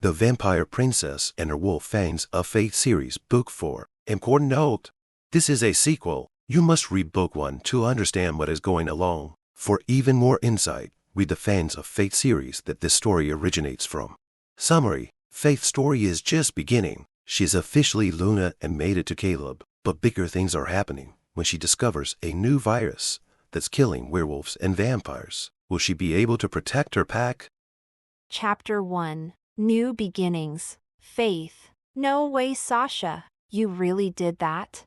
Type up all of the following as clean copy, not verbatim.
The Vampire Princess and Her Wolf Fangs of Fate Series, Book 4. Important note: this is a sequel. You must read Book 1 to understand what is going along. For even more insight, read the Fangs of Fate series that this story originates from. Summary: Faith's story is just beginning. She's officially Luna and made it to Caleb, but bigger things are happening when she discovers a new virus that's killing werewolves and vampires. Will she be able to protect her pack? Chapter 1. New Beginnings. Faith. No way, Sasha. You really did that?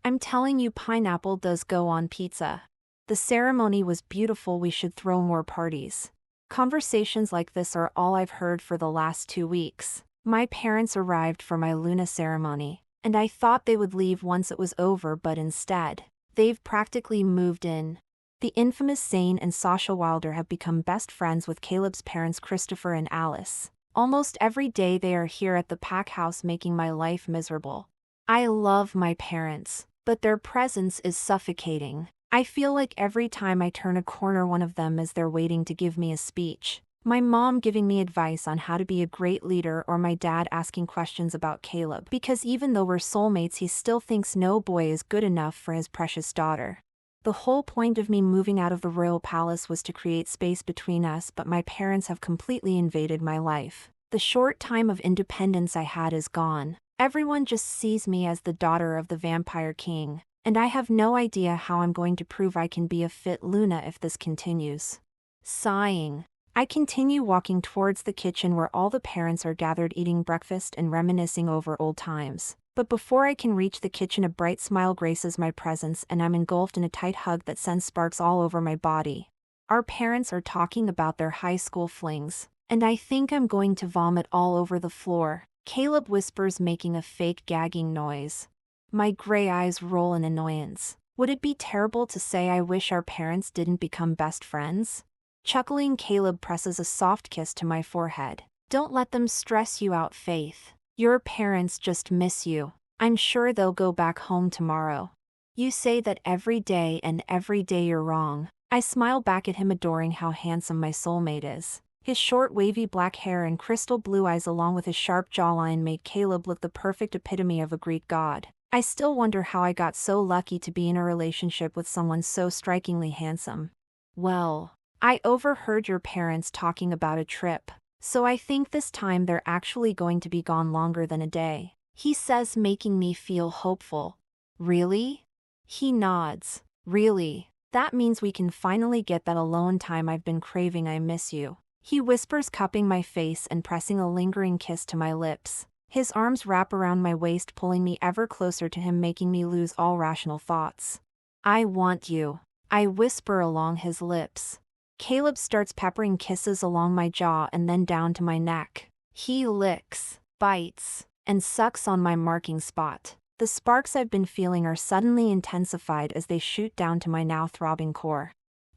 I'm telling you, pineapple does go on pizza. The ceremony was beautiful. We should throw more parties. Conversations like this are all I've heard for the last 2 weeks. My parents arrived for my Luna ceremony, and I thought they would leave once it was over, but instead, they've practically moved in. The infamous Zane and Sasha Wilder have become best friends with Caleb's parents, Christopher and Alice. Almost every day they are here at the pack house, making my life miserable. I love my parents, but their presence is suffocating. I feel like every time I turn a corner, one of them is there waiting to give me a speech. My mom giving me advice on how to be a great leader, or my dad asking questions about Caleb, because even though we're soulmates, he still thinks no boy is good enough for his precious daughter. The whole point of me moving out of the royal palace was to create space between us, but my parents have completely invaded my life. The short time of independence I had is gone. Everyone just sees me as the daughter of the vampire king, and I have no idea how I'm going to prove I can be a fit Luna if this continues. Sighing, I continue walking towards the kitchen where all the parents are gathered eating breakfast and reminiscing over old times. But before I can reach the kitchen, a bright smile graces my presence and I'm engulfed in a tight hug that sends sparks all over my body. Our parents are talking about their high school flings, and I think I'm going to vomit all over the floor. Caleb whispers, making a fake gagging noise. My gray eyes roll in annoyance. Would it be terrible to say I wish our parents didn't become best friends? Chuckling, Caleb presses a soft kiss to my forehead. Don't let them stress you out, Faith. Your parents just miss you. I'm sure they'll go back home tomorrow. You say that every day, and every day you're wrong. I smile back at him, adoring how handsome my soulmate is. His short wavy black hair and crystal blue eyes along with his sharp jawline made Caleb look the perfect epitome of a Greek god. I still wonder how I got so lucky to be in a relationship with someone so strikingly handsome. Well, I overheard your parents talking about a trip, so I think this time they're actually going to be gone longer than a day, he says, making me feel hopeful. Really? He nods. Really? That means we can finally get that alone time I've been craving. I miss you, he whispers, cupping my face and pressing a lingering kiss to my lips. His arms wrap around my waist, pulling me ever closer to him, making me lose all rational thoughts. I want you, I whisper along his lips. Caleb starts peppering kisses along my jaw and then down to my neck. He licks, bites, and sucks on my marking spot. The sparks I've been feeling are suddenly intensified as they shoot down to my now throbbing core.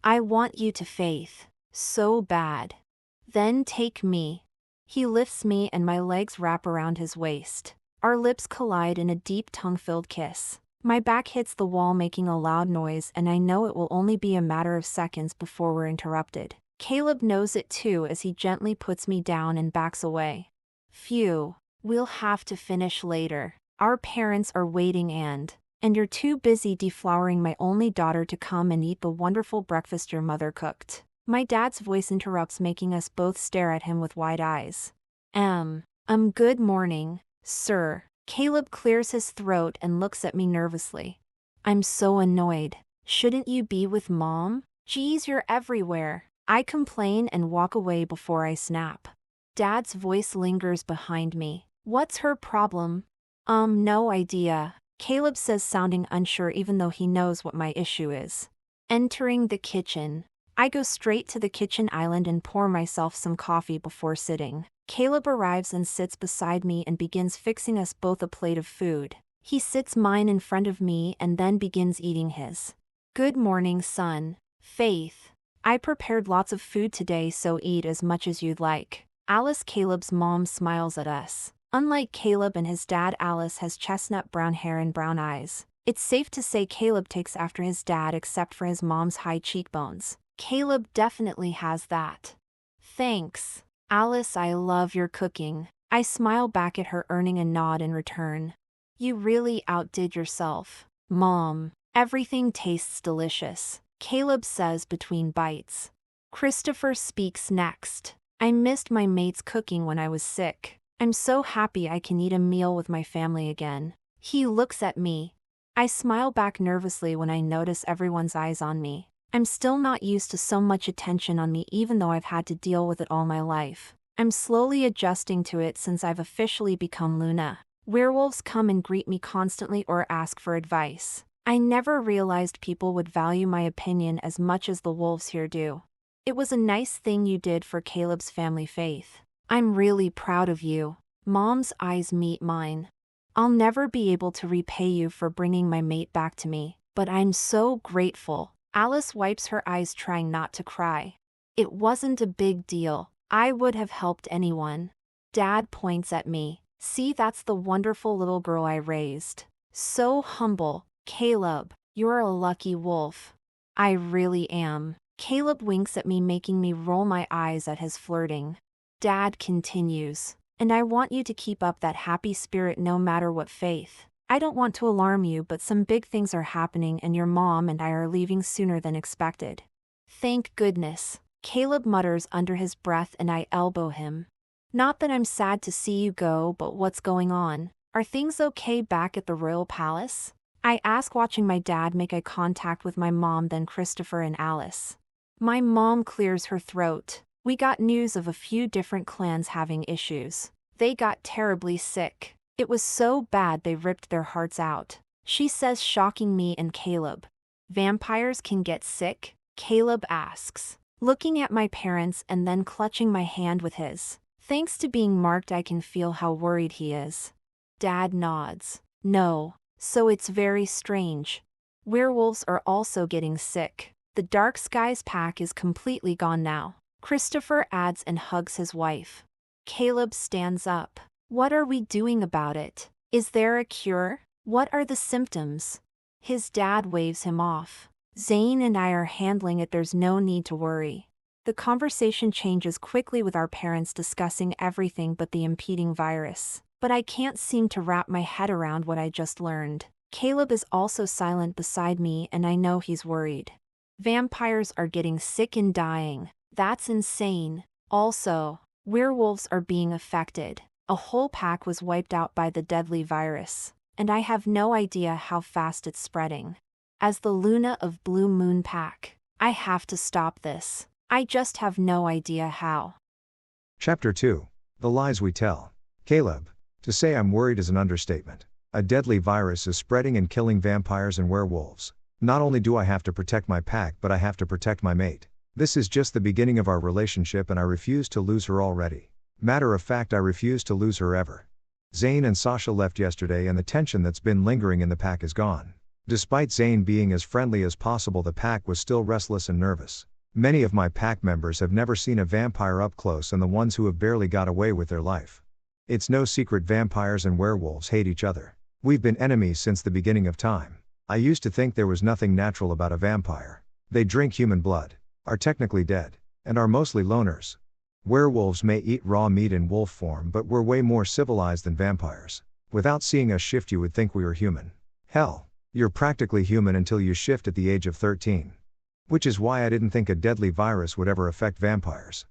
I want you to, Faith. So bad. Then take me. He lifts me and my legs wrap around his waist. Our lips collide in a deep tongue-filled kiss. My back hits the wall, making a loud noise, and I know it will only be a matter of seconds before we're interrupted. Caleb knows it too as he gently puts me down and backs away. Phew. We'll have to finish later. Our parents are waiting and you're too busy deflowering my only daughter to come and eat the wonderful breakfast your mother cooked. My dad's voice interrupts, making us both stare at him with wide eyes. Good morning, sir. Caleb clears his throat and looks at me nervously. I'm so annoyed. Shouldn't you be with Mom? Geez, you're everywhere. I complain and walk away before I snap. Dad's voice lingers behind me. What's her problem? No idea, Caleb says, sounding unsure even though he knows what my issue is. Entering the kitchen. I go straight to the kitchen island and pour myself some coffee before sitting. Caleb arrives and sits beside me and begins fixing us both a plate of food. He sits mine in front of me and then begins eating his. Good morning, son. Faith. I prepared lots of food today, so eat as much as you'd like. Alice, Caleb's mom, smiles at us. Unlike Caleb and his dad, Alice has chestnut brown hair and brown eyes. It's safe to say Caleb takes after his dad except for his mom's high cheekbones. Caleb definitely has that. Thanks, Alice. I love your cooking. I smile back at her, earning a nod in return. You really outdid yourself, Mom. Everything tastes delicious, Caleb says between bites. Christopher speaks next. I missed my mate's cooking when I was sick. I'm so happy I can eat a meal with my family again. He looks at me. I smile back nervously when I notice everyone's eyes on me. I'm still not used to so much attention on me, even though I've had to deal with it all my life. I'm slowly adjusting to it since I've officially become Luna. Werewolves come and greet me constantly or ask for advice. I never realized people would value my opinion as much as the wolves here do. It was a nice thing you did for Caleb's family, Faith. I'm really proud of you. Mom's eyes meet mine. I'll never be able to repay you for bringing my mate back to me, but I'm so grateful. Alice wipes her eyes, trying not to cry. It wasn't a big deal. I would have helped anyone. Dad points at me. See, that's the wonderful little girl I raised. So humble. Caleb, you're a lucky wolf. I really am. Caleb winks at me, making me roll my eyes at his flirting. Dad continues. And I want you to keep up that happy spirit no matter what, Faith. I don't want to alarm you, but some big things are happening and your mom and I are leaving sooner than expected. Thank goodness. Caleb mutters under his breath and I elbow him. Not that I'm sad to see you go, but what's going on? Are things okay back at the royal palace? I ask, watching my dad make eye contact with my mom, then Christopher and Alice. My mom clears her throat. We got news of a few different clans having issues. They got terribly sick. It was so bad they ripped their hearts out. She says, shocking me and Caleb. Vampires can get sick? Caleb asks, looking at my parents and then clutching my hand with his. Thanks to being marked, I can feel how worried he is. Dad nods. No. So it's very strange. Werewolves are also getting sick. The Dark Skies pack is completely gone now. Christopher adds and hugs his wife. Caleb stands up. What are we doing about it? Is there a cure? What are the symptoms? His dad waves him off. Zane and I are handling it, there's no need to worry. The conversation changes quickly with our parents discussing everything but the impeding virus. But I can't seem to wrap my head around what I just learned. Caleb is also silent beside me and I know he's worried. Vampires are getting sick and dying. That's insane. Also, werewolves are being affected. A whole pack was wiped out by the deadly virus, and I have no idea how fast it's spreading. As the Luna of Blue Moon pack, I have to stop this. I just have no idea how. Chapter 2. The Lies We Tell. Caleb. To say I'm worried is an understatement. A deadly virus is spreading and killing vampires and werewolves. Not only do I have to protect my pack, but I have to protect my mate. This is just the beginning of our relationship and I refuse to lose her already. Matter of fact, I refuse to lose her ever. Zane and Sasha left yesterday and the tension that's been lingering in the pack is gone. Despite Zane being as friendly as possible, the pack was still restless and nervous. Many of my pack members have never seen a vampire up close, and the ones who have barely got away with their life. It's no secret vampires and werewolves hate each other. We've been enemies since the beginning of time. I used to think there was nothing natural about a vampire. They drink human blood, are technically dead, and are mostly loners. Werewolves may eat raw meat in wolf form, but we're way more civilized than vampires. Without seeing us shift, you would think we were human. Hell, you're practically human until you shift at the age of 13. Which is why I didn't think a deadly virus would ever affect vampires.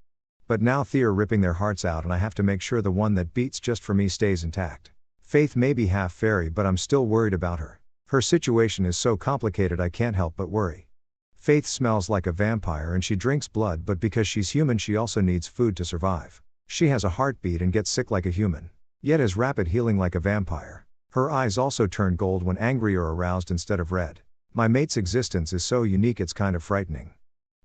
But now they're ripping their hearts out and I have to make sure the one that beats just for me stays intact. Faith may be half fairy, but I'm still worried about her. Her situation is so complicated I can't help but worry. Faith smells like a vampire and she drinks blood, but because she's human she also needs food to survive. She has a heartbeat and gets sick like a human, yet has rapid healing like a vampire. Her eyes also turn gold when angry or aroused instead of red. My mate's existence is so unique it's kind of frightening.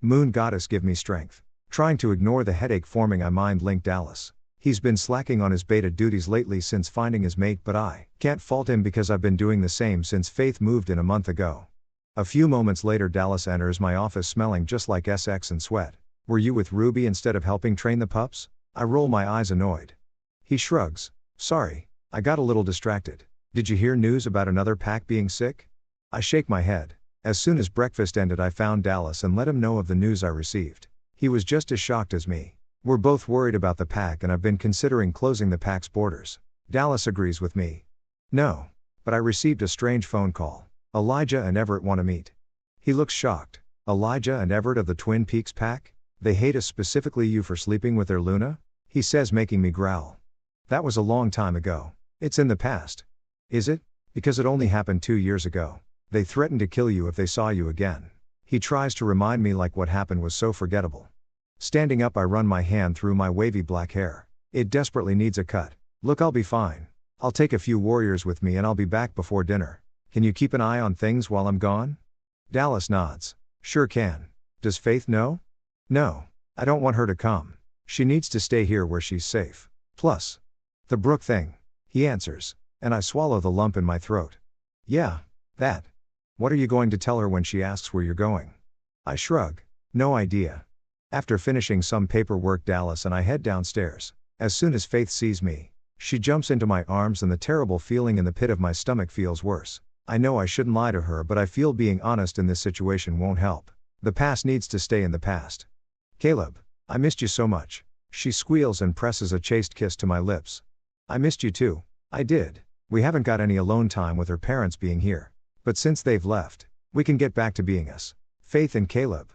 Moon goddess, give me strength. Trying to ignore the headache forming, I mind-linked Alice. He's been slacking on his beta duties lately since finding his mate, but I can't fault him because I've been doing the same since Faith moved in a month ago. A few moments later, Dallas enters my office smelling just like Sex and sweat. Were you with Ruby instead of helping train the pups? I roll my eyes annoyed. He shrugs. Sorry, I got a little distracted. Did you hear news about another pack being sick? I shake my head. As soon as breakfast ended, I found Dallas and let him know of the news I received. He was just as shocked as me. We're both worried about the pack and I've been considering closing the pack's borders. Dallas agrees with me. No. But I received a strange phone call. Elijah and Everett want to meet. He looks shocked. Elijah and Everett of the Twin Peaks pack? They hate us, specifically you, for sleeping with their Luna? He says, making me growl. That was a long time ago. It's in the past. Is it? Because it only happened 2 years ago. They threatened to kill you if they saw you again. He tries to remind me like what happened was so forgettable. Standing up, I run my hand through my wavy black hair. It desperately needs a cut. Look, I'll be fine. I'll take a few warriors with me and I'll be back before dinner. Can you keep an eye on things while I'm gone? Dallas nods. Sure can. Does Faith know? No. I don't want her to come. She needs to stay here where she's safe. Plus, the Brooke thing. He answers. And I swallow the lump in my throat. Yeah. That. What are you going to tell her when she asks where you're going? I shrug. No idea. After finishing some paperwork, Dallas and I head downstairs. As soon as Faith sees me, she jumps into my arms and the terrible feeling in the pit of my stomach feels worse. I know I shouldn't lie to her, but I feel being honest in this situation won't help. The past needs to stay in the past. Caleb, I missed you so much. She squeals and presses a chaste kiss to my lips. I missed you too. I did. We haven't got any alone time with her parents being here. But since they've left, we can get back to being us. Faith and Caleb.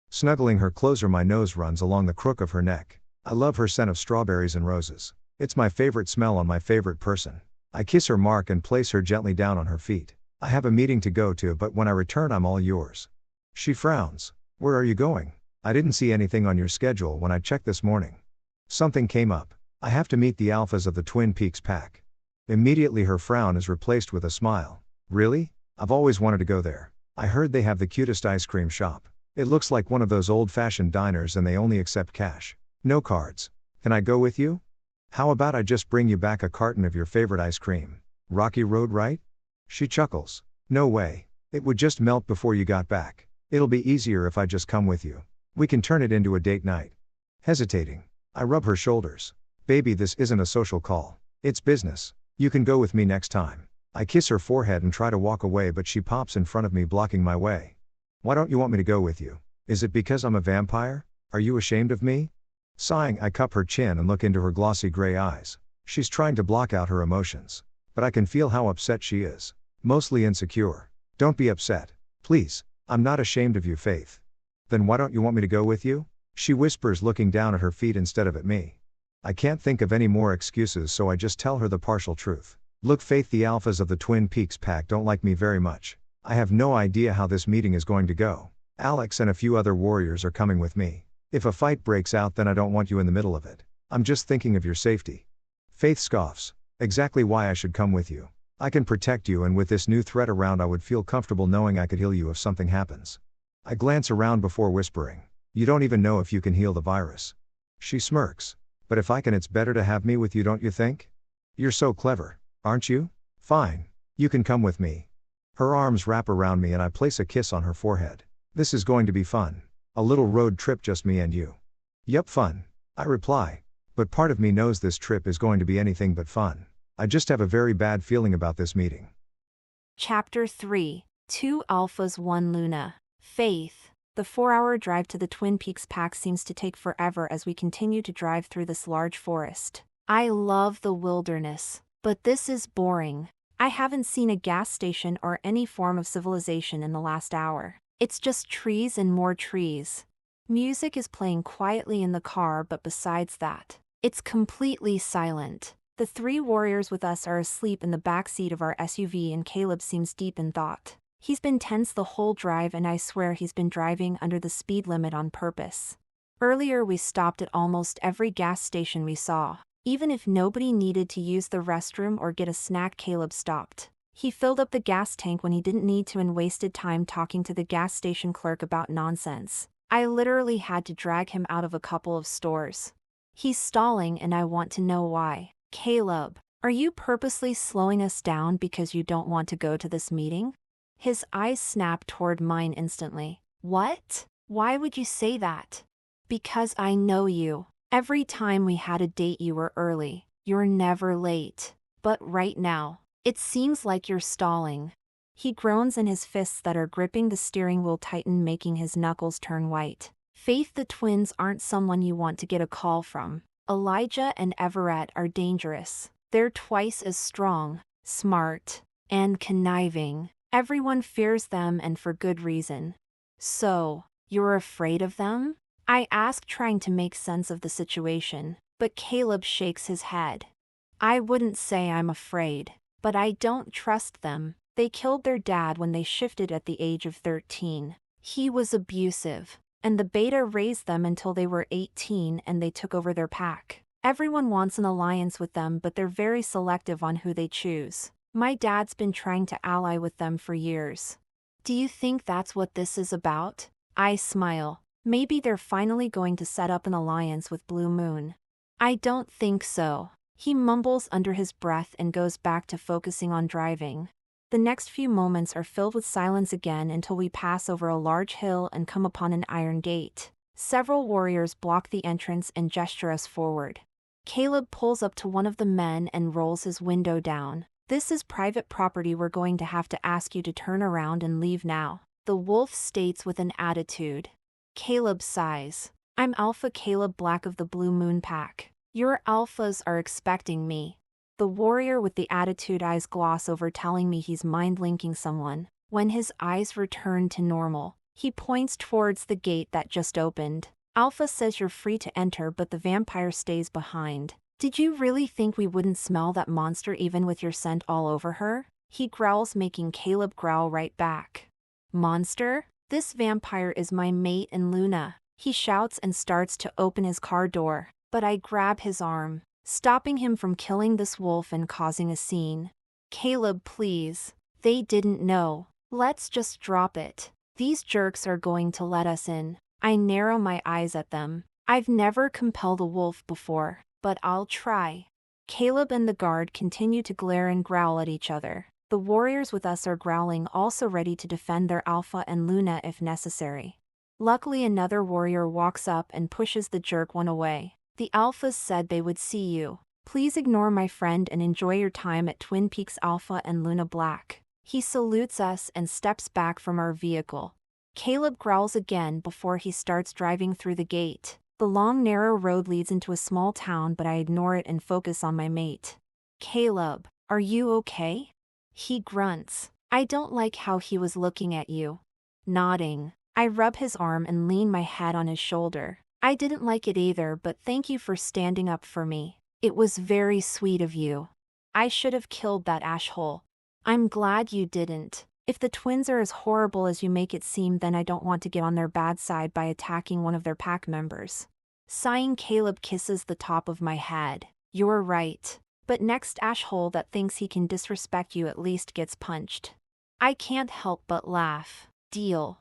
Snuggling her closer, my nose runs along the crook of her neck. I love her scent of strawberries and roses. It's my favorite smell on my favorite person. I kiss her mark and place her gently down on her feet. I have a meeting to go to, but when I return I'm all yours. She frowns. Where are you going? I didn't see anything on your schedule when I checked this morning. Something came up. I have to meet the alphas of the Twin Peaks pack. Immediately her frown is replaced with a smile. Really? I've always wanted to go there. I heard they have the cutest ice cream shop. It looks like one of those old-fashioned diners and they only accept cash. No cards. Can I go with you? How about I just bring you back a carton of your favorite ice cream? Rocky Road, right? She chuckles. No way. It would just melt before you got back. It'll be easier if I just come with you. We can turn it into a date night. Hesitating, I rub her shoulders. Baby, this isn't a social call. It's business. You can go with me next time. I kiss her forehead and try to walk away, but she pops in front of me, blocking my way. Why don't you want me to go with you? Is it because I'm a vampire? Are you ashamed of me? Sighing, I cup her chin and look into her glossy gray eyes. She's trying to block out her emotions. But I can feel how upset she is. Mostly insecure. Don't be upset. Please. I'm not ashamed of you, Faith. Then why don't you want me to go with you? She whispers, looking down at her feet instead of at me. I can't think of any more excuses, so I just tell her the partial truth. Look, Faith, the alphas of the Twin Peaks pack don't like me very much. I have no idea how this meeting is going to go. Alex and a few other warriors are coming with me. If a fight breaks out, then I don't want you in the middle of it. I'm just thinking of your safety. Faith scoffs. Exactly why I should come with you. I can protect you, and with this new threat around I would feel comfortable knowing I could heal you if something happens. I glance around before whispering. You don't even know if you can heal the virus. She smirks. But if I can, it's better to have me with you, don't you think? You're so clever, aren't you? Fine. You can come with me. Her arms wrap around me and I place a kiss on her forehead. This is going to be fun. A little road trip, just me and you. Yup, fun. I reply. But part of me knows this trip is going to be anything but fun. I just have a very bad feeling about this meeting. Chapter 3. 2 Alphas 1 Luna. Faith. The 4-hour drive to the Twin Peaks pack seems to take forever as we continue to drive through this large forest. I love the wilderness, but this is boring. I haven't seen a gas station or any form of civilization in the last hour. It's just trees and more trees. Music is playing quietly in the car, but besides that, it's completely silent. The 3 warriors with us are asleep in the back seat of our SUV and Caleb seems deep in thought. He's been tense the whole drive and I swear he's been driving under the speed limit on purpose. Earlier we stopped at almost every gas station we saw. Even if nobody needed to use the restroom or get a snack, Caleb stopped. He filled up the gas tank when he didn't need to and wasted time talking to the gas station clerk about nonsense. I literally had to drag him out of a couple of stores. He's stalling and I want to know why. Caleb, are you purposely slowing us down because you don't want to go to this meeting? His eyes snap toward mine instantly. What? Why would you say that? Because I know you. Every time we had a date you were early. You're never late. But right now, it seems like you're stalling. He groans and his fists that are gripping the steering wheel tighten, making his knuckles turn white. Faith, the twins aren't someone you want to get a call from. Elijah and Everett are dangerous. They're twice as strong, smart, and conniving. Everyone fears them, and for good reason. So, you're afraid of them? I ask, trying to make sense of the situation, but Caleb shakes his head. I wouldn't say I'm afraid, but I don't trust them. They killed their dad when they shifted at the age of 13. He was abusive, and the beta raised them until they were 18 and they took over their pack. Everyone wants an alliance with them, but they're very selective on who they choose. My dad's been trying to ally with them for years. Do you think that's what this is about? I smile. Maybe they're finally going to set up an alliance with Blue Moon. I don't think so. He mumbles under his breath and goes back to focusing on driving. The next few moments are filled with silence again until we pass over a large hill and come upon an iron gate. Several warriors block the entrance and gesture us forward. Caleb pulls up to one of the men and rolls his window down. This is private property. We're going to have to ask you to turn around and leave now, the wolf states with an attitude. Caleb sighs. I'm Alpha Caleb Black of the Blue Moon Pack. Your alphas are expecting me. The warrior with the attitude eyes gloss over, telling me he's mind-linking someone. When his eyes return to normal, he points towards the gate that just opened. Alpha says you're free to enter, but the vampire stays behind. Did you really think we wouldn't smell that monster even with your scent all over her? He growls, making Caleb growl right back. Monster? This vampire is my mate and Luna. He shouts and starts to open his car door, but I grab his arm, stopping him from killing this wolf and causing a scene. Caleb, please. They didn't know. Let's just drop it. These jerks are going to let us in. I narrow my eyes at them. I've never compelled a wolf before, but I'll try. Caleb and the guard continue to glare and growl at each other. The warriors with us are growling, also ready to defend their Alpha and Luna if necessary. Luckily, another warrior walks up and pushes the jerk one away. The Alphas said they would see you. Please ignore my friend and enjoy your time at Twin Peaks Alpha and Luna Black. He salutes us and steps back from our vehicle. Caleb growls again before he starts driving through the gate. The long, narrow road leads into a small town, but I ignore it and focus on my mate. Caleb, are you okay? He grunts. I don't like how he was looking at you. Nodding. I rub his arm and lean my head on his shoulder. I didn't like it either, but thank you for standing up for me. It was very sweet of you. I should have killed that asshole. I'm glad you didn't. If the twins are as horrible as you make it seem, then I don't want to get on their bad side by attacking one of their pack members. Sighing, Caleb kisses the top of my head. You're right. But next asshole that thinks he can disrespect you at least gets punched. I can't help but laugh. Deal.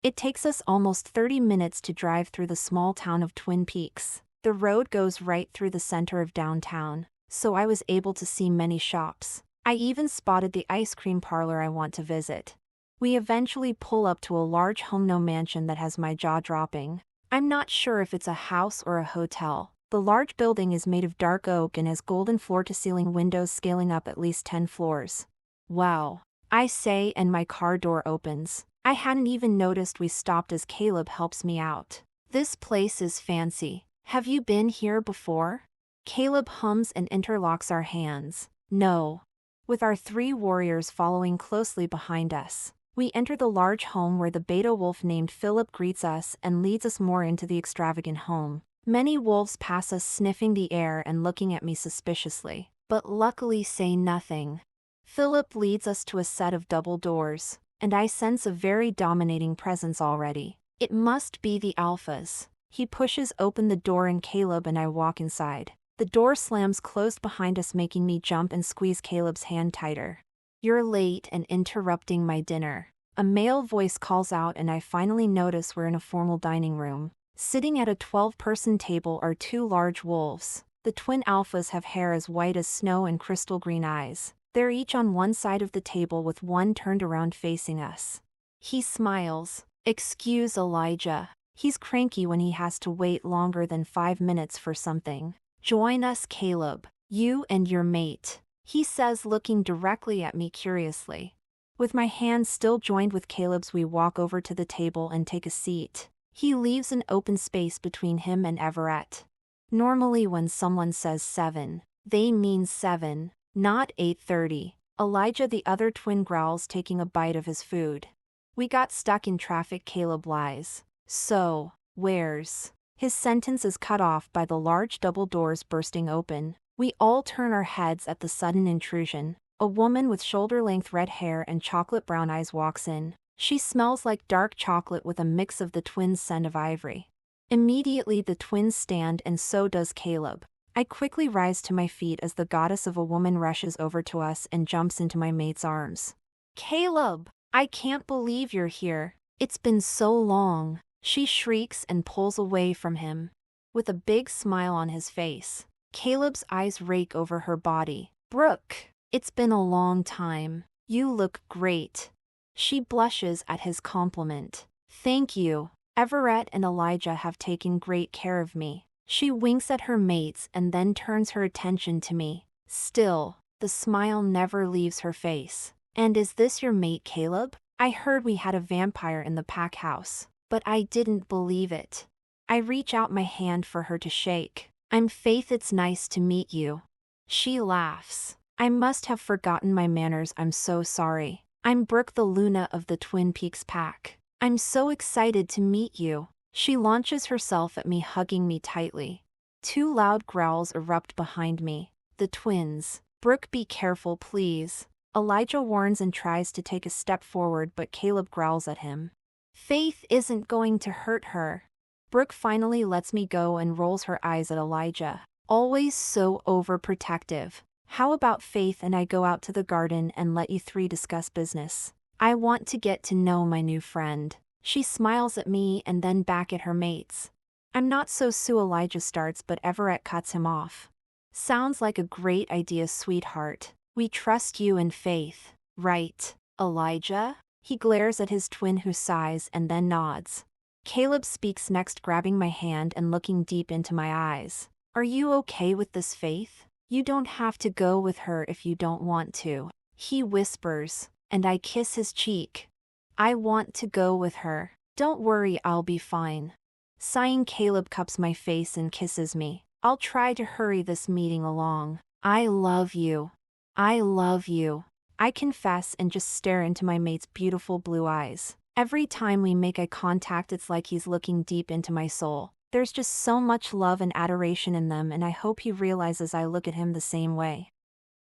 It takes us almost 30 minutes to drive through the small town of Twin Peaks. The road goes right through the center of downtown, so I was able to see many shops. I even spotted the ice cream parlor I want to visit. We eventually pull up to a large home mansion that has my jaw dropping. I'm not sure if it's a house or a hotel. The large building is made of dark oak and has golden floor-to-ceiling windows scaling up at least 10 floors. Wow, I say, and my car door opens. I hadn't even noticed we stopped as Caleb helps me out. This place is fancy. Have you been here before? Caleb hums and interlocks our hands. No. With our 3 warriors following closely behind us, we enter the large home where the beta wolf named Philip greets us and leads us more into the extravagant home. Many wolves pass us, sniffing the air and looking at me suspiciously, but luckily say nothing. Philip leads us to a set of double doors, and I sense a very dominating presence already. It must be the Alphas. He pushes open the door and Caleb and I walk inside. The door slams closed behind us, making me jump and squeeze Caleb's hand tighter. You're late and interrupting my dinner. A male voice calls out and I finally notice we're in a formal dining room. Sitting at a 12-person table are 2 large wolves. The twin alphas have hair as white as snow and crystal green eyes. They're each on one side of the table with one turned around facing us. He smiles. Excuse Elijah. He's cranky when he has to wait longer than 5 minutes for something. Join us, Caleb. You and your mate. He says, looking directly at me curiously. With my hands still joined with Caleb's, we walk over to the table and take a seat. He leaves an open space between him and Everett. Normally when someone says 7, they mean 7, not 8:30. Elijah the other twin growls, taking a bite of his food. We got stuck in traffic, Caleb lies. So, where's? His sentence is cut off by the large double doors bursting open. We all turn our heads at the sudden intrusion. A woman with shoulder-length red hair and chocolate brown eyes walks in. She smells like dark chocolate with a mix of the twins' scent of ivory. Immediately the twins stand, and so does Caleb. I quickly rise to my feet as the goddess of a woman rushes over to us and jumps into my mate's arms. "Caleb, I can't believe you're here. It's been so long," she shrieks and pulls away from him. With a big smile on his face, Caleb's eyes rake over her body. "Brooke, it's been a long time. You look great." She blushes at his compliment. "Thank you. Everett and Elijah have taken great care of me." She winks at her mates and then turns her attention to me. Still, the smile never leaves her face. "And is this your mate, Caleb? I heard we had a vampire in the pack house, but I didn't believe it." I reach out my hand for her to shake. "I'm Faith, it's nice to meet you." She laughs. "I must have forgotten my manners, I'm so sorry. I'm Brooke, the Luna of the Twin Peaks pack. I'm so excited to meet you." She launches herself at me, hugging me tightly. Two loud growls erupt behind me. The twins. "Brooke, be careful, please." Elijah warns and tries to take a step forward, but Caleb growls at him. "Faith isn't going to hurt her." Brooke finally lets me go and rolls her eyes at Elijah. "Always so overprotective. How about Faith and I go out to the garden and let you three discuss business? I want to get to know my new friend." She smiles at me and then back at her mates. "I'm not so Sue," Elijah starts, but Everett cuts him off. "Sounds like a great idea, sweetheart. We trust you and Faith, right, Elijah?" He glares at his twin, who sighs and then nods. Caleb speaks next, grabbing my hand and looking deep into my eyes. "Are you okay with this, Faith? You don't have to go with her if you don't want to," he whispers, and I kiss his cheek. "I want to go with her. Don't worry, I'll be fine." Sighing, Caleb cups my face and kisses me. "I'll try to hurry this meeting along. I love you. I love you." I confess and just stare into my mate's beautiful blue eyes. Every time we make eye contact, it's like he's looking deep into my soul. There's just so much love and adoration in them, and I hope he realizes I look at him the same way.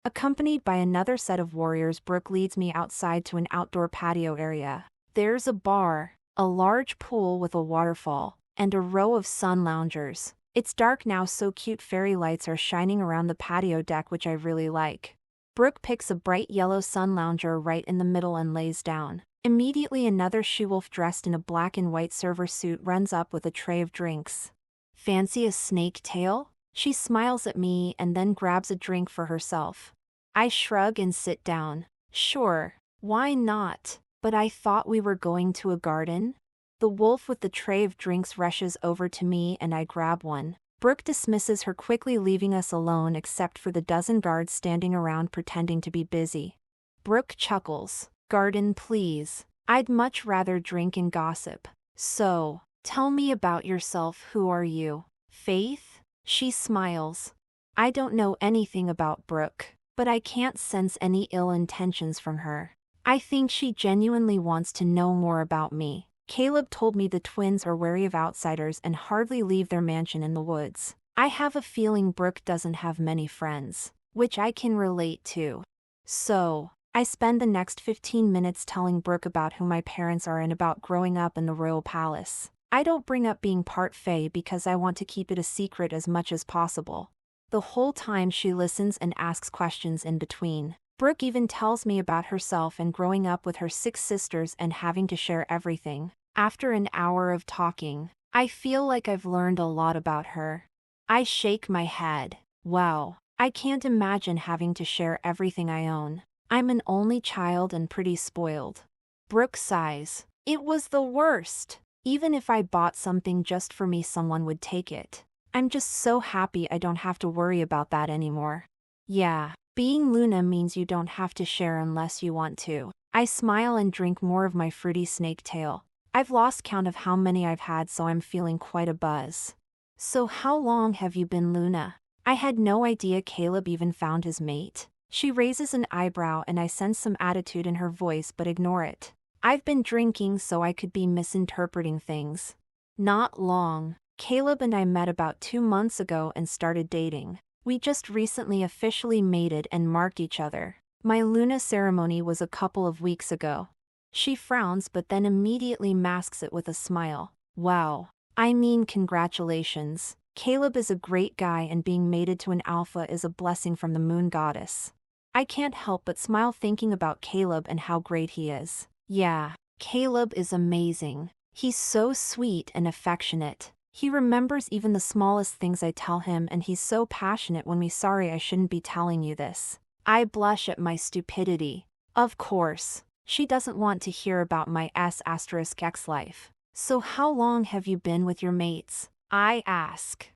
Accompanied by another set of warriors, Brooke leads me outside to an outdoor patio area. There's a bar, a large pool with a waterfall, and a row of sun loungers. It's dark now, so cute fairy lights are shining around the patio deck, which I really like. Brooke picks a bright yellow sun lounger right in the middle and lays down. Immediately another she-wolf dressed in a black and white server suit runs up with a tray of drinks. "Fancy a snake tail?" She smiles at me and then grabs a drink for herself. I shrug and sit down. "Sure, why not? But I thought we were going to a garden?" The wolf with the tray of drinks rushes over to me and I grab one. Brooke dismisses her quickly, leaving us alone except for the dozen guards standing around pretending to be busy. Brooke chuckles. "Garden, please. I'd much rather drink and gossip. So, tell me about yourself. Who are you?" "Faith?" She smiles. I don't know anything about Brooke, but I can't sense any ill intentions from her. I think she genuinely wants to know more about me. Caleb told me the twins are wary of outsiders and hardly leave their mansion in the woods. I have a feeling Brooke doesn't have many friends, which I can relate to. So, I spend the next 15 minutes telling Brooke about who my parents are and about growing up in the royal palace. I don't bring up being part Fae because I want to keep it a secret as much as possible. The whole time she listens and asks questions in between. Brooke even tells me about herself and growing up with her 6 sisters and having to share everything. After an hour of talking, I feel like I've learned a lot about her. I shake my head. Wow, I can't imagine having to share everything I own. I'm an only child and pretty spoiled. Brooke sighs. "It was the worst. Even if I bought something just for me, someone would take it. I'm just so happy I don't have to worry about that anymore." "Yeah, being Luna means you don't have to share unless you want to." I smile and drink more of my fruity snake tail. I've lost count of how many I've had, so I'm feeling quite a buzz. So how long have you been Luna? I had no idea Caleb even found his mate. She raises an eyebrow and I sense some attitude in her voice but ignore it. I've been drinking so I could be misinterpreting things. Not long. Caleb and I met about 2 months ago and started dating. We just recently officially mated and marked each other. My Luna ceremony was a couple of weeks ago. She frowns but then immediately masks it with a smile. Wow. I mean, congratulations. Caleb is a great guy and being mated to an alpha is a blessing from the moon goddess. I can't help but smile thinking about Caleb and how great he is. Yeah, Caleb is amazing. He's so sweet and affectionate. He remembers even the smallest things I tell him and he's so passionate when me. Sorry, I shouldn't be telling you this. I blush at my stupidity. Of course, she doesn't want to hear about my **X life. So how long have you been with your mates? I ask.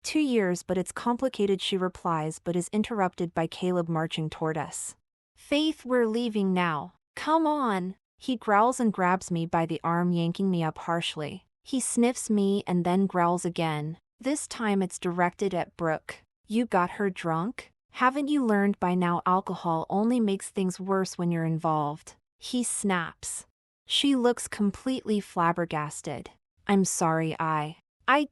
2 years, but it's complicated, she replies, but is interrupted by Caleb marching toward us. Faith, we're leaving now. Come on. He growls and grabs me by the arm, yanking me up harshly. He sniffs me and then growls again. This time it's directed at Brooke. You got her drunk? Haven't you learned by now alcohol only makes things worse when you're involved? He snaps. She looks completely flabbergasted. I'm sorry, I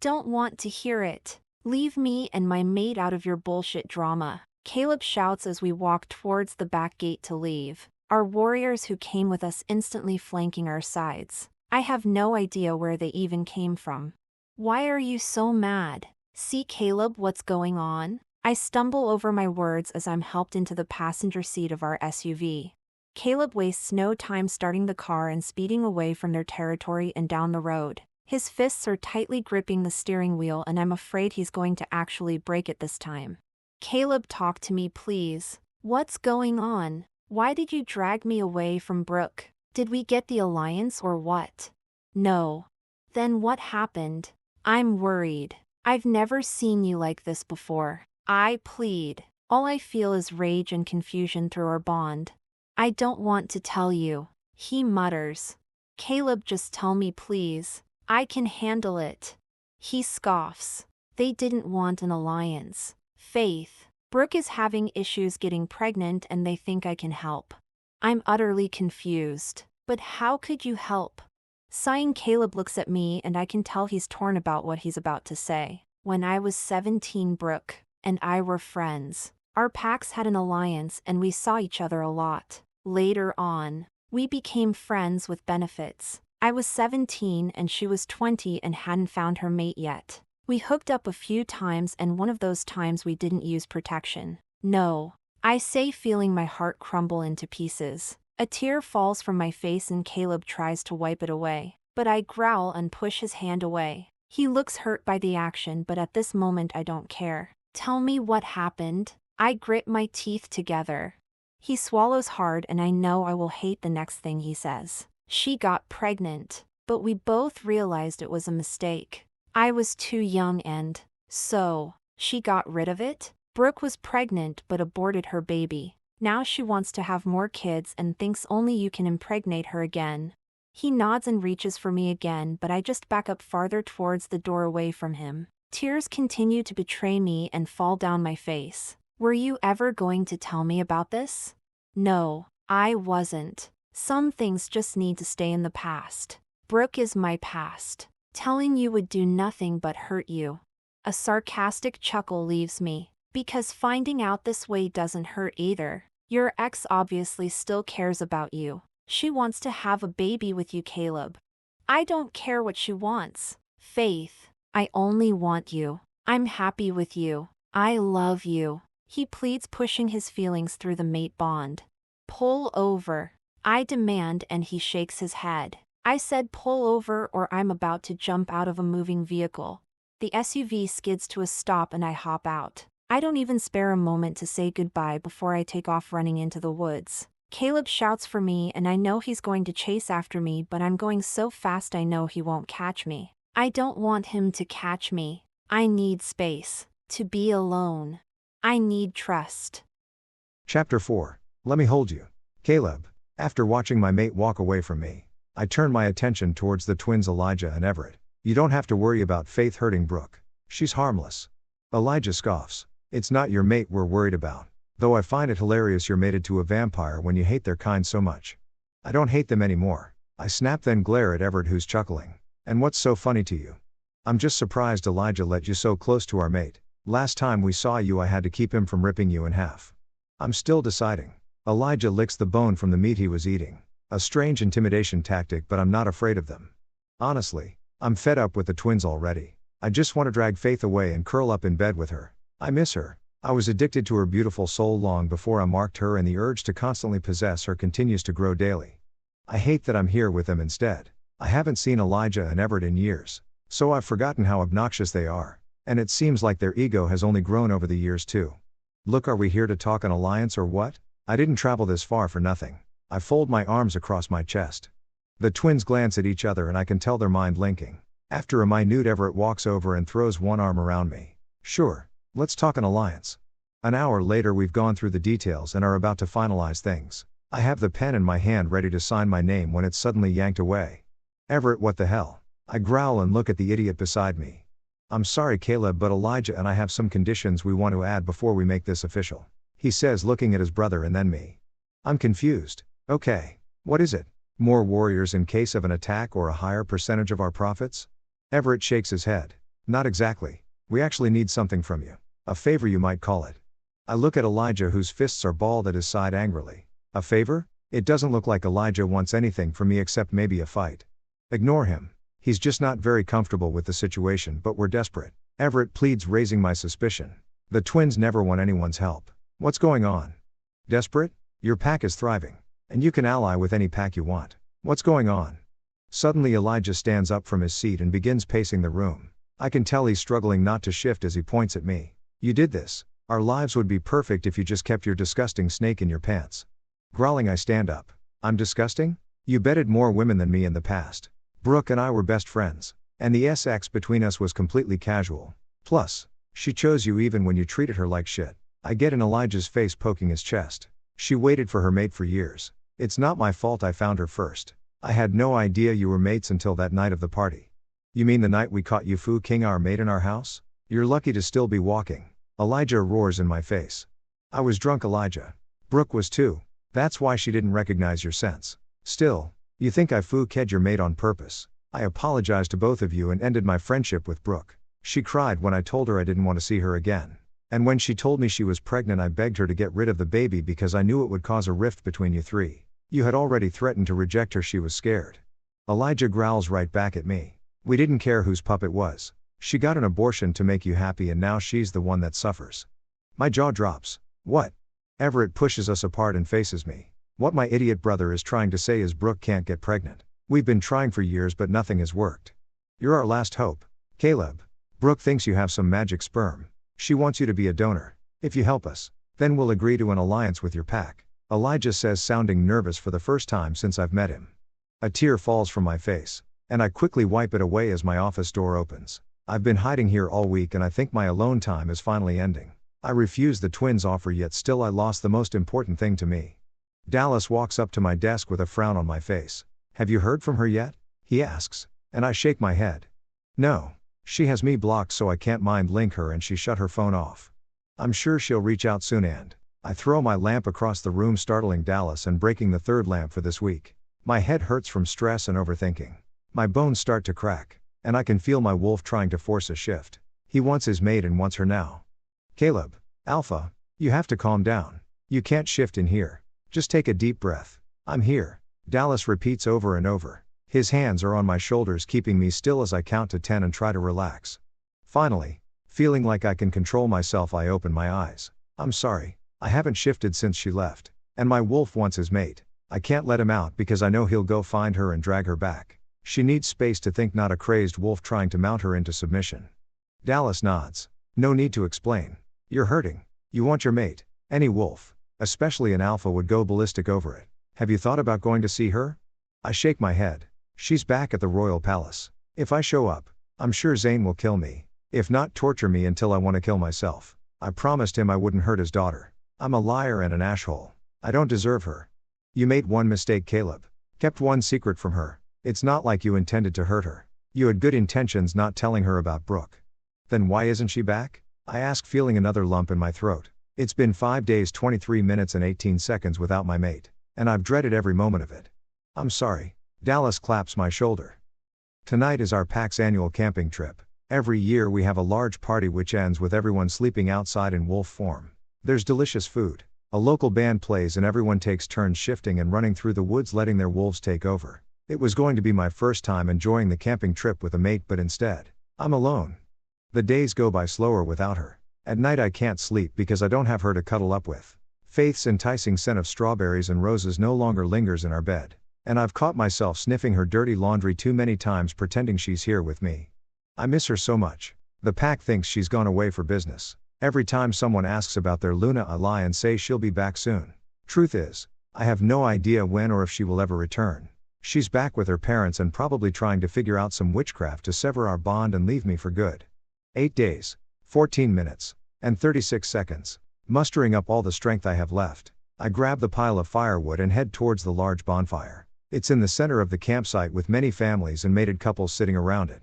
don't want to hear it. Leave me and my mate out of your bullshit drama. Caleb shouts as we walk towards the back gate to leave. Our warriors who came with us instantly flanking our sides. I have no idea where they even came from. Why are you so mad? See, Caleb, what's going on? I stumble over my words as I'm helped into the passenger seat of our SUV. Caleb wastes no time starting the car and speeding away from their territory and down the road. His fists are tightly gripping the steering wheel and I'm afraid he's going to actually break it this time. Caleb, talk to me, please. What's going on? Why did you drag me away from Brooke? Did we get the alliance or what? No. Then what happened? I'm worried. I've never seen you like this before. I plead. All I feel is rage and confusion through our bond. I don't want to tell you. He mutters. Caleb, just tell me please. I can handle it. He scoffs. They didn't want an alliance. Faith. Brooke is having issues getting pregnant and they think I can help. I'm utterly confused. But how could you help? Sighing, Caleb looks at me and I can tell he's torn about what he's about to say. When I was 17, Brooke and I were friends. Our packs had an alliance and we saw each other a lot. Later on, we became friends with benefits. I was 17 and she was 20 and hadn't found her mate yet. We hooked up a few times and one of those times we didn't use protection. No. I say, feeling my heart crumble into pieces. A tear falls from my face and Caleb tries to wipe it away. But I growl and push his hand away. He looks hurt by the action, but at this moment I don't care. Tell me what happened. I grit my teeth together. He swallows hard and I know I will hate the next thing he says. She got pregnant, but we both realized it was a mistake. I was too young and so she got rid of it? Brooke was pregnant but aborted her baby. Now she wants to have more kids and thinks only you can impregnate her again. He nods and reaches for me again, but I just back up farther towards the door away from him. Tears continue to betray me and fall down my face. Were you ever going to tell me about this? No, I wasn't. Some things just need to stay in the past. Brooke is my past. Telling you would do nothing but hurt you. A sarcastic chuckle leaves me. Because finding out this way doesn't hurt either. Your ex obviously still cares about you. She wants to have a baby with you, Caleb. I don't care what she wants. Faith, I only want you. I'm happy with you. I love you. He pleads, pushing his feelings through the mate bond. Pull over. I demand, and he shakes his head. I said pull over or I'm about to jump out of a moving vehicle. The SUV skids to a stop and I hop out. I don't even spare a moment to say goodbye before I take off running into the woods. Caleb shouts for me and I know he's going to chase after me, but I'm going so fast I know he won't catch me. I don't want him to catch me. I need space. To be alone. I need trust. Chapter 4. Let me hold you. Caleb. After watching my mate walk away from me, I turn my attention towards the twins Elijah and Everett. You don't have to worry about Faith hurting Brooke. She's harmless. Elijah scoffs. It's not your mate we're worried about. Though I find it hilarious you're mated to a vampire when you hate their kind so much. I don't hate them anymore. I snap then glare at Everett who's chuckling. And what's so funny to you? I'm just surprised Elijah let you so close to our mate. Last time we saw you I had to keep him from ripping you in half. I'm still deciding. Elijah licks the bone from the meat he was eating. A strange intimidation tactic, but I'm not afraid of them. Honestly, I'm fed up with the twins already. I just want to drag Faith away and curl up in bed with her. I miss her. I was addicted to her beautiful soul long before I marked her, and the urge to constantly possess her continues to grow daily. I hate that I'm here with them instead. I haven't seen Elijah and Everett in years, so I've forgotten how obnoxious they are, and it seems like their ego has only grown over the years too. Look, are we here to talk an alliance or what? I didn't travel this far for nothing. I fold my arms across my chest. The twins glance at each other and I can tell their mind linking. After a minute, Everett walks over and throws one arm around me. Sure, let's talk an alliance. An hour later we've gone through the details and are about to finalize things. I have the pen in my hand ready to sign my name when it's suddenly yanked away. Everett, what the hell? I growl and look at the idiot beside me. I'm sorry Caleb, but Elijah and I have some conditions we want to add before we make this official, he says, looking at his brother and then me. I'm confused. Okay. What is it? More warriors in case of an attack or a higher percentage of our profits? Everett shakes his head. Not exactly. We actually need something from you. A favor you might call it. I look at Elijah whose fists are balled at his side angrily. A favor? It doesn't look like Elijah wants anything from me except maybe a fight. Ignore him. He's just not very comfortable with the situation, but we're desperate. Everett pleads, raising my suspicion. The twins never want anyone's help. What's going on? Desperate? Your pack is thriving. And you can ally with any pack you want. What's going on? Suddenly Elijah stands up from his seat and begins pacing the room. I can tell he's struggling not to shift as he points at me. You did this. Our lives would be perfect if you just kept your disgusting snake in your pants. Growling, I stand up. I'm disgusting? You bedded more women than me in the past. Brooke and I were best friends. And the sex between us was completely casual. Plus, she chose you even when you treated her like shit. I get in Elijah's face, poking his chest. She waited for her mate for years. It's not my fault I found her first. I had no idea you were mates until that night of the party. You mean the night we caught you fucking our mate in our house? You're lucky to still be walking. Elijah roars in my face. I was drunk, Elijah. Brooke was too. That's why she didn't recognize your sense. Still, you think I fucked your mate on purpose. I apologized to both of you and ended my friendship with Brooke. She cried when I told her I didn't want to see her again. And when she told me she was pregnant, I begged her to get rid of the baby because I knew it would cause a rift between you three. You had already threatened to reject her. She was scared. Elijah growls right back at me. We didn't care whose pup it was. She got an abortion to make you happy and now she's the one that suffers. My jaw drops. What? Everett pushes us apart and faces me. What my idiot brother is trying to say is Brooke can't get pregnant. We've been trying for years but nothing has worked. You're our last hope. Caleb. Brooke thinks you have some magic sperm. She wants you to be a donor. If you help us, then we'll agree to an alliance with your pack. Elijah says, sounding nervous for the first time since I've met him. A tear falls from my face, and I quickly wipe it away as my office door opens. I've been hiding here all week and I think my alone time is finally ending. I refuse the twins' offer, yet still I lost the most important thing to me. Dallas walks up to my desk with a frown on my face. Have you heard from her yet? He asks, and I shake my head. No. She has me blocked so I can't mind link her and she shut her phone off. I'm sure she'll reach out soon and I throw my lamp across the room, startling Dallas and breaking the third lamp for this week. My head hurts from stress and overthinking. My bones start to crack, and I can feel my wolf trying to force a shift. He wants his mate and wants her now. Caleb, Alpha, you have to calm down. You can't shift in here. Just take a deep breath. I'm here. Dallas repeats over and over. His hands are on my shoulders, keeping me still as I count to 10 and try to relax. Finally, feeling like I can control myself, I open my eyes. I'm sorry, I haven't shifted since she left. And my wolf wants his mate. I can't let him out because I know he'll go find her and drag her back. She needs space to think, not a crazed wolf trying to mount her into submission. Dallas nods. No need to explain. You're hurting. You want your mate. Any wolf, especially an alpha, would go ballistic over it. Have you thought about going to see her? I shake my head. She's back at the royal palace. If I show up, I'm sure Zane will kill me. If not, torture me until I want to kill myself. I promised him I wouldn't hurt his daughter. I'm a liar and an asshole. I don't deserve her. You made one mistake, Caleb. Kept one secret from her. It's not like you intended to hurt her. You had good intentions not telling her about Brooke. Then why isn't she back? I ask, feeling another lump in my throat. It's been 5 days 23 minutes and 18 seconds without my mate, and I've dreaded every moment of it. I'm sorry. Dallas claps my shoulder. Tonight is our pack's annual camping trip. Every year we have a large party which ends with everyone sleeping outside in wolf form. There's delicious food. A local band plays and everyone takes turns shifting and running through the woods, letting their wolves take over. It was going to be my first time enjoying the camping trip with a mate, but instead, I'm alone. The days go by slower without her. At night I can't sleep because I don't have her to cuddle up with. Faith's enticing scent of strawberries and roses no longer lingers in our bed. And I've caught myself sniffing her dirty laundry too many times, pretending she's here with me. I miss her so much. The pack thinks she's gone away for business. Every time someone asks about their Luna, I lie and say she'll be back soon. Truth is, I have no idea when or if she will ever return. She's back with her parents and probably trying to figure out some witchcraft to sever our bond and leave me for good. 8 days, 14 minutes, and 36 seconds. Mustering up all the strength I have left, I grab the pile of firewood and head towards the large bonfire. It's in the center of the campsite with many families and mated couples sitting around it.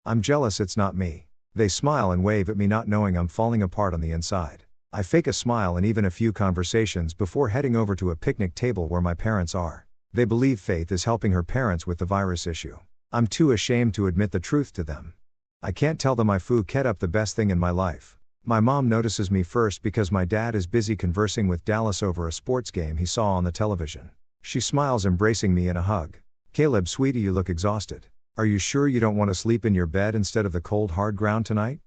I'm jealous it's not me. They smile and wave at me, not knowing I'm falling apart on the inside. I fake a smile and even a few conversations before heading over to a picnic table where my parents are. They believe Faith is helping her parents with the virus issue. I'm too ashamed to admit the truth to them. I can't tell them I 𝑽𝒂𝒏𝒄𝒆 the best thing in my life. My mom notices me first because my dad is busy conversing with Dallas over a sports game he saw on the television. She smiles, embracing me in a hug. "Caleb, sweetie, you look exhausted. Are you sure you don't want to sleep in your bed instead of the cold hard ground tonight?"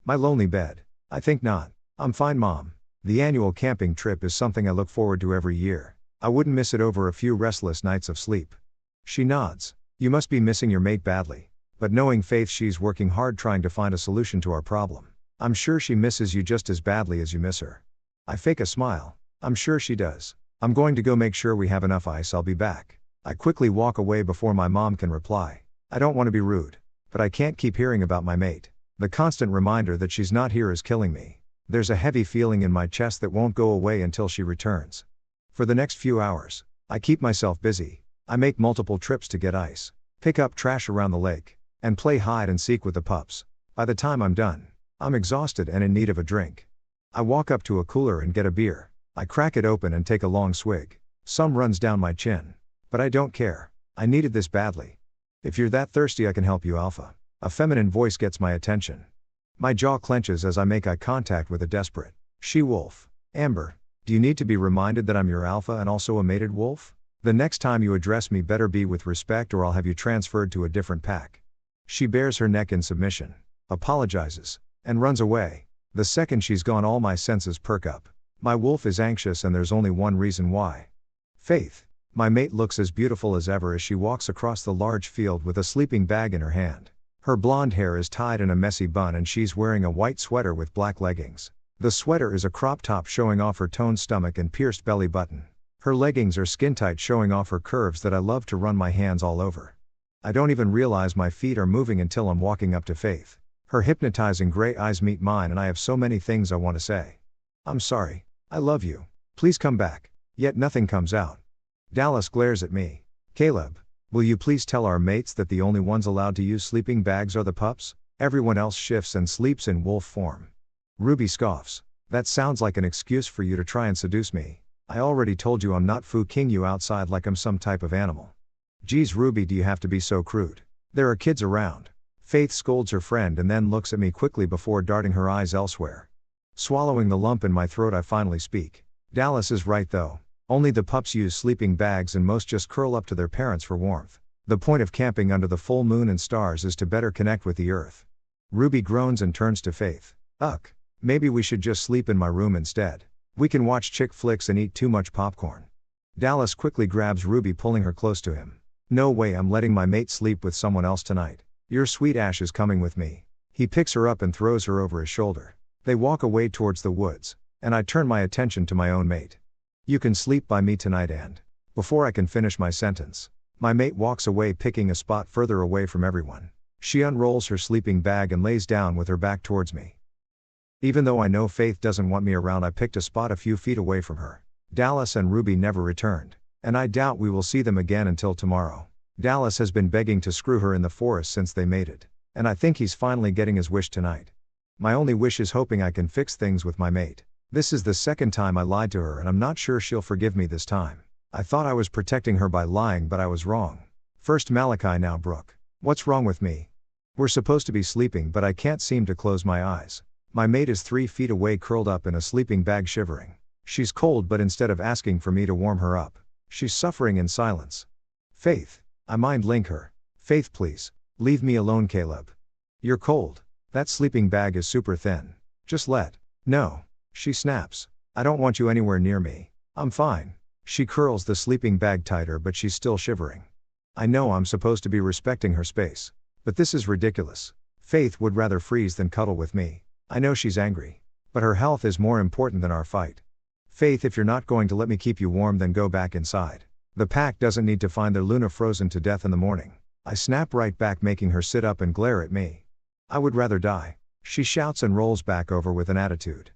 "My lonely bed. I think not. I'm fine, Mom. The annual camping trip is something I look forward to every year. I wouldn't miss it over a few restless nights of sleep." She nods. "You must be missing your mate badly. But knowing Faith, she's working hard trying to find a solution to our problem. I'm sure she misses you just as badly as you miss her." I fake a smile. "I'm sure she does. I'm going to go make sure we have enough ice. I'll be back." I quickly walk away before my mom can reply. I don't want to be rude, but I can't keep hearing about my mate. The constant reminder that she's not here is killing me. There's a heavy feeling in my chest that won't go away until she returns. For the next few hours, I keep myself busy. I make multiple trips to get ice, pick up trash around the lake, and play hide and seek with the pups. By the time I'm done, I'm exhausted and in need of a drink. I walk up to a cooler and get a beer. I crack it open and take a long swig. Some runs down my chin. But I don't care. I needed this badly. "If you're that thirsty, I can help you, Alpha." A feminine voice gets my attention. My jaw clenches as I make eye contact with a desperate she-wolf. "Amber, do you need to be reminded that I'm your alpha and also a mated wolf? The next time you address me better be with respect or I'll have you transferred to a different pack." She bares her neck in submission, apologizes, and runs away. The second she's gone, all my senses perk up. My wolf is anxious and there's only one reason why. Faith. My mate looks as beautiful as ever as she walks across the large field with a sleeping bag in her hand. Her blonde hair is tied in a messy bun and she's wearing a white sweater with black leggings. The sweater is a crop top showing off her toned stomach and pierced belly button. Her leggings are skin tight, showing off her curves that I love to run my hands all over. I don't even realize my feet are moving until I'm walking up to Faith. Her hypnotizing gray eyes meet mine and I have so many things I want to say. "I'm sorry. I love you. Please come back." Yet nothing comes out. Dallas glares at me. "Caleb, will you please tell our mates that the only ones allowed to use sleeping bags are the pups? Everyone else shifts and sleeps in wolf form." Ruby scoffs. "That sounds like an excuse for you to try and seduce me. I already told you I'm not 𝑽𝒂𝒏𝒄𝒆 you outside like I'm some type of animal." "Geez, Ruby, do you have to be so crude? There are kids around." Faith scolds her friend and then looks at me quickly before darting her eyes elsewhere. Swallowing the lump in my throat, I finally speak. "Dallas is right though. Only the pups use sleeping bags and most just curl up to their parents for warmth. The point of camping under the full moon and stars is to better connect with the earth." Ruby groans and turns to Faith. "Ugh, maybe we should just sleep in my room instead. We can watch chick flicks and eat too much popcorn." Dallas quickly grabs Ruby, pulling her close to him. "No way, I'm letting my mate sleep with someone else tonight. Your sweet Ash is coming with me." He picks her up and throws her over his shoulder. They walk away towards the woods, and I turn my attention to my own mate. "You can sleep by me tonight," and before I can finish my sentence, my mate walks away, picking a spot further away from everyone. She unrolls her sleeping bag and lays down with her back towards me. Even though I know Faith doesn't want me around, I picked a spot a few feet away from her. Dallas and Ruby never returned, and I doubt we will see them again until tomorrow. Dallas has been begging to screw her in the forest since they made it. And I think he's finally getting his wish tonight. My only wish is hoping I can fix things with my mate. This is the second time I lied to her and I'm not sure she'll forgive me this time. I thought I was protecting her by lying but I was wrong. First Malachi, now Brooke. What's wrong with me? We're supposed to be sleeping but I can't seem to close my eyes. My mate is 3 feet away curled up in a sleeping bag shivering. She's cold but instead of asking for me to warm her up, she's suffering in silence. Faith. I mind link her. Faith, please. Leave me alone, Caleb. You're cold. That sleeping bag is super thin. Just let. No. She snaps. I don't want you anywhere near me. I'm fine. She curls the sleeping bag tighter but she's still shivering. I know I'm supposed to be respecting her space. But this is ridiculous. Faith would rather freeze than cuddle with me. I know she's angry. But her health is more important than our fight. Faith, if you're not going to let me keep you warm then go back inside. The pack doesn't need to find their Luna frozen to death in the morning. I snap right back making her sit up and glare at me. I would rather die. She shouts and rolls back over with an attitude.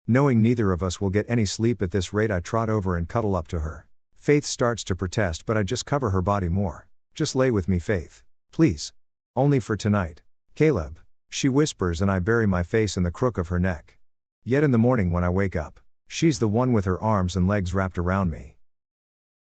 Knowing neither of us will get any sleep at this rate I trot over and cuddle up to her. Faith starts to protest but I just cover her body more. Just lay with me, Faith. Please. Only for tonight. Caleb. She whispers and I bury my face in the crook of her neck. Yet in the morning when I wake up, she's the one with her arms and legs wrapped around me.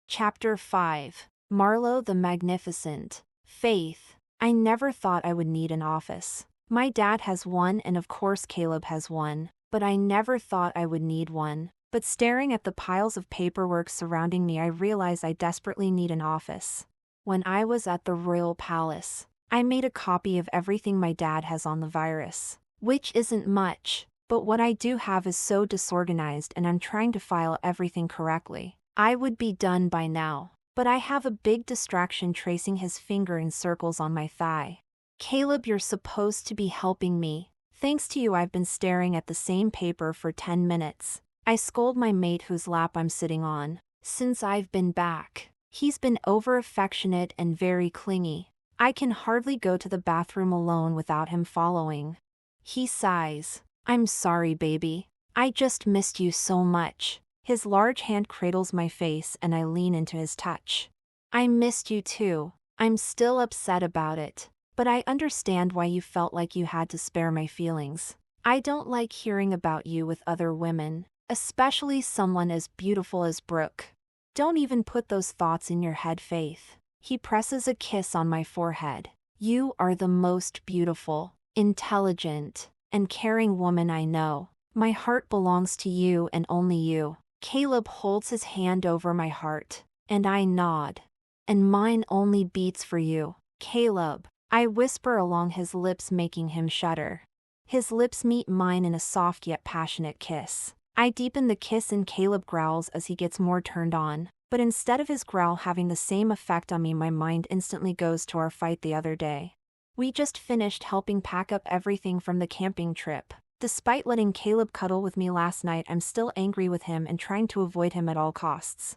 Chapter 5. Marlowe the Magnificent. Faith. I never thought I would need an office. My dad has one and of course Caleb has one, but I never thought I would need one. But staring at the piles of paperwork surrounding me I realize I desperately need an office. When I was at the Royal Palace, I made a copy of everything my dad has on the virus, which isn't much, but what I do have is so disorganized and I'm trying to file everything correctly. I would be done by now, but I have a big distraction tracing his finger in circles on my thigh. Caleb, you're supposed to be helping me. Thanks to you I've been staring at the same paper for 10 minutes. I scold my mate whose lap I'm sitting on. Since I've been back, he's been over-affectionate and very clingy. I can hardly go to the bathroom alone without him following. He sighs. I'm sorry, baby. I just missed you so much. His large hand cradles my face and I lean into his touch. I missed you too. I'm still upset about it, but I understand why you felt like you had to spare my feelings. I don't like hearing about you with other women, especially someone as beautiful as Brooke. Don't even put those thoughts in your head, Faith. He presses a kiss on my forehead. You are the most beautiful, intelligent, and caring woman I know. My heart belongs to you and only you. Caleb holds his hand over my heart, and I nod. And mine only beats for you, Caleb. I whisper along his lips making him shudder. His lips meet mine in a soft yet passionate kiss. I deepen the kiss and Caleb growls as he gets more turned on, but instead of his growl having the same effect on me my mind instantly goes to our fight the other day. We just finished helping pack up everything from the camping trip. Despite letting Caleb cuddle with me last night I'm still angry with him and trying to avoid him at all costs.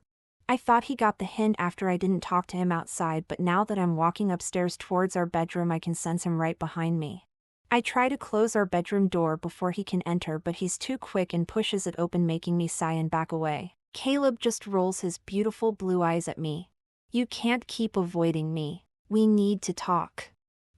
I thought he got the hint after I didn't talk to him outside but now that I'm walking upstairs towards our bedroom I can sense him right behind me. I try to close our bedroom door before he can enter but he's too quick and pushes it open making me sigh and back away. Caleb just rolls his beautiful blue eyes at me. You can't keep avoiding me. We need to talk.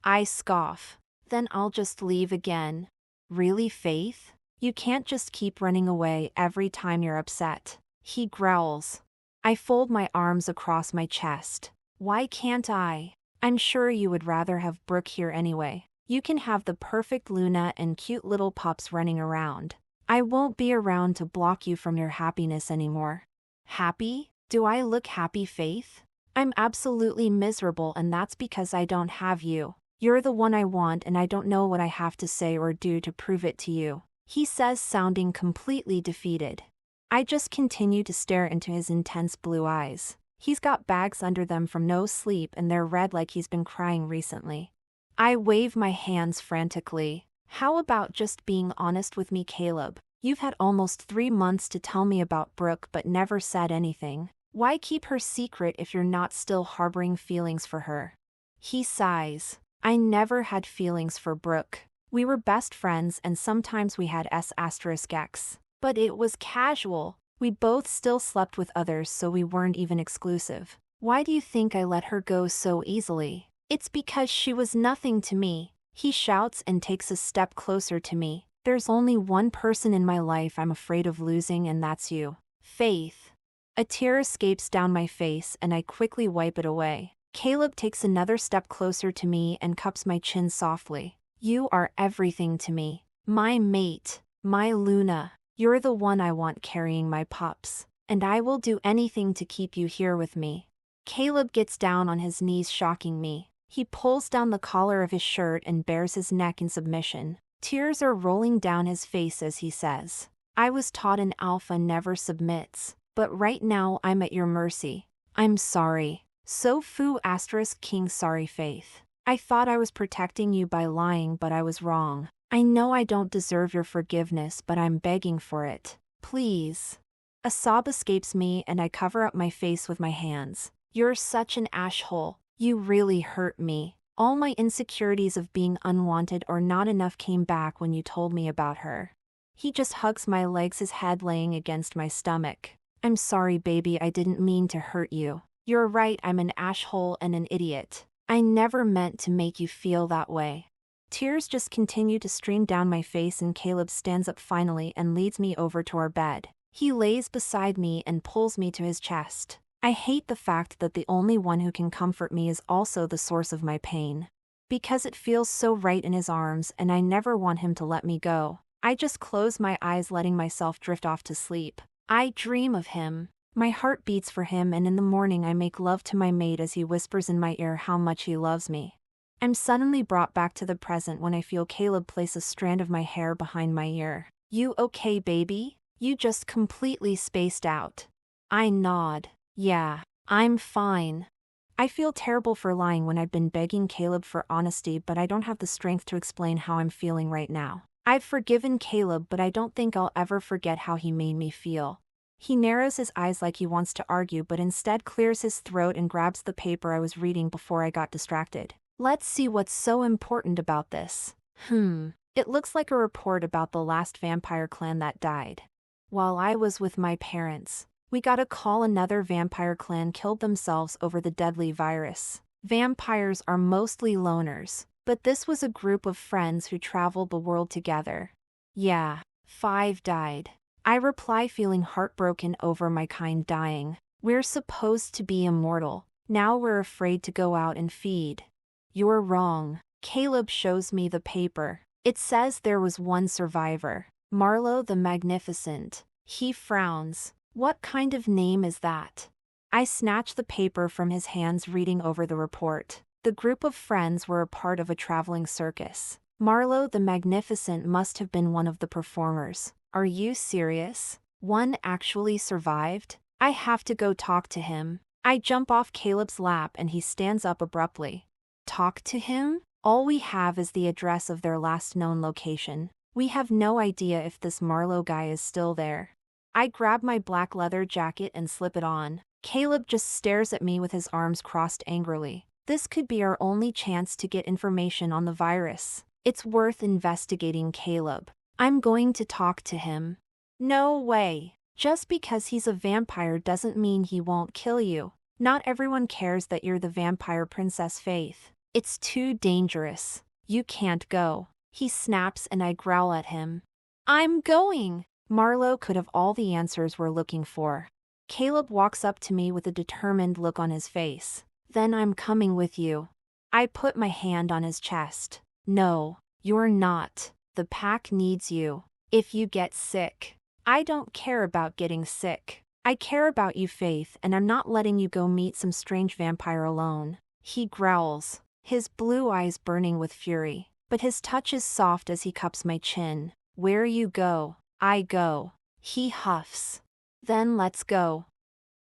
I scoff. Then I'll just leave again. Really, Faith? You can't just keep running away every time you're upset. He growls. I fold my arms across my chest. Why can't I? I'm sure you would rather have Brooke here anyway. You can have the perfect Luna and cute little pups running around. I won't be around to block you from your happiness anymore. Happy? Do I look happy, Faith? I'm absolutely miserable and that's because I don't have you. You're the one I want and I don't know what I have to say or do to prove it to you, he says sounding completely defeated. I just continue to stare into his intense blue eyes. He's got bags under them from no sleep and they're red like he's been crying recently. I wave my hands frantically. How about just being honest with me, Caleb? You've had almost 3 months to tell me about Brooke but never said anything. Why keep her secret if you're not still harboring feelings for her? He sighs. I never had feelings for Brooke. We were best friends and sometimes we had ***. But it was casual. We both still slept with others so we weren't even exclusive. Why do you think I let her go so easily? It's because she was nothing to me. He shouts and takes a step closer to me. There's only one person in my life I'm afraid of losing, and that's you. Faith. A tear escapes down my face and I quickly wipe it away. Caleb takes another step closer to me and cups my chin softly. You are everything to me. My mate. My Luna. You're the one I want carrying my pups. And I will do anything to keep you here with me. Caleb gets down on his knees, shocking me. He pulls down the collar of his shirt and bares his neck in submission. Tears are rolling down his face as he says, I was taught an alpha never submits, but right now I'm at your mercy. I'm sorry. 𝒐𝒊𝒂𝒏𝒄𝒆 sorry, Faith. I thought I was protecting you by lying, but I was wrong. I know I don't deserve your forgiveness, but I'm begging for it. Please. A sob escapes me and I cover up my face with my hands. You're such an asshole. You really hurt me. All my insecurities of being unwanted or not enough came back when you told me about her. He just hugs my legs, his head laying against my stomach. I'm sorry, baby, I didn't mean to hurt you. You're right, I'm an asshole and an idiot. I never meant to make you feel that way. Tears just continue to stream down my face and Caleb stands up finally and leads me over to our bed. He lays beside me and pulls me to his chest. I hate the fact that the only one who can comfort me is also the source of my pain. Because it feels so right in his arms and I never want him to let me go. I just close my eyes, letting myself drift off to sleep. I dream of him. My heart beats for him, and in the morning I make love to my mate as he whispers in my ear how much he loves me. I'm suddenly brought back to the present when I feel Caleb place a strand of my hair behind my ear. You okay, baby? You just completely spaced out. I nod. Yeah, I'm fine. I feel terrible for lying when I've been begging Caleb for honesty, but I don't have the strength to explain how I'm feeling right now. I've forgiven Caleb, but I don't think I'll ever forget how he made me feel. He narrows his eyes like he wants to argue, but instead clears his throat and grabs the paper I was reading before I got distracted. Let's see what's so important about this. It looks like a report about the last vampire clan that died. While I was with my parents, we got a call another vampire clan killed themselves over the deadly virus. Vampires are mostly loners, but this was a group of friends who traveled the world together. Yeah, 5 died. I reply, feeling heartbroken over my kind dying. We're supposed to be immortal. Now we're afraid to go out and feed. You're wrong. Caleb shows me the paper. It says there was one survivor, Marlowe the Magnificent. He frowns. What kind of name is that? I snatch the paper from his hands, reading over the report. The group of friends were a part of a traveling circus. Marlowe the Magnificent must have been one of the performers. Are you serious? One actually survived? I have to go talk to him. I jump off Caleb's lap and he stands up abruptly. Talk to him? All we have is the address of their last known location. We have no idea if this Marlowe guy is still there. I grab my black leather jacket and slip it on. Caleb just stares at me with his arms crossed angrily. This could be our only chance to get information on the virus. It's worth investigating, Caleb. I'm going to talk to him. No way. Just because he's a vampire doesn't mean he won't kill you. Not everyone cares that you're the vampire Princess Faith. It's too dangerous. You can't go. He snaps and I growl at him. I'm going. Marlowe could have all the answers we're looking for. Caleb walks up to me with a determined look on his face. Then I'm coming with you. I put my hand on his chest. No, you're not. The pack needs you. If you get sick. I don't care about getting sick. I care about you, Faith, and I'm not letting you go meet some strange vampire alone. He growls, his blue eyes burning with fury, but his touch is soft as he cups my chin. Where you go, I go. He huffs. Then let's go.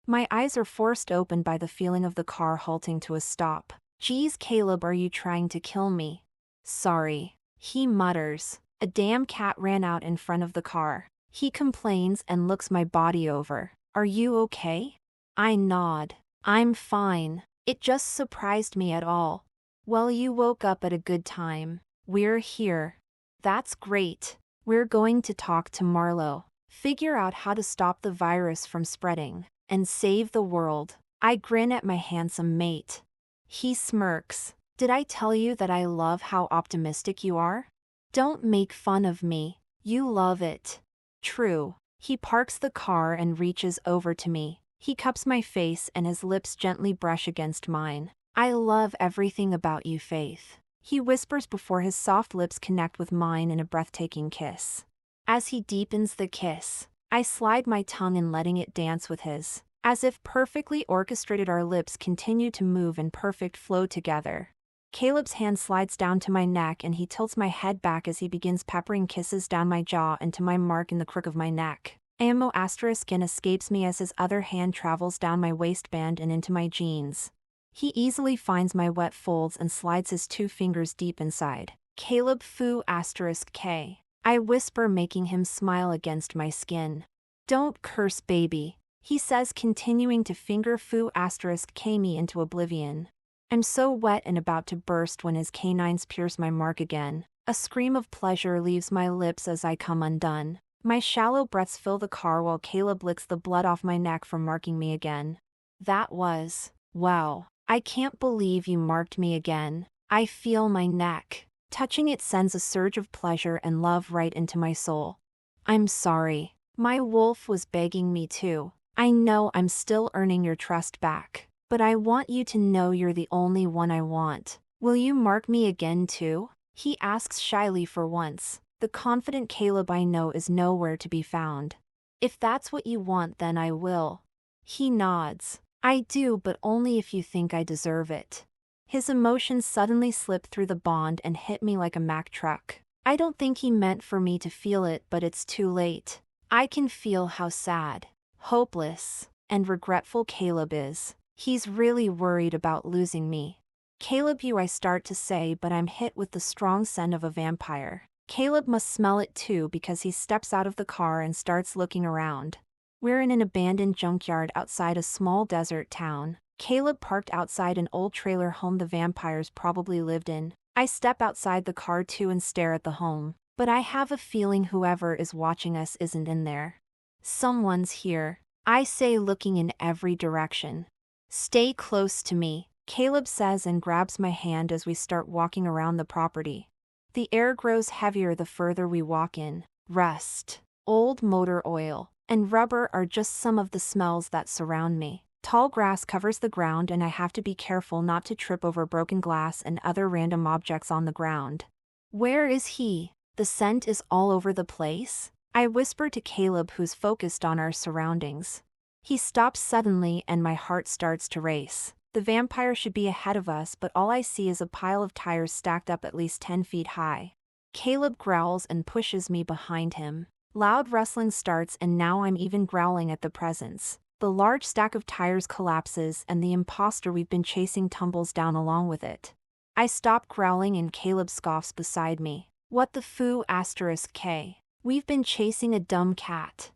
My eyes are forced open by the feeling of the car halting to a stop. Geez, Caleb, are you trying to kill me? Sorry. He mutters. A damn cat ran out in front of the car. He complains and looks my body over. Are you okay? I nod. I'm fine. It just surprised me at all. Well, you woke up at a good time. We're here. That's great. We're going to talk to Marlowe. Figure out how to stop the virus from spreading. And save the world. I grin at my handsome mate. He smirks. Did I tell you that I love how optimistic you are? Don't make fun of me. You love it. True. He parks the car and reaches over to me. He cups my face and his lips gently brush against mine. I love everything about you, Faith. He whispers before his soft lips connect with mine in a breathtaking kiss. As he deepens the kiss, I slide my tongue in, letting it dance with his. As if perfectly orchestrated, our lips continue to move in perfect flow together. Caleb's hand slides down to my neck and he tilts my head back as he begins peppering kisses down my jaw and to my mark in the crook of my neck. 𝐴𝒂𝒏𝒄𝒆 escapes me as his other hand travels down my waistband and into my jeans. He easily finds my wet folds and slides his 2 fingers deep inside. 𝐻𝒊𝒐𝒃𝒐𝒐𝒌𝒔. I whisper, making him smile against my skin. Don't curse, baby, he says, continuing to finger 𝐻𝒊𝒐𝒃𝒐𝒌𝒔 into oblivion. I'm so wet and about to burst when his canines pierce my mark again. A scream of pleasure leaves my lips as I come undone. My shallow breaths fill the car while Caleb licks the blood off my neck for marking me again. That was, wow. I can't believe you marked me again. I feel my neck. Touching it sends a surge of pleasure and love right into my soul. I'm sorry. My wolf was begging me to. I know I'm still earning your trust back. But I want you to know you're the only one I want. Will you mark me again too? He asks shyly for once. The confident Caleb I know is nowhere to be found. If that's what you want, then I will. He nods. I do, but only if you think I deserve it. His emotions suddenly slip through the bond and hit me like a Mack truck. I don't think he meant for me to feel it, but it's too late. I can feel how sad, hopeless, and regretful Caleb is. He's really worried about losing me. Caleb, I start to say, but I'm hit with the strong scent of a vampire. Caleb must smell it too because he steps out of the car and starts looking around. We're in an abandoned junkyard outside a small desert town. Caleb parked outside an old trailer home the vampires probably lived in. I step outside the car too and stare at the home. But I have a feeling whoever is watching us isn't in there. Someone's here, I say, looking in every direction. Stay close to me, Caleb says and grabs my hand as we start walking around the property. The air grows heavier the further we walk in. Rust, old motor oil, and rubber are just some of the smells that surround me. Tall grass covers the ground and I have to be careful not to trip over broken glass and other random objects on the ground. Where is he? The scent is all over the place. I whisper to Caleb, who's focused on our surroundings. He stops suddenly and my heart starts to race. The vampire should be ahead of us, but all I see is a pile of tires stacked up at least 10 feet high. Caleb growls and pushes me behind him. Loud rustling starts and now I'm even growling at the presence. The large stack of tires collapses and the imposter we've been chasing tumbles down along with it. I stop growling and Caleb scoffs beside me. What the 𝑓𝒐𝒃𝒐𝒏? We've been chasing a dumb cat.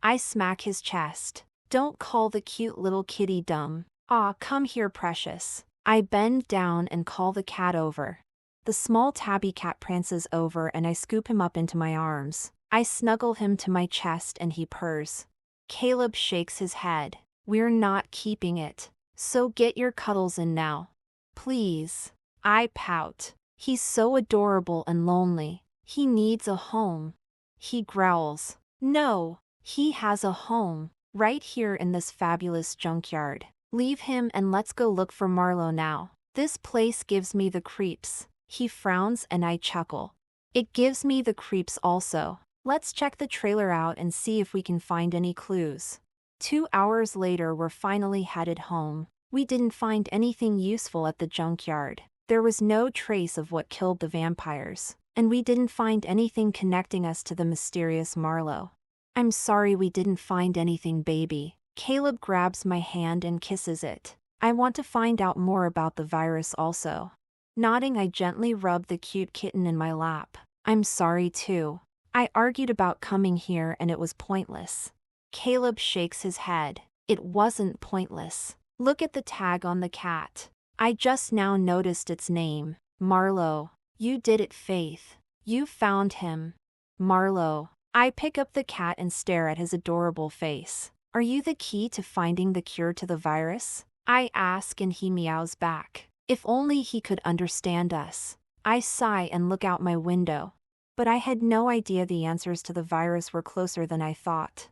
I smack his chest. Don't call the cute little kitty dumb. Ah, come here, precious. I bend down and call the cat over. The small tabby cat prances over and I scoop him up into my arms. I snuggle him to my chest and he purrs. Caleb shakes his head. We're not keeping it. So get your cuddles in now. Please. I pout. He's so adorable and lonely. He needs a home. He growls. No, he has a home. Right here in this fabulous junkyard. Leave him and let's go look for Marlowe now. This place gives me the creeps. He frowns and I chuckle. It gives me the creeps also. Let's check the trailer out and see if we can find any clues. 2 hours later, we're finally headed home. We didn't find anything useful at the junkyard. There was no trace of what killed the vampires. And we didn't find anything connecting us to the mysterious Marlowe. I'm sorry we didn't find anything, baby. Caleb grabs my hand and kisses it. I want to find out more about the virus also. Nodding, I gently rub the cute kitten in my lap. I'm sorry too. I argued about coming here and it was pointless. Caleb shakes his head. It wasn't pointless. Look at the tag on the cat. I just now noticed its name. Marlowe. You did it, Faith. You found him. Marlowe. I pick up the cat and stare at his adorable face. Are you the key to finding the cure to the virus? I ask and he meows back. If only he could understand us. I sigh and look out my window. But I had no idea the answers to the virus were closer than I thought.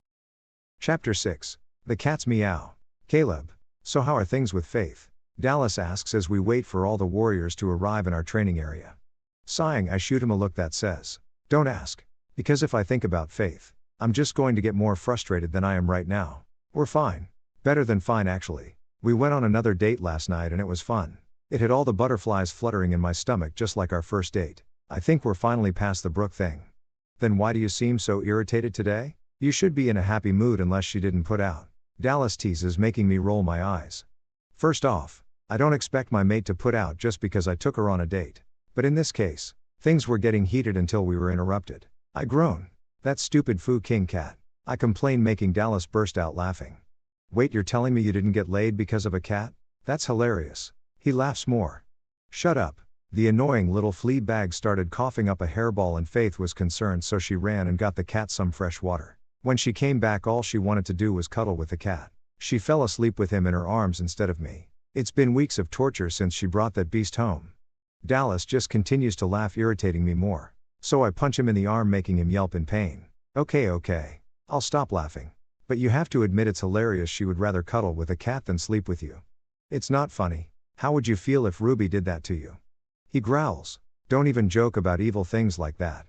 Chapter 6. The Cat's Meow. Caleb. So how are things with Faith? Dallas asks as we wait for all the warriors to arrive in our training area. Sighing, I shoot him a look that says, "Don't ask. Because if I think about Faith, I'm just going to get more frustrated than I am right now." We're fine. Better than fine actually. We went on another date last night and it was fun. It had all the butterflies fluttering in my stomach just like our first date. I think we're finally past the Brooke thing. Then why do you seem so irritated today? You should be in a happy mood unless she didn't put out. Dallas teases, making me roll my eyes. First off, I don't expect my mate to put out just because I took her on a date. But in this case, things were getting heated until we were interrupted. I groan. That stupid Foo King cat. I complain, making Dallas burst out laughing. Wait, you're telling me you didn't get laid because of a cat? That's hilarious. He laughs more. Shut up. The annoying little flea bag started coughing up a hairball and Faith was concerned, so she ran and got the cat some fresh water. When she came back, all she wanted to do was cuddle with the cat. She fell asleep with him in her arms instead of me. It's been weeks of torture since she brought that beast home. Dallas just continues to laugh, irritating me more. So I punch him in the arm, making him yelp in pain. Okay. I'll stop laughing. But you have to admit it's hilarious. She would rather cuddle with a cat than sleep with you. It's not funny. How would you feel if Ruby did that to you? He growls. Don't even joke about evil things like that.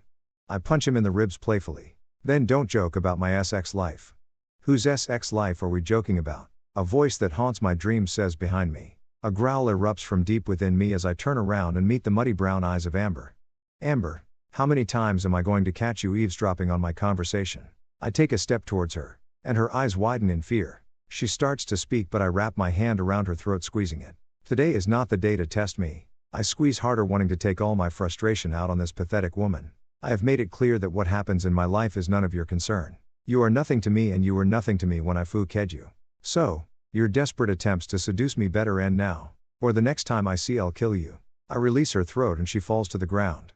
I punch him in the ribs playfully. Then don't joke about my SX life. Whose SX life are we joking about? A voice that haunts my dreams says behind me. A growl erupts from deep within me as I turn around and meet the muddy brown eyes of Amber. Amber, how many times am I going to catch you eavesdropping on my conversation? I take a step towards her, and her eyes widen in fear. She starts to speak, but I wrap my hand around her throat, squeezing it. Today is not the day to test me. I squeeze harder, wanting to take all my frustration out on this pathetic woman. I have made it clear that what happens in my life is none of your concern. You are nothing to me and you were nothing to me when I *ed you. So, your desperate attempts to seduce me better end now. Or the next time I see, I'll kill you. I release her throat and she falls to the ground.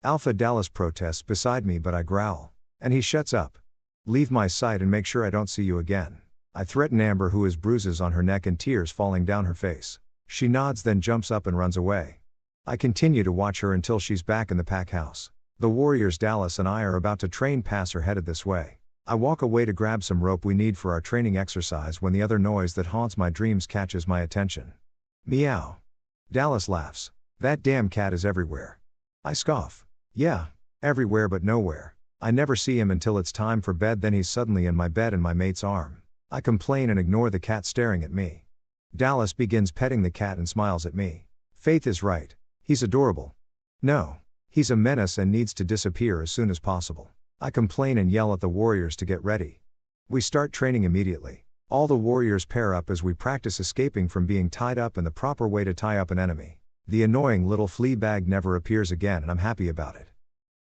Alpha Dallas protests beside me, but I growl. And he shuts up. Leave my sight and make sure I don't see you again. I threaten Amber, who has bruises on her neck and tears falling down her face. She nods, then jumps up and runs away. I continue to watch her until she's back in the pack house. The warriors Dallas and I are about to train pass are headed this way. I walk away to grab some rope we need for our training exercise when the other noise that haunts my dreams catches my attention. Meow. Dallas laughs. That damn cat is everywhere. I scoff. Yeah, everywhere but nowhere. I never see him until it's time for bed, then he's suddenly in my bed and my mate's arm. I complain and ignore the cat staring at me. Dallas begins petting the cat and smiles at me. Faith is right. He's adorable. No. He's a menace and needs to disappear as soon as possible. I complain and yell at the warriors to get ready. We start training immediately. All the warriors pair up as we practice escaping from being tied up and the proper way to tie up an enemy. The annoying little flea bag never appears again and I'm happy about it.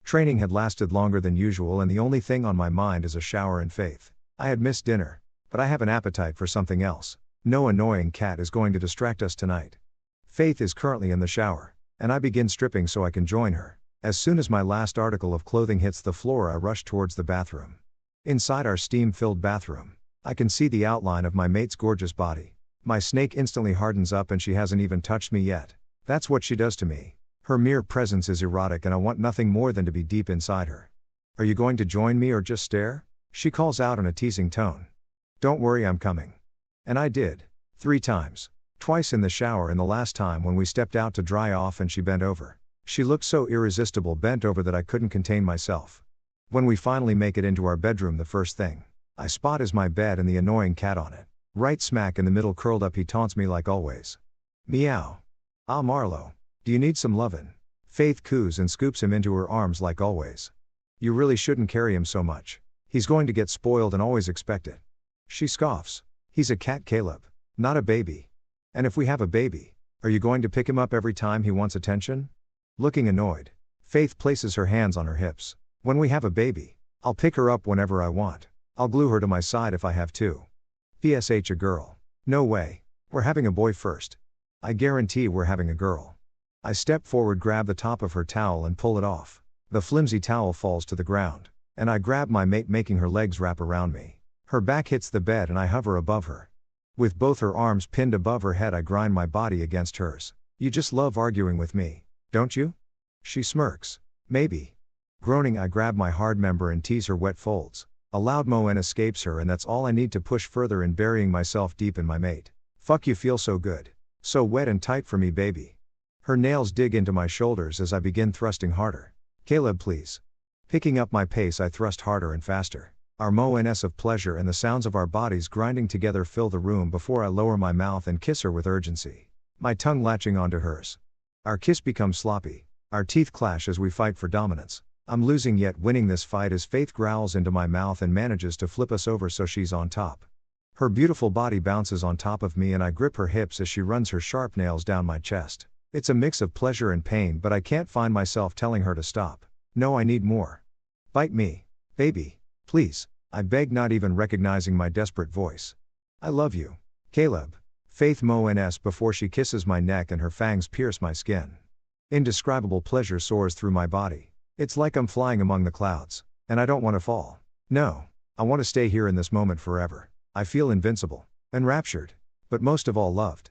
Training had lasted longer than usual and the only thing on my mind is a shower and Faith. I had missed dinner, but I have an appetite for something else. No annoying cat is going to distract us tonight. Faith is currently in the shower, and I begin stripping so I can join her. As soon as my last article of clothing hits the floor, I rush towards the bathroom. Inside our steam-filled bathroom, I can see the outline of my mate's gorgeous body. My snake instantly hardens up and she hasn't even touched me yet. That's what she does to me. Her mere presence is erotic and I want nothing more than to be deep inside her. Are you going to join me or just stare? She calls out in a teasing tone. Don't worry, I'm coming. And I did. 3 times. Twice in the shower and the last time when we stepped out to dry off and she bent over. She looked so irresistible bent over that I couldn't contain myself. When we finally make it into our bedroom, the first thing I spot is my bed and the annoying cat on it. Right smack in the middle, curled up, he taunts me like always. Meow. Ah, Marlo. Do you need some lovin'? Faith coos and scoops him into her arms like always. You really shouldn't carry him so much. He's going to get spoiled and always expect it. She scoffs. He's a cat, Caleb. Not a baby. And if we have a baby, are you going to pick him up every time he wants attention? Looking annoyed, Faith places her hands on her hips. When we have a baby, I'll pick her up whenever I want. I'll glue her to my side if I have to. PSH, a girl. No way. We're having a boy first. I guarantee we're having a girl. I step forward, grab the top of her towel and pull it off. The flimsy towel falls to the ground, and I grab my mate, making her legs wrap around me. Her back hits the bed and I hover above her. With both her arms pinned above her head, I grind my body against hers. You just love arguing with me, don't you? She smirks. Maybe. Groaning, I grab my hard member and tease her wet folds. A loud moan escapes her, and that's all I need to push further in burying myself deep in my mate. Fuck, you feel so good. So wet and tight for me, baby. Her nails dig into my shoulders as I begin thrusting harder. Caleb, please. Picking up my pace, I thrust harder and faster. Our moans of pleasure and the sounds of our bodies grinding together fill the room before I lower my mouth and kiss her with urgency. My tongue latching onto hers. Our kiss becomes sloppy. Our teeth clash as we fight for dominance. I'm losing yet winning this fight as Faith growls into my mouth and manages to flip us over so she's on top. Her beautiful body bounces on top of me and I grip her hips as she runs her sharp nails down my chest. It's a mix of pleasure and pain, but I can't find myself telling her to stop. No, I need more. Bite me. Baby. Please. I beg, not even recognizing my desperate voice. I love you. Caleb. Faith moans before she kisses my neck and her fangs pierce my skin. Indescribable pleasure soars through my body. It's like I'm flying among the clouds. And I don't want to fall. No. I want to stay here in this moment forever. I feel invincible. Enraptured. But most of all loved.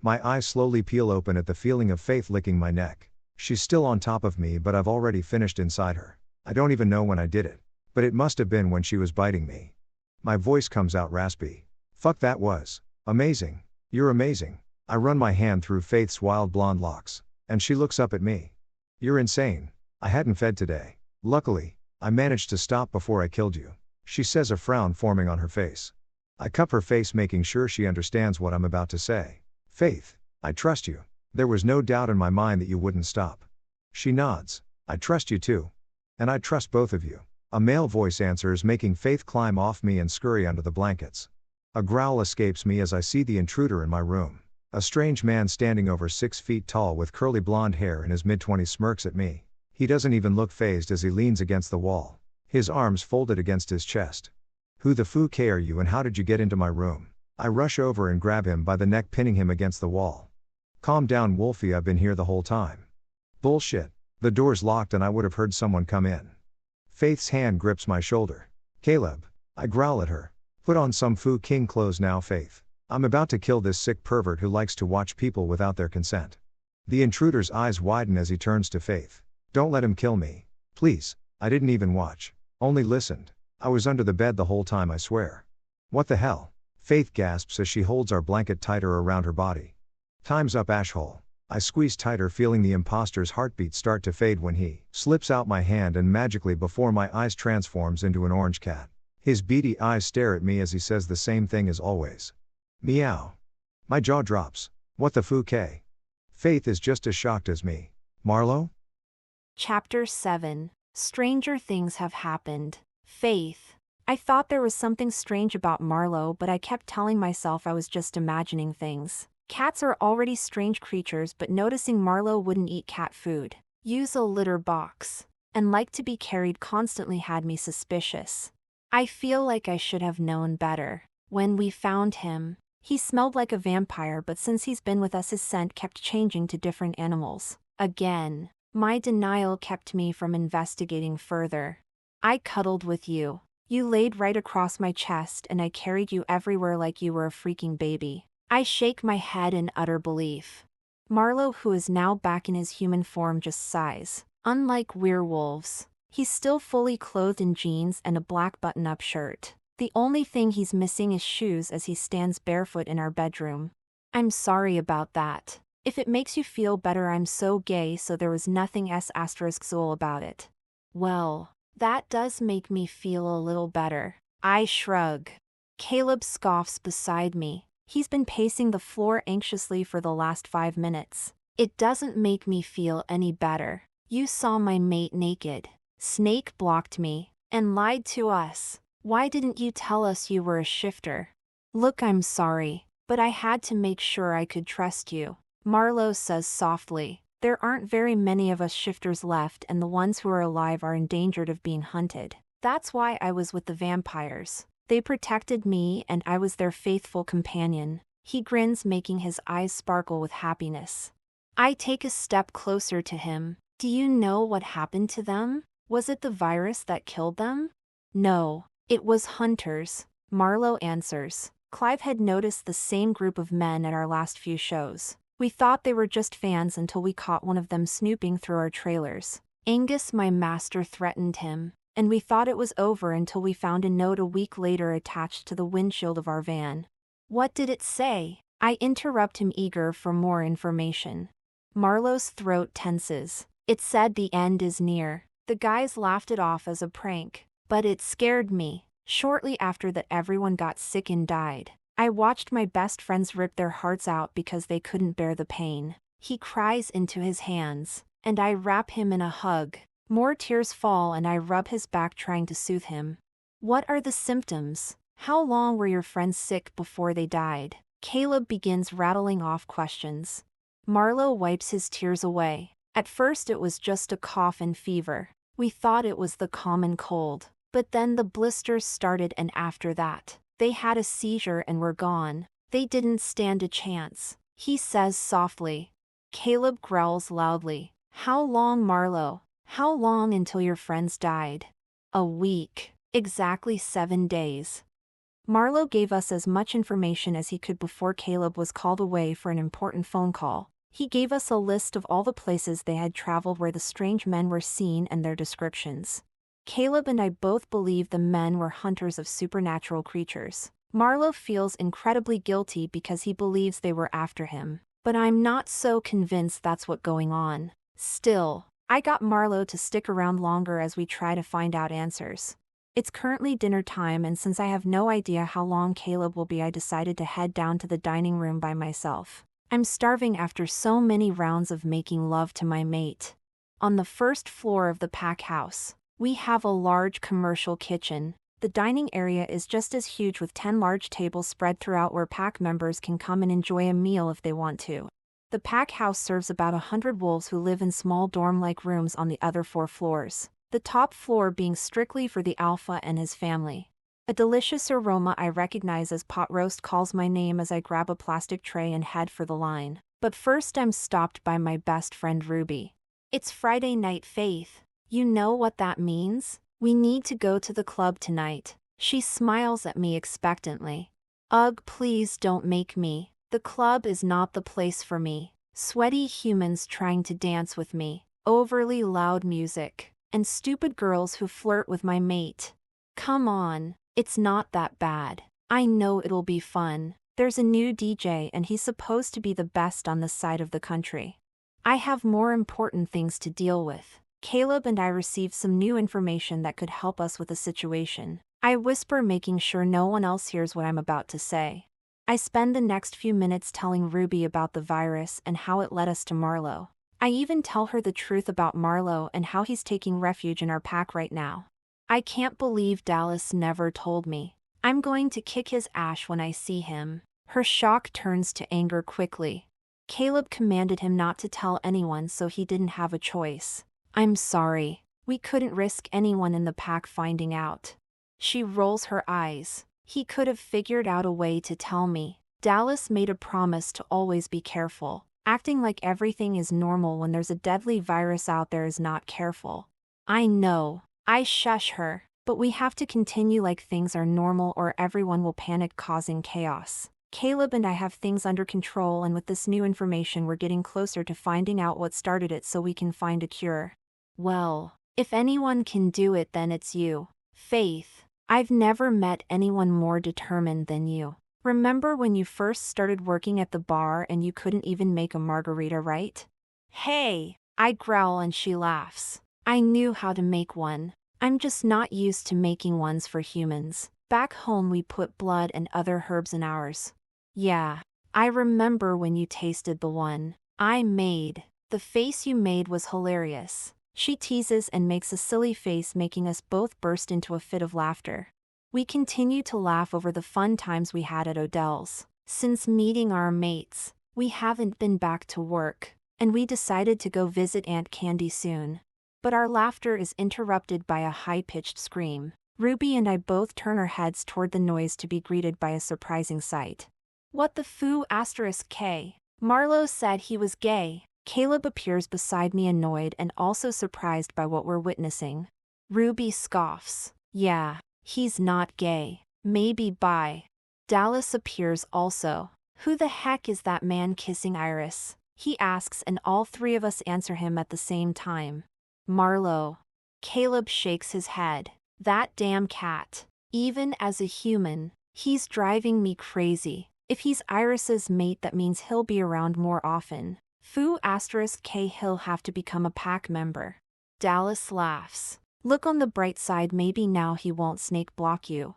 My eyes slowly peel open at the feeling of Faith licking my neck. She's still on top of me, but I've already finished inside her. I don't even know when I did it. But it must have been when she was biting me. My voice comes out raspy. Fuck, that was amazing. You're amazing. I run my hand through Faith's wild blonde locks. And she looks up at me. You're insane. I hadn't fed today. Luckily, I managed to stop before I killed you. She says, a frown forming on her face. I cup her face, making sure she understands what I'm about to say. Faith, I trust you. There was no doubt in my mind that you wouldn't stop. She nods. I trust you too. And I trust both of you. A male voice answers, making Faith climb off me and scurry under the blankets. A growl escapes me as I see the intruder in my room. A strange man standing over 6 feet tall with curly blonde hair in his mid-20s smirks at me. He doesn't even look fazed as he leans against the wall. His arms folded against his chest. Who the fuck are you and how did you get into my room? I rush over and grab him by the neck, pinning him against the wall. Calm down, Wolfie, I've been here the whole time. Bullshit. The door's locked and I would have heard someone come in. Faith's hand grips my shoulder. Caleb. I growl at her. Put on some king clothes now, Faith. I'm about to kill this sick pervert who likes to watch people without their consent. The intruder's eyes widen as he turns to Faith. Don't let him kill me. Please. I didn't even watch. Only listened. I was under the bed the whole time, I swear. What the hell? Faith gasps as she holds our blanket tighter around her body. Time's up, asshole. I squeeze tighter, feeling the imposter's heartbeat start to fade when he slips out my hand and magically before my eyes transforms into an orange cat. His beady eyes stare at me as he says the same thing as always. Meow. My jaw drops. What the fuck? Faith is just as shocked as me. Marlo? Chapter 7. Stranger things have happened. Faith. I thought there was something strange about Marlo, but I kept telling myself I was just imagining things. Cats are already strange creatures, but noticing Marlo wouldn't eat cat food, use a litter box, and like to be carried constantly had me suspicious. I feel like I should have known better. When we found him, he smelled like a vampire, but since he's been with us his scent kept changing to different animals. Again, my denial kept me from investigating further. I cuddled with you. You laid right across my chest and I carried you everywhere like you were a freaking baby. I shake my head in utter belief. Marlo, who is now back in his human form, just sighs. Unlike werewolves, he's still fully clothed in jeans and a black button-up shirt. The only thing he's missing is shoes as he stands barefoot in our bedroom. I'm sorry about that. If it makes you feel better, I'm so gay, so there was nothing ***** about it. Well, that does make me feel a little better. I shrug. Caleb scoffs beside me. He's been pacing the floor anxiously for the last 5 minutes. It doesn't make me feel any better. You saw my mate naked. Snake blocked me and lied to us. Why didn't you tell us you were a shifter? Look, I'm sorry, but I had to make sure I could trust you. Marlo says softly. There aren't very many of us shifters left, and the ones who are alive are endangered of being hunted. That's why I was with the vampires. They protected me and I was their faithful companion. He grins, making his eyes sparkle with happiness. I take a step closer to him. Do you know what happened to them? Was it the virus that killed them? No, it was hunters, Marlo answers. Clive had noticed the same group of men at our last few shows. We thought they were just fans until we caught one of them snooping through our trailers. Angus, my master, threatened him, and we thought it was over until we found a note a week later attached to the windshield of our van. What did it say? I interrupt him, eager for more information. Marlowe's throat tenses. It said the end is near. The guys laughed it off as a prank, but it scared me. Shortly after that, everyone got sick and died. I watched my best friends rip their hearts out because they couldn't bear the pain. He cries into his hands, and I wrap him in a hug. More tears fall and I rub his back trying to soothe him. What are the symptoms? How long were your friends sick before they died? Caleb begins rattling off questions. Marlowe wipes his tears away. At first it was just a cough and fever. We thought it was the common cold. But then the blisters started, and after that, they had a seizure and were gone. They didn't stand a chance, he says softly. Caleb growls loudly. How long, Marlowe? How long until your friends died? A week. Exactly 7 days. Marlowe gave us as much information as he could before Caleb was called away for an important phone call. He gave us a list of all the places they had traveled where the strange men were seen and their descriptions. Caleb and I both believe the men were hunters of supernatural creatures. Marlowe feels incredibly guilty because he believes they were after him, but I'm not so convinced that's what's going on. Still, I got Marlowe to stick around longer as we try to find out answers. It's currently dinner time, and since I have no idea how long Caleb will be, I decided to head down to the dining room by myself. I'm starving after so many rounds of making love to my mate. On the first floor of the pack house, we have a large commercial kitchen. The dining area is just as huge, with 10 large tables spread throughout where pack members can come and enjoy a meal if they want to. The pack house serves about 100 wolves who live in small dorm-like rooms on the other 4 floors, the top floor being strictly for the alpha and his family. A delicious aroma I recognize as pot roast calls my name as I grab a plastic tray and head for the line. But first I'm stopped by my best friend Ruby. It's Friday night, Faith. You know what that means? We need to go to the club tonight. She smiles at me expectantly. Ugh, please don't make me. The club is not the place for me. Sweaty humans trying to dance with me, overly loud music, and stupid girls who flirt with my mate. Come on, it's not that bad. I know it'll be fun. There's a new DJ and he's supposed to be the best on this side of the country. I have more important things to deal with. Caleb and I received some new information that could help us with the situation. I whisper, making sure no one else hears what I'm about to say. I spend the next few minutes telling Ruby about the virus and how it led us to Marlowe. I even tell her the truth about Marlowe and how he's taking refuge in our pack right now. I can't believe Dallas never told me. I'm going to kick his ass when I see him. Her shock turns to anger quickly. Caleb commanded him not to tell anyone, so he didn't have a choice. I'm sorry. We couldn't risk anyone in the pack finding out. She rolls her eyes. He could have figured out a way to tell me. Dallas made a promise to always be careful. Acting like everything is normal when there's a deadly virus out there is not careful. I know. I shush her, but we have to continue like things are normal or everyone will panic, causing chaos. Caleb and I have things under control, and with this new information we're getting closer to finding out what started it so we can find a cure. Well, if anyone can do it, then it's you, Faith. I've never met anyone more determined than you. Remember when you first started working at the bar and you couldn't even make a margarita right? Hey, I growl and she laughs. I knew how to make one. I'm just not used to making ones for humans. Back home we put blood and other herbs in ours. Yeah, I remember when you tasted the one I made. The face you made was hilarious. She teases and makes a silly face, making us both burst into a fit of laughter. We continue to laugh over the fun times we had at Odell's. Since meeting our mates, we haven't been back to work, and we decided to go visit Aunt Candy soon. But our laughter is interrupted by a high-pitched scream. Ruby and I both turn our heads toward the noise to be greeted by a surprising sight. What the foo *K? Marlowe said he was gay. Caleb appears beside me, annoyed and also surprised by what we're witnessing. Ruby scoffs. Yeah, he's not gay. Maybe bi. Dallas appears also. Who the heck is that man kissing Iris? He asks, and all three of us answer him at the same time. Marlowe. Caleb shakes his head. That damn cat. Even as a human, he's driving me crazy. If he's Iris's mate, that means he'll be around more often. 𝑭𝒂𝒏𝒄𝒆 he'll have to become a pack member. Dallas laughs. Look on the bright side, maybe now he won't snake block you.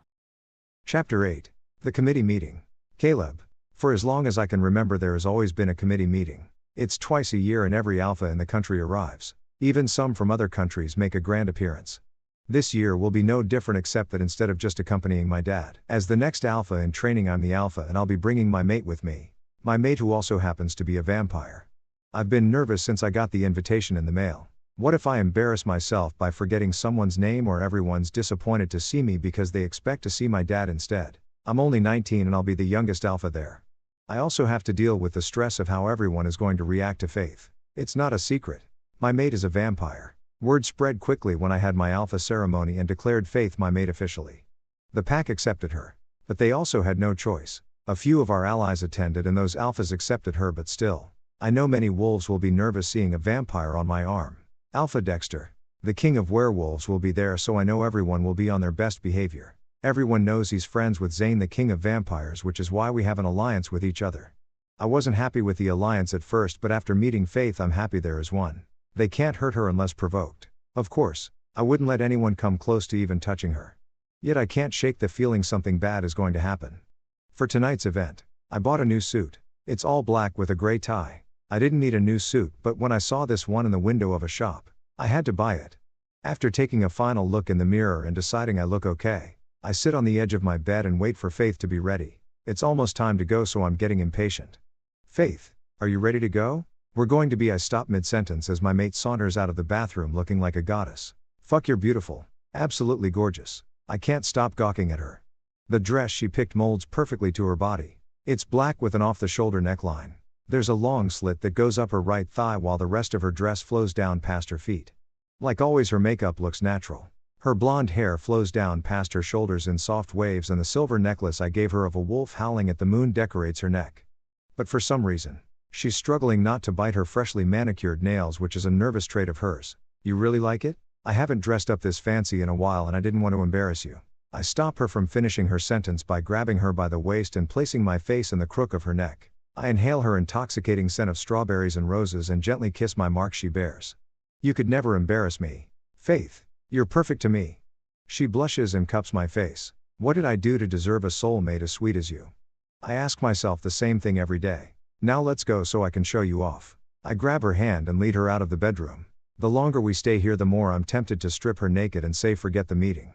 Chapter 8. The Committee Meeting. Caleb. For as long as I can remember, there has always been a committee meeting. It's twice a year and every alpha in the country arrives. Even some from other countries make a grand appearance. This year will be no different, except that instead of just accompanying my dad as the next alpha in training, I'm the alpha and I'll be bringing my mate with me. My mate who also happens to be a vampire. I've been nervous since I got the invitation in the mail. What if I embarrass myself by forgetting someone's name, or everyone's disappointed to see me because they expect to see my dad instead? I'm only 19 and I'll be the youngest alpha there. I also have to deal with the stress of how everyone is going to react to Faith. It's not a secret. My mate is a vampire. Word spread quickly when I had my alpha ceremony and declared Faith my mate officially. The pack accepted her. But they also had no choice. A few of our allies attended and those alphas accepted her, but still. I know many wolves will be nervous seeing a vampire on my arm. Alpha Dexter, the king of werewolves, will be there, so I know everyone will be on their best behavior. Everyone knows he's friends with 𝐻𝒨, the king of vampires, which is why we have an alliance with each other. I wasn't happy with the alliance at first, but after meeting Faith I'm happy there is one. They can't hurt her unless provoked. Of course, I wouldn't let anyone come close to even touching her. Yet I can't shake the feeling something bad is going to happen. For tonight's event, I bought a new suit. It's all black with a gray tie. I didn't need a new suit, but when I saw this one in the window of a shop, I had to buy it. After taking a final look in the mirror and deciding I look okay, I sit on the edge of my bed and wait for Faith to be ready. It's almost time to go, so I'm getting impatient. Faith, are you ready to go? We're going to be. I stop mid-sentence as my mate saunters out of the bathroom looking like a goddess. Fuck, you're beautiful. Absolutely gorgeous. I can't stop gawking at her. The dress she picked molds perfectly to her body. It's black with an off-the-shoulder neckline. There's a long slit that goes up her right thigh while the rest of her dress flows down past her feet. Like always, her makeup looks natural. Her blonde hair flows down past her shoulders in soft waves, and the silver necklace I gave her of a wolf howling at the moon decorates her neck. But for some reason, she's struggling not to bite her freshly manicured nails, which is a nervous trait of hers. You really like it? I haven't dressed up this fancy in a while and I didn't want to embarrass you. I stop her from finishing her sentence by grabbing her by the waist and placing my face in the crook of her neck. I inhale her intoxicating scent of strawberries and roses and gently kiss my mark she bears. You could never embarrass me. Faith, you're perfect to me. She blushes and cups my face. What did I do to deserve a soulmate as sweet as you? I ask myself the same thing every day. Now let's go so I can show you off. I grab her hand and lead her out of the bedroom. The longer we stay here, the more I'm tempted to strip her naked and say forget the meeting.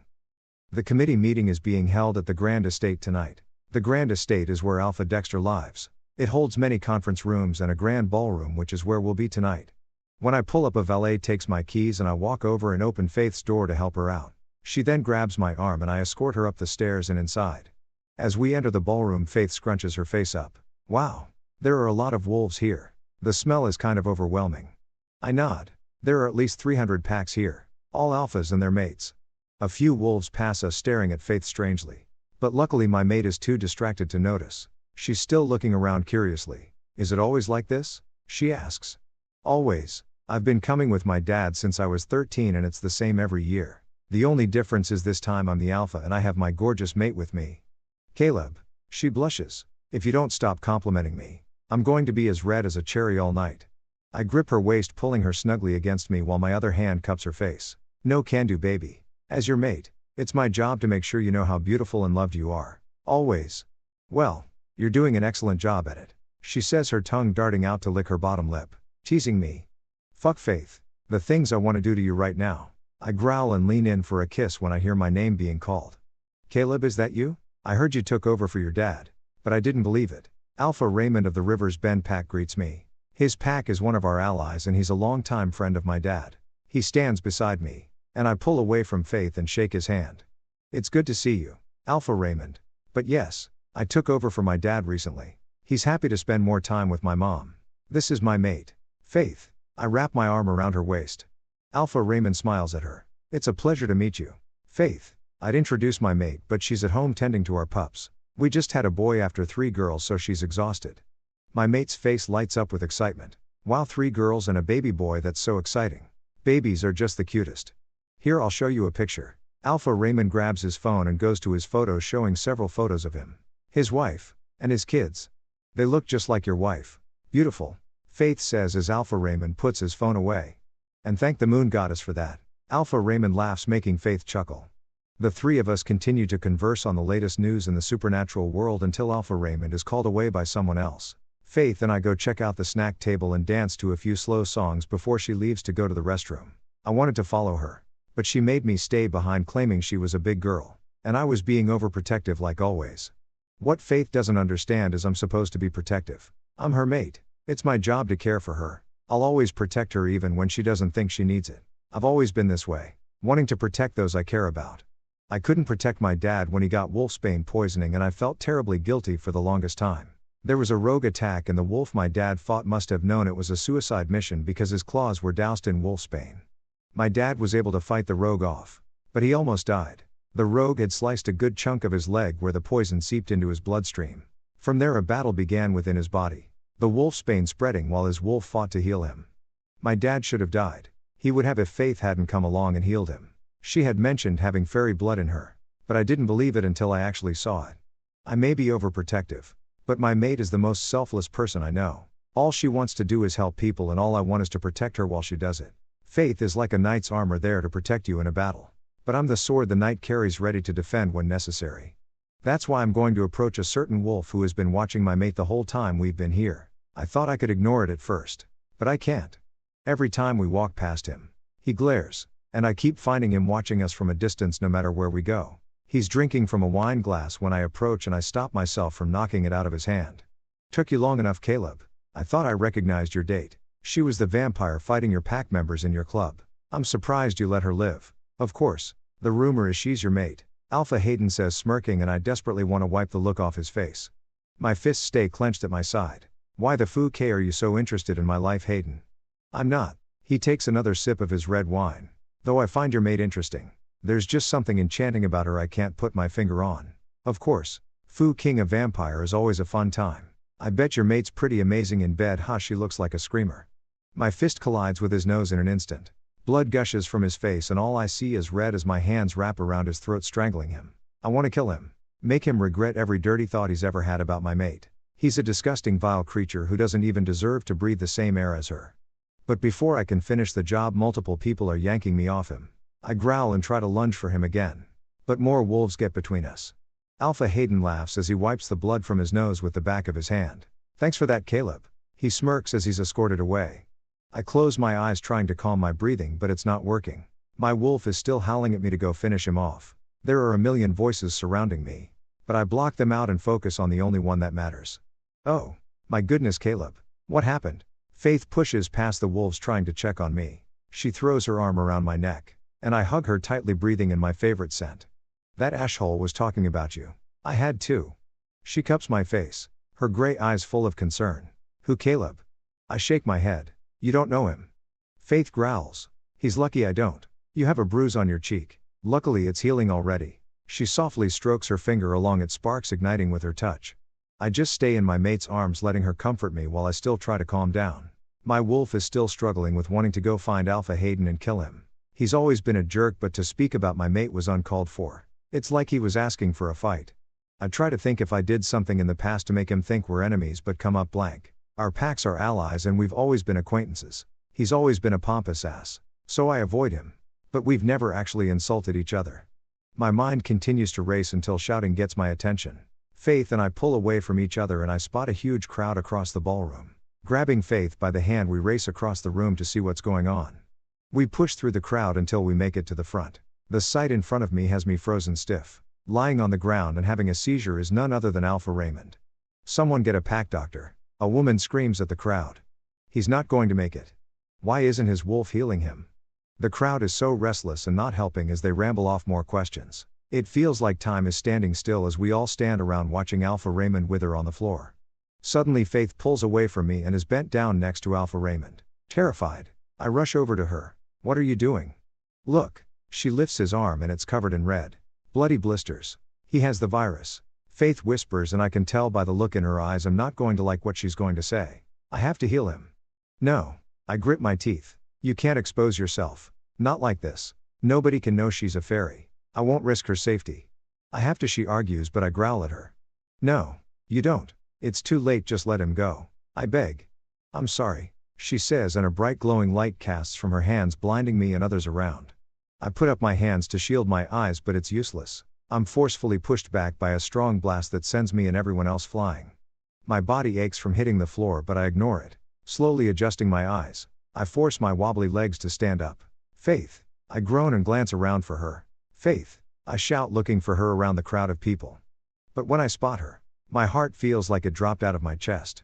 The committee meeting is being held at the Grand Estate tonight. The Grand Estate is where Alpha Dexter lives. It holds many conference rooms and a grand ballroom, which is where we'll be tonight. When I pull up, a valet takes my keys and I walk over and open Faith's door to help her out. She then grabs my arm and I escort her up the stairs and inside. As we enter the ballroom, Faith scrunches her face up. Wow. There are a lot of wolves here. The smell is kind of overwhelming. I nod. There are at least 300 packs here. All alphas and their mates. A few wolves pass us, staring at Faith strangely. But luckily my mate is too distracted to notice. She's still looking around curiously. Is it always like this? She asks. Always. I've been coming with my dad since I was 13 and it's the same every year. The only difference is this time I'm the alpha and I have my gorgeous mate with me. Caleb. She blushes. If you don't stop complimenting me, I'm going to be as red as a cherry all night. I grip her waist, pulling her snugly against me while my other hand cups her face. No can do, baby. As your mate, it's my job to make sure you know how beautiful and loved you are. Always. Well, you're doing an excellent job at it. She says, her tongue darting out to lick her bottom lip. Teasing me. Fuck, Faith. The things I want to do to you right now. I growl and lean in for a kiss when I hear my name being called. Caleb, is that you? I heard you took over for your dad. But I didn't believe it. Alpha Raymond of the River's Bend pack greets me. His pack is one of our allies and he's a longtime friend of my dad. He stands beside me, and I pull away from Faith and shake his hand. It's good to see you, Alpha Raymond. But yes, I took over for my dad recently. He's happy to spend more time with my mom. This is my mate, Faith. I wrap my arm around her waist. Alpha Raymond smiles at her. It's a pleasure to meet you, Faith. I'd introduce my mate, but she's at home tending to our pups. We just had a boy after 3 girls, so she's exhausted. My mate's face lights up with excitement. Wow, 3 girls and a baby boy, that's so exciting. Babies are just the cutest. Here, I'll show you a picture. Alpha Raymond grabs his phone and goes to his photos, showing several photos of him, his wife, and his kids. They look just like your wife. Beautiful, Faith says as Alpha Raymond puts his phone away. And thank the moon goddess for that. Alpha Raymond laughs, making Faith chuckle. The 3 of us continue to converse on the latest news in the supernatural world until Alpha Raymond is called away by someone else. Faith and I go check out the snack table and dance to a few slow songs before she leaves to go to the restroom. I wanted to follow her, but she made me stay behind, claiming she was a big girl, and I was being overprotective like always. What Faith doesn't understand is I'm supposed to be protective. I'm her mate. It's my job to care for her. I'll always protect her even when she doesn't think she needs it. I've always been this way, wanting to protect those I care about. I couldn't protect my dad when he got wolfsbane poisoning, and I felt terribly guilty for the longest time. There was a rogue attack, and the wolf my dad fought must have known it was a suicide mission because his claws were doused in wolfsbane. My dad was able to fight the rogue off, but he almost died. The rogue had sliced a good chunk of his leg where the poison seeped into his bloodstream. From there a battle began within his body, the wolfsbane spreading while his wolf fought to heal him. My dad should have died. He would have if Faith hadn't come along and healed him. She had mentioned having fairy blood in her, but I didn't believe it until I actually saw it. I may be overprotective, but my mate is the most selfless person I know. All she wants to do is help people, and all I want is to protect her while she does it. Faith is like a knight's armor, there to protect you in a battle. But I'm the sword the knight carries, ready to defend when necessary. That's why I'm going to approach a certain wolf who has been watching my mate the whole time we've been here. I thought I could ignore it at first, but I can't. Every time we walk past him, he glares, and I keep finding him watching us from a distance no matter where we go. He's drinking from a wine glass when I approach, and I stop myself from knocking it out of his hand. Took you long enough, Caleb. I thought I recognized your date. She was the vampire fighting your pack members in your club. I'm surprised you let her live. Of course. The rumor is she's your mate, Alpha Hayden says, smirking, and I desperately want to wipe the look off his face. My fists stay clenched at my side. Why the fuck are you so interested in my life, Hayden? I'm not. He takes another sip of his red wine. Though I find your mate interesting, there's just something enchanting about her I can't put my finger on. Of course, Fu King a vampire is always a fun time. I bet your mate's pretty amazing in bed, huh? She looks like a screamer. My fist collides with his nose in an instant. Blood gushes from his face, and all I see is red as my hands wrap around his throat, strangling him. I want to kill him. Make him regret every dirty thought he's ever had about my mate. He's a disgusting, vile creature who doesn't even deserve to breathe the same air as her. But before I can finish the job, multiple people are yanking me off him. I growl and try to lunge for him again. But more wolves get between us. Alpha Hayden laughs as he wipes the blood from his nose with the back of his hand. Thanks for that, Caleb. He smirks as he's escorted away. I close my eyes trying to calm my breathing, but it's not working. My wolf is still howling at me to go finish him off. There are a million voices surrounding me, but I block them out and focus on the only one that matters. Oh, my goodness, Caleb. What happened? Faith pushes past the wolves trying to check on me. She throws her arm around my neck, and I hug her tightly, breathing in my favorite scent. That asshole was talking about you. I had to. She cups my face, her gray eyes full of concern. Who, Caleb? I shake my head. You don't know him. Faith growls. He's lucky I don't. You have a bruise on your cheek. Luckily it's healing already. She softly strokes her finger along it, sparks igniting with her touch. I just stay in my mate's arms, letting her comfort me while I still try to calm down. My wolf is still struggling with wanting to go find Alpha Hayden and kill him. He's always been a jerk, but to speak about my mate was uncalled for. It's like he was asking for a fight. I try to think if I did something in the past to make him think we're enemies, but come up blank. Our packs are allies and we've always been acquaintances. He's always been a pompous ass, so I avoid him. But we've never actually insulted each other. My mind continues to race until shouting gets my attention. Faith and I pull away from each other, and I spot a huge crowd across the ballroom. Grabbing Faith by the hand, we race across the room to see what's going on. We push through the crowd until we make it to the front. The sight in front of me has me frozen stiff. Lying on the ground and having a seizure is none other than Alpha Raymond. Someone get a pack doctor. A woman screams at the crowd. He's not going to make it. Why isn't his wolf healing him? The crowd is so restless and not helping as they ramble off more questions. It feels like time is standing still as we all stand around watching Alpha Raymond wither on the floor. Suddenly Faith pulls away from me and is bent down next to Alpha Raymond. Terrified, I rush over to her. What are you doing? Look. She lifts his arm and it's covered in red. Bloody blisters. He has the virus. Faith whispers, and I can tell by the look in her eyes I'm not going to like what she's going to say. I have to heal him. No. I grit my teeth. You can't expose yourself. Not like this. Nobody can know she's a fairy. I won't risk her safety. I have to, she argues, but I growl at her. No. You don't. It's too late, just let him go. I beg. I'm sorry, she says, and a bright glowing light casts from her hands, blinding me and others around. I put up my hands to shield my eyes, but it's useless. I'm forcefully pushed back by a strong blast that sends me and everyone else flying. My body aches from hitting the floor, but I ignore it. Slowly adjusting my eyes, I force my wobbly legs to stand up. Faith. I groan and glance around for her. Faith. I shout, looking for her around the crowd of people. But when I spot her, my heart feels like it dropped out of my chest.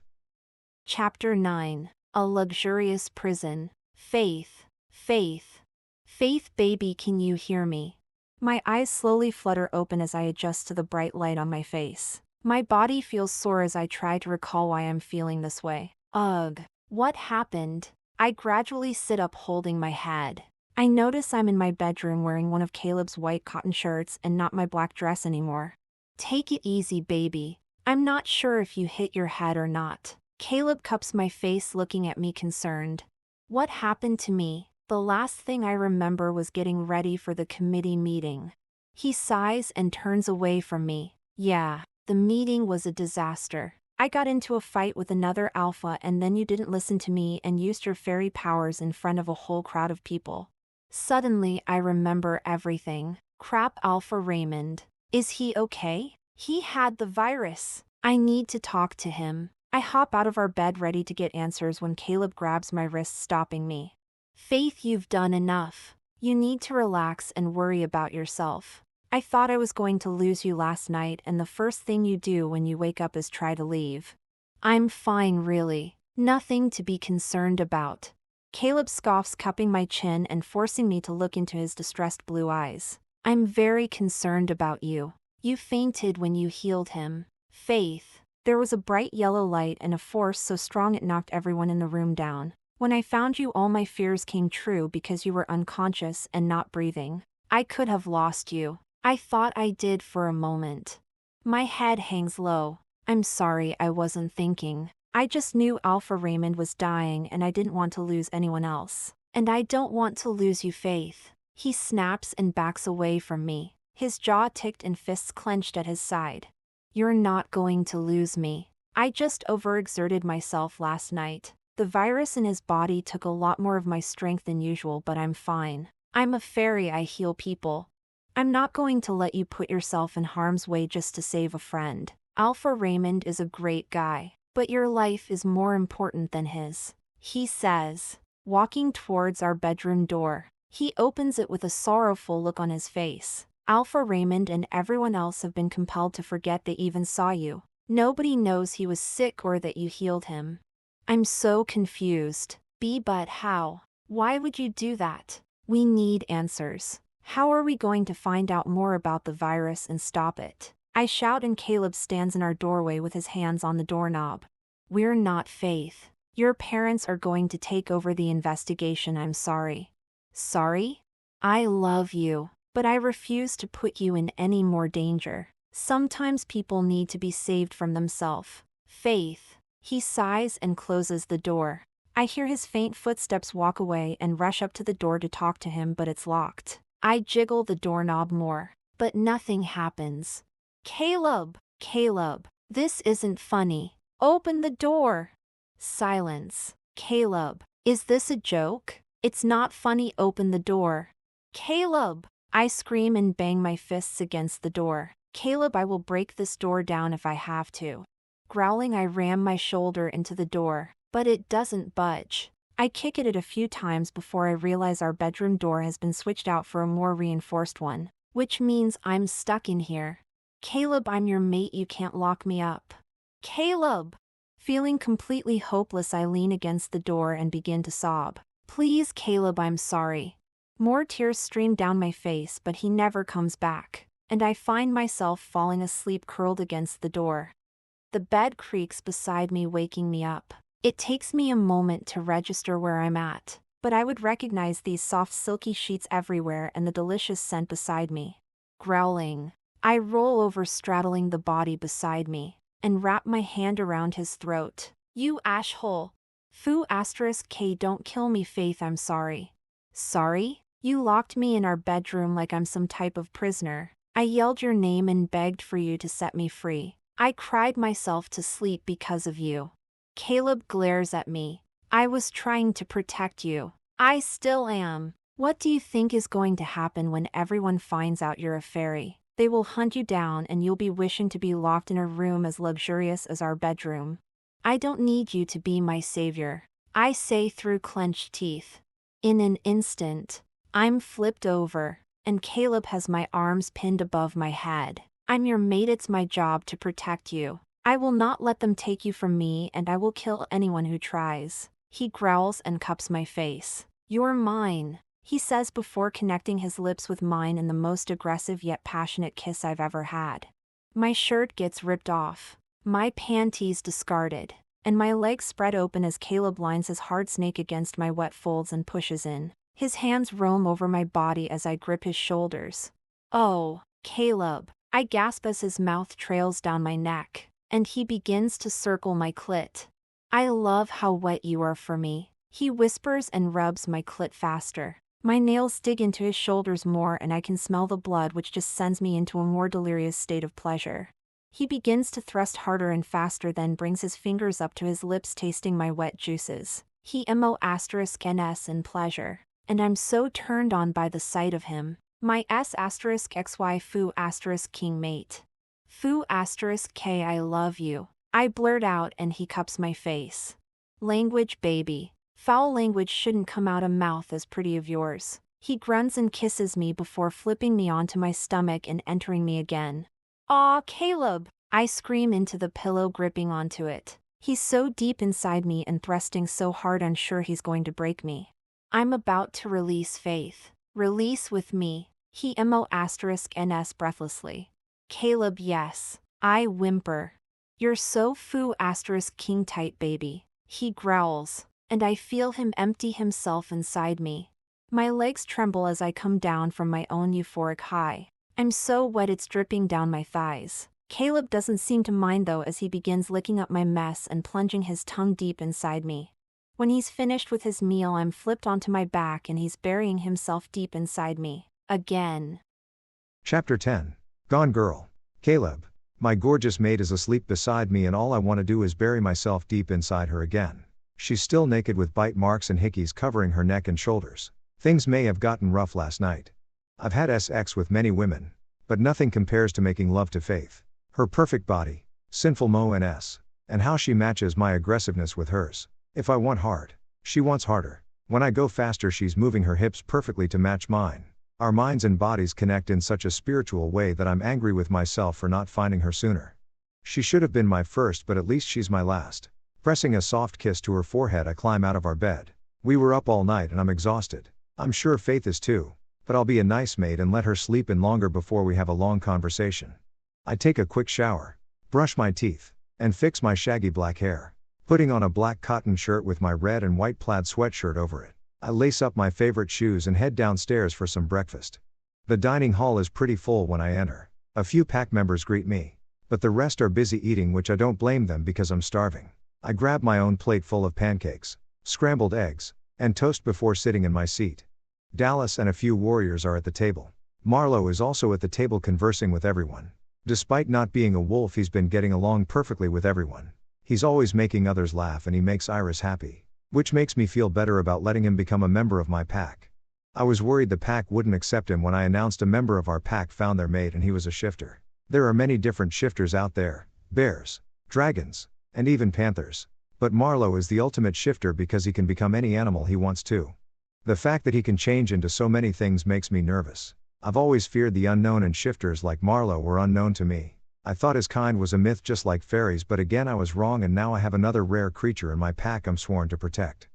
Chapter 9. A Luxurious Prison. Faith. Faith. Faith, baby, can you hear me? My eyes slowly flutter open as I adjust to the bright light on my face. My body feels sore as I try to recall why I'm feeling this way. Ugh. What happened? I gradually sit up, holding my head. I notice I'm in my bedroom wearing one of Caleb's white cotton shirts and not my black dress anymore. Take it easy, baby. I'm not sure if you hit your head or not. Caleb cups my face, looking at me concerned. What happened to me? The last thing I remember was getting ready for the committee meeting. He sighs and turns away from me. Yeah, the meeting was a disaster. I got into a fight with another alpha, and then you didn't listen to me and used your fairy powers in front of a whole crowd of people. Suddenly, I remember everything. Crap, Alpha Raymond. Is he okay? He had the virus. I need to talk to him. I hop out of our bed ready to get answers when Caleb grabs my wrist, stopping me. Faith, you've done enough. You need to relax and worry about yourself. I thought I was going to lose you last night, and the first thing you do when you wake up is try to leave. I'm fine, really. Nothing to be concerned about. Caleb scoffs, cupping my chin and forcing me to look into his distressed blue eyes. I'm very concerned about you. You fainted when you healed him. Faith. There was a bright yellow light and a force so strong it knocked everyone in the room down. When I found you, all my fears came true because you were unconscious and not breathing. I could have lost you. I thought I did for a moment. My head hangs low. I'm sorry, I wasn't thinking. I just knew Alpha Raymond was dying and I didn't want to lose anyone else. And I don't want to lose you, Faith. He snaps and backs away from me. His jaw ticked and fists clenched at his side. You're not going to lose me. I just overexerted myself last night. The virus in his body took a lot more of my strength than usual, but I'm fine. I'm a fairy, I heal people. I'm not going to let you put yourself in harm's way just to save a friend. Alpha Raymond is a great guy, but your life is more important than his, he says, walking towards our bedroom door. He opens it with a sorrowful look on his face. Alpha Raymond and everyone else have been compelled to forget they even saw you. Nobody knows he was sick or that you healed him. I'm so confused. But how? Why would you do that? We need answers. How are we going to find out more about the virus and stop it? I shout, and Caleb stands in our doorway with his hands on the doorknob. We're not Faith. Your parents are going to take over the investigation. I'm sorry. Sorry? I love you, but I refuse to put you in any more danger. Sometimes people need to be saved from themselves. Faith. He sighs and closes the door. I hear his faint footsteps walk away and rush up to the door to talk to him, but it's locked. I jiggle the doorknob more, but nothing happens. Caleb! Caleb! This isn't funny. Open the door! Silence. Caleb! Is this a joke? It's not funny. Open the door. Caleb! I scream and bang my fists against the door. Caleb, I will break this door down if I have to. Growling, I ram my shoulder into the door, but it doesn't budge. I kick at it a few times before I realize our bedroom door has been switched out for a more reinforced one, which means I'm stuck in here. Caleb, I'm your mate. You can't lock me up. Caleb! Feeling completely hopeless, I lean against the door and begin to sob. Please, Caleb, I'm sorry. More tears stream down my face, but he never comes back, and I find myself falling asleep curled against the door. The bed creaks beside me, waking me up. It takes me a moment to register where I'm at, but I would recognize these soft silky sheets everywhere and the delicious scent beside me. Growling, I roll over straddling the body beside me, and wrap my hand around his throat. You asshole. 𝑭𝒂𝒏𝒄𝒆 don't kill me, Faith, I'm sorry. Sorry? You locked me in our bedroom like I'm some type of prisoner. I yelled your name and begged for you to set me free. I cried myself to sleep because of you. Caleb glares at me. I was trying to protect you. I still am. What do you think is going to happen when everyone finds out you're a fairy? They will hunt you down and you'll be wishing to be locked in a room as luxurious as our bedroom. I don't need you to be my savior, I say through clenched teeth. In an instant, I'm flipped over, and Caleb has my arms pinned above my head. I'm your mate, it's my job to protect you. I will not let them take you from me, and I will kill anyone who tries. He growls and cups my face. You're mine, he says before connecting his lips with mine in the most aggressive yet passionate kiss I've ever had. My shirt gets ripped off, my panties discarded, and my legs spread open as Caleb lines his hard snake against my wet folds and pushes in. His hands roam over my body as I grip his shoulders. Oh, Caleb, I gasp as his mouth trails down my neck, and he begins to circle my clit. I love how wet you are for me, he whispers and rubs my clit faster. My nails dig into his shoulders more and I can smell the blood, which just sends me into a more delirious state of pleasure. He begins to thrust harder and faster, then brings his fingers up to his lips, tasting my wet juices. He 𝐴𝒚𝒂𝒏𝒄𝒆 in pleasure, and I'm so turned on by the sight of him. My 𝑠*xy king mate. 𝑭*K, I love you, I blurt out, and he cups my face. Language, baby. Foul language shouldn't come out a mouth as pretty of yours. He grunts and kisses me before flipping me onto my stomach and entering me again. Aw, Caleb! I scream into the pillow, gripping onto it. He's so deep inside me and thrusting so hard, unsure he's going to break me. I'm about to release Faith. Release with me, he 𝐴𝒚𝒂𝒏𝒄𝒆 breathlessly. Caleb, yes. I whimper. You're so 𝑭*king tight, baby, he growls, and I feel him empty himself inside me. My legs tremble as I come down from my own euphoric high. I'm so wet it's dripping down my thighs. Caleb doesn't seem to mind though, as he begins licking up my mess and plunging his tongue deep inside me. When he's finished with his meal, I'm flipped onto my back and he's burying himself deep inside me. Again. Chapter 10. Gone Girl. Caleb. My gorgeous mate is asleep beside me and all I want to do is bury myself deep inside her again. She's still naked with bite marks and hickeys covering her neck and shoulders. Things may have gotten rough last night. I've had sex with many women, but nothing compares to making love to Faith. Her perfect body, sinful mo&s, and how she matches my aggressiveness with hers. If I want hard, she wants harder. When I go faster, she's moving her hips perfectly to match mine. Our minds and bodies connect in such a spiritual way that I'm angry with myself for not finding her sooner. She should have been my first, but at least she's my last. Pressing a soft kiss to her forehead, I climb out of our bed. We were up all night and I'm exhausted. I'm sure Faith is too, but I'll be a nice mate and let her sleep in longer before we have a long conversation. I take a quick shower, brush my teeth, and fix my shaggy black hair. Putting on a black cotton shirt with my red and white plaid sweatshirt over it, I lace up my favorite shoes and head downstairs for some breakfast. The dining hall is pretty full when I enter. A few pack members greet me, but the rest are busy eating, which I don't blame them because I'm starving. I grab my own plate full of pancakes, scrambled eggs, and toast before sitting in my seat. Dallas and a few warriors are at the table. Marlowe is also at the table conversing with everyone. Despite not being a wolf, he's been getting along perfectly with everyone. He's always making others laugh and he makes Iris happy, which makes me feel better about letting him become a member of my pack. I was worried the pack wouldn't accept him when I announced a member of our pack found their mate and he was a shifter. There are many different shifters out there, bears, dragons, and even panthers. But Marlowe is the ultimate shifter because he can become any animal he wants to. The fact that he can change into so many things makes me nervous. I've always feared the unknown, and shifters like Marlowe were unknown to me. I thought his kind was a myth just like fairies, but again I was wrong, and now I have another rare creature in my pack I'm sworn to protect.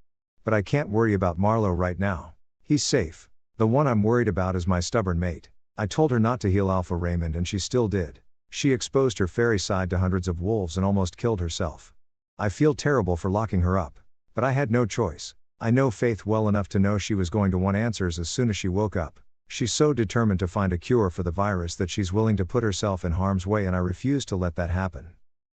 But I can't worry about Marlowe right now. He's safe. The one I'm worried about is my stubborn mate. I told her not to heal Alpha Raymond and she still did. She exposed her fairy side to hundreds of wolves and almost killed herself. I feel terrible for locking her up, but I had no choice. I know Faith well enough to know she was going to want answers as soon as she woke up. She's so determined to find a cure for the virus that she's willing to put herself in harm's way, and I refuse to let that happen.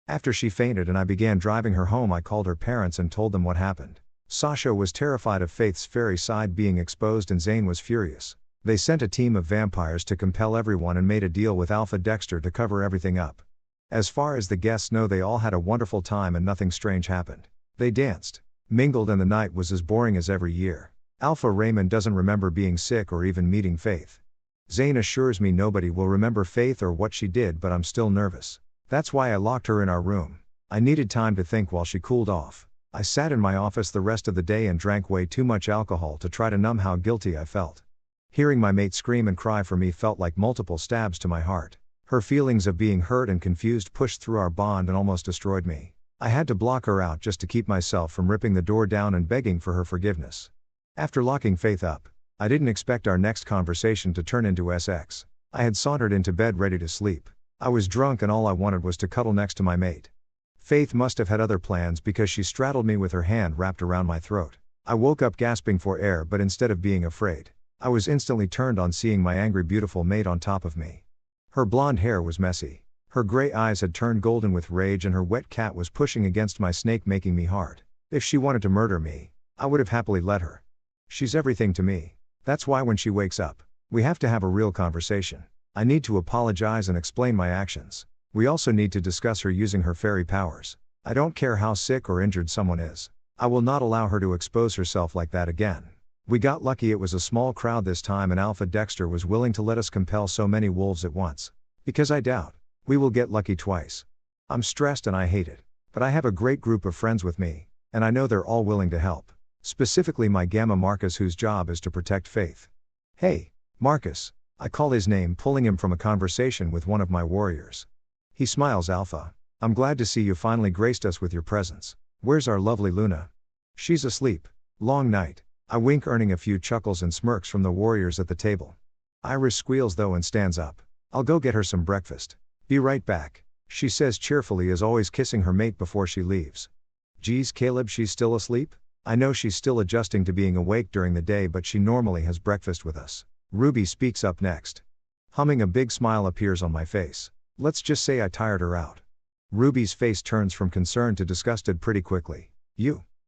After she fainted and I began driving her home, I called her parents and told them what happened. Sasha was terrified of Faith's fairy side being exposed and Zane was furious. They sent a team of vampires to compel everyone and made a deal with Alpha Dexter to cover everything up. As far as the guests know, they all had a wonderful time and nothing strange happened. They danced, mingled, and the night was as boring as every year. Alpha Raymond doesn't remember being sick or even meeting Faith. Zane assures me nobody will remember Faith or what she did, but I'm still nervous. That's why I locked her in our room. I needed time to think while she cooled off. I sat in my office the rest of the day and drank way too much alcohol to try to numb how guilty I felt. Hearing my mate scream and cry for me felt like multiple stabs to my heart. Her feelings of being hurt and confused pushed through our bond and almost destroyed me. I had to block her out just to keep myself from ripping the door down and begging for her forgiveness. After locking Faith up, I didn't expect our next conversation to turn into sex. I had sauntered into bed ready to sleep. I was drunk and all I wanted was to cuddle next to my mate. Faith must have had other plans because she straddled me with her hand wrapped around my throat. I woke up gasping for air, but instead of being afraid, I was instantly turned on seeing my angry beautiful mate on top of me. Her blonde hair was messy. Her gray eyes had turned golden with rage and her wet cat was pushing against my snake, making me hard. If she wanted to murder me, I would have happily let her. She's everything to me. That's why when she wakes up, we have to have a real conversation. I need to apologize and explain my actions. We also need to discuss her using her fairy powers. I don't care how sick or injured someone is. I will not allow her to expose herself like that again. We got lucky it was a small crowd this time and Alpha Dexter was willing to let us compel so many wolves at once. Because I doubt we will get lucky twice. I'm stressed and I hate it. But I have a great group of friends with me, and I know they're all willing to help. Specifically my gamma Marcus, whose job is to protect Faith. Hey, Marcus. I call his name, pulling him from a conversation with one of my warriors. He smiles. Alpha, I'm glad to see you finally graced us with your presence. Where's our lovely Luna? She's asleep. Long night. I wink, earning a few chuckles and smirks from the warriors at the table. Iris squeals though and stands up. I'll go get her some breakfast. Be right back, she says cheerfully, as always kissing her mate before she leaves. Geez, Caleb, she's still asleep? I know she's still adjusting to being awake during the day, but she normally has breakfast with us. Ruby speaks up next. Humming, a big smile appears on my face. Let's just say I tired her out. Ruby's face turns from concern to disgusted pretty quickly.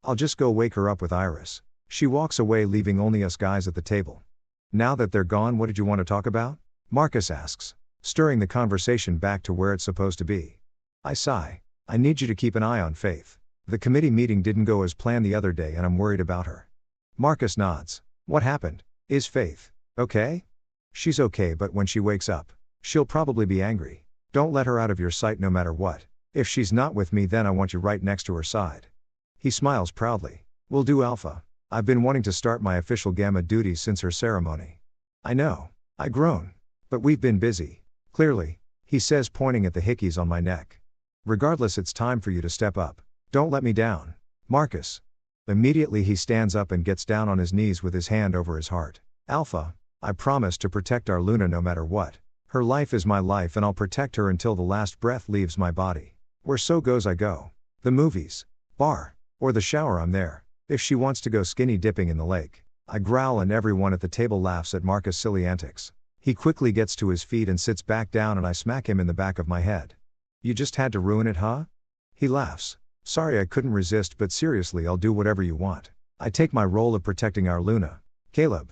I'll just go wake her up with Iris. She walks away, leaving only us guys at the table. Now that they're gone, what did you want to talk about? Marcus asks, stirring the conversation back to where it's supposed to be. I sigh. I need you to keep an eye on Faith. The committee meeting didn't go as planned the other day and I'm worried about her. Marcus nods. What happened? Is Faith okay? She's okay, but when she wakes up, she'll probably be angry. Don't let her out of your sight no matter what. If she's not with me, then I want you right next to her side. He smiles proudly. Will do, Alpha. I've been wanting to start my official gamma duties since her ceremony. I know. I groan. But we've been busy. Clearly, he says, pointing at the hickeys on my neck. Regardless, it's time for you to step up. Don't let me down, Marcus. Immediately he stands up and gets down on his knees with his hand over his heart. Alpha, I promise to protect our Luna no matter what. Her life is my life and I'll protect her until the last breath leaves my body. Where so goes I go. The movies, bar, or the shower, I'm there. If she wants to go skinny dipping in the lake, I growl and everyone at the table laughs at Marcus' silly antics. He quickly gets to his feet and sits back down and I smack him in the back of my head. You just had to ruin it, huh? He laughs. Sorry, I couldn't resist, but seriously, I'll do whatever you want. I take my role of protecting our Luna. Caleb,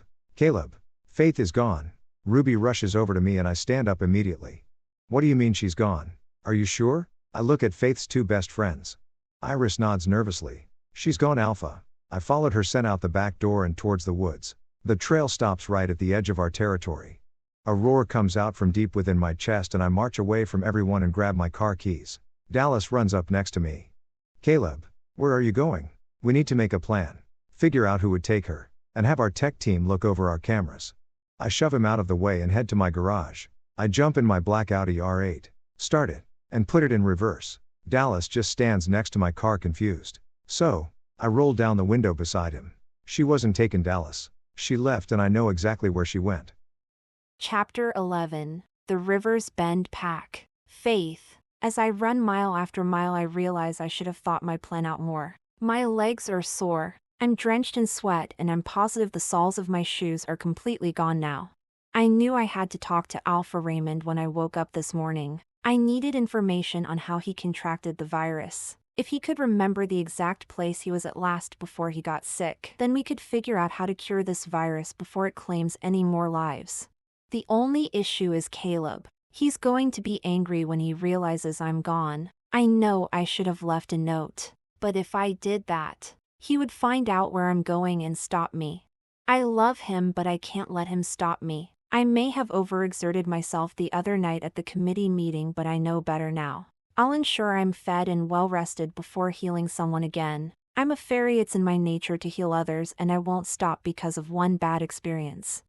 Faith is gone. Ruby rushes over to me and I stand up immediately. What do you mean she's gone? Are you sure? I look at Faith's two best friends. Iris nods nervously. She's gone, Alpha. I followed her scent out the back door and towards the woods. The trail stops right at the edge of our territory. A roar comes out from deep within my chest and I march away from everyone and grab my car keys. Dallas runs up next to me. Caleb, where are you going? We need to make a plan. Figure out who would take her, and have our tech team look over our cameras. I shove him out of the way and head to my garage. I jump in my black Audi R8, start it, and put it in reverse. Dallas just stands next to my car confused. So, I roll down the window beside him. She wasn't taken, Dallas. She left and I know exactly where she went. Chapter 11. The Rivers Bend Pack. Faith. As I run mile after mile, I realize I should have thought my plan out more. My legs are sore. I'm drenched in sweat and I'm positive the soles of my shoes are completely gone now. I knew I had to talk to Alpha Raymond when I woke up this morning. I needed information on how he contracted the virus. If he could remember the exact place he was at last before he got sick, then we could figure out how to cure this virus before it claims any more lives. The only issue is Caleb. He's going to be angry when he realizes I'm gone. I know I should have left a note, but if I did that, he would find out where I'm going and stop me. I love him, but I can't let him stop me. I may have overexerted myself the other night at the committee meeting, but I know better now. I'll ensure I'm fed and well rested before healing someone again. I'm a fairy, it's in my nature to heal others, and I won't stop because of one bad experience.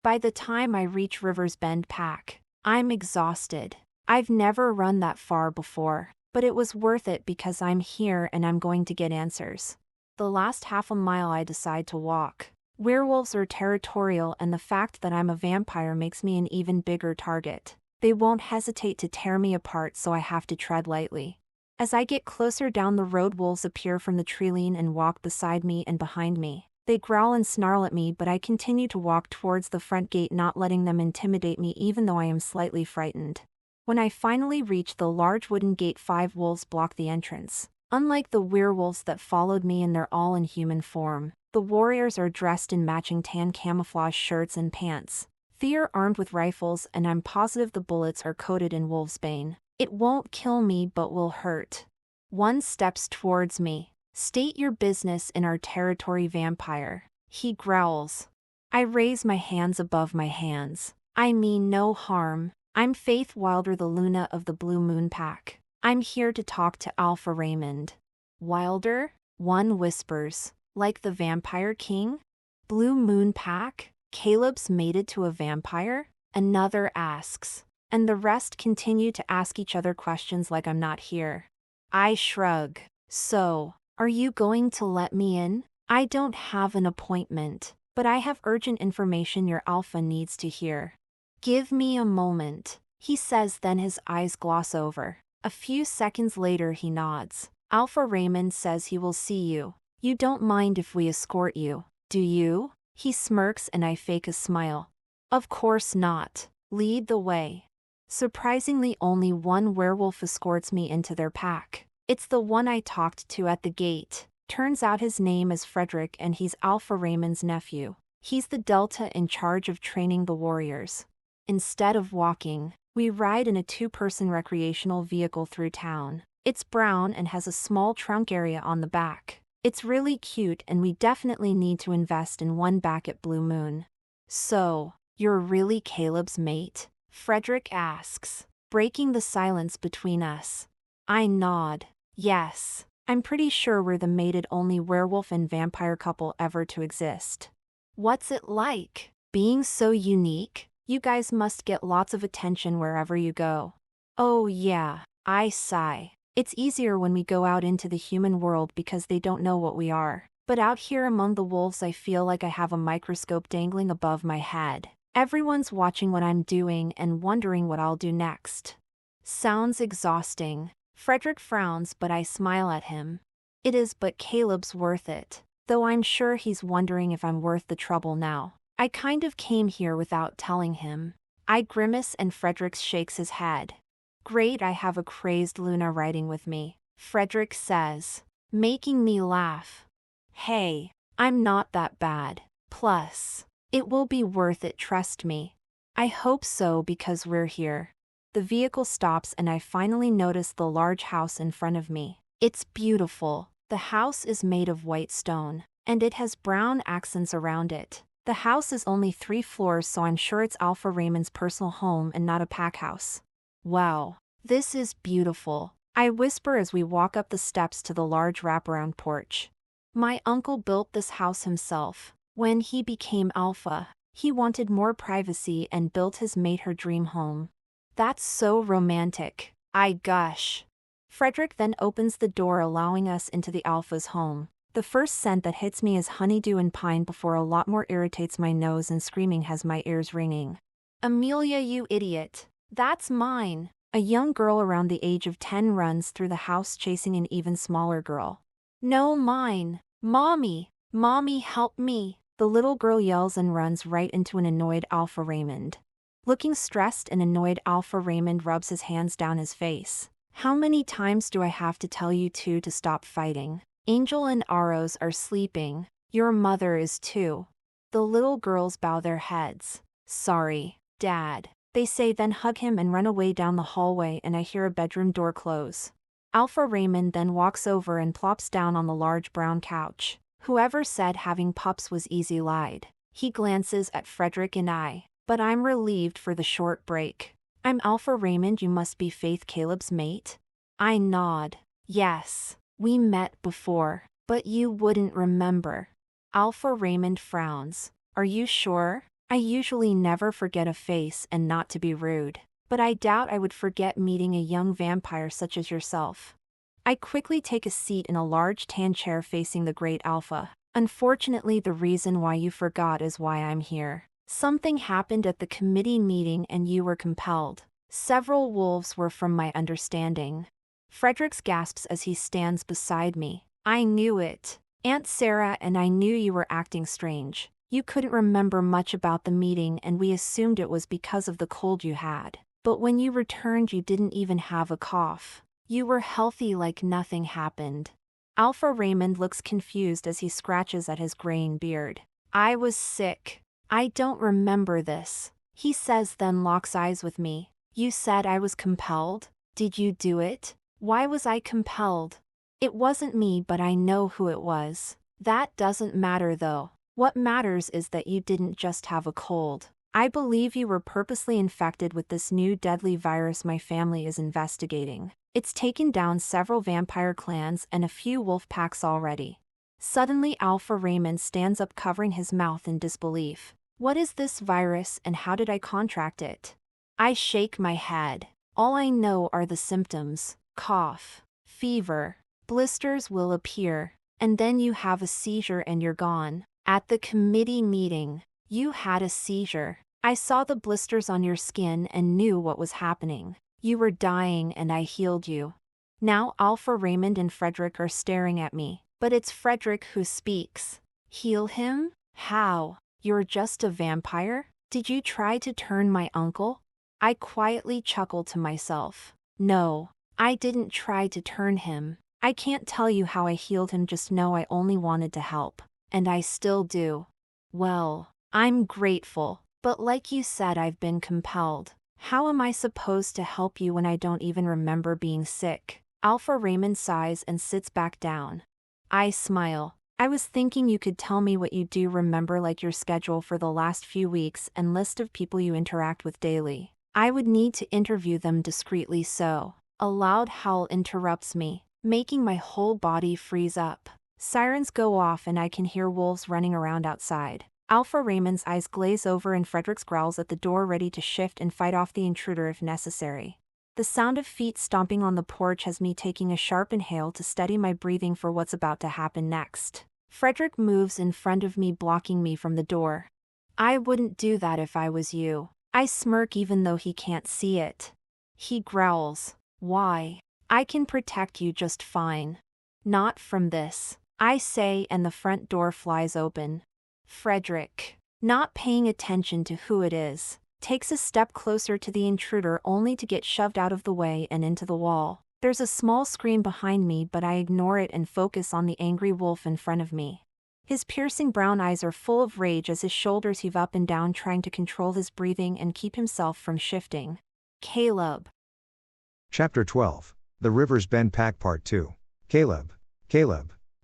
By the time I reach River's Bend Pack, I'm exhausted. I've never run that far before, but it was worth it because I'm here and I'm going to get answers. The last half a mile I decide to walk. Werewolves are territorial, and the fact that I'm a vampire makes me an even bigger target. They won't hesitate to tear me apart, so I have to tread lightly. As I get closer down the road, wolves appear from the treeline and walk beside me and behind me. They growl and snarl at me, but I continue to walk towards the front gate, not letting them intimidate me even though I am slightly frightened. When I finally reach the large wooden gate, 5 wolves block the entrance. Unlike the werewolves that followed me, and they're all in human form, the warriors are dressed in matching tan camouflage shirts and pants. They're armed with rifles, and I'm positive the bullets are coated in wolfsbane. It won't kill me but will hurt. One steps towards me. "State your business in our territory, vampire," he growls. I raise my hands above my hands. "I mean no harm. I'm Faith Wilder, the Luna of the Blue Moon Pack. I'm here to talk to Alpha Raymond." "Wilder?" one whispers. "Like the Vampire King? Blue Moon Pack? Caleb's mated to a vampire?" Another asks. And the rest continue to ask each other questions like I'm not here. I shrug. "So, are you going to let me in? I don't have an appointment, but I have urgent information your Alpha needs to hear." "Give me a moment," he says, then his eyes gloss over. A few seconds later he nods. "Alpha Raymond says he will see you. You don't mind if we escort you, do you?" He smirks and I fake a smile. "Of course not. Lead the way." Surprisingly, only one werewolf escorts me into their pack. It's the one I talked to at the gate. Turns out his name is Frederick and he's Alpha Raymond's nephew. He's the Delta in charge of training the warriors. Instead of walking, we ride in a 2-person recreational vehicle through town. It's brown and has a small trunk area on the back. It's really cute, and we definitely need to invest in one back at Blue Moon. "So, you're really Caleb's mate?" Frederick asks, breaking the silence between us. I nod. "Yes, I'm pretty sure we're the mated only werewolf and vampire couple ever to exist." "What's it like, being so unique? You guys must get lots of attention wherever you go." "Oh yeah," I sigh. "It's easier when we go out into the human world because they don't know what we are. But out here among the wolves I feel like I have a microscope dangling above my head. Everyone's watching what I'm doing and wondering what I'll do next." Sounds exhausting. Frederick frowns, but I smile at him. It is, but Caleb's worth it. Though I'm sure he's wondering if I'm worth the trouble now. I kind of came here without telling him. I grimace and Frederick shakes his head. "Great, I have a crazed Luna riding with me," Frederick says, making me laugh. "Hey, I'm not that bad. Plus, it will be worth it, trust me." "I hope so, because we're here." The vehicle stops and I finally notice the large house in front of me. It's beautiful. The house is made of white stone, and it has brown accents around it. The house is only 3 floors, so I'm sure it's Alpha Raymond's personal home and not a pack house. "Wow, this is beautiful," I whisper as we walk up the steps to the large wraparound porch. "My uncle built this house himself. When he became Alpha, he wanted more privacy and built his mate her dream home." "That's so romantic," I gush. Frederick then opens the door, allowing us into the Alpha's home. The first scent that hits me is honeydew and pine before a lot more irritates my nose, and screaming has my ears ringing. "Amelia, you idiot. That's mine." A young girl around the age of 10 runs through the house chasing an even smaller girl. "No, mine. Mommy. Mommy, help me." The little girl yells and runs right into an annoyed Alpha Raymond. Looking stressed and annoyed, Alpha Raymond rubs his hands down his face. How many times do I have to tell you two to stop fighting? Angel and Aros are sleeping. Your mother is too. The little girls bow their heads. Sorry, Dad, they say, then hug him and run away down the hallway, and I hear a bedroom door close. Alpha Raymond then walks over and plops down on the large brown couch. Whoever said having pups was easy lied. He glances at Frederick and I, but I'm relieved for the short break. I'm Alpha Raymond, you must be Faith Caleb's mate? I nod. Yes, we met before, but you wouldn't remember. Alpha Raymond frowns. Are you sure? I usually never forget a face, and not to be rude, but I doubt I would forget meeting a young vampire such as yourself. I quickly take a seat in a large tan chair facing the great Alpha. Unfortunately, the reason why you forgot is why I'm here. Something happened at the committee meeting and you were compelled. Several wolves were, from my understanding. Frederick gasps as he stands beside me. I knew it. Aunt Sarah and I knew you were acting strange. You couldn't remember much about the meeting and we assumed it was because of the cold you had. But when you returned, you didn't even have a cough. You were healthy, like nothing happened. Alpha Raymond looks confused as he scratches at his graying beard. I was sick. I don't remember this, he says, then locks eyes with me. You said I was compelled? Did you do it? Why was I compelled? It wasn't me, but I know who it was. That doesn't matter though. What matters is that you didn't just have a cold. I believe you were purposely infected with this new deadly virus my family is investigating. It's taken down several vampire clans and a few wolf packs already. Suddenly, Alpha Raymond stands up, covering his mouth in disbelief. What is this virus and how did I contract it? I shake my head. All I know are the symptoms: cough, fever, blisters will appear, and then you have a seizure and you're gone. At the committee meeting, you had a seizure. I saw the blisters on your skin and knew what was happening. You were dying and I healed you. Now Alpha Raymond and Frederick are staring at me, but it's Frederick who speaks. Heal him? How? You're just a vampire? Did you try to turn my uncle? I quietly chuckle to myself. No, I didn't try to turn him. I can't tell you how I healed him, just know I only wanted to help. And I still do. Well, I'm grateful, but like you said, I've been compelled. How am I supposed to help you when I don't even remember being sick? Alpha Raymond sighs and sits back down. I smile. I was thinking you could tell me what you do remember, like your schedule for the last few weeks and list of people you interact with daily. I would need to interview them discreetly, so. A loud howl interrupts me, making my whole body freeze up. Sirens go off and I can hear wolves running around outside. Alpha Raymond's eyes glaze over and Frederick's growls at the door, ready to shift and fight off the intruder if necessary. The sound of feet stomping on the porch has me taking a sharp inhale to steady my breathing for what's about to happen next. Frederick moves in front of me, blocking me from the door. I wouldn't do that if I was you. I smirk even though he can't see it. He growls. Why? I can protect you just fine. Not from this, I say, and the front door flies open. Frederick, not paying attention to who it is, takes a step closer to the intruder, only to get shoved out of the way and into the wall. There's a small scream behind me, but I ignore it and focus on the angry wolf in front of me. His piercing brown eyes are full of rage as his shoulders heave up and down, trying to control his breathing and keep himself from shifting. Caleb. Chapter 12. The River's Bend Pack Part 2. Caleb.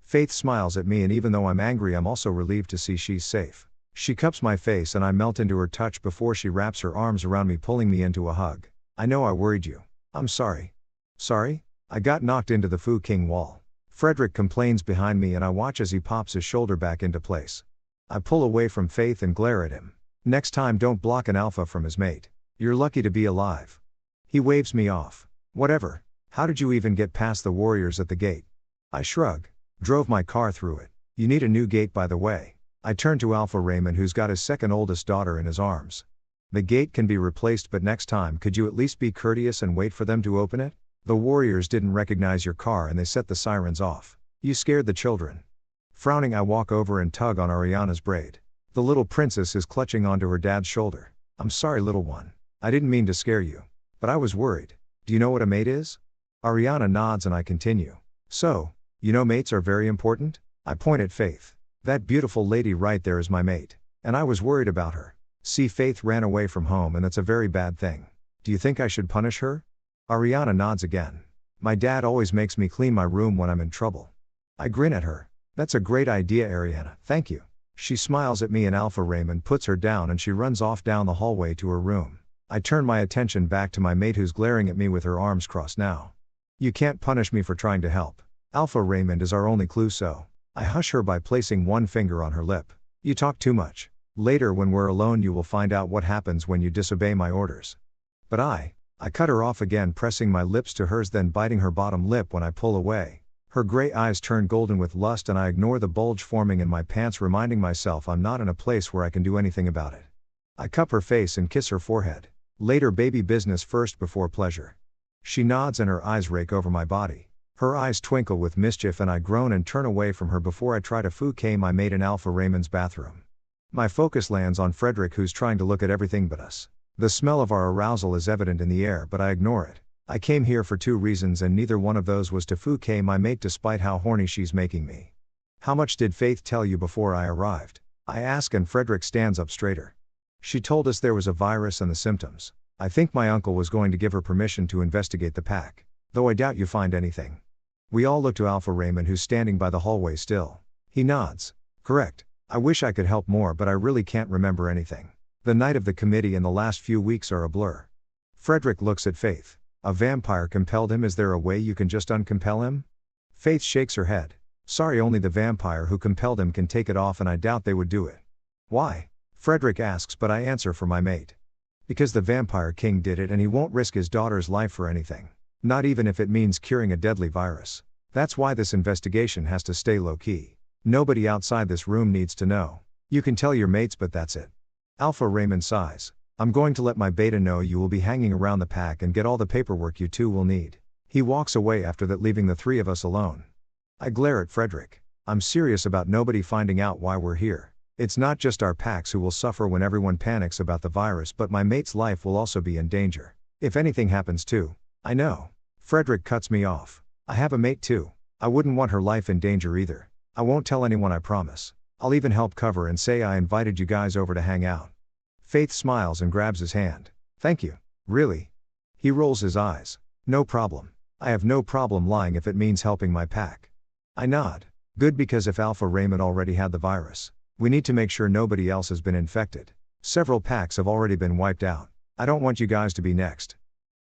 Faith smiles at me, and even though I'm angry, I'm also relieved to see she's safe. She cups my face and I melt into her touch before she wraps her arms around me, pulling me into a hug. I know I worried you. I'm sorry. Sorry? I got knocked into the Fu King wall. Frederick complains behind me and I watch as he pops his shoulder back into place. I pull away from Faith and glare at him. Next time, don't block an alpha from his mate. You're lucky to be alive. He waves me off. Whatever. How did you even get past the warriors at the gate? I shrug. Drove my car through it. You need a new gate, by the way. I turn to Alpha Raymond, who's got his second oldest daughter in his arms. The gate can be replaced, but next time could you at least be courteous and wait for them to open it? The warriors didn't recognize your car and they set the sirens off. You scared the children. Frowning, I walk over and tug on Ariana's braid. The little princess is clutching onto her dad's shoulder. I'm sorry, little one. I didn't mean to scare you. But I was worried. Do you know what a mate is? Ariana nods and I continue. So, you know mates are very important? I point at Faith. That beautiful lady right there is my mate. And I was worried about her. See, Faith ran away from home and that's a very bad thing. Do you think I should punish her? Ariana nods again. My dad always makes me clean my room when I'm in trouble. I grin at her. That's a great idea, Ariana, thank you. She smiles at me and Alpha Raymond puts her down and she runs off down the hallway to her room. I turn my attention back to my mate who's glaring at me with her arms crossed now. You can't punish me for trying to help. Alpha Raymond is our only clue, so I hush her by placing one finger on her lip. You talk too much. Later when we're alone you will find out what happens when you disobey my orders. But I cut her off again, pressing my lips to hers then biting her bottom lip when I pull away. Her gray eyes turn golden with lust and I ignore the bulge forming in my pants, reminding myself I'm not in a place where I can do anything about it. I cup her face and kiss her forehead. Later, baby, business first before pleasure. She nods and her eyes rake over my body. Her eyes twinkle with mischief and I groan and turn away from her before I try to 𝑑𝒍𝒂𝒚 my mate in Alpha Raymond's bathroom. My focus lands on Frederick, who's trying to look at everything but us. The smell of our arousal is evident in the air, but I ignore it. I came here for 2 reasons and neither one of those was to 𝑑𝒍𝒂𝒚 my mate despite how horny she's making me. How much did Faith tell you before I arrived? I ask and Frederick stands up straighter. She told us there was a virus and the symptoms. I think my uncle was going to give her permission to investigate the pack. Though I doubt you find anything. We all look to Alpha Raymond, who's standing by the hallway still. He nods. Correct. I wish I could help more, but I really can't remember anything. The night of the committee and the last few weeks are a blur. Frederick looks at Faith. A vampire compelled him. Is there a way you can just uncompel him? Faith shakes her head. Sorry, only the vampire who compelled him can take it off and I doubt they would do it. Why? Frederick asks, but I answer for my mate. Because the vampire king did it and he won't risk his daughter's life for anything. Not even if it means curing a deadly virus. That's why this investigation has to stay low-key. Nobody outside this room needs to know. You can tell your mates, but that's it. Alpha Raymond sighs. I'm going to let my beta know you will be hanging around the pack and get all the paperwork you two will need. He walks away after that, leaving the 3 of us alone. I glare at Frederick. I'm serious about nobody finding out why we're here. It's not just our packs who will suffer when everyone panics about the virus, but my mate's life will also be in danger. If anything happens too. I know. Frederick cuts me off. I have a mate too. I wouldn't want her life in danger either. I won't tell anyone, I promise. I'll even help cover and say I invited you guys over to hang out. Faith smiles and grabs his hand. Thank you. Really? He rolls his eyes. No problem. I have no problem lying if it means helping my pack. I nod. Good, because if Alpha Raymond already had the virus, we need to make sure nobody else has been infected. Several packs have already been wiped out. I don't want you guys to be next.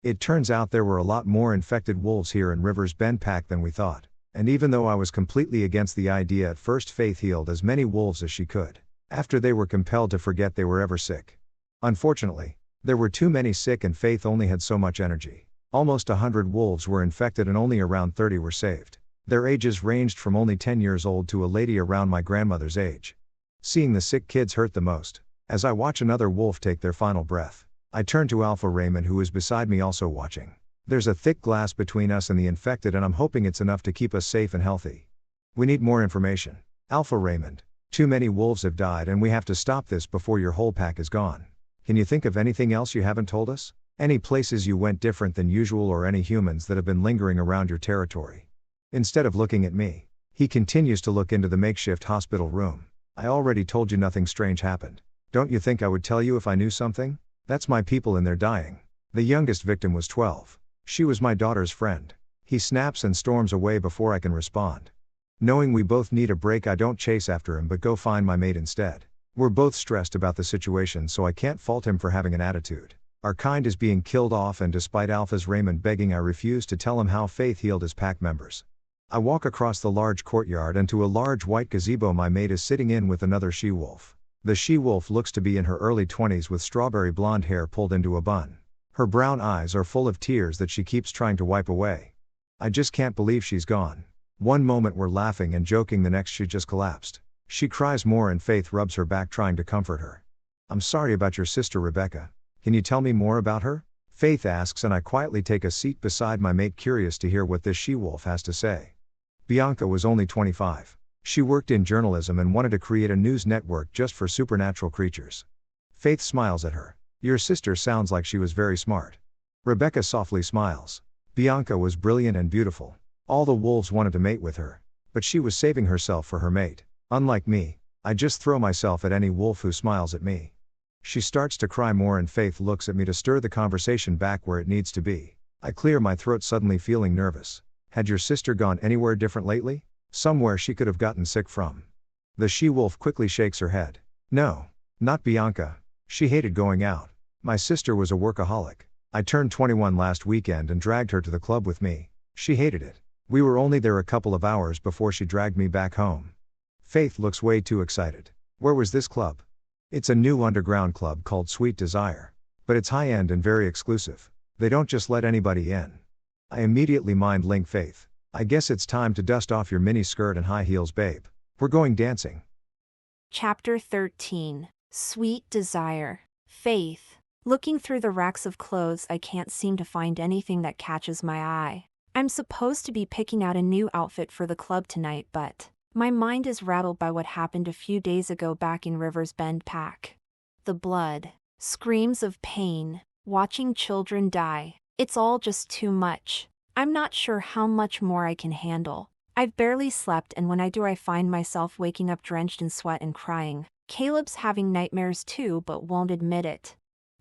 It turns out there were a lot more infected wolves here in Rivers Bend pack than we thought. And even though I was completely against the idea at first, Faith healed as many wolves as she could. After they were compelled to forget they were ever sick. Unfortunately, there were too many sick and Faith only had so much energy. Almost 100 wolves were infected and only around 30 were saved. Their ages ranged from only 10 years old to a lady around my grandmother's age. Seeing the sick kids hurt the most. As I watch another wolf take their final breath, I turn to Alpha Raymond, who is beside me also watching. There's a thick glass between us and the infected and I'm hoping it's enough to keep us safe and healthy. We need more information. Alpha Raymond. Too many wolves have died and we have to stop this before your whole pack is gone. Can you think of anything else you haven't told us? Any places you went different than usual or any humans that have been lingering around your territory? Instead of looking at me, he continues to look into the makeshift hospital room. I already told you nothing strange happened. Don't you think I would tell you if I knew something? That's my people and they're dying. The youngest victim was 12. She was my daughter's friend. He snaps and storms away before I can respond. Knowing we both need a break, I don't chase after him but go find my mate instead. We're both stressed about the situation, so I can't fault him for having an attitude. Our kind is being killed off and despite Alpha's Raymond begging, I refuse to tell him how Faith healed his pack members. I walk across the large courtyard and to a large white gazebo my mate is sitting in with another she-wolf. The she-wolf looks to be in her early 20s with strawberry blonde hair pulled into a bun. Her brown eyes are full of tears that she keeps trying to wipe away. I just can't believe she's gone. One moment we're laughing and joking, the next she just collapsed. She cries more and Faith rubs her back trying to comfort her. I'm sorry about your sister Rebecca. Can you tell me more about her? Faith asks and I quietly take a seat beside my mate, curious to hear what this she-wolf has to say. Bianca was only 25. She worked in journalism and wanted to create a news network just for supernatural creatures. Faith smiles at her. Your sister sounds like she was very smart. Rebecca softly smiles. Bianca was brilliant and beautiful. All the wolves wanted to mate with her. But she was saving herself for her mate. Unlike me, I just throw myself at any wolf who smiles at me. She starts to cry more and Faith looks at me to stir the conversation back where it needs to be. I clear my throat, suddenly feeling nervous. Had your sister gone anywhere different lately? Somewhere she could have gotten sick from? The she-wolf quickly shakes her head. No. Not Bianca. She hated going out. My sister was a workaholic. I turned 21 last weekend and dragged her to the club with me. She hated it. We were only there a couple of hours before she dragged me back home. Faith looks way too excited. Where was this club? It's a new underground club called Sweet Desire. But it's high-end and very exclusive. They don't just let anybody in. I immediately mind-link Faith. I guess it's time to dust off your mini skirt and high heels, babe. We're going dancing. Chapter 13. Sweet Desire. Faith. Looking through the racks of clothes, I can't seem to find anything that catches my eye. I'm supposed to be picking out a new outfit for the club tonight, but my mind is rattled by what happened a few days ago back in Rivers Bend Pack. The blood, screams of pain, watching children die. It's all just too much. I'm not sure how much more I can handle. I've barely slept, and when I do I find myself waking up drenched in sweat and crying. Caleb's having nightmares too but won't admit it.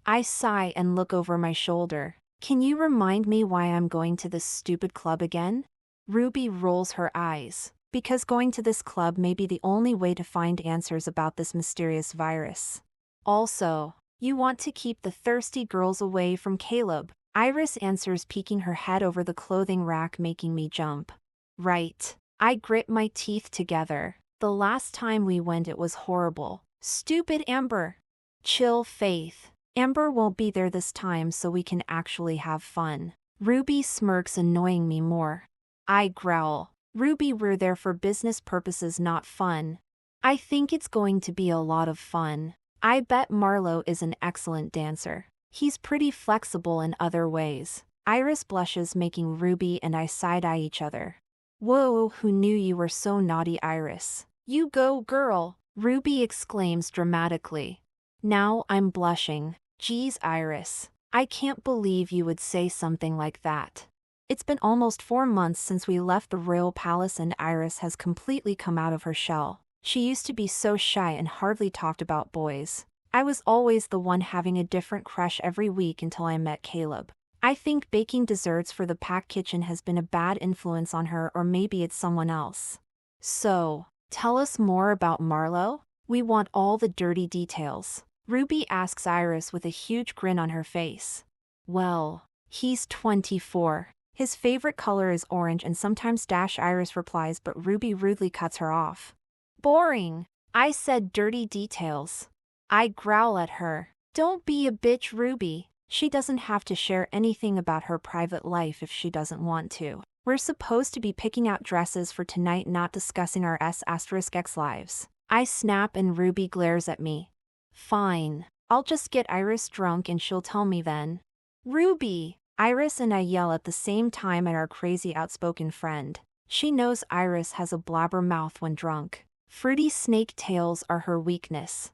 I sigh and look over my shoulder. Can you remind me why I'm going to this stupid club again? Ruby rolls her eyes. Because going to this club may be the only way to find answers about this mysterious virus. Also, you want to keep the thirsty girls away from Caleb. Iris answers, peeking her head over the clothing rack, making me jump. Right. I grit my teeth together. The last time we went it was horrible. Stupid Amber. Chill, Faith. Amber won't be there this time, so we can actually have fun. Ruby smirks, annoying me more. I growl. Ruby, we're there for business purposes, not fun. I think it's going to be a lot of fun. I bet Marlo is an excellent dancer. He's pretty flexible in other ways. Iris blushes, making Ruby and I side-eye each other. Whoa, who knew you were so naughty, Iris? You go, girl, Ruby exclaims dramatically. Now I'm blushing. Geez, Iris. I can't believe you would say something like that. It's been almost 4 months since we left the royal palace and Iris has completely come out of her shell. She used to be so shy and hardly talked about boys. I was always the one having a different crush every week until I met Caleb. I think baking desserts for the pack kitchen has been a bad influence on her, or maybe it's someone else. So, tell us more about Marlo? We want all the dirty details. Ruby asks Iris with a huge grin on her face. Well, he's 24. His favorite color is orange and sometimes dash, Iris replies, but Ruby rudely cuts her off. Boring. I said dirty details. I growl at her. Don't be a bitch, Ruby. She doesn't have to share anything about her private life if she doesn't want to. We're supposed to be picking out dresses for tonight, not discussing our **X lives. I snap and Ruby glares at me. Fine. I'll just get Iris drunk and she'll tell me then. Ruby! Iris and I yell at the same time at our crazy outspoken friend. She knows Iris has a blabber mouth when drunk. Fruity snake tails are her weakness.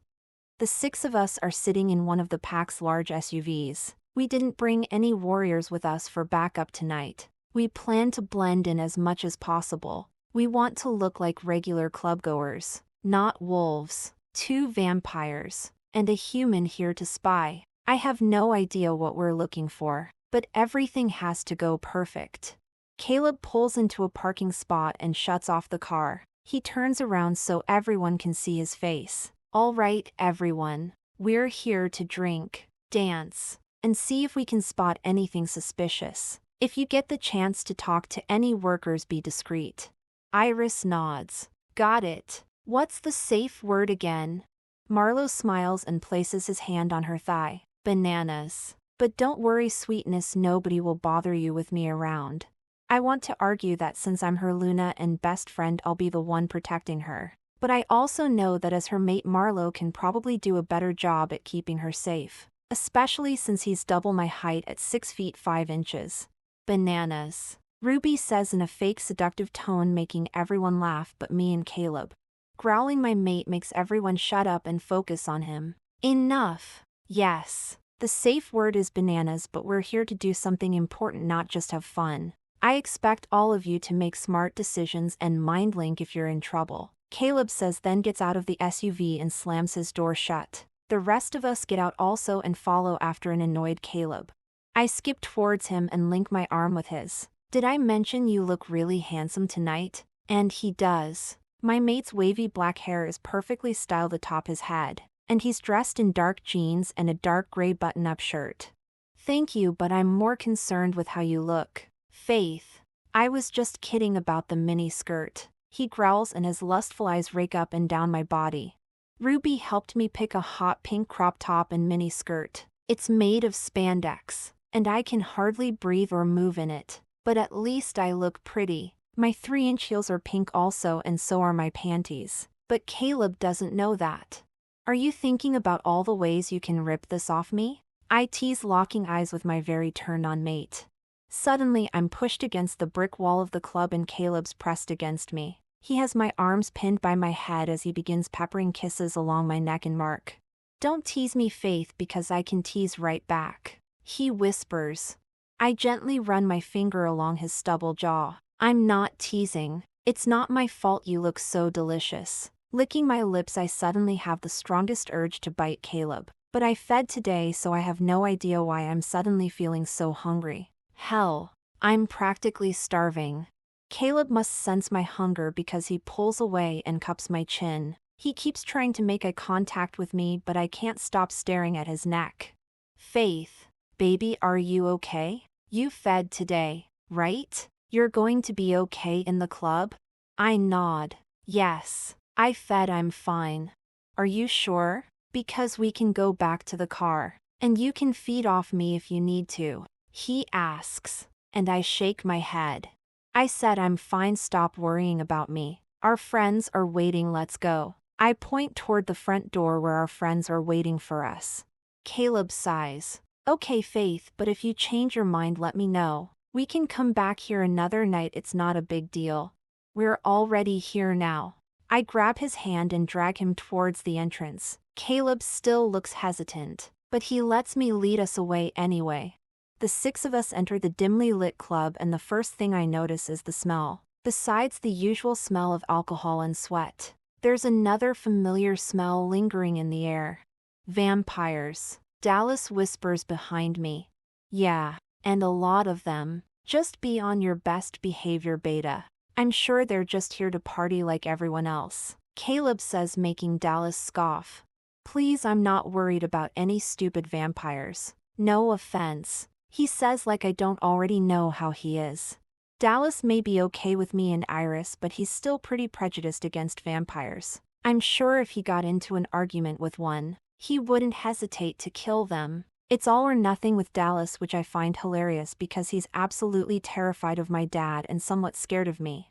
The 6 of us are sitting in one of the pack's large SUVs. We didn't bring any warriors with us for backup tonight. We plan to blend in as much as possible. We want to look like regular clubgoers, not wolves. 2 vampires, and a human here to spy. I have no idea what we're looking for, but everything has to go perfect. Caleb pulls into a parking spot and shuts off the car. He turns around so everyone can see his face. All right, everyone. We're here to drink, dance, and see if we can spot anything suspicious. If you get the chance to talk to any workers, be discreet. Iris nods. Got it. What's the safe word again? Marlo smiles and places his hand on her thigh. Bananas. But don't worry, sweetness, nobody will bother you with me around. I want to argue that since I'm her Luna and best friend, I'll be the one protecting her. But I also know that as her mate, Marlo can probably do a better job at keeping her safe. Especially since he's double my height at 6 feet 5 inches. Bananas. Ruby says in a fake seductive tone, making everyone laugh but me and Caleb. Growling my mate makes everyone shut up and focus on him. Enough. Yes. The safe word is bananas, but we're here to do something important, not just have fun. I expect all of you to make smart decisions and mind link if you're in trouble. Caleb says, then gets out of the SUV and slams his door shut. The rest of us get out also and follow after an annoyed Caleb. I skip towards him and link my arm with his. Did I mention you look really handsome tonight? And he does. My mate's wavy black hair is perfectly styled atop his head, and he's dressed in dark jeans and a dark gray button-up shirt. Thank you, but I'm more concerned with how you look. Faith. I was just kidding about the mini skirt. He growls and his lustful eyes rake up and down my body. Ruby helped me pick a hot pink crop top and mini skirt. It's made of spandex, and I can hardly breathe or move in it. But at least I look pretty. My 3-inch heels are pink also, and so are my panties. But Caleb doesn't know that. Are you thinking about all the ways you can rip this off me? I tease, locking eyes with my very turned-on mate. Suddenly I'm pushed against the brick wall of the club and Caleb's pressed against me. He has my arms pinned by my head as he begins peppering kisses along my neck and Mark. Don't tease me, Faith, because I can tease right back. He whispers. I gently run my finger along his stubble jaw. I'm not teasing. It's not my fault you look so delicious. Licking my lips, I suddenly have the strongest urge to bite Caleb. But I fed today, so I have no idea why I'm suddenly feeling so hungry. Hell, I'm practically starving. Caleb must sense my hunger because he pulls away and cups my chin. He keeps trying to make eye contact with me, but I can't stop staring at his neck. Faith, baby, are you okay? You fed today, right? You're going to be okay in the club? I nod. Yes, I fed, I'm fine. Are you sure? Because we can go back to the car, and you can feed off me if you need to. He asks, and I shake my head. I said I'm fine, stop worrying about me. Our friends are waiting, let's go. I point toward the front door where our friends are waiting for us. Caleb sighs. Okay, Faith, but if you change your mind, let me know. We can come back here another night, it's not a big deal. We're already here now. I grab his hand and drag him towards the entrance. Caleb still looks hesitant, but he lets me lead us away anyway. The 6 of us enter the dimly lit club, and the first thing I notice is the smell. Besides the usual smell of alcohol and sweat, there's another familiar smell lingering in the air. Vampires. Dallas whispers behind me. Yeah, and a lot of them. Just be on your best behavior, Beta. I'm sure they're just here to party like everyone else. Caleb says, making Dallas scoff. Please, I'm not worried about any stupid vampires. No offense. He says like I don't already know how he is. Dallas may be okay with me and Iris, but he's still pretty prejudiced against vampires. I'm sure if he got into an argument with one, he wouldn't hesitate to kill them. It's all or nothing with Dallas, which I find hilarious because he's absolutely terrified of my dad and somewhat scared of me.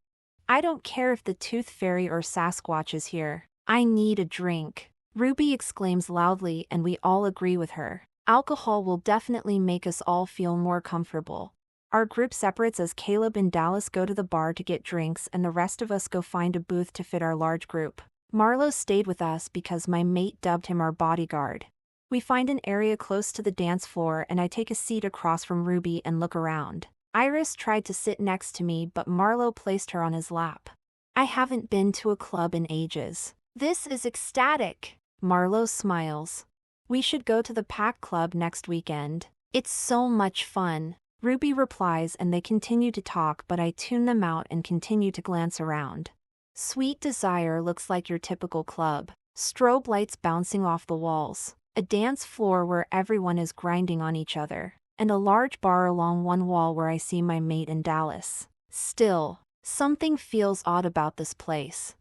I don't care if the Tooth Fairy or Sasquatch is here. I need a drink. Ruby exclaims loudly, and we all agree with her. Alcohol will definitely make us all feel more comfortable. Our group separates as Caleb and Dallas go to the bar to get drinks, and the rest of us go find a booth to fit our large group. Marlo stayed with us because my mate dubbed him our bodyguard. We find an area close to the dance floor, and I take a seat across from Ruby and look around. Iris tried to sit next to me, but Marlo placed her on his lap. I haven't been to a club in ages. This is ecstatic. Marlo smiles. We should go to the Pack Club next weekend. It's so much fun. Ruby replies, and they continue to talk, but I tune them out and continue to glance around. Sweet Desire looks like your typical club. Strobe lights bouncing off the walls, a dance floor where everyone is grinding on each other, and a large bar along one wall where I see my mate and Dallas. Still, something feels odd about this place.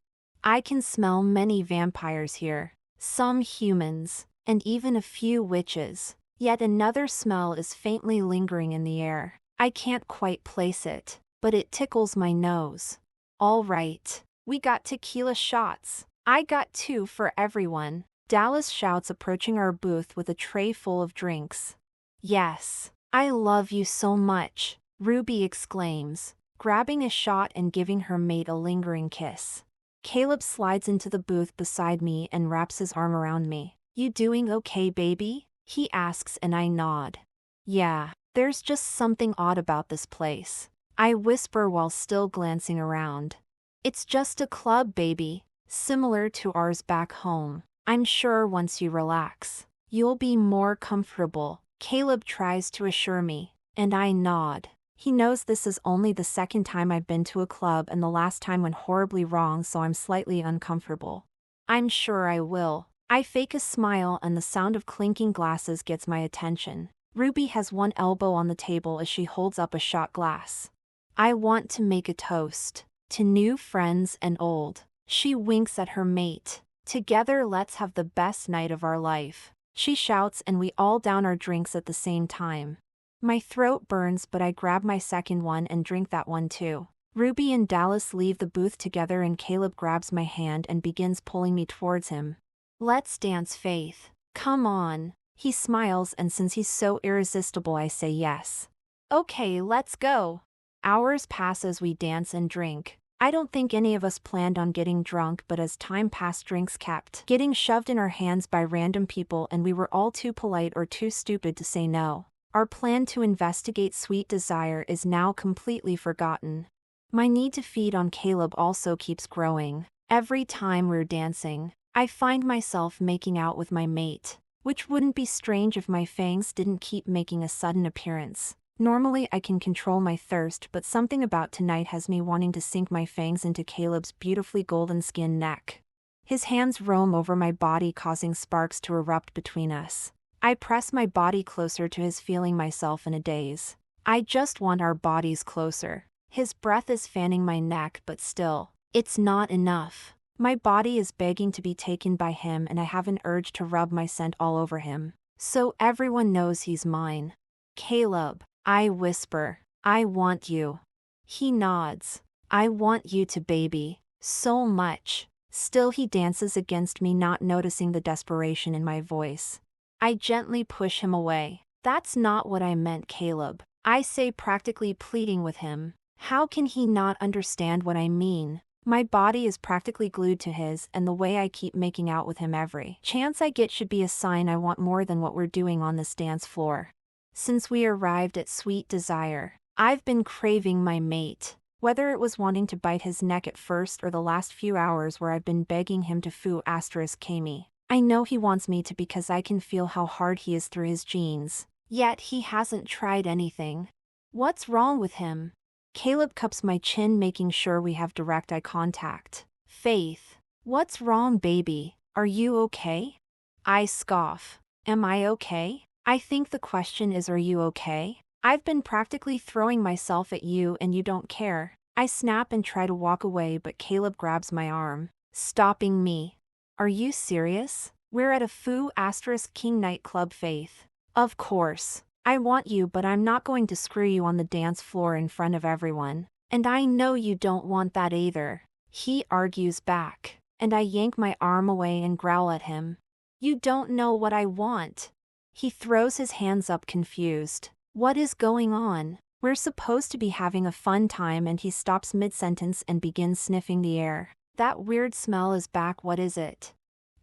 I can smell many vampires here, some humans, and even a few witches. Yet another smell is faintly lingering in the air. I can't quite place it, but it tickles my nose. All right, we got tequila shots. I got 2 for everyone. Dallas shouts, approaching our booth with a tray full of drinks. Yes, I love you so much, Ruby exclaims. grabbing a shot and giving her mate a lingering kiss. Caleb slides into the booth beside me and wraps his arm around me. "You doing okay, baby?" he asks, and I nod. "Yeah, there's just something odd about this place," I whisper while still glancing around. "It's just a club, baby, similar to ours back home. I'm sure once you relax, you'll be more comfortable," Caleb tries to assure me, and I nod. He knows this is only the second time I've been to a club and the last time went horribly wrong, so I'm slightly uncomfortable. "I'm sure I will." I fake a smile and the sound of clinking glasses gets my attention. Ruby has one elbow on the table as she holds up a shot glass. "I want to make a toast. To new friends and old." She winks at her mate. "Together let's have the best night of our life," she shouts, and we all down our drinks at the same time. My throat burns, but I grab my second one and drink that one too. Ruby and Dallas leave the booth together and Caleb grabs my hand and begins pulling me towards him. "Let's dance, Faith. Come on." He smiles, and since he's so irresistible I say yes. "Okay, let's go." Hours pass as we dance and drink. I don't think any of us planned on getting drunk, but as time passed, drinks kept getting shoved in our hands by random people, and we were all too polite or too stupid to say no. Our plan to investigate Sweet Desire is now completely forgotten. My need to feed on Caleb also keeps growing. Every time we're dancing, I find myself making out with my mate, which wouldn't be strange if my fangs didn't keep making a sudden appearance. Normally I can control my thirst, but something about tonight has me wanting to sink my fangs into Caleb's beautifully golden skinned neck. His hands roam over my body, causing sparks to erupt between us. I press my body closer to his, feeling myself in a daze. I just want our bodies closer. His breath is fanning my neck, but still, it's not enough. My body is begging to be taken by him, and I have an urge to rub my scent all over him, so everyone knows he's mine. "Caleb," I whisper, "I want you." He nods. "I want you to, baby. So much." Still he dances against me, not noticing the desperation in my voice. I gently push him away. "That's not what I meant, Caleb," I say, practically pleading with him. How can he not understand what I mean? My body is practically glued to his, and the way I keep making out with him every chance I get should be a sign I want more than what we're doing on this dance floor. Since we arrived at Sweet Desire, I've been craving my mate. Whether it was wanting to bite his neck at first or the last few hours where I've been begging him to 𝑭*𝒂𝒚𝒍𝒊𝒐𝒏. I know he wants me to because I can feel how hard he is through his jeans. Yet he hasn't tried anything. What's wrong with him? Caleb cups my chin, making sure we have direct eye contact. "Faith, what's wrong, baby? Are you okay?" I scoff. "Am I okay?" I think the question is, are you okay? I've been practically throwing myself at you and you don't care. I snap and try to walk away, but Caleb grabs my arm, stopping me. "Are you serious? We're at a 𝑭*𝒂𝒚𝒍𝒊𝒐𝒏 nightclub, Faith. Of course. I want you, but I'm not going to screw you on the dance floor in front of everyone. And I know you don't want that either." He argues back, and I yank my arm away and growl at him. "You don't know what I want." He throws his hands up, confused. What is going on? We're supposed to be having a fun time, and he stops mid-sentence and begins sniffing the air. "That weird smell is back. What is it?"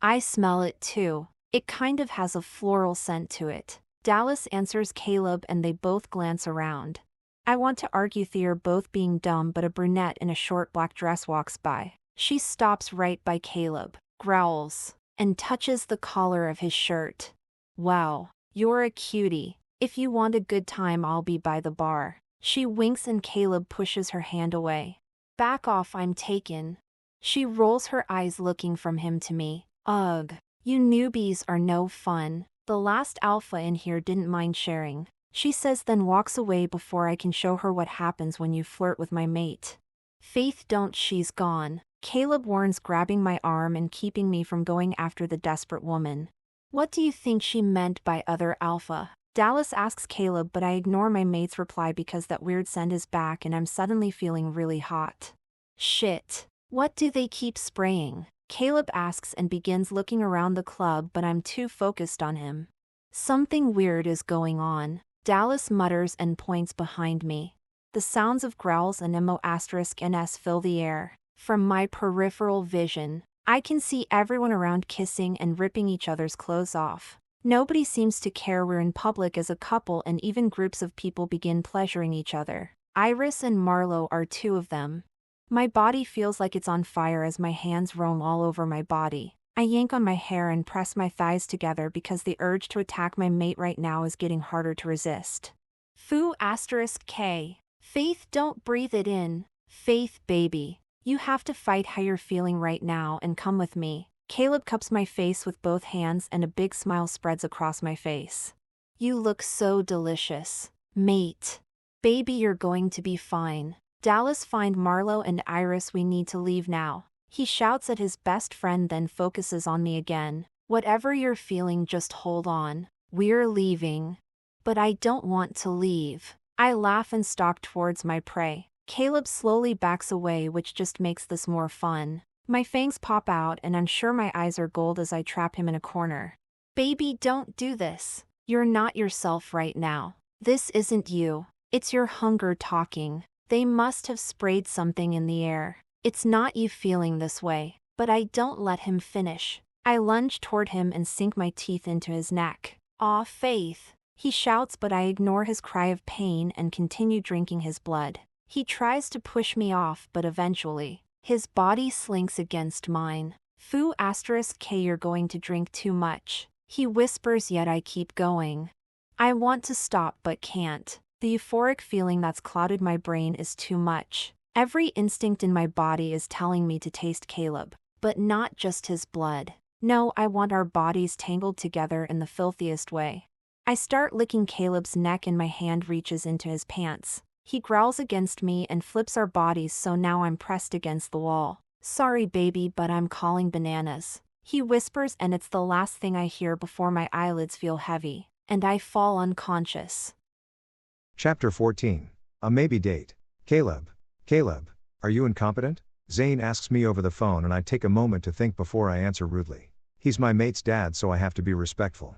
I smell it too. It kind of has a floral scent to it. Dallas answers Caleb and they both glance around. I want to argue they're both being dumb, but a brunette in a short black dress walks by. She stops right by Caleb, growls, and touches the collar of his shirt. "Wow, you're a cutie. If you want a good time, I'll be by the bar." She winks and Caleb pushes her hand away. "Back off, I'm taken." She rolls her eyes, looking from him to me. "Ugh, you newbies are no fun. The last alpha in here didn't mind sharing," she says, then walks away before I can show her what happens when you flirt with my mate. "Faith, don't, she's gone," Caleb warns, grabbing my arm and keeping me from going after the desperate woman. "What do you think she meant by other alpha?" Dallas asks Caleb, but I ignore my mate's reply because that weird scent is back and I'm suddenly feeling really hot. "Shit, what do they keep spraying?" Caleb asks and begins looking around the club, but I'm too focused on him. "Something weird is going on," Dallas mutters and points behind me. The sounds of growls and 𝑚𝒂𝒃𝒆 fill the air. From my peripheral vision, I can see everyone around kissing and ripping each other's clothes off. Nobody seems to care we're in public as a couple, and even groups of people begin pleasuring each other. Iris and Marlowe are two of them. My body feels like it's on fire as my hands roam all over my body. I yank on my hair and press my thighs together because the urge to attack my mate right now is getting harder to resist. 𝑭𝒂𝒏𝒄𝒆. Faith, don't breathe it in. Faith, baby. You have to fight how you're feeling right now and come with me. Caleb cups my face with both hands and a big smile spreads across my face. You look so delicious, mate. Baby, you're going to be fine. Dallas, find Marlowe and Iris, we need to leave now. He shouts at his best friend, then focuses on me again. Whatever you're feeling, just hold on. We're leaving. But I don't want to leave. I laugh and stalk towards my prey. Caleb slowly backs away, which just makes this more fun. My fangs pop out and I'm sure my eyes are gold as I trap him in a corner. Baby, don't do this. You're not yourself right now. This isn't you. It's your hunger talking. They must have sprayed something in the air. It's not you feeling this way. But I don't let him finish. I lunge toward him and sink my teeth into his neck. Aw, Faith. He shouts, but I ignore his cry of pain and continue drinking his blood. He tries to push me off, but eventually, his body slinks against mine. 𝑭𝒂𝒏𝒄𝒆, you're going to drink too much. He whispers, yet I keep going. I want to stop but can't. The euphoric feeling that's clouded my brain is too much. Every instinct in my body is telling me to taste Caleb, but not just his blood. No, I want our bodies tangled together in the filthiest way. I start licking Caleb's neck and my hand reaches into his pants. He growls against me and flips our bodies, so now I'm pressed against the wall. Sorry baby, but I'm calling bananas. He whispers, and it's the last thing I hear before my eyelids feel heavy, and I fall unconscious. Chapter 14. A Maybe Date. Caleb, are you incompetent? Zane asks me over the phone and I take a moment to think before I answer rudely. He's my mate's dad, so I have to be respectful.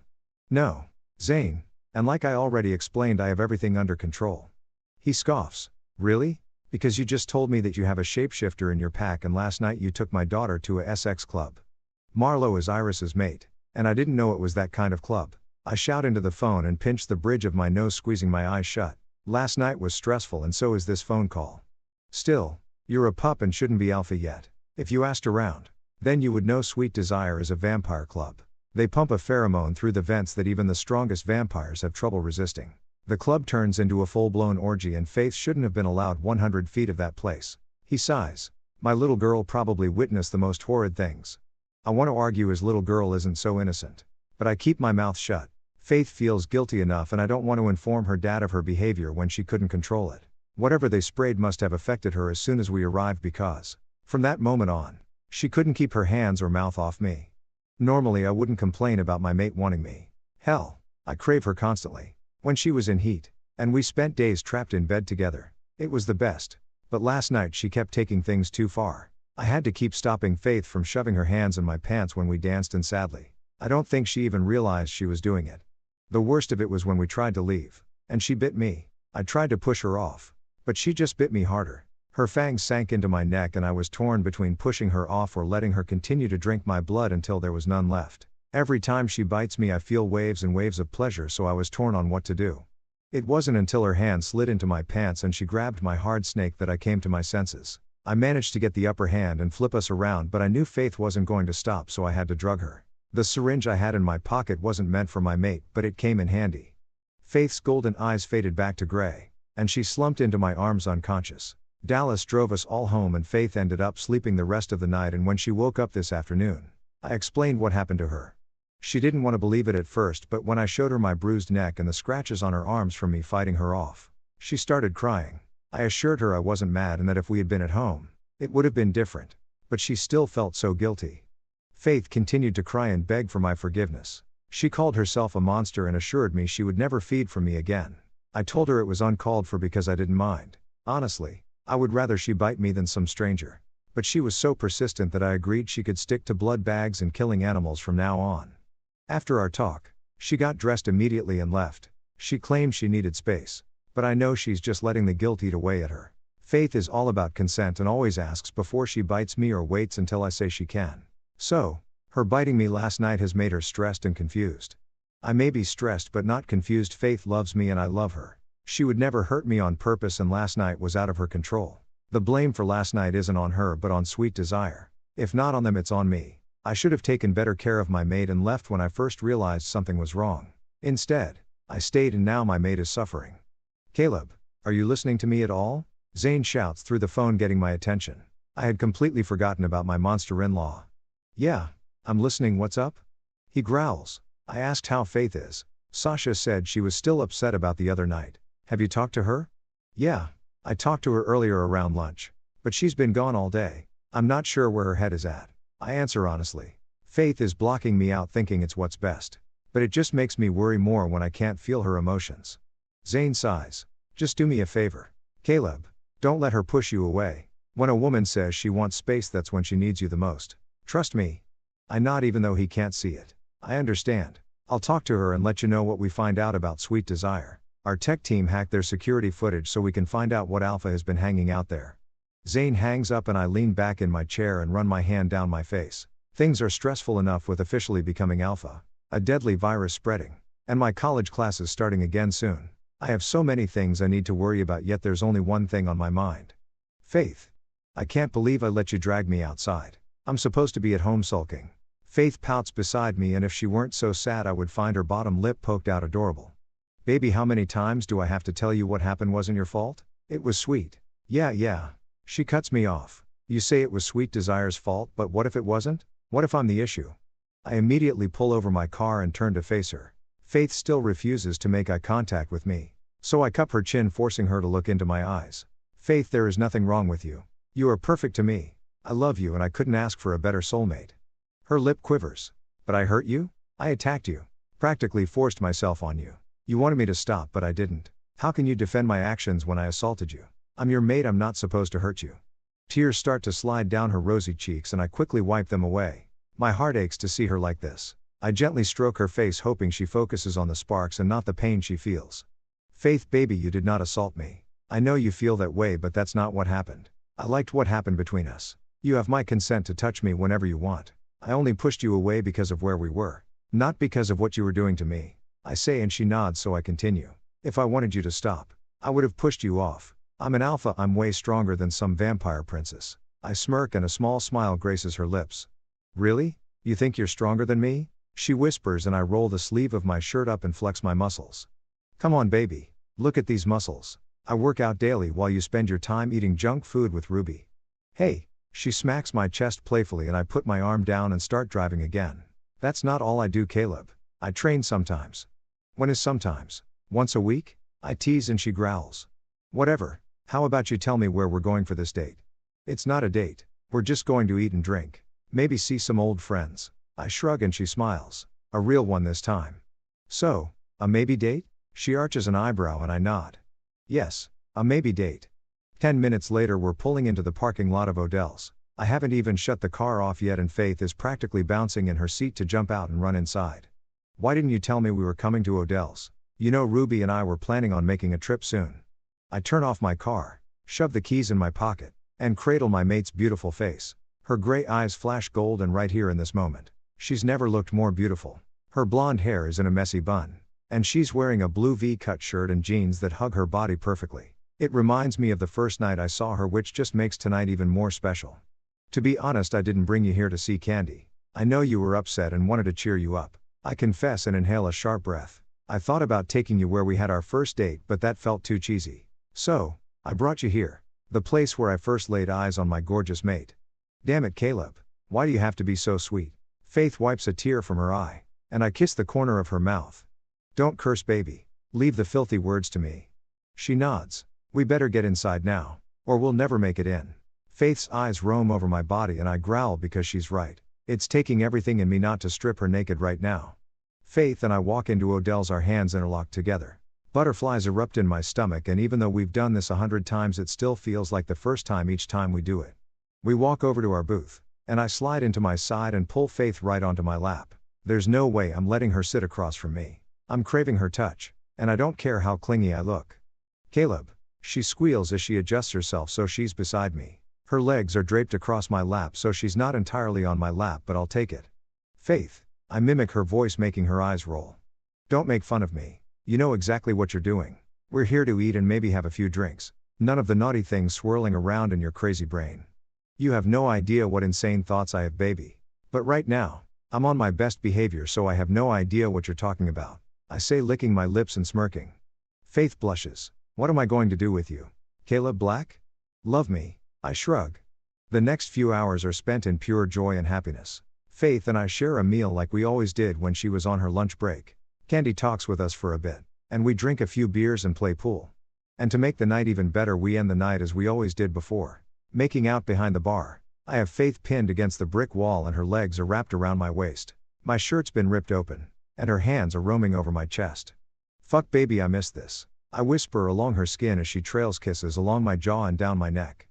No, Zane, and like I already explained, I have everything under control. He scoffs. Really? Because you just told me that you have a shapeshifter in your pack, and last night you took my daughter to a sex club. Marlowe is Iris's mate, and I didn't know it was that kind of club. I shout into the phone and pinch the bridge of my nose, squeezing my eyes shut. Last night was stressful, and so is this phone call. Still, you're a pup and shouldn't be alpha yet. If you asked around, then you would know Sweet Desire is a vampire club. They pump a pheromone through the vents that even the strongest vampires have trouble resisting. The club turns into a full-blown orgy, and Faith shouldn't have been allowed 100 feet of that place. He sighs. My little girl probably witnessed the most horrid things. I want to argue his little girl isn't so innocent. But I keep my mouth shut. Faith feels guilty enough, and I don't want to inform her dad of her behavior when she couldn't control it. Whatever they sprayed must have affected her as soon as we arrived, because, from that moment on, she couldn't keep her hands or mouth off me. Normally I wouldn't complain about my mate wanting me. Hell, I crave her constantly. When she was in heat, and we spent days trapped in bed together, it was the best. But last night she kept taking things too far. I had to keep stopping Faith from shoving her hands in my pants when we danced, and sadly, I don't think she even realized she was doing it. The worst of it was when we tried to leave, and she bit me. I tried to push her off, but she just bit me harder. Her fangs sank into my neck, and I was torn between pushing her off or letting her continue to drink my blood until there was none left. Every time she bites me I feel waves and waves of pleasure, so I was torn on what to do. It wasn't until her hand slid into my pants and she grabbed my hard snake that I came to my senses. I managed to get the upper hand and flip us around, but I knew Faith wasn't going to stop, so I had to drug her. The syringe I had in my pocket wasn't meant for my mate, but it came in handy. Faith's golden eyes faded back to gray, and she slumped into my arms unconscious. Dallas drove us all home, and Faith ended up sleeping the rest of the night, and when she woke up this afternoon, I explained what happened to her. She didn't want to believe it at first, but when I showed her my bruised neck and the scratches on her arms from me fighting her off, she started crying. I assured her I wasn't mad and that if we had been at home, it would have been different, but she still felt so guilty. Faith continued to cry and beg for my forgiveness. She called herself a monster and assured me she would never feed from me again. I told her it was uncalled for because I didn't mind. Honestly, I would rather she bite me than some stranger. But she was so persistent that I agreed she could stick to blood bags and killing animals from now on. After our talk, she got dressed immediately and left. She claimed she needed space. but I know she's just letting the guilt eat away at her. Faith is all about consent and always asks before she bites me or waits until I say she can. So, her biting me last night has made her stressed and confused. I may be stressed but not confused. Faith loves me and I love her. She would never hurt me on purpose, and last night was out of her control. The blame for last night isn't on her but on Sweet Desire. If not on them, it's on me. I should have taken better care of my maid and left when I first realized something was wrong. Instead, I stayed and now my maid is suffering. Caleb, are you listening to me at all? Zane shouts through the phone, getting my attention. I had completely forgotten about my monster-in-law. Yeah, I'm listening. What's up? He growls. I asked how Faith is. Sasha said she was still upset about the other night. Have you talked to her? Yeah, I talked to her earlier around lunch. But she's been gone all day. I'm not sure where her head is at. I answer honestly. Faith is blocking me out, thinking it's what's best. But it just makes me worry more when I can't feel her emotions. Zane sighs. Just do me a favor, Caleb. Don't let her push you away. When a woman says she wants space, that's when she needs you the most. Trust me. I nod even though he can't see it. I understand. I'll talk to her and let you know what we find out about Sweet Desire. Our tech team hacked their security footage so we can find out what alpha has been hanging out there. Zane hangs up and I lean back in my chair and run my hand down my face. Things are stressful enough with officially becoming alpha, a deadly virus spreading, and my college classes starting again soon. I have so many things I need to worry about, yet there's only one thing on my mind. Faith. I can't believe I let you drag me outside. I'm supposed to be at home sulking. Faith pouts beside me, and if she weren't so sad I would find her bottom lip poked out adorable. Baby, how many times do I have to tell you what happened wasn't your fault? It was Sweet. Yeah. She cuts me off. You say it was Sweet Desire's fault, but what if it wasn't? What if I'm the issue? I immediately pull over my car and turn to face her. Faith still refuses to make eye contact with me. So I cup her chin, forcing her to look into my eyes. Faith, there is nothing wrong with you. You are perfect to me. I love you and I couldn't ask for a better soulmate. Her lip quivers. But I hurt you? I attacked you. Practically forced myself on you. You wanted me to stop but I didn't. How can you defend my actions when I assaulted you? I'm your mate, I'm not supposed to hurt you. Tears start to slide down her rosy cheeks and I quickly wipe them away. My heart aches to see her like this. I gently stroke her face, hoping she focuses on the sparks and not the pain she feels. Faith, baby, you did not assault me. I know you feel that way, but that's not what happened. I liked what happened between us. You have my consent to touch me whenever you want. I only pushed you away because of where we were. Not because of what you were doing to me. I say, and she nods, so I continue. If I wanted you to stop, I would have pushed you off. I'm an alpha, I'm way stronger than some vampire princess. I smirk and a small smile graces her lips. Really? You think you're stronger than me? She whispers, and I roll the sleeve of my shirt up and flex my muscles. Come on, baby. Look at these muscles. I work out daily while you spend your time eating junk food with Ruby. Hey, she smacks my chest playfully and I put my arm down and start driving again. That's not all I do, Caleb. I train sometimes. When is sometimes? Once a week? I tease and she growls. Whatever. How about you tell me where we're going for this date? It's not a date. We're just going to eat and drink. Maybe see some old friends. I shrug and she smiles. A real one this time. So, a maybe date? She arches an eyebrow and I nod. Yes, a maybe date. 10 minutes later we're pulling into the parking lot of Odell's. I haven't even shut the car off yet and Faith is practically bouncing in her seat to jump out and run inside. Why didn't you tell me we were coming to Odell's? You know Ruby and I were planning on making a trip soon. I turn off my car, shove the keys in my pocket, and cradle my mate's beautiful face. Her gray eyes flash gold, and right here in this moment, she's never looked more beautiful. Her blonde hair is in a messy bun, and she's wearing a blue V-cut shirt and jeans that hug her body perfectly. It reminds me of the first night I saw her, which just makes tonight even more special. To be honest, I didn't bring you here to see Candy. I know you were upset and wanted to cheer you up. I confess and inhale a sharp breath. I thought about taking you where we had our first date, but that felt too cheesy. So, I brought you here. The place where I first laid eyes on my gorgeous mate. Damn it, Caleb. Why do you have to be so sweet? Faith wipes a tear from her eye, and I kiss the corner of her mouth. Don't curse, baby. Leave the filthy words to me. She nods. We better get inside now, or we'll never make it in. Faith's eyes roam over my body and I growl because she's right. It's taking everything in me not to strip her naked right now. Faith and I walk into Odell's, our hands interlocked together. Butterflies erupt in my stomach, and even though we've done this 100 times, it still feels like the first time each time we do it. We walk over to our booth, and I slide into my side and pull Faith right onto my lap. There's no way I'm letting her sit across from me. I'm craving her touch, and I don't care how clingy I look. Caleb. She squeals as she adjusts herself so she's beside me. Her legs are draped across my lap so she's not entirely on my lap, but I'll take it. Faith. I mimic her voice, making her eyes roll. Don't make fun of me. You know exactly what you're doing. We're here to eat and maybe have a few drinks. None of the naughty things swirling around in your crazy brain. You have no idea what insane thoughts I have, baby. But right now, I'm on my best behavior, so I have no idea what you're talking about, I say, licking my lips and smirking. Faith blushes. What am I going to do with you? Caleb Black? Love me, I shrug. The next few hours are spent in pure joy and happiness. Faith and I share a meal like we always did when she was on her lunch break. Candy talks with us for a bit, and we drink a few beers and play pool. And to make the night even better, we end the night as we always did before, making out behind the bar. I have Faith pinned against the brick wall and her legs are wrapped around my waist. My shirt's been ripped open, and her hands are roaming over my chest. Fuck baby, I miss this, I whisper along her skin as she trails kisses along my jaw and down my neck.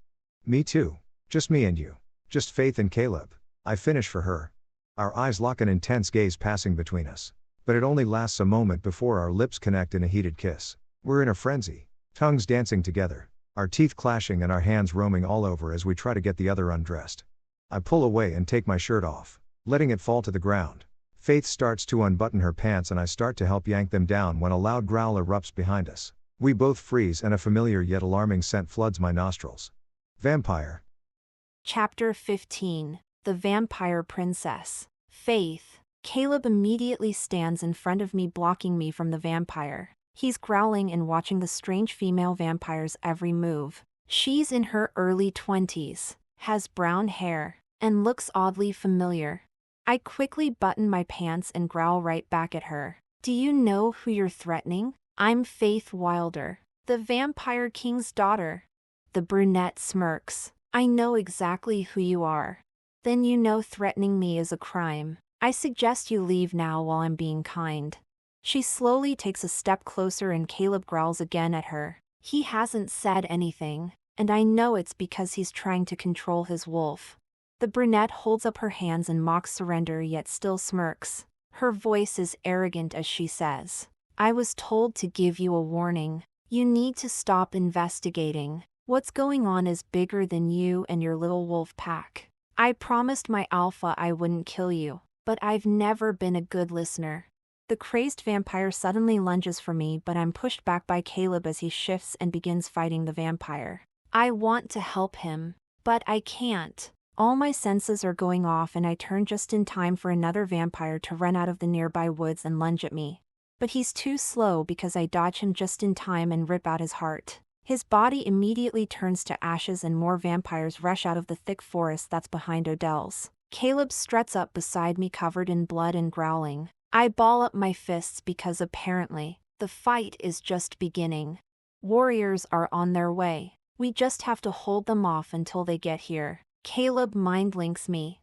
Me too. Just me and you. Just Faith and Caleb, I finish for her. Our eyes lock, an intense gaze passing between us. But it only lasts a moment before our lips connect in a heated kiss. We're in a frenzy, tongues dancing together, our teeth clashing and our hands roaming all over as we try to get the other undressed. I pull away and take my shirt off, letting it fall to the ground. Faith starts to unbutton her pants and I start to help yank them down when a loud growl erupts behind us. We both freeze and a familiar yet alarming scent floods my nostrils. Vampire. Chapter 15. The Vampire Princess. Faith. Caleb immediately stands in front of me, blocking me from the vampire. He's growling and watching the strange female vampire's every move. She's in her early 20s, has brown hair, and looks oddly familiar. I quickly button my pants and growl right back at her. Do you know who you're threatening? I'm Faith Wilder, the Vampire King's daughter. The brunette smirks. I know exactly who you are. Then you know threatening me is a crime. I suggest you leave now while I'm being kind. She slowly takes a step closer and Caleb growls again at her. He hasn't said anything, and I know it's because he's trying to control his wolf. The brunette holds up her hands in mock surrender yet still smirks. Her voice is arrogant as she says, I was told to give you a warning. You need to stop investigating. What's going on is bigger than you and your little wolf pack. I promised my alpha I wouldn't kill you, but I've never been a good listener. The crazed vampire suddenly lunges for me, but I'm pushed back by Caleb as he shifts and begins fighting the vampire. I want to help him, but I can't. All my senses are going off and I turn just in time for another vampire to run out of the nearby woods and lunge at me. But he's too slow because I dodge him just in time and rip out his heart. His body immediately turns to ashes and more vampires rush out of the thick forest that's behind Odell's. Caleb struts up beside me covered in blood and growling. I ball up my fists because apparently, the fight is just beginning. Warriors are on their way. We just have to hold them off until they get here. Caleb mind links me.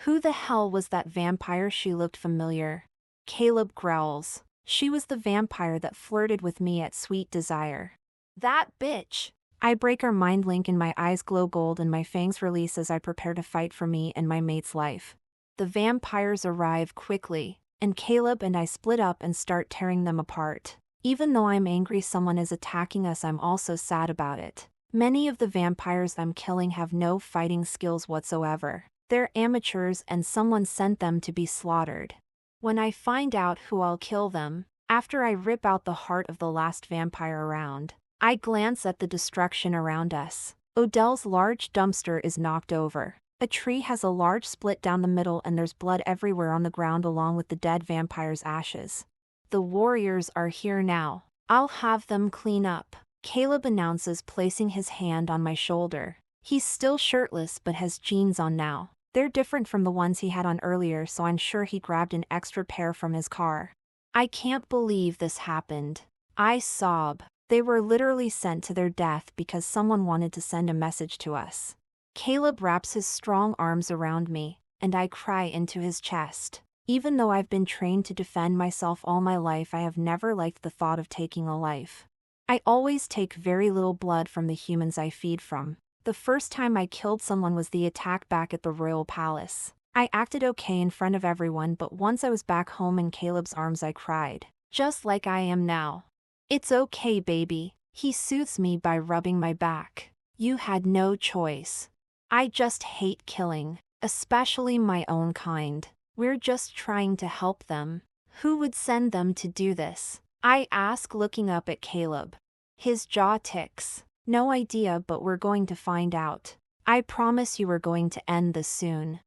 Who the hell was that vampire? She looked familiar. Caleb growls. She was the vampire that flirted with me at Sweet Desire. That bitch! I break our mind link and my eyes glow gold and my fangs release as I prepare to fight for me and my mate's life. The vampires arrive quickly, and Caleb and I split up and start tearing them apart. Even though I'm angry someone is attacking us, I'm also sad about it. Many of the vampires I'm killing have no fighting skills whatsoever. They're amateurs and someone sent them to be slaughtered. When I find out who I'll kill them, after I rip out the heart of the last vampire around, I glance at the destruction around us. Odell's large dumpster is knocked over. A tree has a large split down the middle and there's blood everywhere on the ground along with the dead vampire's ashes. The warriors are here now. I'll have them clean up, Caleb announces, placing his hand on my shoulder. He's still shirtless but has jeans on now. They're different from the ones he had on earlier, so I'm sure he grabbed an extra pair from his car. I can't believe this happened. I sob. They were literally sent to their death because someone wanted to send a message to us. Caleb wraps his strong arms around me, and I cry into his chest. Even though I've been trained to defend myself all my life, I have never liked the thought of taking a life. I always take very little blood from the humans I feed from. The first time I killed someone was the attack back at the royal palace. I acted okay in front of everyone, but once I was back home in Caleb's arms I cried. Just like I am now. It's okay, baby. He soothes me by rubbing my back. You had no choice. I just hate killing, especially my own kind. We're just trying to help them. Who would send them to do this? I ask, looking up at Caleb. His jaw ticks. No idea, but we're going to find out. I promise you we're going to end this soon.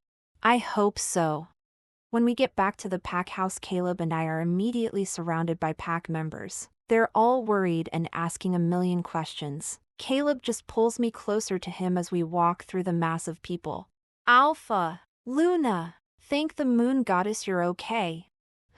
I hope so. When we get back to the pack house, Caleb and I are immediately surrounded by pack members. They're all worried and asking a million questions. Caleb just pulls me closer to him as we walk through the mass of people. Alpha, Luna, thank the moon goddess you're okay.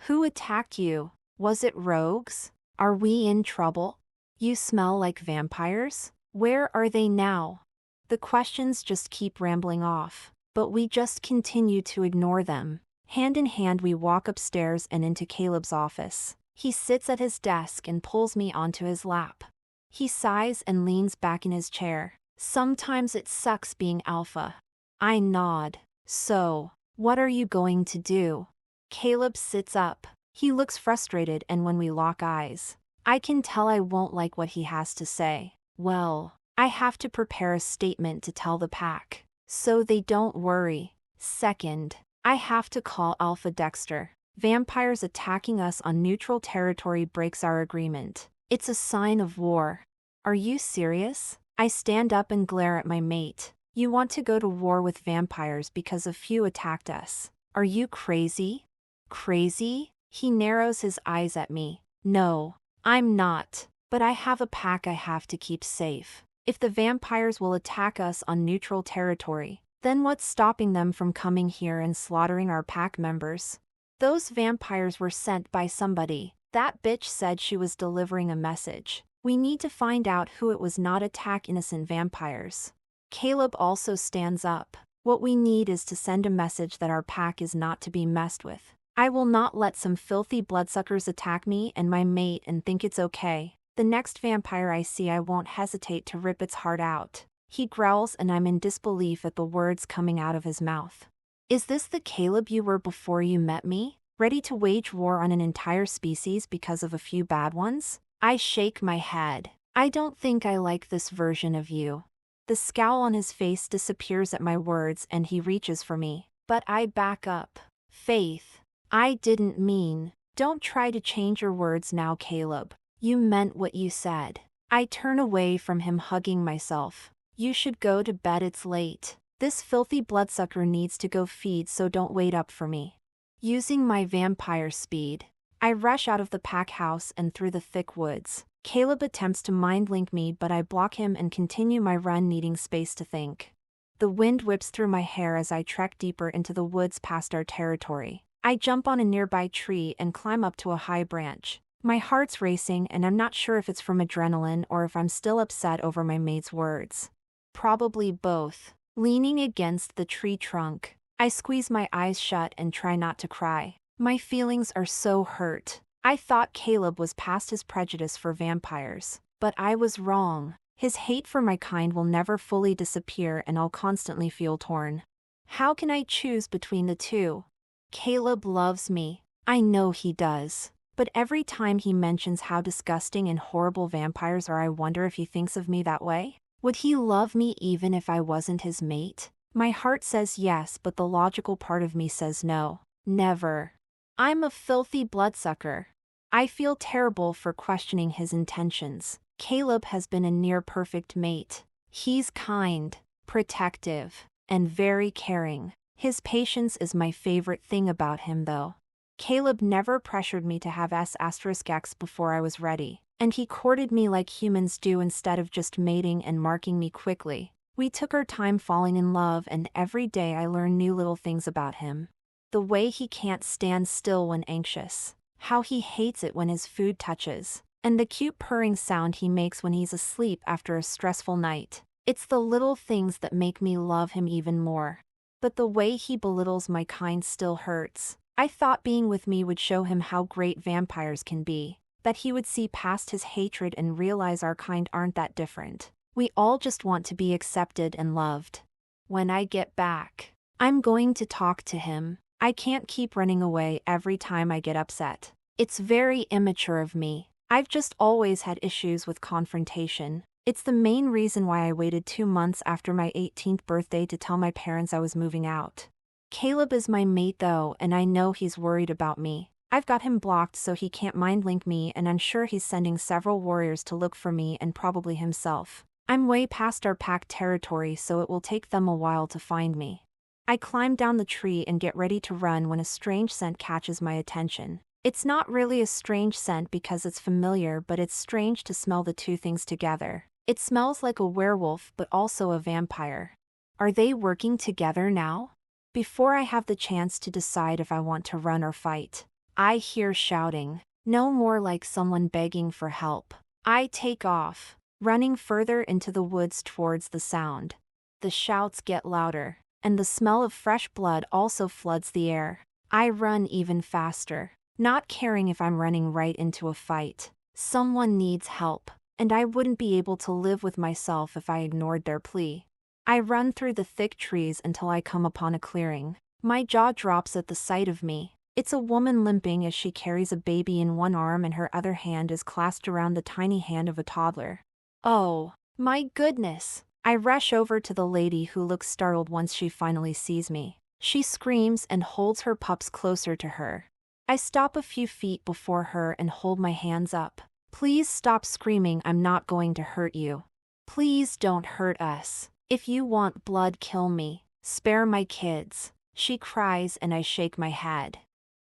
Who attacked you? Was it rogues? Are we in trouble? You smell like vampires? Where are they now? The questions just keep rambling off, but we just continue to ignore them. Hand in hand, we walk upstairs and into Caleb's office. He sits at his desk and pulls me onto his lap. He sighs and leans back in his chair. Sometimes it sucks being alpha. I nod. So, what are you going to do? Caleb sits up. He looks frustrated, and when we lock eyes, I can tell I won't like what he has to say. Well, I have to prepare a statement to tell the pack, so they don't worry. Second, I have to call Alpha Dexter. Vampires attacking us on neutral territory breaks our agreement. It's a sign of war. Are you serious? I stand up and glare at my mate. You want to go to war with vampires because a few attacked us? Are you crazy? Crazy? He narrows his eyes at me. No, I'm not, but I have a pack I have to keep safe. If the vampires will attack us on neutral territory, then what's stopping them from coming here and slaughtering our pack members? Those vampires were sent by somebody. That bitch said she was delivering a message. We need to find out who it was, not attack innocent vampires. Caleb also stands up. What we need is to send a message that our pack is not to be messed with. I will not let some filthy bloodsuckers attack me and my mate and think it's okay. The next vampire I see, I won't hesitate to rip its heart out. He growls, and I'm in disbelief at the words coming out of his mouth. Is this the Caleb you were before you met me? Ready to wage war on an entire species because of a few bad ones? I shake my head. I don't think I like this version of you. The scowl on his face disappears at my words, and he reaches for me. But I back up. Faith, I didn't mean. Don't try to change your words now, Caleb. You meant what you said. I turn away from him, hugging myself. You should go to bed, it's late. This filthy bloodsucker needs to go feed, so don't wait up for me. Using my vampire speed, I rush out of the pack house and through the thick woods. Caleb attempts to mind link me, but I block him and continue my run, needing space to think. The wind whips through my hair as I trek deeper into the woods past our territory. I jump on a nearby tree and climb up to a high branch. My heart's racing, and I'm not sure if it's from adrenaline or if I'm still upset over my mate's words. Probably both. Leaning against the tree trunk, I squeeze my eyes shut and try not to cry. My feelings are so hurt. I thought Caleb was past his prejudice for vampires, but I was wrong. His hate for my kind will never fully disappear, and I'll constantly feel torn. How can I choose between the two? Caleb loves me. I know he does. But every time he mentions how disgusting and horrible vampires are, I wonder if he thinks of me that way. Would he love me even if I wasn't his mate? My heart says yes, but the logical part of me says no. Never. I'm a filthy bloodsucker. I feel terrible for questioning his intentions. Caleb has been a near-perfect mate. He's kind, protective, and very caring. His patience is my favorite thing about him, though. Caleb never pressured me to have **X before I was ready, and he courted me like humans do instead of just mating and marking me quickly. We took our time falling in love, and every day I learn new little things about him. The way he can't stand still when anxious, how he hates it when his food touches, and the cute purring sound he makes when he's asleep after a stressful night. It's the little things that make me love him even more. But the way he belittles my kind still hurts. I thought being with me would show him how great vampires can be, that he would see past his hatred and realize our kind aren't that different. We all just want to be accepted and loved. When I get back, I'm going to talk to him. I can't keep running away every time I get upset. It's very immature of me. I've just always had issues with confrontation. It's the main reason why I waited 2 months after my 18th birthday to tell my parents I was moving out. Caleb is my mate though, and I know he's worried about me. I've got him blocked so he can't mind link me, and I'm sure he's sending several warriors to look for me and probably himself. I'm way past our pack territory, so it will take them a while to find me. I climb down the tree and get ready to run when a strange scent catches my attention. It's not really a strange scent because it's familiar, but it's strange to smell the two things together. It smells like a werewolf but also a vampire. Are they working together now? Before I have the chance to decide if I want to run or fight, I hear shouting. No more like someone begging for help. I take off, running further into the woods towards the sound. The shouts get louder, and the smell of fresh blood also floods the air. I run even faster, not caring if I'm running right into a fight. Someone needs help, and I wouldn't be able to live with myself if I ignored their plea. I run through the thick trees until I come upon a clearing. My jaw drops at the sight of me. It's a woman limping as she carries a baby in one arm and her other hand is clasped around the tiny hand of a toddler. Oh, my goodness! I rush over to the lady, who looks startled once she finally sees me. She screams and holds her pups closer to her. I stop a few feet before her and hold my hands up. Please stop screaming, I'm not going to hurt you. Please don't hurt us. If you want blood, kill me. Spare my kids. She cries and I shake my head.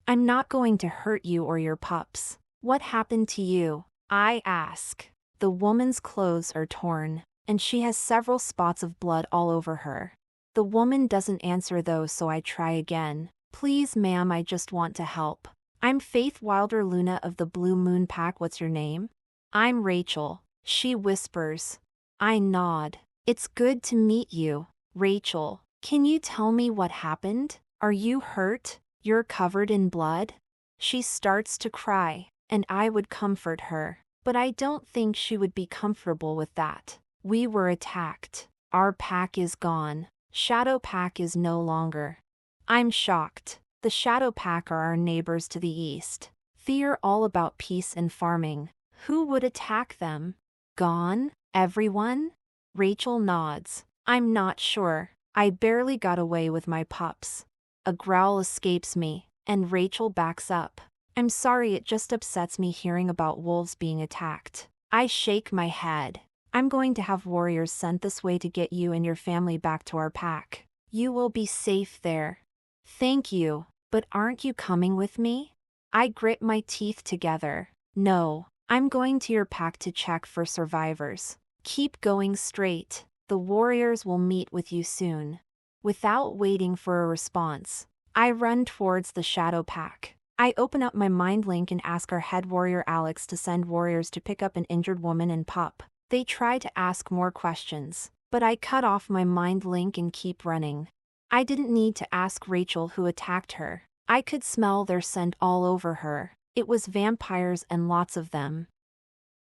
I'm not going to hurt you or your pups. What happened to you? I ask. The woman's clothes are torn, and she has several spots of blood all over her. The woman doesn't answer though, so I try again. Please ma'am, I just want to help. I'm Faith Wilder Luna of the Blue Moon Pack. What's your name? I'm Rachel, she whispers. I nod. It's good to meet you, Rachel. Can you tell me what happened? Are you hurt? You're covered in blood? She starts to cry, and I would comfort her, but I don't think she would be comfortable with that. We were attacked. Our pack is gone. Shadow Pack is no longer. I'm shocked. The Shadow Pack are our neighbors to the east. They're all about peace and farming. Who would attack them? Gone? Everyone? Rachel nods. I'm not sure. I barely got away with my pups. A growl escapes me, and Rachel backs up. I'm sorry, it just upsets me hearing about wolves being attacked. I shake my head. I'm going to have warriors sent this way to get you and your family back to our pack. You will be safe there. Thank you, but aren't you coming with me? I grit my teeth together. No, I'm going to your pack to check for survivors. Keep going straight. The warriors will meet with you soon. Without waiting for a response, I run towards the Shadow Pack. I open up my mind link and ask our head warrior Alex to send warriors to pick up an injured woman and pup. They try to ask more questions, but I cut off my mind link and keep running. I didn't need to ask Rachel who attacked her. I could smell their scent all over her. It was vampires, and lots of them.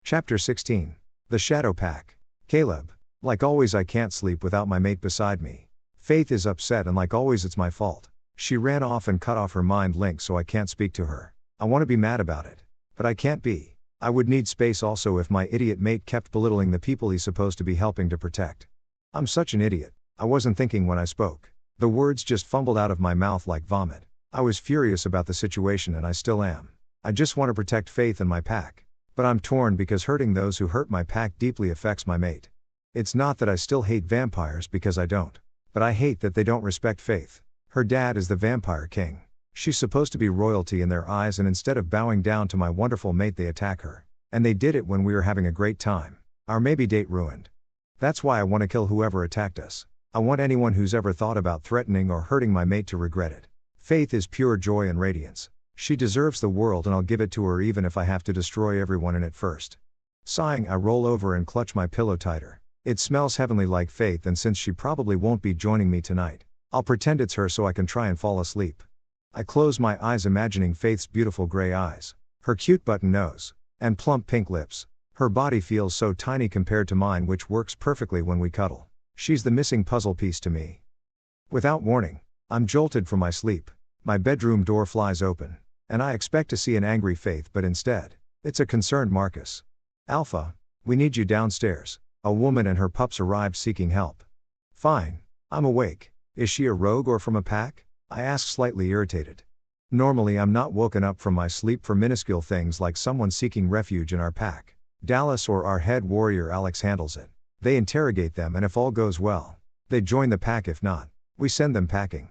Chapter 16. The Shadow Pack. Caleb. Like always, I can't sleep without my mate beside me. Faith is upset, and like always it's my fault. She ran off and cut off her mind link, so I can't speak to her. I want to be mad about it, but I can't be. I would need space also if my idiot mate kept belittling the people he's supposed to be helping to protect. I'm such an idiot. I wasn't thinking when I spoke. The words just fumbled out of my mouth like vomit. I was furious about the situation, and I still am. I just want to protect Faith and my pack. But I'm torn because hurting those who hurt my pack deeply affects my mate. It's not that I still hate vampires, because I don't. But I hate that they don't respect Faith. Her dad is the vampire king. She's supposed to be royalty in their eyes, and instead of bowing down to my wonderful mate, they attack her. And they did it when we were having a great time. Our maybe date ruined. That's why I want to kill whoever attacked us. I want anyone who's ever thought about threatening or hurting my mate to regret it. Faith is pure joy and radiance. She deserves the world, and I'll give it to her even if I have to destroy everyone in it first. Sighing, I roll over and clutch my pillow tighter. It smells heavenly like Faith, and since she probably won't be joining me tonight, I'll pretend it's her so I can try and fall asleep. I close my eyes, imagining Faith's beautiful gray eyes, her cute button nose, and plump pink lips. Her body feels so tiny compared to mine, which works perfectly when we cuddle. She's the missing puzzle piece to me. Without warning, I'm jolted from my sleep. My bedroom door flies open, and I expect to see an angry Faith, but instead, It's a concerned Marcus. Alpha, we need you downstairs. A woman and her pups arrived seeking help. Fine. I'm awake. Is she a rogue or from a pack? I ask, slightly irritated. Normally I'm not woken up from my sleep for minuscule things like someone seeking refuge in our pack. Dallas or our head warrior Alex handles it. They interrogate them, and if all goes well, they join the pack. If not, we send them packing.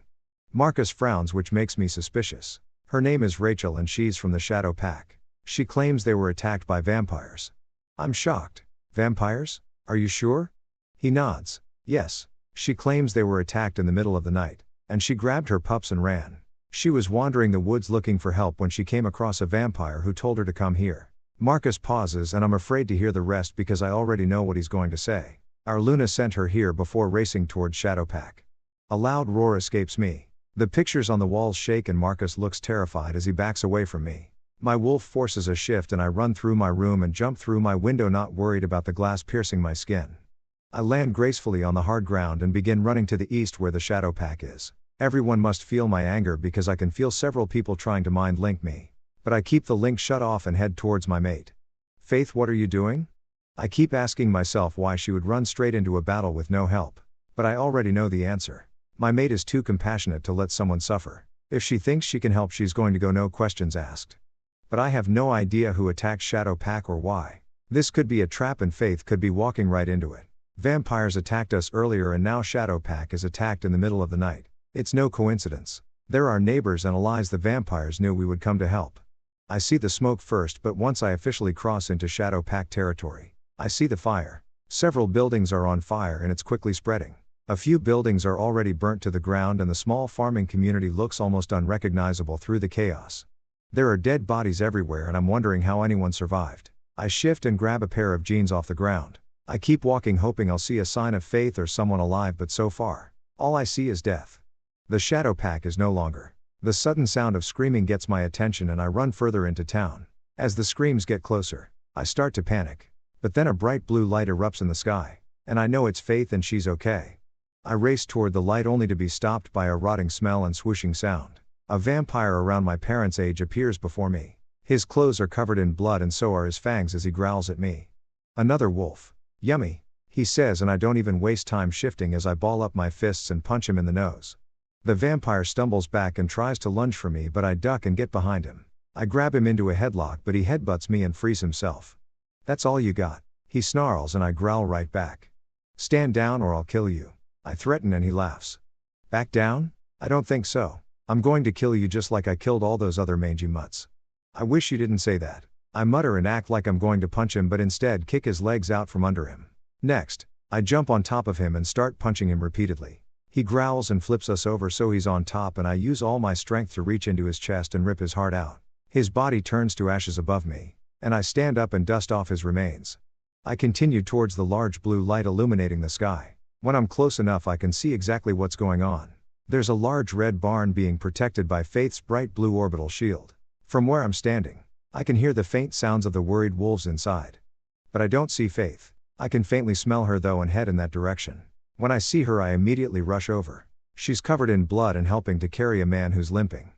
Marcus frowns, which makes me suspicious. Her name is Rachel and she's from the Shadow Pack. She claims they were attacked by vampires. I'm shocked. Vampires? Are you sure? He nods. Yes. She claims they were attacked in the middle of the night, and she grabbed her pups and ran. She was wandering the woods looking for help when she came across a vampire who told her to come here. Marcus pauses, and I'm afraid to hear the rest because I already know what he's going to say. Our Luna sent her here before racing towards Shadowpack. A loud roar escapes me. The pictures on the walls shake and Marcus looks terrified as he backs away from me. My wolf forces a shift and I run through my room and jump through my window, not worried about the glass piercing my skin. I land gracefully on the hard ground and begin running to the east where the Shadow Pack is. Everyone must feel my anger because I can feel several people trying to mind link me. But I keep the link shut off and head towards my mate. Faith, what are you doing? I keep asking myself why she would run straight into a battle with no help. But I already know the answer. My mate is too compassionate to let someone suffer. If she thinks she can help, she's going to go, no questions asked. But I have no idea who attacked Shadow Pack or why. This could be a trap and Faith could be walking right into it. Vampires attacked us earlier and now Shadow Pack is attacked in the middle of the night. It's no coincidence. They're our neighbors and allies. The vampires knew we would come to help. I see the smoke first, but once I officially cross into Shadow Pack territory, I see the fire. Several buildings are on fire and it's quickly spreading. A few buildings are already burnt to the ground and the small farming community looks almost unrecognizable through the chaos. There are dead bodies everywhere and I'm wondering how anyone survived. I shift and grab a pair of jeans off the ground. I keep walking hoping I'll see a sign of Faith or someone alive, but so far, all I see is death. The Shadow Pack is no longer. The sudden sound of screaming gets my attention and I run further into town. As the screams get closer, I start to panic. But then a bright blue light erupts in the sky, and I know it's Faith and she's okay. I race toward the light only to be stopped by a rotting smell and swooshing sound. A vampire around my parents' age appears before me. His clothes are covered in blood and so are his fangs as he growls at me. Another wolf. Yummy, he says, and I don't even waste time shifting as I ball up my fists and punch him in the nose. The vampire stumbles back and tries to lunge for me, but I duck and get behind him. I grab him into a headlock, but he headbutts me and frees himself. That's all you got, he snarls, and I growl right back. Stand down or I'll kill you, I threaten, and he laughs. Back down? I don't think so. I'm going to kill you just like I killed all those other mangy mutts. I wish you didn't say that. I mutter and act like I'm going to punch him, but instead kick his legs out from under him. Next, I jump on top of him and start punching him repeatedly. He growls and flips us over so he's on top, and I use all my strength to reach into his chest and rip his heart out. His body turns to ashes above me, and I stand up and dust off his remains. I continue towards the large blue light illuminating the sky. When I'm close enough I can see exactly what's going on. There's a large red barn being protected by Faith's bright blue orbital shield. From where I'm standing, I can hear the faint sounds of the worried wolves inside. But I don't see Faith. I can faintly smell her though and head in that direction. When I see her I immediately rush over. She's covered in blood and helping to carry a man who's limping.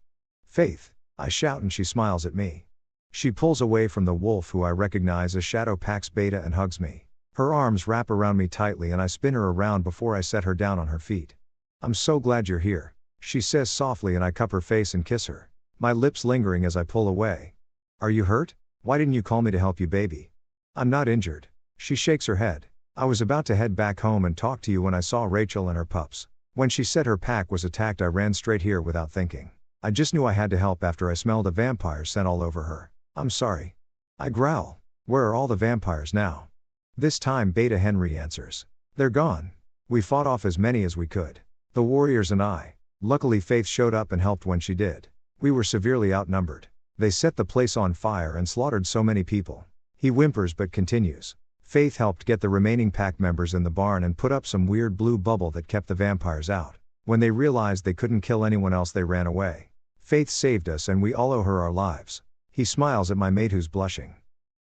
Faith, I shout, and she smiles at me. She pulls away from the wolf, who I recognize as Shadow Pack's Beta, and hugs me. Her arms wrap around me tightly and I spin her around before I set her down on her feet. I'm so glad you're here, she says softly, and I cup her face and kiss her, my lips lingering as I pull away. Are you hurt? Why didn't you call me to help you, baby? I'm not injured. She shakes her head. I was about to head back home and talk to you when I saw Rachel and her pups. When she said her pack was attacked I ran straight here without thinking. I just knew I had to help after I smelled a vampire scent all over her. I'm sorry. I growl. Where are all the vampires now? This time Beta Henry answers. They're gone. We fought off as many as we could. The warriors and I. Luckily Faith showed up and helped when she did. We were severely outnumbered. They set the place on fire and slaughtered so many people. He whimpers but continues. Faith helped get the remaining pack members in the barn and put up some weird blue bubble that kept the vampires out. When they realized they couldn't kill anyone else they ran away. Faith saved us and we all owe her our lives. He smiles at my mate who's blushing.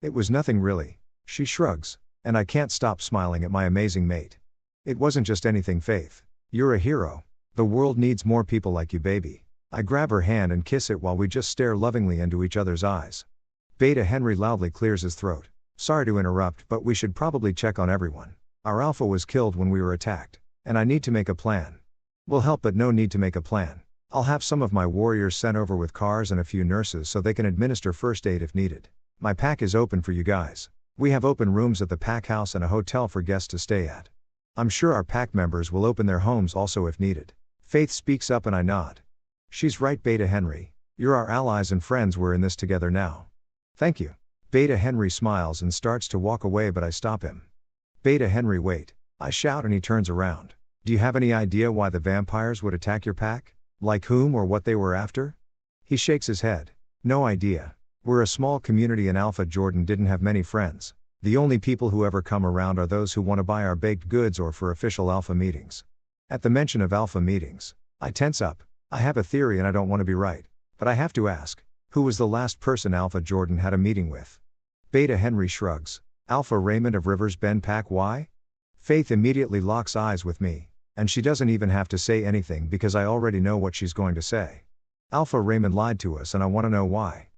It was nothing really. She shrugs. And I can't stop smiling at my amazing mate. It wasn't just anything, Faith. You're a hero. The world needs more people like you, baby. I grab her hand and kiss it while we just stare lovingly into each other's eyes. 𝑑𝒍𝒂𝒚 loudly clears his throat. Sorry to interrupt, but we should probably check on everyone. Our alpha was killed when we were attacked. And I need to make a plan. Will help, but no need to make a plan. I'll have some of my warriors sent over with cars and a few nurses so they can administer first aid if needed. My pack is open for you guys. We have open rooms at the pack house and a hotel for guests to stay at. I'm sure our pack members will open their homes also if needed. Faith speaks up and I nod. She's right, 𝑑𝒍𝒂𝒚. You're our allies and friends, we're in this together now. Thank you. 𝑑𝒍𝒂𝒚 smiles and starts to walk away, but I stop him. 𝑑𝒍𝒂𝒚, wait. I shout and he turns around. Do you have any idea why the vampires would attack your pack? Like whom or what they were after? He shakes his head. No idea. We're a small community and Alpha Jordan didn't have many friends. The only people who ever come around are those who want to buy our baked goods or for official Alpha meetings. At the mention of Alpha meetings, I tense up. I have a theory and I don't want to be right. But I have to ask, who was the last person Alpha Jordan had a meeting with? 𝑑𝒍𝒂𝒚 shrugs. Alpha Raymond of Rivers Bend Pack. Why? Faith immediately locks eyes with me. And she doesn't even have to say anything because I already know what she's going to say. Alpha Raymond lied to us and I want to know why.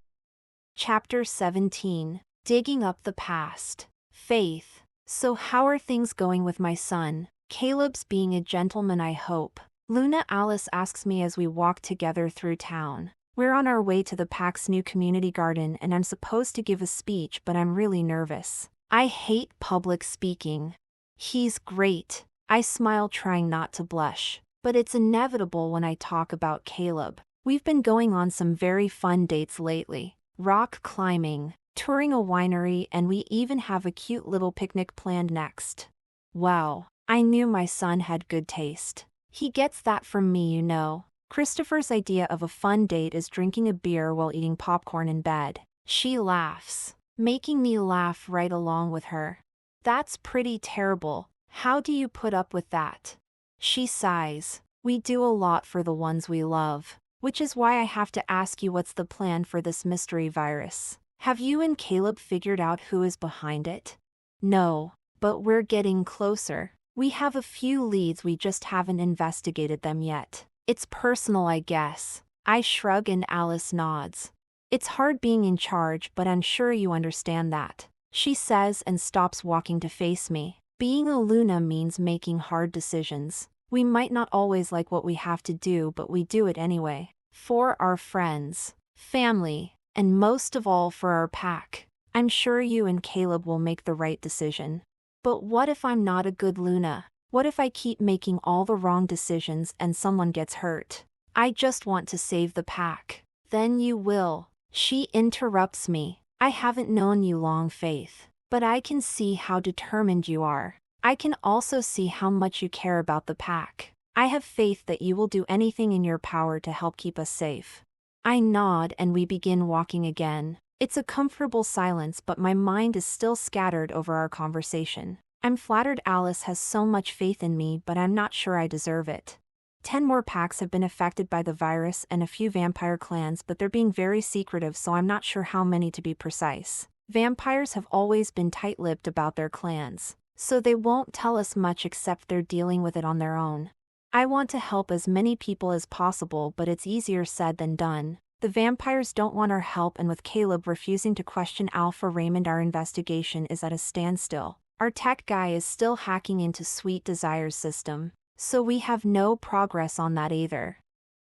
Chapter 17. Digging up the past. Faith. So how are things going with my son? Caleb's being a gentleman, I hope. Luna Alice asks me as we walk together through town. We're on our way to the pack's new community garden and I'm supposed to give a speech, but I'm really nervous. I hate public speaking. He's great. I smile, trying not to blush. But it's inevitable when I talk about Caleb. We've been going on some very fun dates lately. Rock climbing, touring a winery, and we even have a cute little picnic planned next. Wow, I knew my son had good taste. He gets that from me, you know. Christopher's idea of a fun date is drinking a beer while eating popcorn in bed. She laughs, making me laugh right along with her. That's pretty terrible. How do you put up with that? She sighs. We do a lot for the ones we love. Which is why I have to ask you, what's the plan for this mystery virus? Have you and Caleb figured out who is behind it? No, but we're getting closer. We have a few leads, we just haven't investigated them yet. It's personal, I guess. I shrug and Alice nods. It's hard being in charge, but I'm sure you understand that. She says and stops walking to face me. Being a Luna means making hard decisions. We might not always like what we have to do, but we do it anyway. For our friends, family, and most of all for our pack. I'm sure you and Caleb will make the right decision. But what if I'm not a good Luna? What if I keep making all the wrong decisions and someone gets hurt? I just want to save the pack. Then you will. She interrupts me. I haven't known you long, Faith. But I can see how determined you are. I can also see how much you care about the pack. I have faith that you will do anything in your power to help keep us safe. I nod and we begin walking again. It's a comfortable silence, but my mind is still scattered over our conversation. I'm flattered Alice has so much faith in me, but I'm not sure I deserve it. 10 more packs have been affected by the virus and a few vampire clans, but they're being very secretive, so I'm not sure how many to be precise. Vampires have always been tight-lipped about their clans, so they won't tell us much except they're dealing with it on their own. I want to help as many people as possible, but it's easier said than done. The vampires don't want our help, and with Caleb refusing to question Alpha Raymond, our investigation is at a standstill. Our tech guy is still hacking into Sweet Desire's system, so we have no progress on that either.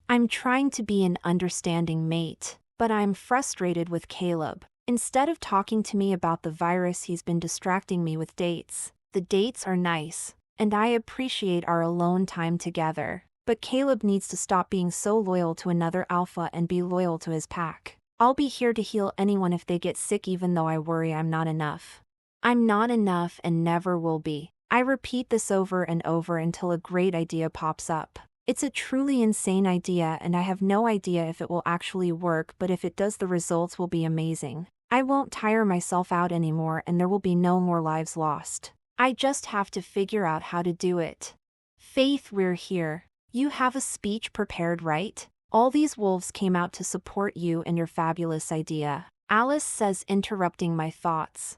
I'm trying to be an understanding mate, but I'm frustrated with Caleb. Instead of talking to me about the virus, he's been distracting me with dates. The dates are nice, and I appreciate our alone time together. But Caleb needs to stop being so loyal to another alpha and be loyal to his pack. I'll be here to heal anyone if they get sick, even though I worry I'm not enough. I'm not enough and never will be. I repeat this over and over until a great idea pops up. It's a truly insane idea and I have no idea if it will actually work, but if it does, the results will be amazing. I won't tire myself out anymore and there will be no more lives lost. I just have to figure out how to do it. Faith, we're here. You have a speech prepared, right? All these wolves came out to support you and your fabulous idea. Alice says, interrupting my thoughts.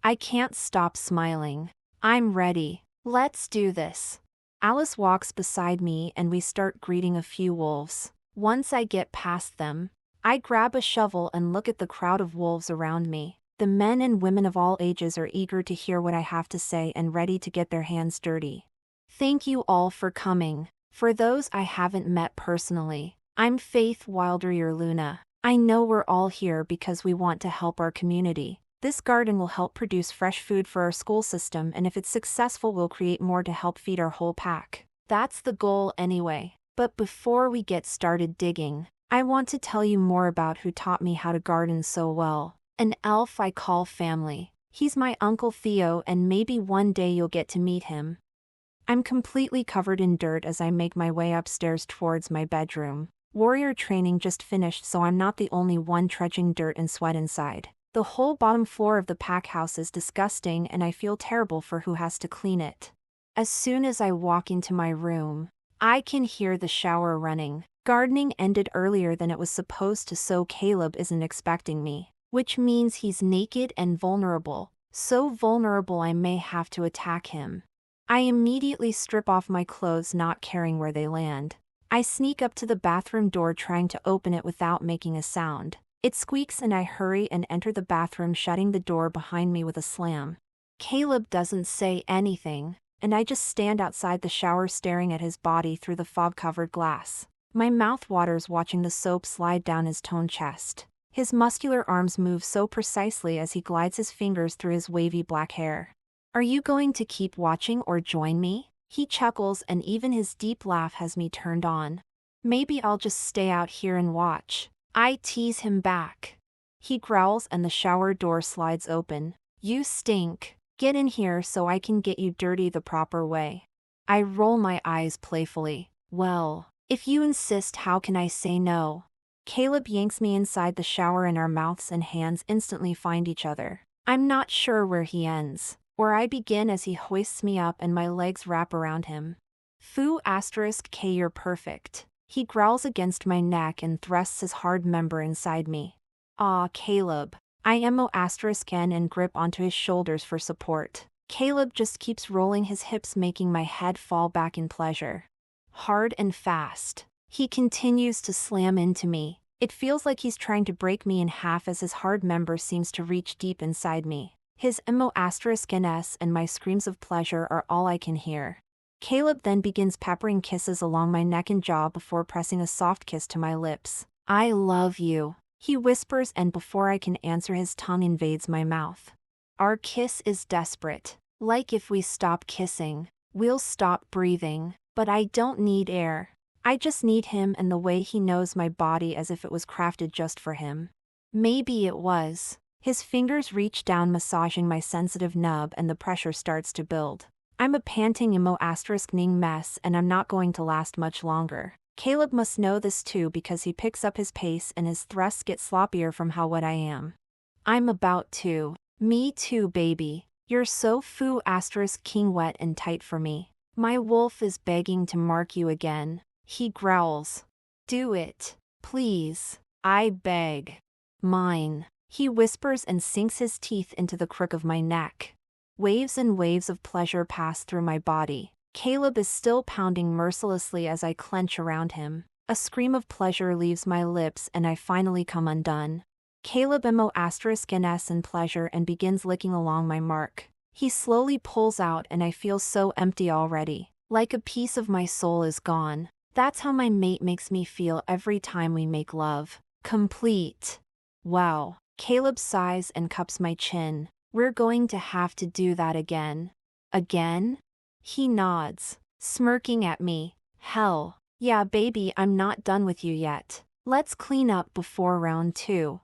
I can't stop smiling. I'm ready. Let's do this. Alice walks beside me and we start greeting a few wolves. Once I get past them, I grab a shovel and look at the crowd of wolves around me. The men and women of all ages are eager to hear what I have to say and ready to get their hands dirty. Thank you all for coming. For those I haven't met personally, I'm Faith Wilder, your Luna. I know we're all here because we want to help our community. This garden will help produce fresh food for our school system, and if it's successful, we'll create more to help feed our whole pack. That's the goal anyway. But before we get started digging, I want to tell you more about who taught me how to garden so well. An elf I call family. He's my Uncle Theo, and maybe one day you'll get to meet him. I'm completely covered in dirt as I make my way upstairs towards my bedroom. Warrior training just finished, so I'm not the only one trudging dirt and sweat inside. The whole bottom floor of the pack house is disgusting, and I feel terrible for who has to clean it. As soon as I walk into my room, I can hear the shower running. Gardening ended earlier than it was supposed to, so Caleb isn't expecting me. Which means he's naked and vulnerable. So vulnerable I may have to attack him. I immediately strip off my clothes, not caring where they land. I sneak up to the bathroom door, trying to open it without making a sound. It squeaks and I hurry and enter the bathroom, shutting the door behind me with a slam. Caleb doesn't say anything, and I just stand outside the shower staring at his body through the fog-covered glass. My mouth waters watching the soap slide down his toned chest. His muscular arms move so precisely as he glides his fingers through his wavy black hair. Are you going to keep watching or join me? He chuckles, and even his deep laugh has me turned on. Maybe I'll just stay out here and watch. I tease him back. He growls and the shower door slides open. You stink. Get in here so I can get you dirty the proper way. I roll my eyes playfully. Well, if you insist, how can I say no? Caleb yanks me inside the shower and our mouths and hands instantly find each other. I'm not sure where he ends, or I begin, as he hoists me up and my legs wrap around him. 𝑭𝒂𝒏𝒄𝒆 you're perfect. He growls against my neck and thrusts his hard member inside me. Aw, Caleb. I 𝑚𝒂𝒏𝒄𝒆 and grip onto his shoulders for support. Caleb just keeps rolling his hips, making my head fall back in pleasure. Hard and fast. He continues to slam into me. It feels like he's trying to break me in half as his hard member seems to reach deep inside me. His 𝐴𝒚𝒂𝒏𝒄𝒆 and my screams of pleasure are all I can hear. Caleb then begins peppering kisses along my neck and jaw before pressing a soft kiss to my lips. I love you, he whispers, and before I can answer, his tongue invades my mouth. Our kiss is desperate. Like if we stop kissing, we'll stop breathing. But I don't need air. I just need him and the way he knows my body, as if it was crafted just for him. Maybe it was. His fingers reach down, massaging my sensitive nub, and the pressure starts to build. I'm a panting 𝐴𝒚𝒂𝒏𝒄𝒆 mess, and I'm not going to last much longer. Caleb must know this too, because he picks up his pace and his thrusts get sloppier from how wet I am. I'm about to. Me too, baby. You're so 𝑭𝒂𝒏𝒄𝒆 wet and tight for me. My wolf is begging to mark you again. He growls. Do it. Please. I beg. Mine. He whispers and sinks his teeth into the crook of my neck. Waves and waves of pleasure pass through my body. Caleb is still pounding mercilessly as I clench around him. A scream of pleasure leaves my lips and I finally come undone. Caleb 𝐴𝒚𝒂𝒏𝒄𝒆 in pleasure and begins licking along my mark. He slowly pulls out and I feel so empty already. Like a piece of my soul is gone. That's how my mate makes me feel every time we make love. Complete. Wow. Caleb sighs and cups my chin. We're going to have to do that again. Again? He nods, smirking at me. Hell. Yeah, baby, I'm not done with you yet. Let's clean up before round 2.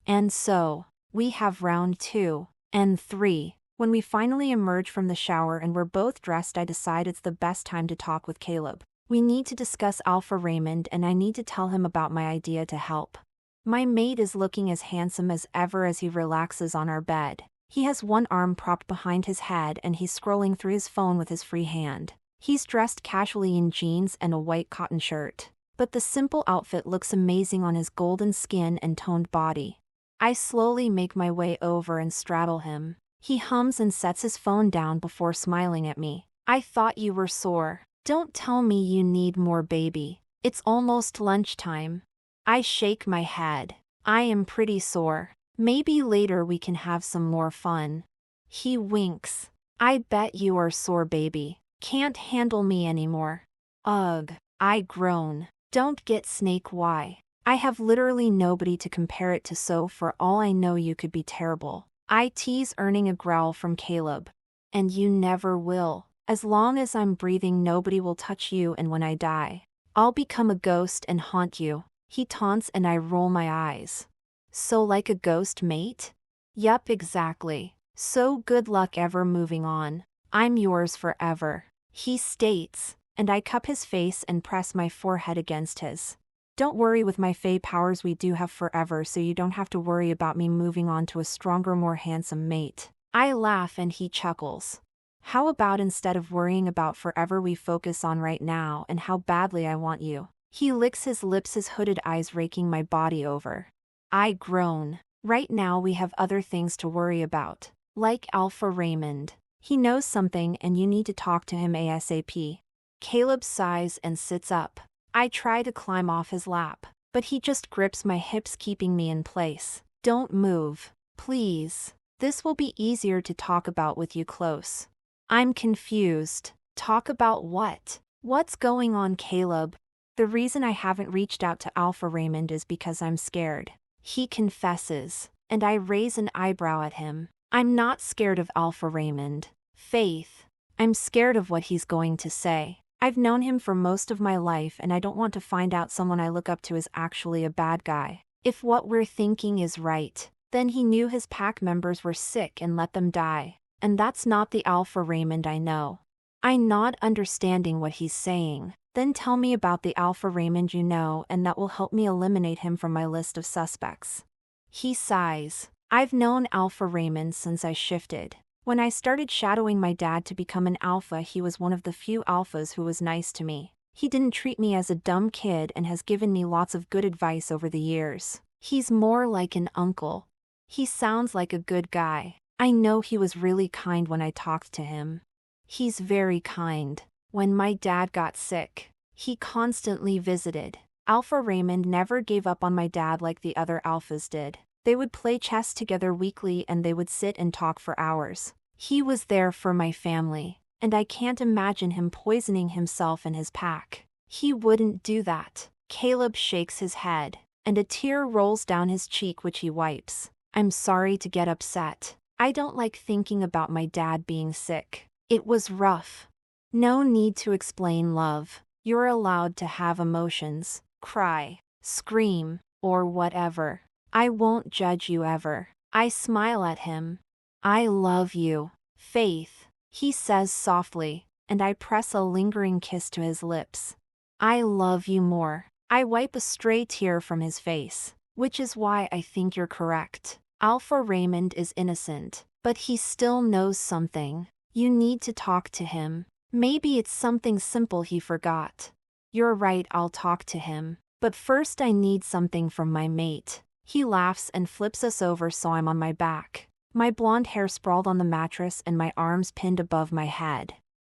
And so, we have round 2 and 3. When we finally emerge from the shower and we're both dressed, I decide it's the best time to talk with Caleb. We need to discuss Alpha Raymond, and I need to tell him about my idea to help. My mate is looking as handsome as ever as he relaxes on our bed. He has one arm propped behind his head and he's scrolling through his phone with his free hand. He's dressed casually in jeans and a white cotton shirt, but the simple outfit looks amazing on his golden skin and toned body. I slowly make my way over and straddle him. He hums and sets his phone down before smiling at me. I thought you were sore. Don't tell me you need more, baby. It's almost lunchtime. I shake my head. I am pretty sore. Maybe later we can have some more fun. He winks. I bet you are sore, baby. Can't handle me anymore. Ugh. I groan. Don't get snake why. I have literally nobody to compare it to, so for all I know you could be terrible. I tease, earning a growl from Caleb. And you never will. As long as I'm breathing, nobody will touch you, and when I die, I'll become a ghost and haunt you. He taunts and I roll my eyes. So like a ghost, mate? Yup, exactly. So good luck ever moving on. I'm yours forever, he states, and I cup his face and press my forehead against his. Don't worry, with my Fae powers we do have forever, so you don't have to worry about me moving on to a stronger, more handsome mate. I laugh and he chuckles. How about instead of worrying about forever, we focus on right now and how badly I want you? He licks his lips, his hooded eyes raking my body over. I groan. Right now we have other things to worry about. Like Alpha Raymond. He knows something and you need to talk to him ASAP. Caleb sighs and sits up. I try to climb off his lap, but he just grips my hips, keeping me in place. Don't move, please. This will be easier to talk about with you close. I'm confused. Talk about what? What's going on, Caleb? The reason I haven't reached out to Alpha Raymond is because I'm scared. He confesses, and I raise an eyebrow at him. I'm not scared of Alpha Raymond, Faith. I'm scared of what he's going to say. I've known him for most of my life and I don't want to find out someone I look up to is actually a bad guy. If what we're thinking is right, then he knew his pack members were sick and let them die. And that's not the Alpha Raymond I know. I nod, understanding what he's saying. Then tell me about the Alpha Raymond you know, and that will help me eliminate him from my list of suspects. He sighs. I've known Alpha Raymond since I shifted. When I started shadowing my dad to become an alpha, he was one of the few alphas who was nice to me. He didn't treat me as a dumb kid and has given me lots of good advice over the years. He's more like an uncle. He sounds like a good guy. I know he was really kind when I talked to him. He's very kind. When my dad got sick, he constantly visited. Alpha Raymond never gave up on my dad like the other alphas did. They would play chess together weekly and they would sit and talk for hours. He was there for my family, and I can't imagine him poisoning himself and his pack. He wouldn't do that. Caleb shakes his head, and a tear rolls down his cheek which he wipes. I'm sorry to get upset. I don't like thinking about my dad being sick. It was rough. No need to explain, love. You're allowed to have emotions, cry, scream, or whatever. I won't judge you ever. I smile at him. I love you, Faith, he says softly, and I press a lingering kiss to his lips. I love you more. I wipe a stray tear from his face, which is why I think you're correct. Alpha Raymond is innocent, but he still knows something. You need to talk to him. Maybe it's something simple he forgot. You're right, I'll talk to him. But first I need something from my mate. He laughs and flips us over so I'm on my back. My blonde hair sprawled on the mattress and my arms pinned above my head.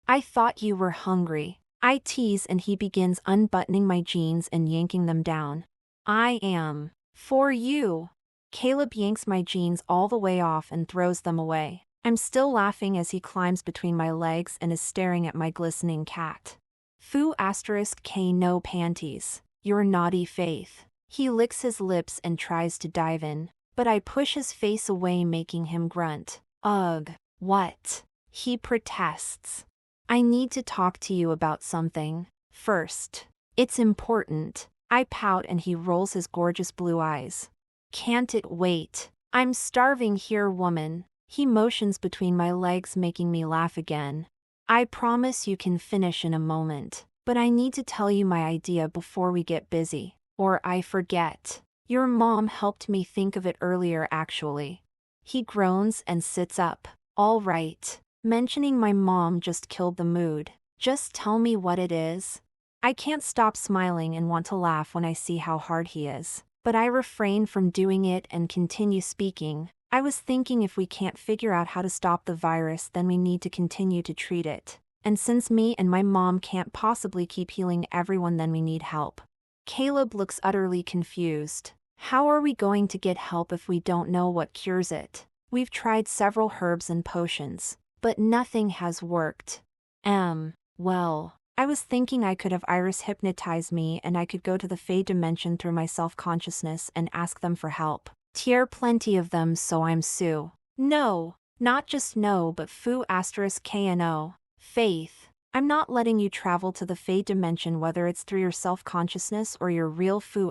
I thought you were hungry. I tease and he begins unbuttoning my jeans and yanking them down. I am. For you. Caleb yanks my jeans all the way off and throws them away. I'm still laughing as he climbs between my legs and is staring at my glistening cat. 𝑽_K no panties. You're naughty, Faith. He licks his lips and tries to dive in, but I push his face away, making him grunt. Ugh. What? He protests. I need to talk to you about something. First. It's important. I pout and he rolls his gorgeous blue eyes. Can't it wait? I'm starving here, woman. He motions between my legs, making me laugh again. I promise you can finish in a moment, but I need to tell you my idea before we get busy, or I forget. Your mom helped me think of it earlier, actually. He groans and sits up. All right. Mentioning my mom just killed the mood. Just tell me what it is. I can't stop smiling and want to laugh when I see how hard he is, but I refrain from doing it and continue speaking. I was thinking, if we can't figure out how to stop the virus, then we need to continue to treat it. And since me and my mom can't possibly keep healing everyone, then we need help. Caleb looks utterly confused. How are we going to get help if we don't know what cures it? We've tried several herbs and potions, but nothing has worked. Well, I was thinking I could have Iris hypnotize me and I could go to the Fey dimension through my self-consciousness and ask them for help. Tier plenty of them, so I'm Sue. No, not just no, but Foo *KNO. Faith. I'm not letting you travel to the Fey dimension, whether it's through your self-consciousness or your real Foo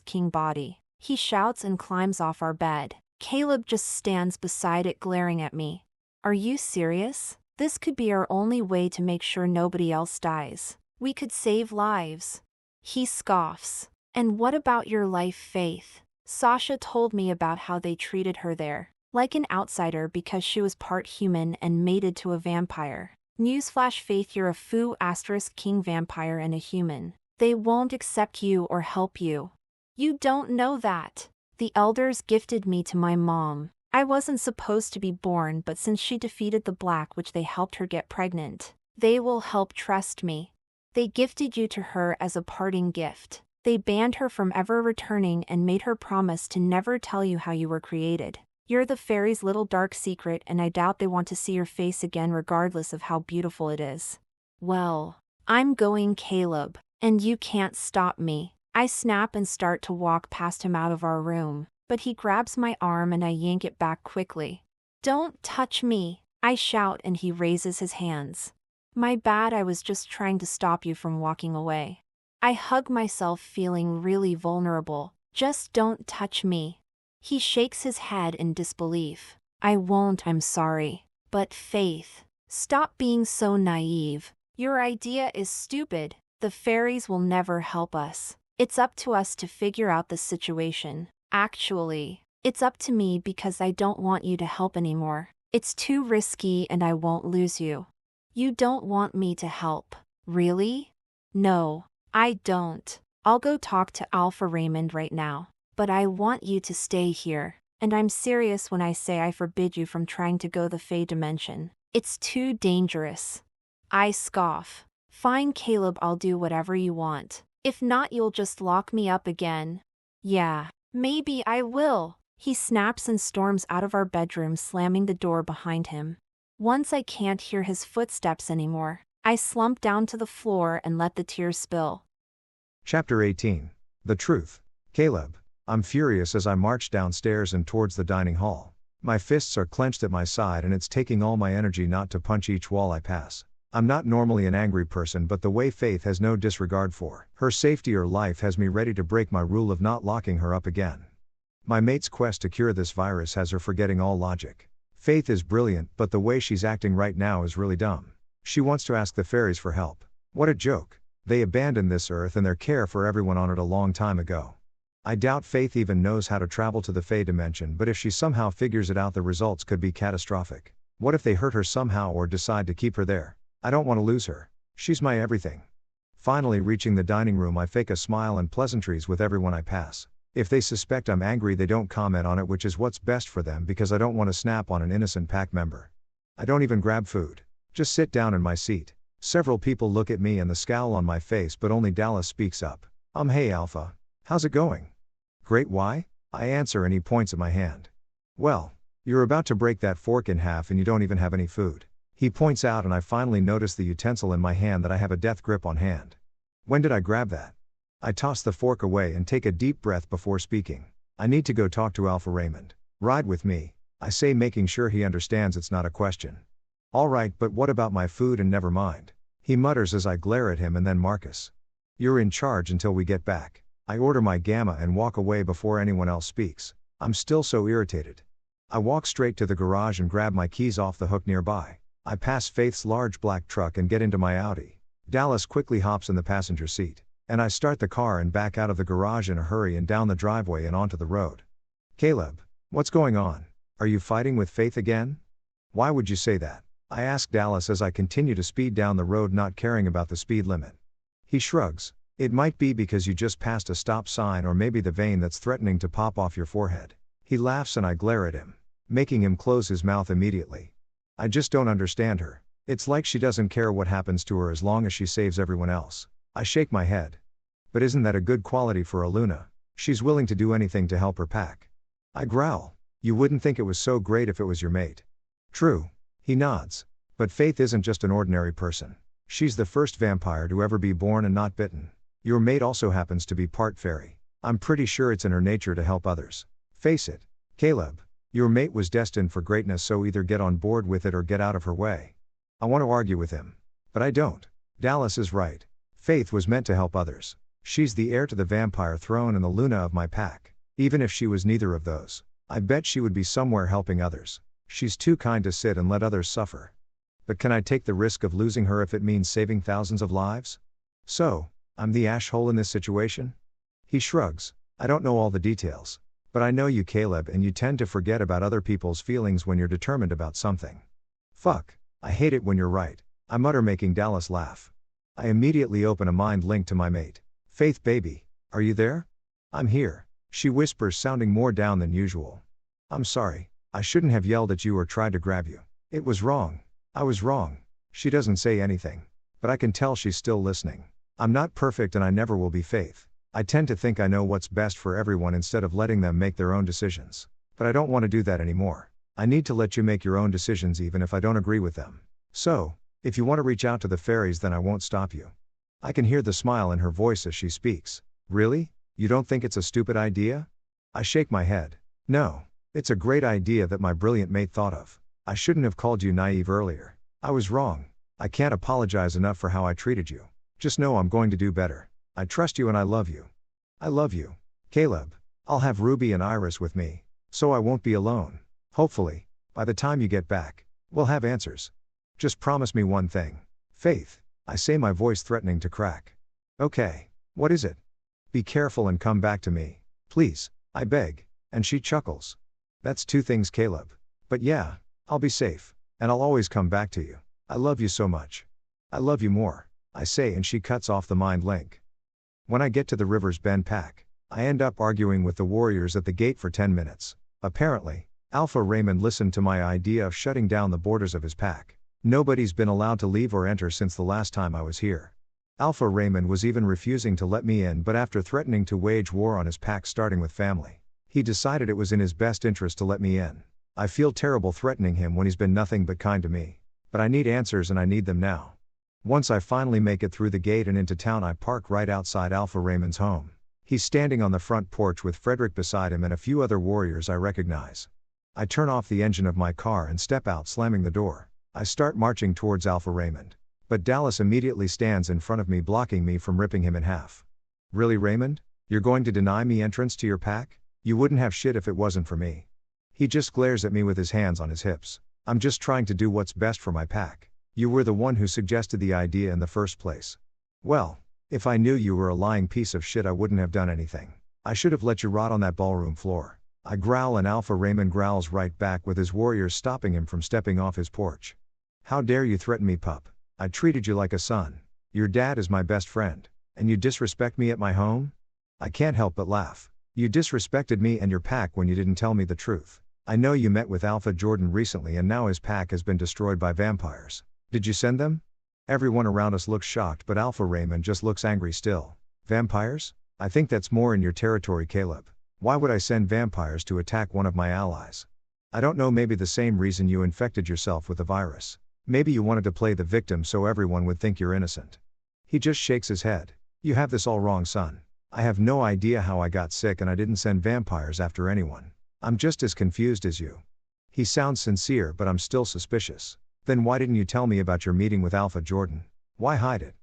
*King body. He shouts and climbs off our bed. Caleb just stands beside it glaring at me. Are you serious? This could be our only way to make sure nobody else dies. We could save lives. He scoffs. And what about your life, Faith? Sasha told me about how they treated her there, like an outsider because she was part human and mated to a vampire. Newsflash, Faith, you're a Foo *King vampire and a human. They won't accept you or help you. You don't know that. The elders gifted me to my mom. I wasn't supposed to be born, but since she defeated the Black Witch, they helped her get pregnant. They will help, trust me. They gifted you to her as a parting gift. They banned her from ever returning and made her promise to never tell you how you were created. You're the fairy's little dark secret, and I doubt they want to see your face again regardless of how beautiful it is. Well, I'm going, Caleb, and you can't stop me. I snap and start to walk past him out of our room, but he grabs my arm and I yank it back quickly. Don't touch me, I shout, and he raises his hands. My bad, I was just trying to stop you from walking away. I hug myself, feeling really vulnerable. Just don't touch me. He shakes his head in disbelief. I won't, I'm sorry. But Faith, stop being so naive. Your idea is stupid. The fairies will never help us. It's up to us to figure out the situation. Actually, it's up to me because I don't want you to help anymore. It's too risky and I won't lose you. You don't want me to help, really? No, I don't. I'll go talk to Alpha Raymond right now. But I want you to stay here. And I'm serious when I say I forbid you from trying to go the Fey dimension. It's too dangerous. I scoff. Fine, Caleb, I'll do whatever you want. If not, you'll just lock me up again. Yeah, maybe I will. He snaps and storms out of our bedroom, slamming the door behind him. Once I can't hear his footsteps anymore, I slump down to the floor and let the tears spill. Chapter 18. The Truth. Caleb. I'm furious as I march downstairs and towards the dining hall. My fists are clenched at my side and it's taking all my energy not to punch each wall I pass. I'm not normally an angry person, but the way Faith has no disregard for her safety or life has me ready to break my rule of not locking her up again. My mate's quest to cure this virus has her forgetting all logic. Faith is brilliant, but the way she's acting right now is really dumb. She wants to ask the fairies for help. What a joke. They abandoned this earth and their care for everyone on it a long time ago. I doubt Faith even knows how to travel to the Fey dimension, but if she somehow figures it out, the results could be catastrophic. What if they hurt her somehow or decide to keep her there? I don't want to lose her. She's my everything. Finally reaching the dining room, I fake a smile and pleasantries with everyone I pass. If they suspect I'm angry, they don't comment on it, which is what's best for them because I don't want to snap on an innocent pack member. I don't even grab food. Just sit down in my seat. Several people look at me and the scowl on my face, but only Dallas speaks up. Hey Alpha. How's it going? Great, why? I answer and he points at my hand. Well, you're about to break that fork in half and you don't even have any food. He points out and I finally notice the utensil in my hand that I have a death grip on hand. When did I grab that? I toss the fork away and take a deep breath before speaking. I need to go talk to Alpha Raymond. Ride with me, I say, making sure he understands it's not a question. Alright, but what about my food? And never mind. He mutters as I glare at him, and then Marcus. You're in charge until we get back. I order my gamma and walk away before anyone else speaks. I'm still so irritated. I walk straight to the garage and grab my keys off the hook nearby. I pass Faith's large black truck and get into my Audi. Dallas quickly hops in the passenger seat. And I start the car and back out of the garage in a hurry and down the driveway and onto the road. Caleb, what's going on? Are you fighting with Faith again? Why would you say that? I ask Dallas as I continue to speed down the road, not caring about the speed limit. He shrugs. It might be because you just passed a stop sign, or maybe the vein that's threatening to pop off your forehead. He laughs and I glare at him, making him close his mouth immediately. I just don't understand her. It's like she doesn't care what happens to her as long as she saves everyone else. I shake my head. But isn't that a good quality for a Luna? She's willing to do anything to help her pack. I growl. You wouldn't think it was so great if it was your mate. True. He nods. But Faith isn't just an ordinary person. She's the first vampire to ever be born and not bitten. Your mate also happens to be part fairy. I'm pretty sure it's in her nature to help others. Face it, Caleb. Your mate was destined for greatness, so either get on board with it or get out of her way. I want to argue with him. But I don't. Dallas is right. Faith was meant to help others. She's the heir to the vampire throne and the Luna of my pack. Even if she was neither of those, I bet she would be somewhere helping others. She's too kind to sit and let others suffer. But can I take the risk of losing her if it means saving thousands of lives? So, I'm the ash-hole in this situation? He shrugs. I don't know all the details. But I know you, Caleb, and you tend to forget about other people's feelings when you're determined about something. Fuck. I hate it when you're right, I mutter, making Dallas laugh. I immediately open a mind link to my mate. Faith baby, are you there? I'm here, she whispers, sounding more down than usual. I'm sorry, I shouldn't have yelled at you or tried to grab you. It was wrong. I was wrong. She doesn't say anything. But I can tell she's still listening. I'm not perfect and I never will be, Faith. I tend to think I know what's best for everyone instead of letting them make their own decisions. But I don't want to do that anymore. I need to let you make your own decisions even if I don't agree with them. So, if you want to reach out to the fairies, then I won't stop you. I can hear the smile in her voice as she speaks. Really? You don't think it's a stupid idea? I shake my head. No. It's a great idea that my brilliant mate thought of. I shouldn't have called you naive earlier. I was wrong. I can't apologize enough for how I treated you. Just know I'm going to do better. I trust you and I love you. I love you, Caleb. I'll have Ruby and Iris with me, so I won't be alone. Hopefully, by the time you get back, we'll have answers. Just promise me one thing. Faith, I say, my voice threatening to crack. Okay, what is it? Be careful and come back to me, please, I beg, and she chuckles. That's two things, Caleb. But yeah, I'll be safe, and I'll always come back to you. I love you so much. I love you more, I say, and she cuts off the mind link. When I get to the River's Bend pack, I end up arguing with the warriors at the gate for 10 minutes. Apparently, Alpha Raymond listened to my idea of shutting down the borders of his pack. Nobody's been allowed to leave or enter since the last time I was here. Alpha Raymond was even refusing to let me in, but after threatening to wage war on his pack starting with family, he decided it was in his best interest to let me in. I feel terrible threatening him when he's been nothing but kind to me. But I need answers and I need them now. Once I finally make it through the gate and into town, I park right outside Alpha Raymond's home. He's standing on the front porch with Frederick beside him and a few other warriors I recognize. I turn off the engine of my car and step out, slamming the door. I start marching towards Alpha Raymond. But Dallas immediately stands in front of me, blocking me from ripping him in half. Really, Raymond? You're going to deny me entrance to your pack? You wouldn't have shit if it wasn't for me. He just glares at me with his hands on his hips. I'm just trying to do what's best for my pack. You were the one who suggested the idea in the first place. Well, if I knew you were a lying piece of shit, I wouldn't have done anything. I should have let you rot on that ballroom floor. I growl and Alpha Raymond growls right back, with his warriors stopping him from stepping off his porch. How dare you threaten me, pup? I treated you like a son. Your dad is my best friend. And you disrespect me at my home? I can't help but laugh. You disrespected me and your pack when you didn't tell me the truth. I know you met with Alpha Jordan recently and now his pack has been destroyed by vampires. Did you send them? Everyone around us looks shocked, but Alpha Raymond just looks angry still. Vampires? I think that's more in your territory, Caleb. Why would I send vampires to attack one of my allies? I don't know, maybe the same reason you infected yourself with the virus. Maybe you wanted to play the victim so everyone would think you're innocent. He just shakes his head. You have this all wrong, son. I have no idea how I got sick and I didn't send vampires after anyone. I'm just as confused as you. He sounds sincere, but I'm still suspicious. Then why didn't you tell me about your meeting with Alpha Jordan? Why hide it?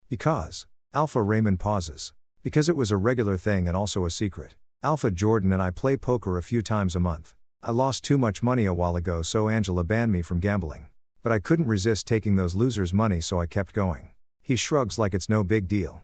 Because. Alpha Raymond pauses. Because it was a regular thing and also a secret. Alpha Jordan and I play poker a few times a month. I lost too much money a while ago, so Angela banned me from gambling. But I couldn't resist taking those losers' money, so I kept going. He shrugs like it's no big deal.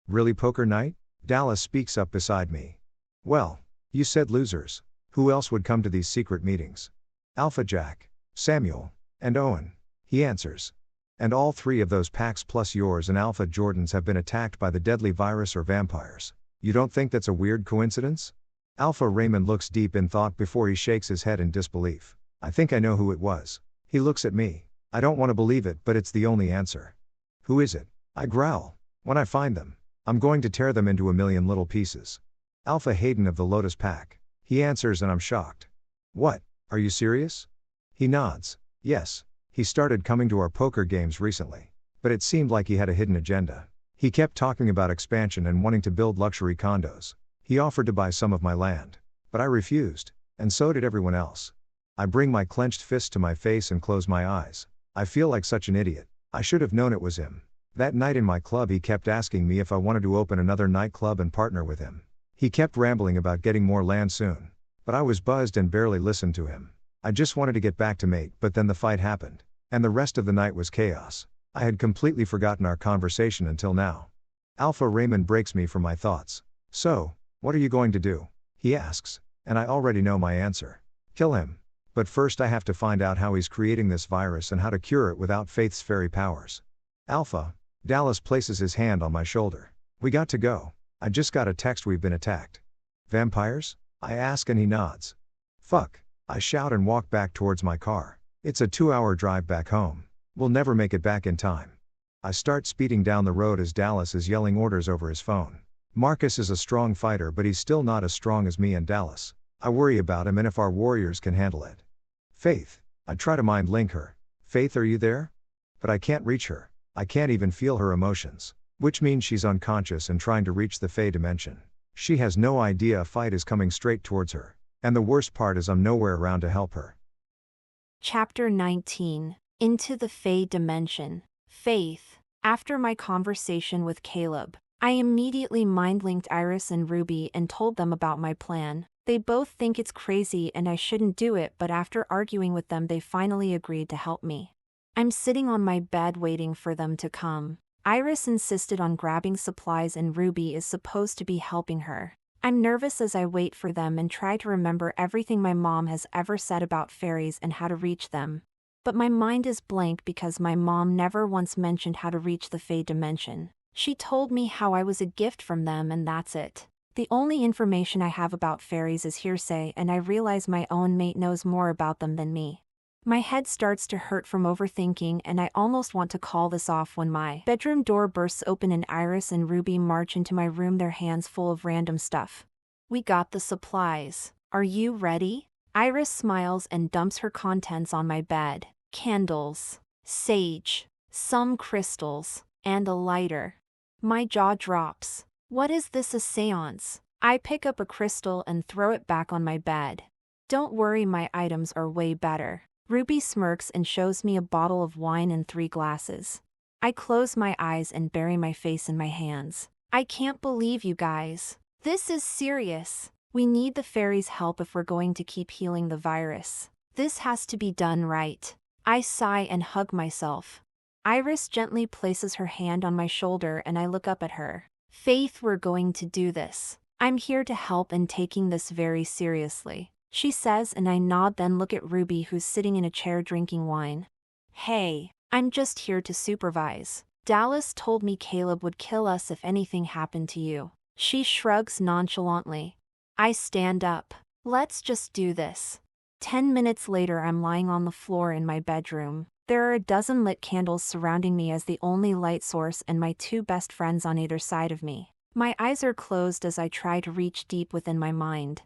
Really, poker night? Dallas speaks up beside me. Well, you said losers. Who else would come to these secret meetings? Alpha Jack, Samuel, and Owen, he answers. And all three of those packs plus yours and Alpha Jordan's have been attacked by the deadly virus or vampires. You don't think that's a weird coincidence? Alpha Raymond looks deep in thought before he shakes his head in disbelief. I think I know who it was. He looks at me. I don't want to believe it, but it's the only answer. Who is it? I growl. When I find them. I'm going to tear them into a million little pieces. Alpha Hayden of the Lotus Pack. He answers and I'm shocked. What? Are you serious? He nods. Yes. He started coming to our poker games recently. But it seemed like he had a hidden agenda. He kept talking about expansion and wanting to build luxury condos. He offered to buy some of my land. But I refused. And so did everyone else. I bring my clenched fist to my face and close my eyes. I feel like such an idiot. I should have known it was him. That night in my club he kept asking me if I wanted to open another nightclub and partner with him. He kept rambling about getting more land soon. But I was buzzed and barely listened to him. I just wanted to get back to mate, but then the fight happened. And the rest of the night was chaos. I had completely forgotten our conversation until now. Alpha Raymond breaks me from my thoughts. So, what are you going to do? He asks. And I already know my answer. Kill him. But first I have to find out how he's creating this virus and how to cure it without Faith's fairy powers. Alpha. Dallas places his hand on my shoulder. We got to go. I just got a text we've been attacked. Vampires? I ask and he nods. Fuck. I shout and walk back towards my car. It's a 2-hour drive back home. We'll never make it back in time. I start speeding down the road as Dallas is yelling orders over his phone. Marcus is a strong fighter but he's still not as strong as me and Dallas. I worry about him and if our warriors can handle it. Faith. I try to mind link her. Faith, are you there? But I can't reach her. I can't even feel her emotions. Which means she's unconscious and trying to reach the Fey dimension. She has no idea a fight is coming straight towards her. And the worst part is I'm nowhere around to help her. Chapter 19. Into the Fey Dimension. Faith. After my conversation with Caleb, I immediately mind-linked Iris and Ruby and told them about my plan. They both think it's crazy and I shouldn't do it, but after arguing with them they finally agreed to help me. I'm sitting on my bed waiting for them to come. Iris insisted on grabbing supplies and Ruby is supposed to be helping her. I'm nervous as I wait for them and try to remember everything my mom has ever said about fairies and how to reach them. But my mind is blank because my mom never once mentioned how to reach the Fey dimension. She told me how I was a gift from them and that's it. The only information I have about fairies is hearsay and I realize my own mate knows more about them than me. My head starts to hurt from overthinking and I almost want to call this off when my bedroom door bursts open and Iris and Ruby march into my room, their hands full of random stuff. We got the supplies. Are you ready? Iris smiles and dumps her contents on my bed. Candles, sage, some crystals, and a lighter. My jaw drops. What is this, a seance? I pick up a crystal and throw it back on my bed. Don't worry, my items are way better. Ruby smirks and shows me a bottle of wine and 3 glasses. I close my eyes and bury my face in my hands. I can't believe you guys. This is serious. We need the fairies' help if we're going to keep healing the virus. This has to be done right. I sigh and hug myself. Iris gently places her hand on my shoulder and I look up at her. Faith, we're going to do this. I'm here to help and taking this very seriously. She says and I nod, then look at Ruby who's sitting in a chair drinking wine. Hey, I'm just here to supervise. Dallas told me Caleb would kill us if anything happened to you. She shrugs nonchalantly. I stand up. Let's just do this. 10 minutes later I'm lying on the floor in my bedroom. There are a dozen lit candles surrounding me as the only light source and my 2 best friends on either side of me. My eyes are closed as I try to reach deep within my mind.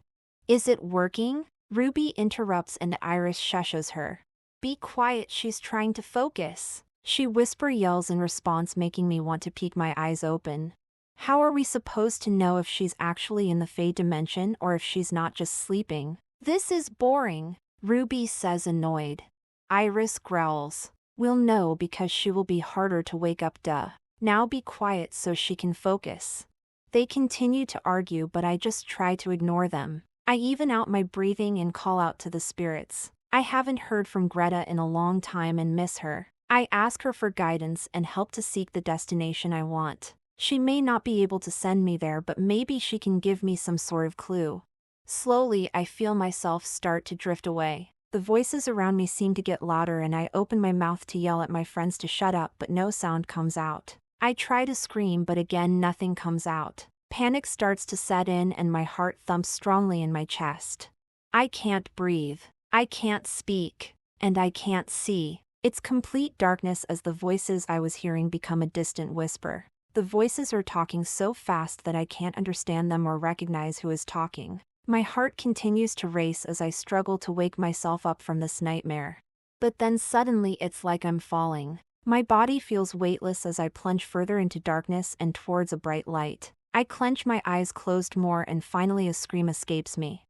Is it working? Ruby interrupts and Iris shushes her. Be quiet, she's trying to focus. She yells in response, making me want to peek my eyes open. How are we supposed to know if she's actually in the Fey dimension or if she's not just sleeping? This is boring, Ruby says, annoyed. Iris growls. We'll know because she will be harder to wake up, duh. Now be quiet so she can focus. They continue to argue but I just try to ignore them. I even out my breathing and call out to the spirits. I haven't heard from Greta in a long time and miss her. I ask her for guidance and help to seek the destination I want. She may not be able to send me there, but maybe she can give me some sort of clue. Slowly, I feel myself start to drift away. The voices around me seem to get louder and I open my mouth to yell at my friends to shut up, but no sound comes out. I try to scream but again nothing comes out. Panic starts to set in and my heart thumps strongly in my chest. I can't breathe. I can't speak. And I can't see. It's complete darkness as the voices I was hearing become a distant whisper. The voices are talking so fast that I can't understand them or recognize who is talking. My heart continues to race as I struggle to wake myself up from this nightmare. But then suddenly it's like I'm falling. My body feels weightless as I plunge further into darkness and towards a bright light. I clench my eyes closed more and finally a scream escapes me.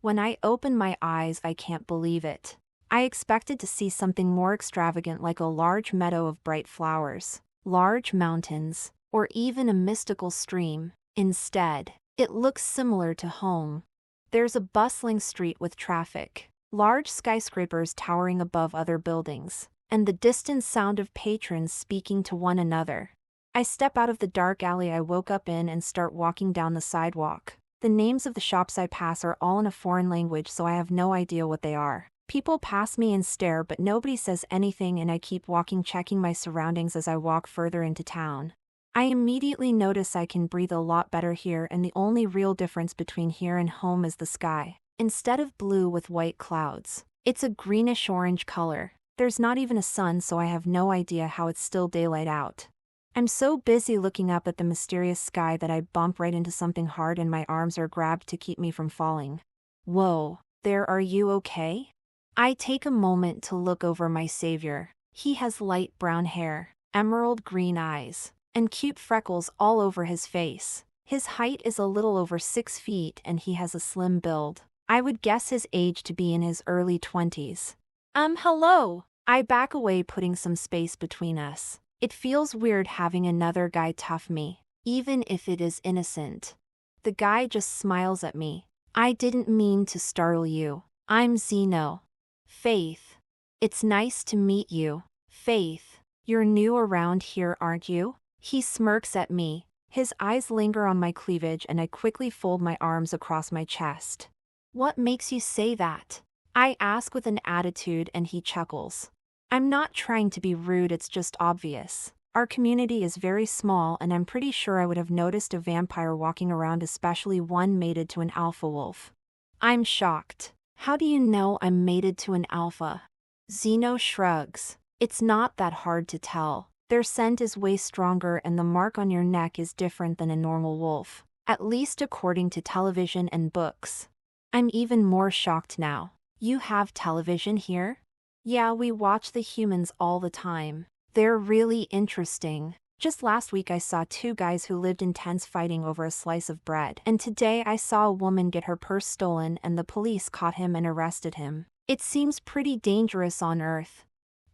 When I open my eyes, I can't believe it. I expected to see something more extravagant like a large meadow of bright flowers, large mountains, or even a mystical stream. Instead, it looks similar to home. There's a bustling street with traffic, large skyscrapers towering above other buildings, and the distant sound of patrons speaking to one another. I step out of the dark alley I woke up in and start walking down the sidewalk. The names of the shops I pass are all in a foreign language, so I have no idea what they are. People pass me and stare, but nobody says anything, and I keep walking, checking my surroundings as I walk further into town. I immediately notice I can breathe a lot better here, and the only real difference between here and home is the sky. Instead of blue with white clouds, it's a greenish-orange color. There's not even a sun, so I have no idea how it's still daylight out. I'm so busy looking up at the mysterious sky that I bump right into something hard and my arms are grabbed to keep me from falling. Whoa, there, are you okay? I take a moment to look over my savior. He has light brown hair, emerald green eyes, and cute freckles all over his face. His height is a little over 6 feet and he has a slim build. I would guess his age to be in his early 20s. Hello. I back away, putting some space between us. It feels weird having another guy tough me, even if it is innocent. The guy just smiles at me. I didn't mean to startle you. I'm Zeno. Faith. It's nice to meet you. Faith, you're new around here, aren't you? He smirks at me. His eyes linger on my cleavage and I quickly fold my arms across my chest. What makes you say that? I ask with an attitude and he chuckles. I'm not trying to be rude, it's just obvious. Our community is very small and I'm pretty sure I would have noticed a vampire walking around, especially one mated to an alpha wolf. I'm shocked. How do you know I'm mated to an alpha? Zeno shrugs. It's not that hard to tell. Their scent is way stronger and the mark on your neck is different than a normal wolf, at least according to television and books. I'm even more shocked now. You have television here? Yeah, we watch the humans all the time. They're really interesting. Just last week I saw 2 guys who lived in tents fighting over a slice of bread. And today I saw a woman get her purse stolen and the police caught him and arrested him. It seems pretty dangerous on Earth.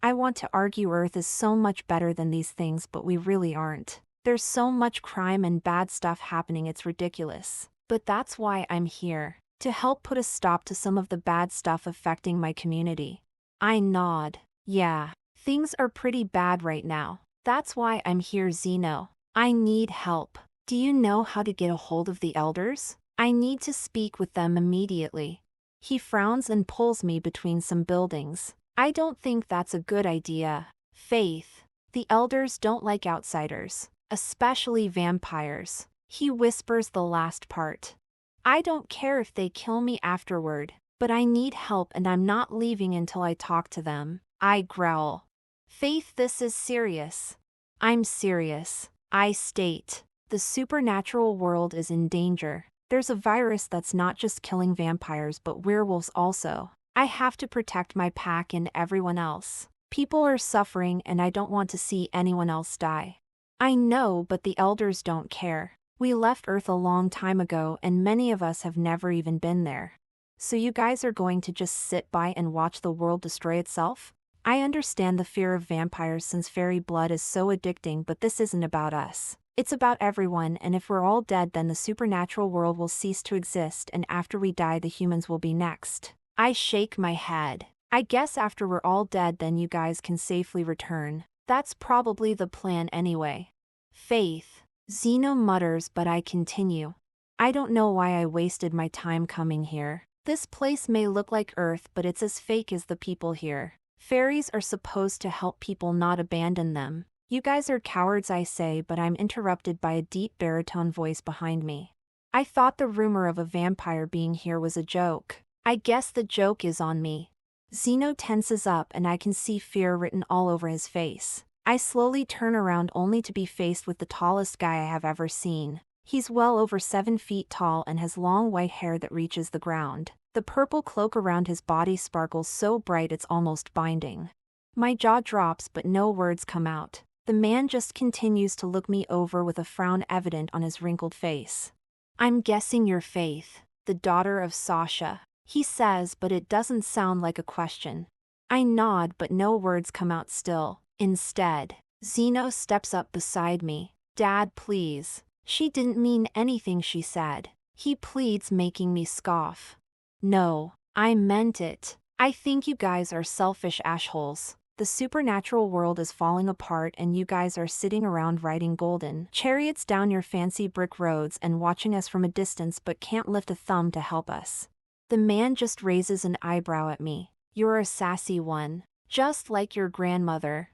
I want to argue Earth is so much better than these things, but we really aren't. There's so much crime and bad stuff happening, it's ridiculous. But that's why I'm here. To help put a stop to some of the bad stuff affecting my community. I nod. Yeah, things are pretty bad right now. That's why I'm here, Zeno. I need help. Do you know how to get a hold of the elders? I need to speak with them immediately. He frowns and pulls me between some buildings. I don't think that's a good idea. Faith, the elders don't like outsiders, especially vampires. He whispers the last part. I don't care if they kill me afterward, but I need help and I'm not leaving until I talk to them. I growl. Faith, this is serious. I'm serious. I state. The supernatural world is in danger. There's a virus that's not just killing vampires but werewolves also. I have to protect my pack and everyone else. People are suffering and I don't want to see anyone else die. I know, but the elders don't care. We left Earth a long time ago and many of us have never even been there. So you guys are going to just sit by and watch the world destroy itself? I understand the fear of vampires since fairy blood is so addicting, but this isn't about us. It's about everyone, and if we're all dead then the supernatural world will cease to exist and after we die the humans will be next. I shake my head. I guess after we're all dead then you guys can safely return. That's probably the plan anyway. Faith. Zeno mutters, but I continue. I don't know why I wasted my time coming here. This place may look like Earth, but it's as fake as the people here. Fairies are supposed to help people, not abandon them. You guys are cowards, I say, but I'm interrupted by a deep baritone voice behind me. I thought the rumor of a vampire being here was a joke. I guess the joke is on me. Zeno tenses up and I can see fear written all over his face. I slowly turn around only to be faced with the tallest guy I have ever seen. He's well over 7 feet tall and has long white hair that reaches the ground. The purple cloak around his body sparkles so bright it's almost blinding. My jaw drops but no words come out. The man just continues to look me over with a frown evident on his wrinkled face. "I'm guessing you're Faith, the daughter of Sasha," he says, but it doesn't sound like a question. I nod but no words come out still. Instead, Zeno steps up beside me. "Dad, please." She didn't mean anything she said. He pleads, making me scoff. "No, I meant it. I think you guys are selfish assholes. The supernatural world is falling apart and you guys are sitting around riding golden chariots down your fancy brick roads and watching us from a distance but can't lift a thumb to help us." The man just raises an eyebrow at me. "You're a sassy one, just like your grandmother."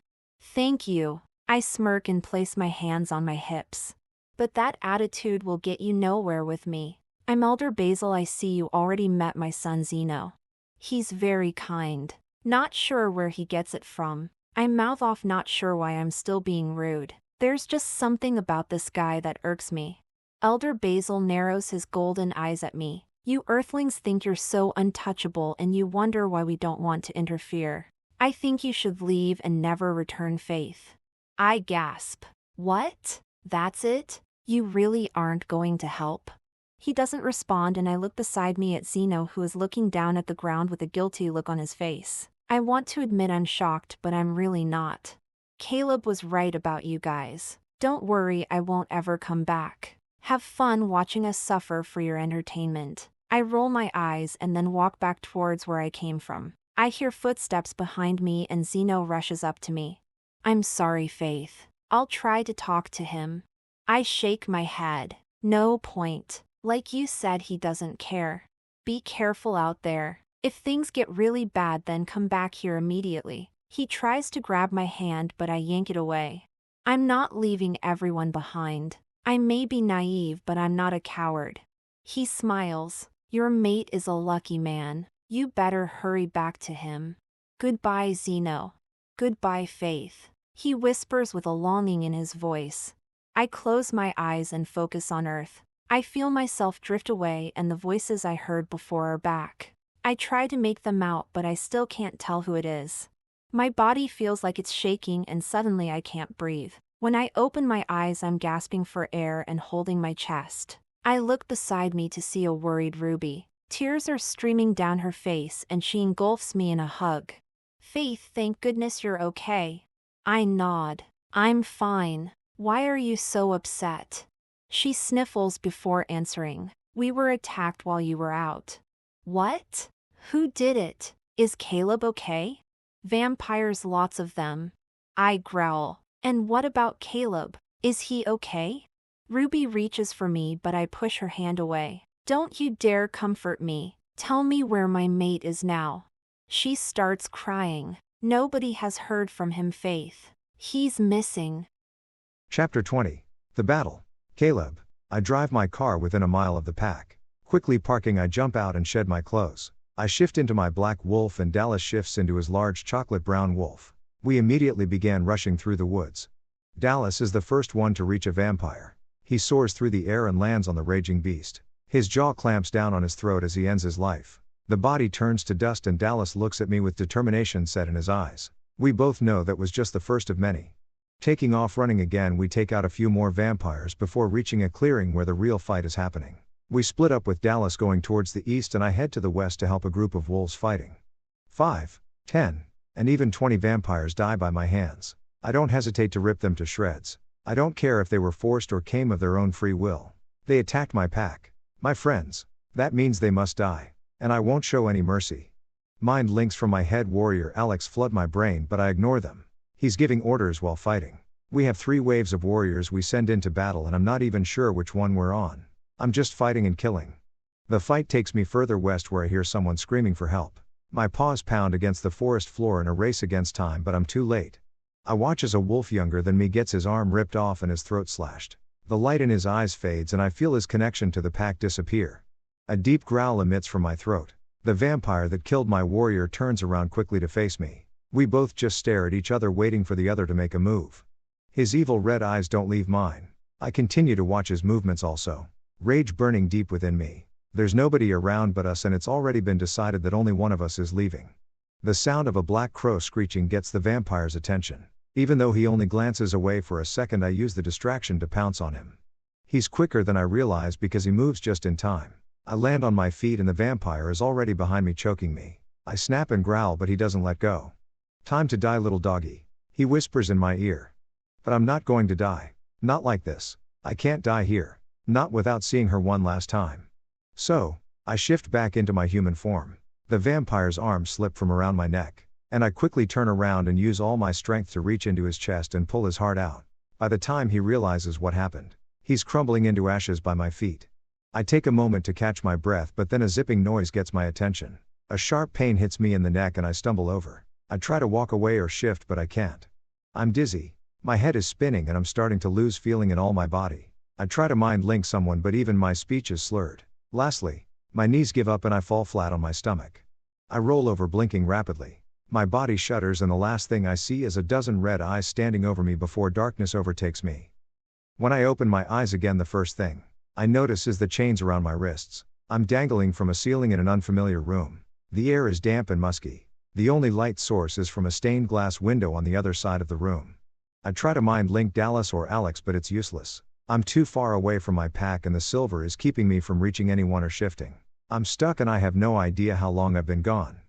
"Thank you." I smirk and place my hands on my hips. "But that attitude will get you nowhere with me. I'm Elder Basil. I see you already met my son Zeno. He's very kind." Not sure where he gets it from. I mouth off, not sure why I'm still being rude. There's just something about this guy that irks me. Elder Basil narrows his golden eyes at me. "You Earthlings think you're so untouchable and you wonder why we don't want to interfere. I think you should leave and never return, Faith." I gasp. "What? That's it? You really aren't going to help?" He doesn't respond and I look beside me at Zeno, who is looking down at the ground with a guilty look on his face. I want to admit I'm shocked, but I'm really not. "Caleb was right about you guys. Don't worry, I won't ever come back. Have fun watching us suffer for your entertainment." I roll my eyes and then walk back towards where I came from. I hear footsteps behind me and Zeno rushes up to me. "I'm sorry, Faith. I'll try to talk to him." I shake my head. "No point. Like you said, he doesn't care. Be careful out there. If things get really bad, then come back here immediately." He tries to grab my hand but I yank it away. "I'm not leaving everyone behind. I may be naive but I'm not a coward." He smiles. "Your mate is a lucky man. You better hurry back to him." "Goodbye, Zeno." "Goodbye, Faith," he whispers with a longing in his voice. I close my eyes and focus on Earth. I feel myself drift away and the voices I heard before are back. I try to make them out but I still can't tell who it is. My body feels like it's shaking and suddenly I can't breathe. When I open my eyes, I'm gasping for air and holding my chest. I look beside me to see a worried Ruby. Tears are streaming down her face and she engulfs me in a hug. "Faith, thank goodness you're okay." I nod. "I'm fine. Why are you so upset?" She sniffles before answering. "We were attacked while you were out." "What? Who did it? Is Caleb okay?" "Vampires, lots of them." I growl. "And what about Caleb? Is he okay?" Ruby reaches for me but I push her hand away. "Don't you dare comfort me. Tell me where my mate is now." She starts crying. "Nobody has heard from him, Faith. He's missing." Chapter 20. The Battle. Caleb. I drive my car within a mile of the pack. Quickly parking, I jump out and shed my clothes. I shift into my black wolf and Dallas shifts into his large chocolate brown wolf. We immediately began rushing through the woods. Dallas is the first one to reach a vampire. He soars through the air and lands on the raging beast. His jaw clamps down on his throat as he ends his life. The body turns to dust and Dallas looks at me with determination set in his eyes. We both know that was just the first of many. Taking off running again, we take out a few more vampires before reaching a clearing where the real fight is happening. We split up with Dallas going towards the east and I head to the west to help a group of wolves fighting. 5, 10, and even 20 vampires die by my hands. I don't hesitate to rip them to shreds. I don't care if they were forced or came of their own free will. They attacked my pack. My friends. That means they must die. And I won't show any mercy. Mind links from my head warrior Alex flood my brain but I ignore them. He's giving orders while fighting. We have 3 waves of warriors we send into battle and I'm not even sure which one we're on. I'm just fighting and killing. The fight takes me further west where I hear someone screaming for help. My paws pound against the forest floor in a race against time but I'm too late. I watch as a wolf younger than me gets his arm ripped off and his throat slashed. The light in his eyes fades and I feel his connection to the pack disappear. A deep growl emits from my throat. The vampire that killed my warrior turns around quickly to face me. We both just stare at each other waiting for the other to make a move. His evil red eyes don't leave mine. I continue to watch his movements also. Rage burning deep within me. There's nobody around but us and it's already been decided that only one of us is leaving. The sound of a black crow screeching gets the vampire's attention. Even though he only glances away for a second, I use the distraction to pounce on him. He's quicker than I realize because he moves just in time. I land on my feet and the vampire is already behind me, choking me. I snap and growl but he doesn't let go. "Time to die, little doggy," he whispers in my ear. But I'm not going to die. Not like this. I can't die here. Not without seeing her one last time. So, I shift back into my human form. The vampire's arms slip from around my neck, and I quickly turn around and use all my strength to reach into his chest and pull his heart out. By the time he realizes what happened, he's crumbling into ashes by my feet. I take a moment to catch my breath, but then a zipping noise gets my attention. A sharp pain hits me in the neck and I stumble over. I try to walk away or shift but I can't. I'm dizzy. My head is spinning and I'm starting to lose feeling in all my body. I try to mind link someone but even my speech is slurred. Lastly, my knees give up and I fall flat on my stomach. I roll over, blinking rapidly. My body shudders and the last thing I see is a dozen red eyes standing over me before darkness overtakes me. When I open my eyes again, the first thing I notice is the chains around my wrists. I'm dangling from a ceiling in an unfamiliar room. The air is damp and musky. The only light source is from a stained glass window on the other side of the room. I try to mind link Dallas or Alex but it's useless. I'm too far away from my pack and the silver is keeping me from reaching anyone or shifting. I'm stuck and I have no idea how long I've been gone.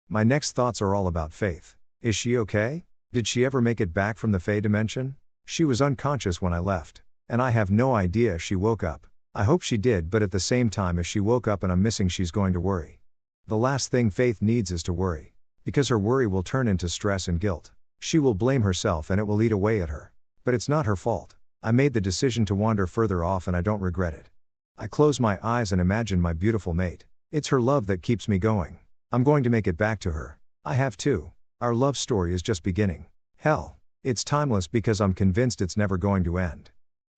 My next thoughts are all about Faith. Is she okay? Did she ever make it back from the Fey dimension? She was unconscious when I left, and I have no idea if she woke up. I hope she did, but at the same time, if she woke up and I'm missing, she's going to worry. The last thing Faith needs is to worry. Because her worry will turn into stress and guilt. She will blame herself and it will eat away at her. But it's not her fault. I made the decision to wander further off and I don't regret it. I close my eyes and imagine my beautiful mate. It's her love that keeps me going. I'm going to make it back to her. I have to. Our love story is just beginning. Hell, it's timeless because I'm convinced it's never going to end.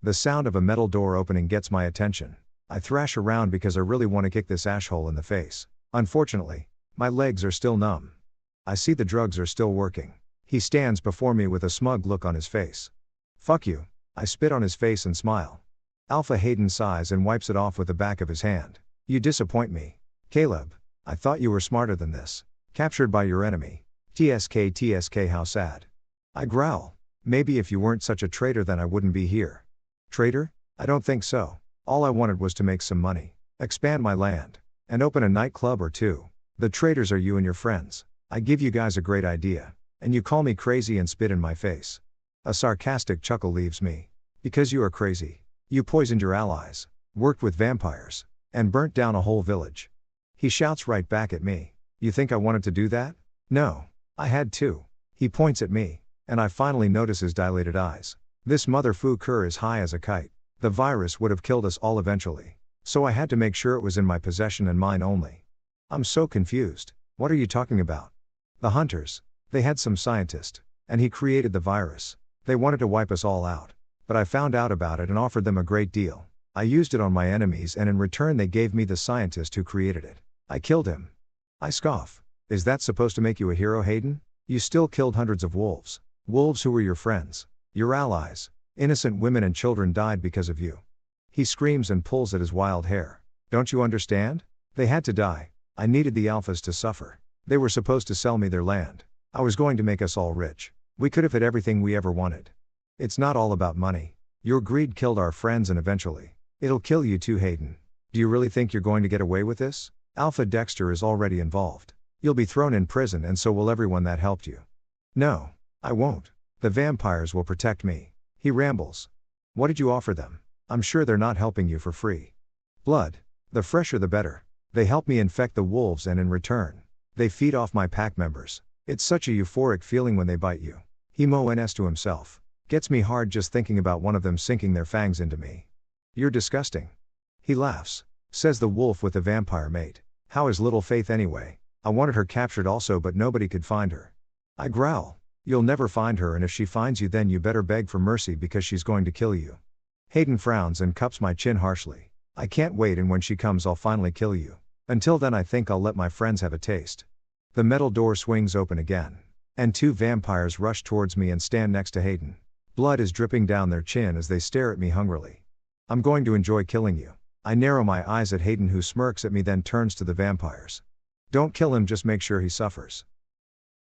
The sound of a metal door opening gets my attention. I thrash around because I really want to kick this asshole in the face. Unfortunately, my legs are still numb. I see the drugs are still working. He stands before me with a smug look on his face. "Fuck you." I spit on his face and smile. Alpha Hayden sighs and wipes it off with the back of his hand. "You disappoint me. Caleb. I thought you were smarter than this. Captured by your enemy. 𝒕𝒊𝒂𝒏𝒄𝒆, how sad." I growl. "Maybe if you weren't such a traitor then I wouldn't be here." "Traitor? I don't think so. All I wanted was to make some money, expand my land, and open a nightclub or two. The traitors are you and your friends. I give you guys a great idea, and you call me crazy and spit in my face." A sarcastic chuckle leaves me. "Because you are crazy. You poisoned your allies, worked with vampires, and burnt down a whole village." He shouts right back at me. "You think I wanted to do that? No. I had to." He points at me, and I finally notice his dilated eyes. "This motherfucker is high as a kite. The virus would have killed us all eventually. So I had to make sure it was in my possession and mine only." I'm so confused. "What are you talking about?" "The hunters. They had some scientist, and he created the virus. They wanted to wipe us all out. But I found out about it and offered them a great deal. I used it on my enemies and in return they gave me the scientist who created it. I killed him." I scoff. "Is that supposed to make you a hero, Hayden? You still killed hundreds of wolves. Wolves who were your friends. Your allies. Innocent women and children died because of you." He screams and pulls at his wild hair. "Don't you understand? They had to die. I needed the alphas to suffer. They were supposed to sell me their land. I was going to make us all rich. We could have had everything we ever wanted. It's not all about money. Your greed killed our friends and eventually, it'll kill you too, Hayden. Do you really think you're going to get away with this? Alpha Dexter is already involved. You'll be thrown in prison and so will everyone that helped you." "No, I won't. The vampires will protect me." He rambles. "What did you offer them? I'm sure they're not helping you for free." "Blood. The fresher the better. They help me infect the wolves and in return, they feed off my pack members. It's such a euphoric feeling when they bite you." He moans to himself. "Gets me hard just thinking about one of them sinking their fangs into me." "You're disgusting." He laughs. Says the wolf with the vampire mate. "How is little Faith anyway? I wanted her captured also but nobody could find her." I growl. "You'll never find her and if she finds you then you better beg for mercy because she's going to kill you." Hayden frowns and cups my chin harshly. "I can't wait and when she comes I'll finally kill you. Until then I think I'll let my friends have a taste." The metal door swings open again. And 2 vampires rush towards me and stand next to 𝐻𝐮𝐫. Blood is dripping down their chin as they stare at me hungrily. I'm going to enjoy killing you. I narrow my eyes at 𝐻𝐮𝐫, who smirks at me, then turns to the vampires. Don't kill him, just make sure he suffers.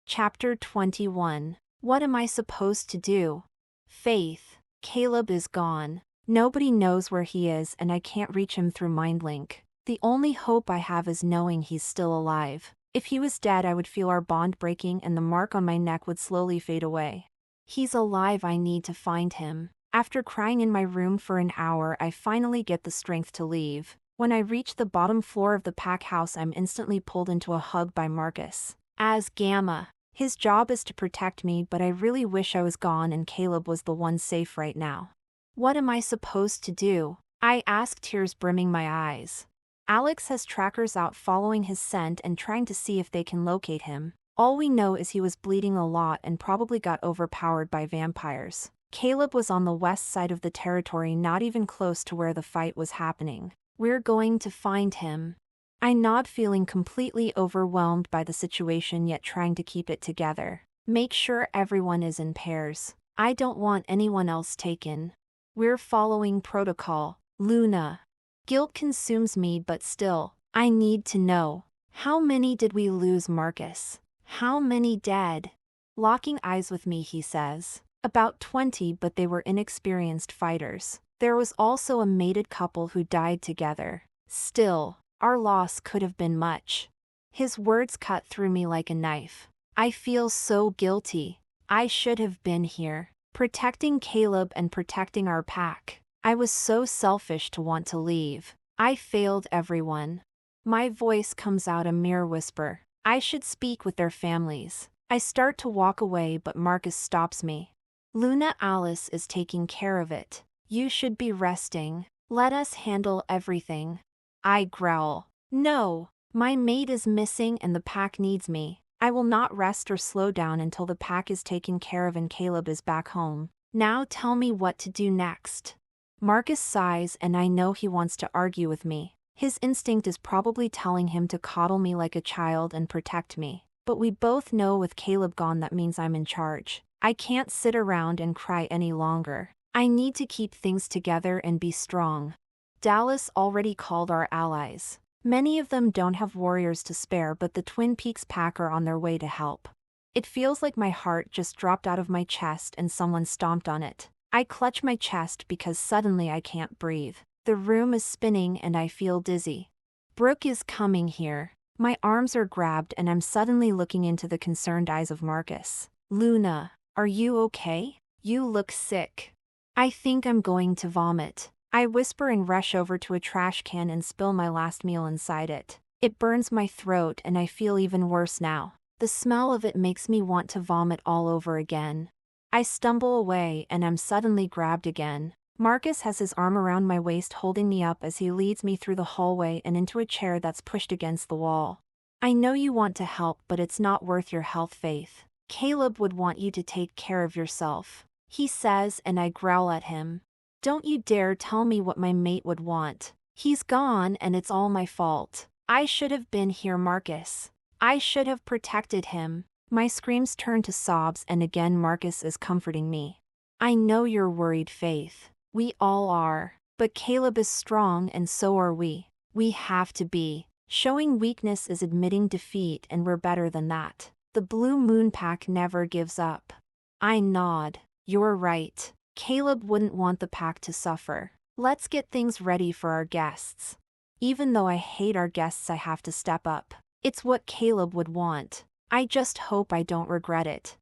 Chapter 21. What am I supposed to do? Faith. Caleb is gone. Nobody knows where he is and I can't reach him through MindLink. The only hope I have is knowing he's still alive. If he was dead, I would feel our bond breaking and the mark on my neck would slowly fade away. He's alive, I need to find him. After crying in my room for an hour, I finally get the strength to leave. When I reach the bottom floor of the pack house, I'm instantly pulled into a hug by Marcus. As Gamma. His job is to protect me, but I really wish I was gone and Caleb was the one safe right now. What am I supposed to do? I ask, tears brimming my eyes. Alex has trackers out following his scent and trying to see if they can locate him. All we know is he was bleeding a lot and probably got overpowered by vampires. Caleb was on the west side of the territory, not even close to where the fight was happening. We're going to find him. I nod, feeling completely overwhelmed by the situation yet trying to keep it together. Make sure everyone is in pairs. I don't want anyone else taken. We're following protocol. Luna. Guilt consumes me, but still, I need to know. How many did we lose, Marcus? How many dead? Locking eyes with me, he says. About 20, but they were inexperienced fighters. There was also a mated couple who died together. Still, our loss could have been much. His words cut through me like a knife. I feel so guilty. I should have been here, protecting Caleb and protecting our pack. I was so selfish to want to leave. I failed everyone. My voice comes out a mere whisper. I should speak with their families. I start to walk away, but Marcus stops me. Luna, Alice is taking care of it. You should be resting. Let us handle everything. I growl. No, my mate is missing and the pack needs me. I will not rest or slow down until the pack is taken care of and Caleb is back home. Now tell me what to do next. Marcus sighs, and I know he wants to argue with me. His instinct is probably telling him to coddle me like a child and protect me. But we both know with Caleb gone, that means I'm in charge. I can't sit around and cry any longer. I need to keep things together and be strong. Dallas already called our allies. Many of them don't have warriors to spare, but the Twin Peaks pack are on their way to help. It feels like my heart just dropped out of my chest and someone stomped on it. I clutch my chest because suddenly I can't breathe. The room is spinning and I feel dizzy. Brooke is coming here. My arms are grabbed and I'm suddenly looking into the concerned eyes of Marcus. Luna, are you okay? You look sick. I think I'm going to vomit. I whisper and rush over to a trash can and spill my last meal inside it. It burns my throat and I feel even worse now. The smell of it makes me want to vomit all over again. I stumble away and I'm suddenly grabbed again. Marcus has his arm around my waist, holding me up as he leads me through the hallway and into a chair that's pushed against the wall. I know you want to help, but it's not worth your health, Faith. Caleb would want you to take care of yourself, he says, and I growl at him. Don't you dare tell me what my mate would want. He's gone and it's all my fault. I should have been here, Marcus. I should have protected him. My screams turn to sobs and again Marcus is comforting me. I know you're worried, Faith. We all are. But Caleb is strong and so are we. We have to be. Showing weakness is admitting defeat, and we're better than that. The Blue Moon Pack never gives up. I nod. You're right. Caleb wouldn't want the pack to suffer. Let's get things ready for our guests. Even though I hate our guests, I have to step up. It's what Caleb would want. I just hope I don't regret it.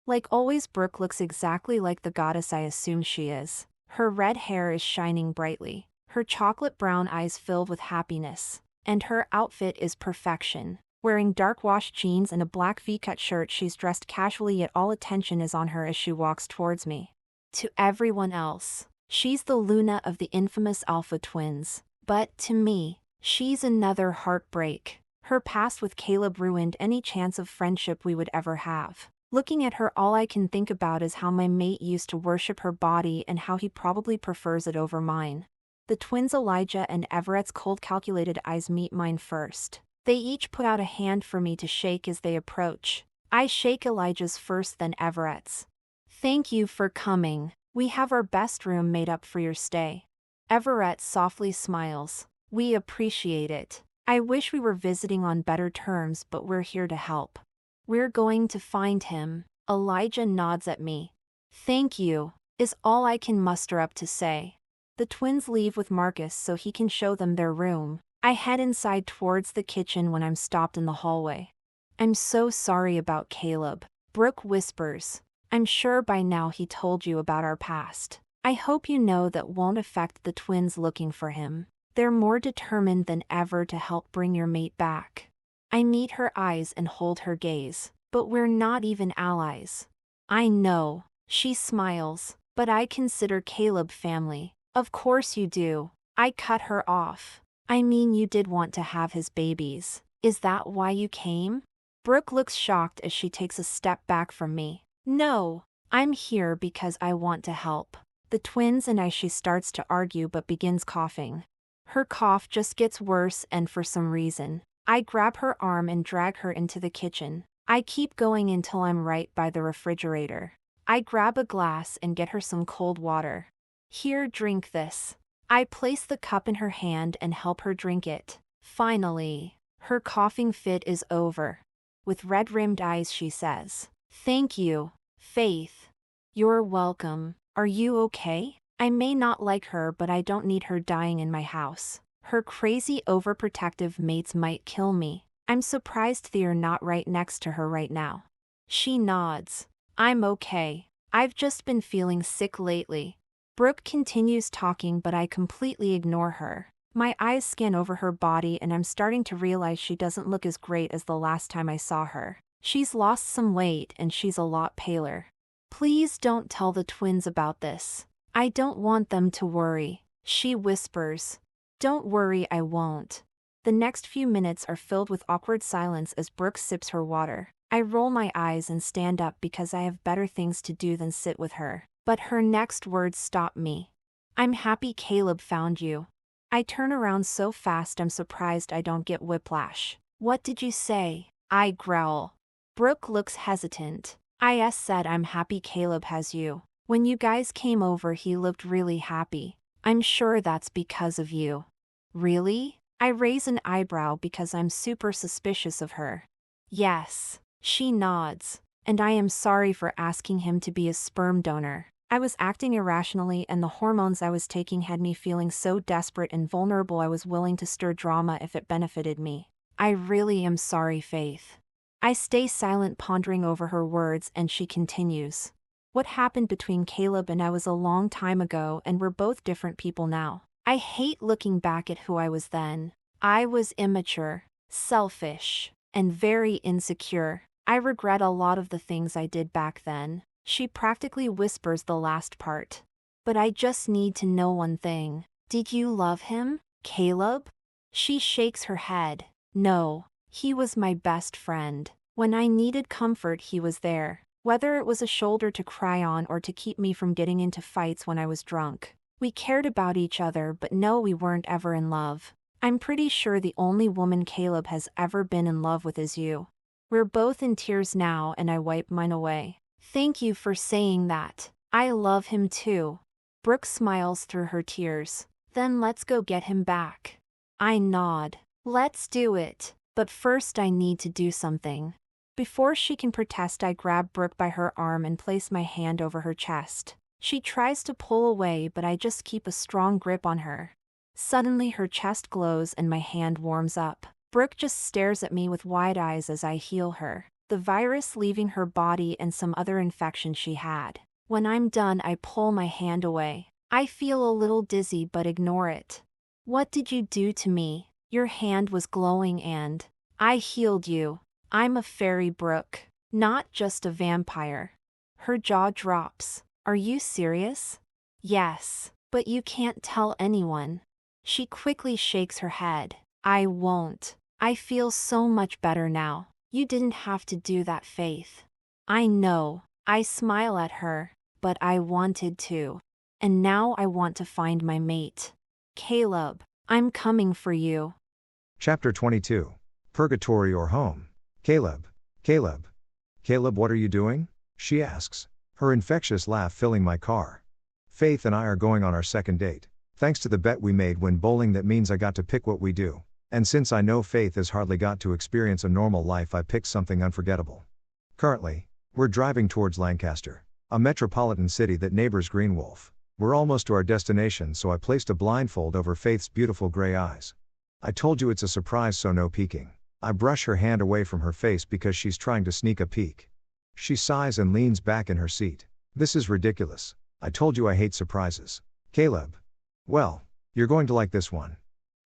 Like always, Brooke looks exactly like the goddess I assume she is. Her red hair is shining brightly, her chocolate brown eyes filled with happiness, and her outfit is perfection. Wearing dark washed jeans and a black V-cut shirt, she's dressed casually, yet all attention is on her as she walks towards me. To everyone else, she's the Luna of the infamous Alpha twins. But to me, she's another heartbreak. Her past with Caleb ruined any chance of friendship we would ever have. Looking at her, all I can think about is how my mate used to worship her body and how he probably prefers it over mine. The twins Elijah and Everett's cold, calculated eyes meet mine first. They each put out a hand for me to shake as they approach. I shake Elijah's first then Everett's. Thank you for coming. We have our best room made up for your stay. Everett softly smiles. We appreciate it. I wish we were visiting on better terms, but we're here to help. We're going to find him. Elijah nods at me. Thank you, is all I can muster up to say. The twins leave with Marcus so he can show them their room. I head inside towards the kitchen when I'm stopped in the hallway. I'm so sorry about Caleb, Brooke whispers. I'm sure by now he told you about our past. I hope you know that won't affect the twins looking for him. They're more determined than ever to help bring your mate back. I meet her eyes and hold her gaze, but we're not even allies. I know, she smiles, but I consider Caleb family. Of course you do. I cut her off. I mean, you did want to have his babies. Is that why you came? Brooke looks shocked as she takes a step back from me. No, I'm here because I want to help. The twins and she starts to argue but begins coughing. Her cough just gets worse, and for some reason, I grab her arm and drag her into the kitchen. I keep going until I'm right by the refrigerator. I grab a glass and get her some cold water. Here, drink this. I place the cup in her hand and help her drink it. Finally, her coughing fit is over. With red-rimmed eyes she says, "Thank you, Faith." "You're welcome. Are you okay?" I may not like her, but I don't need her dying in my house. Her crazy overprotective mates might kill me. I'm surprised they're not right next to her right now. She nods. I'm okay. I've just been feeling sick lately. Brooke continues talking, but I completely ignore her. My eyes scan over her body and I'm starting to realize she doesn't look as great as the last time I saw her. She's lost some weight and she's a lot paler. Please don't tell the twins about this. I don't want them to worry, she whispers. Don't worry, I won't. The next few minutes are filled with awkward silence as Brooke sips her water. I roll my eyes and stand up because I have better things to do than sit with her. But her next words stop me. I'm happy Caleb found you. I turn around so fast I'm surprised I don't get whiplash. What did you say? I growl. Brooke looks hesitant. I said I'm happy Caleb has you. When you guys came over he looked really happy. I'm sure that's because of you. Really? I raise an eyebrow because I'm super suspicious of her. Yes. She nods. And I am sorry for asking him to be a sperm donor. I was acting irrationally and the hormones I was taking had me feeling so desperate and vulnerable I was willing to stir drama if it benefited me. I really am sorry, Faith. I stay silent, pondering over her words, and she continues. What happened between Caleb and I was a long time ago, and we're both different people now. I hate looking back at who I was then. I was immature, selfish, and very insecure. I regret a lot of the things I did back then. She practically whispers the last part. But I just need to know one thing. Did you love him, Caleb? She shakes her head. No, he was my best friend. When I needed comfort, he was there. Whether it was a shoulder to cry on or to keep me from getting into fights when I was drunk. We cared about each other, but no, we weren't ever in love. I'm pretty sure the only woman Caleb has ever been in love with is you. We're both in tears now and I wipe mine away. Thank you for saying that. I love him too. Brooke smiles through her tears. Then let's go get him back. I nod. Let's do it. But first I need to do something. Before she can protest, I grab Brooke by her arm and place my hand over her chest. She tries to pull away, but I just keep a strong grip on her. Suddenly her chest glows and my hand warms up. Brooke just stares at me with wide eyes as I heal her, the virus leaving her body and some other infection she had. When I'm done, I pull my hand away. I feel a little dizzy but ignore it. What did you do to me? Your hand was glowing and I healed you. I'm a fairy, Brooke, not just a vampire. Her jaw drops. Are you serious? Yes, but you can't tell anyone. She quickly shakes her head. I won't. I feel so much better now. You didn't have to do that, Faith. I know. I smile at her, but I wanted to. And now I want to find my mate. Caleb, I'm coming for you. Chapter 22. Purgatory or Home. Caleb. "Caleb, what are you doing?" she asks, her infectious laugh filling my car. "Faith and I are going on our second date. Thanks to the bet we made when bowling, that means I got to pick what we do. And since I know Faith has hardly got to experience a normal life, I picked something unforgettable. Currently, we're driving towards Lancaster, a metropolitan city that neighbors Greenwolf. We're almost to our destination, so I placed a blindfold over Faith's beautiful gray eyes. I told you it's a surprise, so no peeking. I brush her hand away from her face because she's trying to sneak a peek. She sighs and leans back in her seat. "This is ridiculous. I told you I hate surprises. Caleb. Well, you're going to like this one."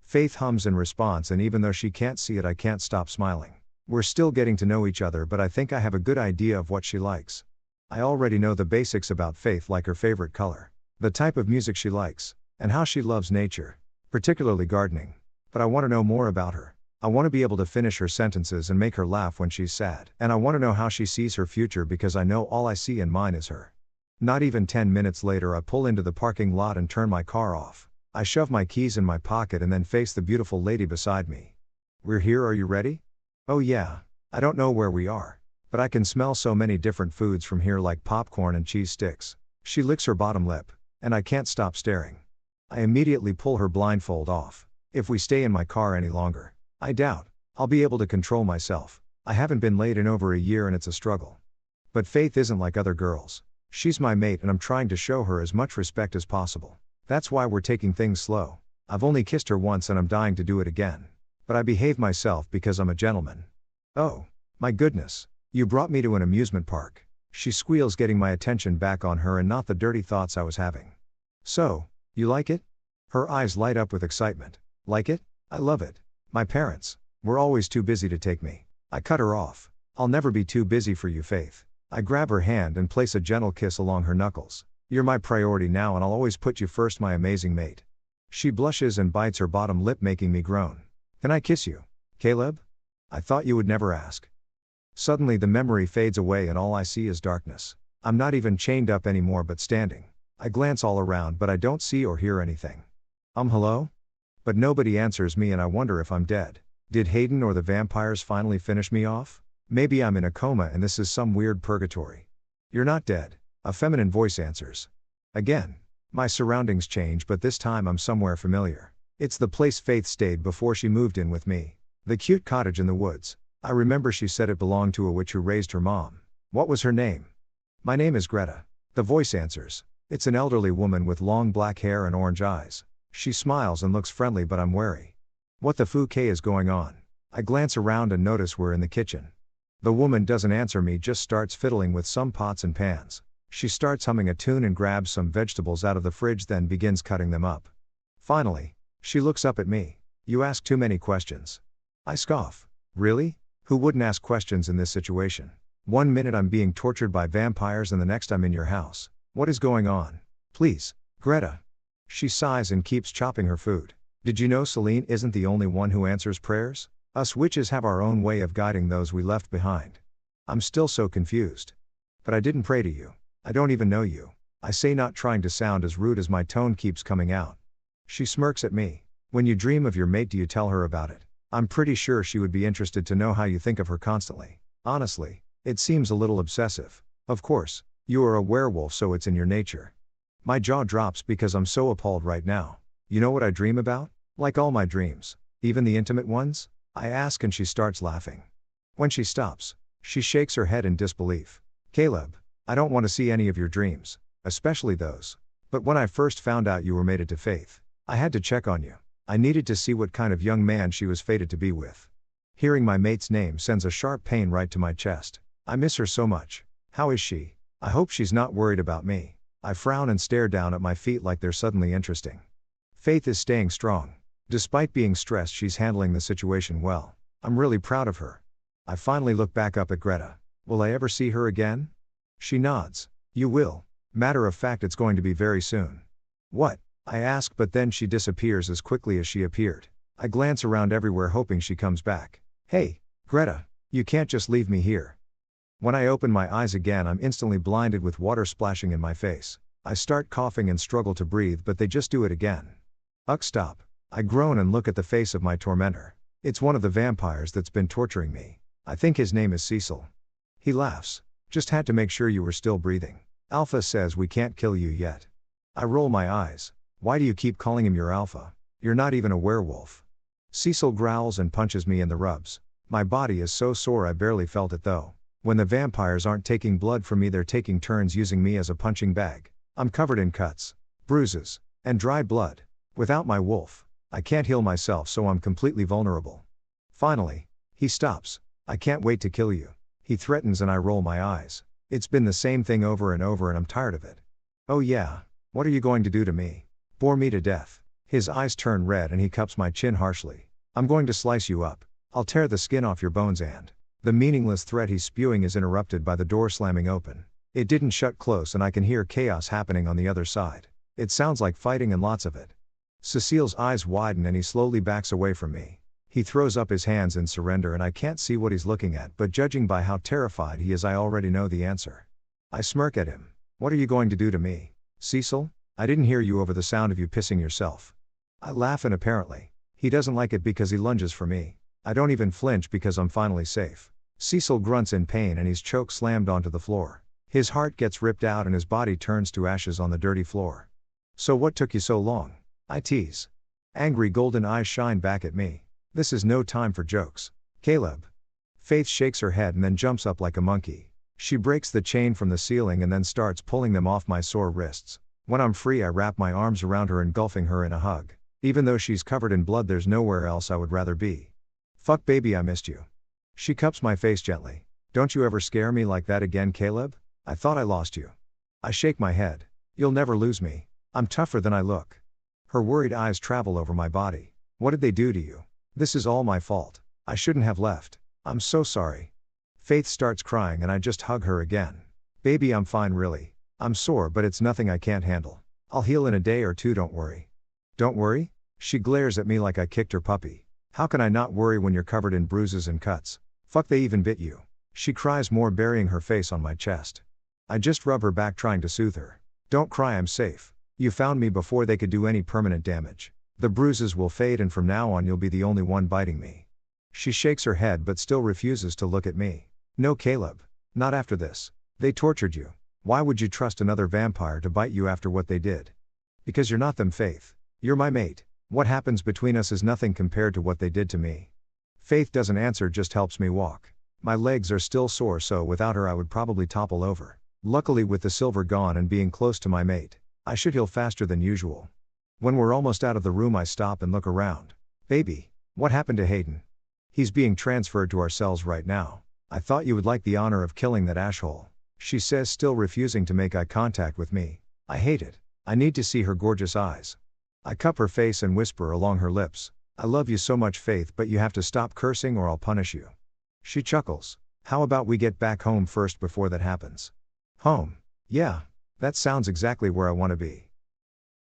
Faith hums in response, and even though she can't see it, I can't stop smiling. We're still getting to know each other, but I think I have a good idea of what she likes. I already know the basics about Faith, like her favorite color, the type of music she likes, and how she loves nature, particularly gardening. But I want to know more about her. I want to be able to finish her sentences and make her laugh when she's sad. And I want to know how she sees her future, because I know all I see in mine is her. Not even 10 minutes later, I pull into the parking lot and turn my car off. I shove my keys in my pocket and then face the beautiful lady beside me. "We're here, are you ready?" "Oh yeah. I don't know where we are, but I can smell so many different foods from here, like popcorn and cheese sticks." She licks her bottom lip, and I can't stop staring. I immediately pull her blindfold off. If we stay in my car any longer, I doubt I'll be able to control myself. I haven't been late in over a year, and it's a struggle. But Faith isn't like other girls. She's my mate, and I'm trying to show her as much respect as possible. That's why we're taking things slow. I've only kissed her once, and I'm dying to do it again. But I behave myself because I'm a gentleman. "Oh, my goodness. You brought me to an amusement park." She squeals, getting my attention back on her and not the dirty thoughts I was having. "So, you like it?" Her eyes light up with excitement. "Like it? I love it. My parents were always too busy to take me." I cut her off. "I'll never be too busy for you, Faith." I grab her hand and place a gentle kiss along her knuckles. "You're my priority now, and I'll always put you first, my amazing mate." She blushes and bites her bottom lip, making me groan. "Can I kiss you, Caleb? I thought you would never ask." Suddenly the memory fades away and all I see is darkness. I'm not even chained up anymore, but standing. I glance all around, but I don't see or hear anything. Hello? But nobody answers me, and I wonder if I'm dead. Did Hayden or the vampires finally finish me off? Maybe I'm in a coma and this is some weird purgatory. "You're not dead," a feminine voice answers. Again. My surroundings change, but this time I'm somewhere familiar. It's the place Faith stayed before she moved in with me. The cute cottage in the woods. I remember she said it belonged to a witch who raised her mom. What was her name? "My name is Greta," the voice answers. It's an elderly woman with long black hair and orange eyes. She smiles and looks friendly, but I'm wary. What the fuck is going on? I glance around and notice we're in the kitchen. The woman doesn't answer me, just starts fiddling with some pots and pans. She starts humming a tune and grabs some vegetables out of the fridge, then begins cutting them up. Finally, she looks up at me. "You ask too many questions." I scoff. "Really? Who wouldn't ask questions in this situation? One minute I'm being tortured by vampires and the next I'm in your house. What is going on? Please, Greta." She sighs and keeps chopping her food. "Did you know Celine isn't the only one who answers prayers? Us witches have our own way of guiding those we left behind." I'm still so confused. "But I didn't pray to you. I don't even know you," I say, not trying to sound as rude as my tone keeps coming out. She smirks at me. "When you dream of your mate, do you tell her about it? I'm pretty sure she would be interested to know how you think of her constantly. Honestly, it seems a little obsessive. Of course, you are a werewolf, so it's in your nature." My jaw drops because I'm so appalled right now. "You know what I dream about? Like all my dreams, even the intimate ones?" I ask, and she starts laughing. When she stops, she shakes her head in disbelief. "Caleb, I don't want to see any of your dreams, especially those. But when I first found out you were mated to Faith, I had to check on you. I needed to see what kind of young man she was fated to be with." Hearing my mate's name sends a sharp pain right to my chest. I miss her so much. How is she? I hope she's not worried about me. I frown and stare down at my feet like they're suddenly interesting. Faith is staying strong. Despite being stressed, she's handling the situation well. I'm really proud of her. I finally look back up at Greta. "Will I ever see her again?" She nods. "You will. Matter of fact, it's going to be very soon." "What?" I ask, but then she disappears as quickly as she appeared. I glance around everywhere, hoping she comes back. "Hey, Greta, you can't just leave me here." When I open my eyes again, I'm instantly blinded with water splashing in my face. I start coughing and struggle to breathe, but they just do it again. "Ugh, stop." I groan and look at the face of my tormentor. It's one of the vampires that's been torturing me. I think his name is Cecil. He laughs. Just had to make sure you were still breathing. Alpha says we can't kill you yet. I roll my eyes. Why do you keep calling him your alpha? You're not even a werewolf. Cecil growls and punches me in the rubs. My body is so sore I barely felt it though. When the vampires aren't taking blood from me, they're taking turns using me as a punching bag. I'm covered in cuts, bruises, and dried blood. Without my wolf, I can't heal myself, so I'm completely vulnerable. Finally, he stops. I can't wait to kill you, he threatens, and I roll my eyes. It's been the same thing over and over and I'm tired of it. Oh yeah, what are you going to do to me? Bore me to death. His eyes turn red and he cups my chin harshly. I'm going to slice you up. I'll tear the skin off your bones and... The meaningless threat he's spewing is interrupted by the door slamming open. It didn't shut close and I can hear chaos happening on the other side. It sounds like fighting and lots of it. Cecil's eyes widen and he slowly backs away from me. He throws up his hands in surrender and I can't see what he's looking at, but judging by how terrified he is, I already know the answer. I smirk at him. What are you going to do to me, Cecil? I didn't hear you over the sound of you pissing yourself. I laugh and apparently, he doesn't like it because he lunges for me. I don't even flinch because I'm finally safe. Cecil grunts in pain and he's choke slammed onto the floor. His heart gets ripped out and his body turns to ashes on the dirty floor. So what took you so long? I tease. Angry golden eyes shine back at me. This is no time for jokes. Caleb. Faith shakes her head and then jumps up like a monkey. She breaks the chain from the ceiling and then starts pulling them off my sore wrists. When I'm free, I wrap my arms around her, engulfing her in a hug. Even though she's covered in blood, there's nowhere else I would rather be. Fuck baby, I missed you. She cups my face gently. Don't you ever scare me like that again, Caleb? I thought I lost you. I shake my head. You'll never lose me. I'm tougher than I look. Her worried eyes travel over my body. What did they do to you? This is all my fault. I shouldn't have left. I'm so sorry. Faith starts crying and I just hug her again. Baby, I'm fine really. I'm sore, but it's nothing I can't handle. I'll heal in a day or two, don't worry. Don't worry? She glares at me like I kicked her puppy. How can I not worry when you're covered in bruises and cuts? Fuck, they even bit you. She cries more, burying her face on my chest. I just rub her back, trying to soothe her. Don't cry, I'm safe. You found me before they could do any permanent damage. The bruises will fade and from now on you'll be the only one biting me. She shakes her head but still refuses to look at me. No, Caleb. Not after this. They tortured you. Why would you trust another vampire to bite you after what they did? Because you're not them, Faith. You're my mate. What happens between us is nothing compared to what they did to me. Faith doesn't answer, just helps me walk. My legs are still sore, so without her I would probably topple over. Luckily, with the silver gone and being close to my mate, I should heal faster than usual. When we're almost out of the room, I stop and look around. Baby, what happened to Hayden? He's being transferred to our cells right now. I thought you would like the honor of killing that asshole, she says, still refusing to make eye contact with me. I hate it. I need to see her gorgeous eyes. I cup her face and whisper along her lips, I love you so much, Faith, but you have to stop cursing or I'll punish you. She chuckles. How about we get back home first before that happens? Home? Yeah, that sounds exactly where I want to be.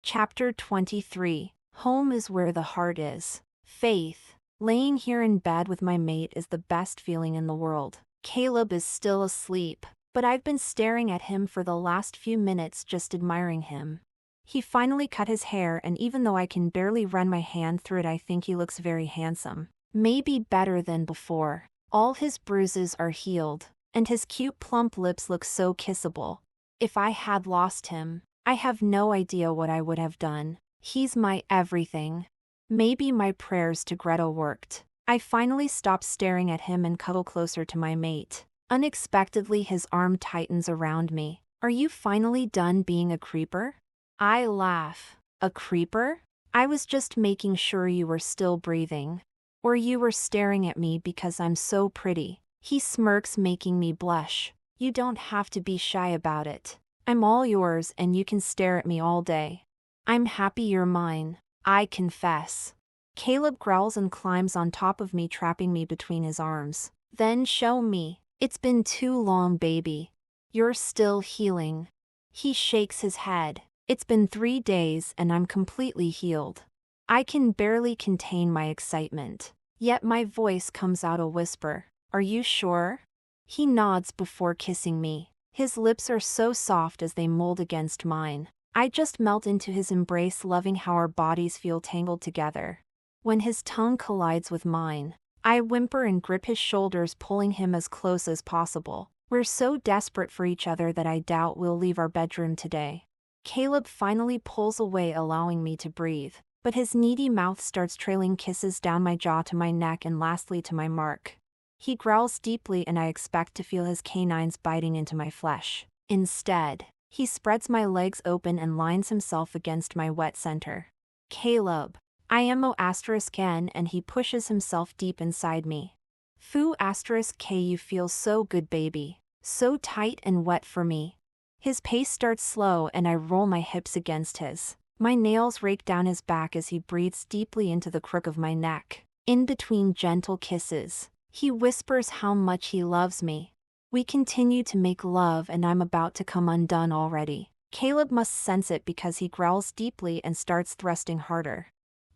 Chapter 23. Home is where the heart is. Faith. Laying here in bed with my mate is the best feeling in the world. Caleb is still asleep, but I've been staring at him for the last few minutes, just admiring him. He finally cut his hair, and even though I can barely run my hand through it, I think he looks very handsome. Maybe better than before. All his bruises are healed, and his cute plump lips look so kissable. If I had lost him, I have no idea what I would have done. He's my everything. Maybe my prayers to Gretel worked. I finally stop staring at him and cuddle closer to my mate. Unexpectedly, his arm tightens around me. Are you finally done being a creeper? I laugh. A creeper? I was just making sure you were still breathing. Or you were staring at me because I'm so pretty. He smirks, making me blush. You don't have to be shy about it. I'm all yours and you can stare at me all day. I'm happy you're mine. I confess. Caleb growls and climbs on top of me, trapping me between his arms. Then show me. It's been too long, baby. You're still healing. He shakes his head. It's been 3 days and I'm completely healed. I can barely contain my excitement. Yet my voice comes out a whisper. Are you sure? He nods before kissing me. His lips are so soft as they mold against mine. I just melt into his embrace, loving how our bodies feel tangled together. When his tongue collides with mine, I whimper and grip his shoulders, pulling him as close as possible. We're so desperate for each other that I doubt we'll leave our bedroom today. Caleb finally pulls away, allowing me to breathe, but his needy mouth starts trailing kisses down my jaw to my neck and lastly to my mark. He growls deeply and I expect to feel his canines biting into my flesh. Instead, he spreads my legs open and lines himself against my wet center. Caleb, 𝐴𝒚𝒊𝒂𝒚𝒍𝒊𝒐𝒏, and he pushes himself deep inside me. 𝑽𝒂𝒎𝒑𝒊𝒐𝒏, you feel so good, baby. So tight and wet for me. His pace starts slow and I roll my hips against his. My nails rake down his back as he breathes deeply into the crook of my neck. In between gentle kisses, he whispers how much he loves me. We continue to make love and I'm about to come undone already. Caleb must sense it because he growls deeply and starts thrusting harder.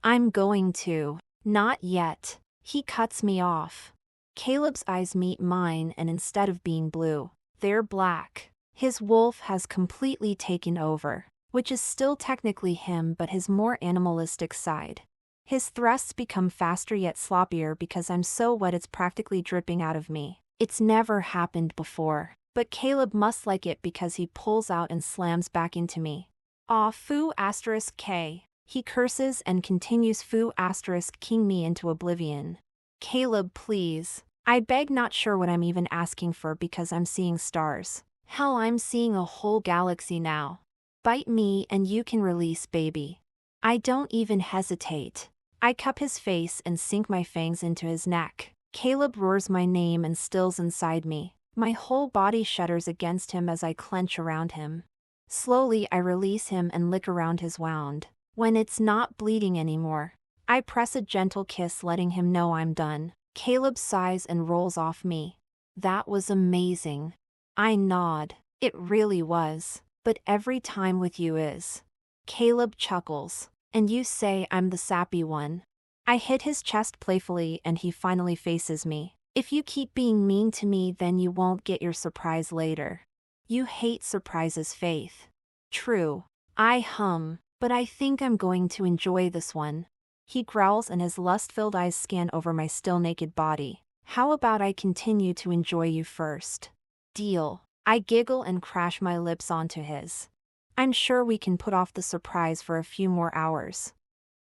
I'm going to. Not yet. He cuts me off. Caleb's eyes meet mine and instead of being blue, they're black. His wolf has completely taken over, which is still technically him but his more animalistic side. His thrusts become faster yet sloppier because I'm so wet it's practically dripping out of me. It's never happened before, but Caleb must like it because he pulls out and slams back into me. Aw, 𝑽𝒂𝒎𝒑𝒊𝒐𝒏. He curses and continues 𝑽𝒂𝒑𝒊𝒐𝒏 me into oblivion. Caleb, please. I beg, not sure what I'm even asking for because I'm seeing stars. Hell, I'm seeing a whole galaxy now. Bite me and you can release, baby. I don't even hesitate. I cup his face and sink my fangs into his neck. Caleb roars my name and stills inside me. My whole body shudders against him as I clench around him. Slowly I release him and lick around his wound. When it's not bleeding anymore, I press a gentle kiss letting him know I'm done. Caleb sighs and rolls off me. That was amazing. I nod. It really was. But every time with you is. Caleb chuckles. And you say I'm the sappy one. I hit his chest playfully and he finally faces me. If you keep being mean to me then you won't get your surprise later. You hate surprises, Faith. True. I hum, but I think I'm going to enjoy this one. He growls and his lust-filled eyes scan over my still naked body. How about I continue to enjoy you first? Deal. I giggle and crash my lips onto his. I'm sure we can put off the surprise for a few more hours.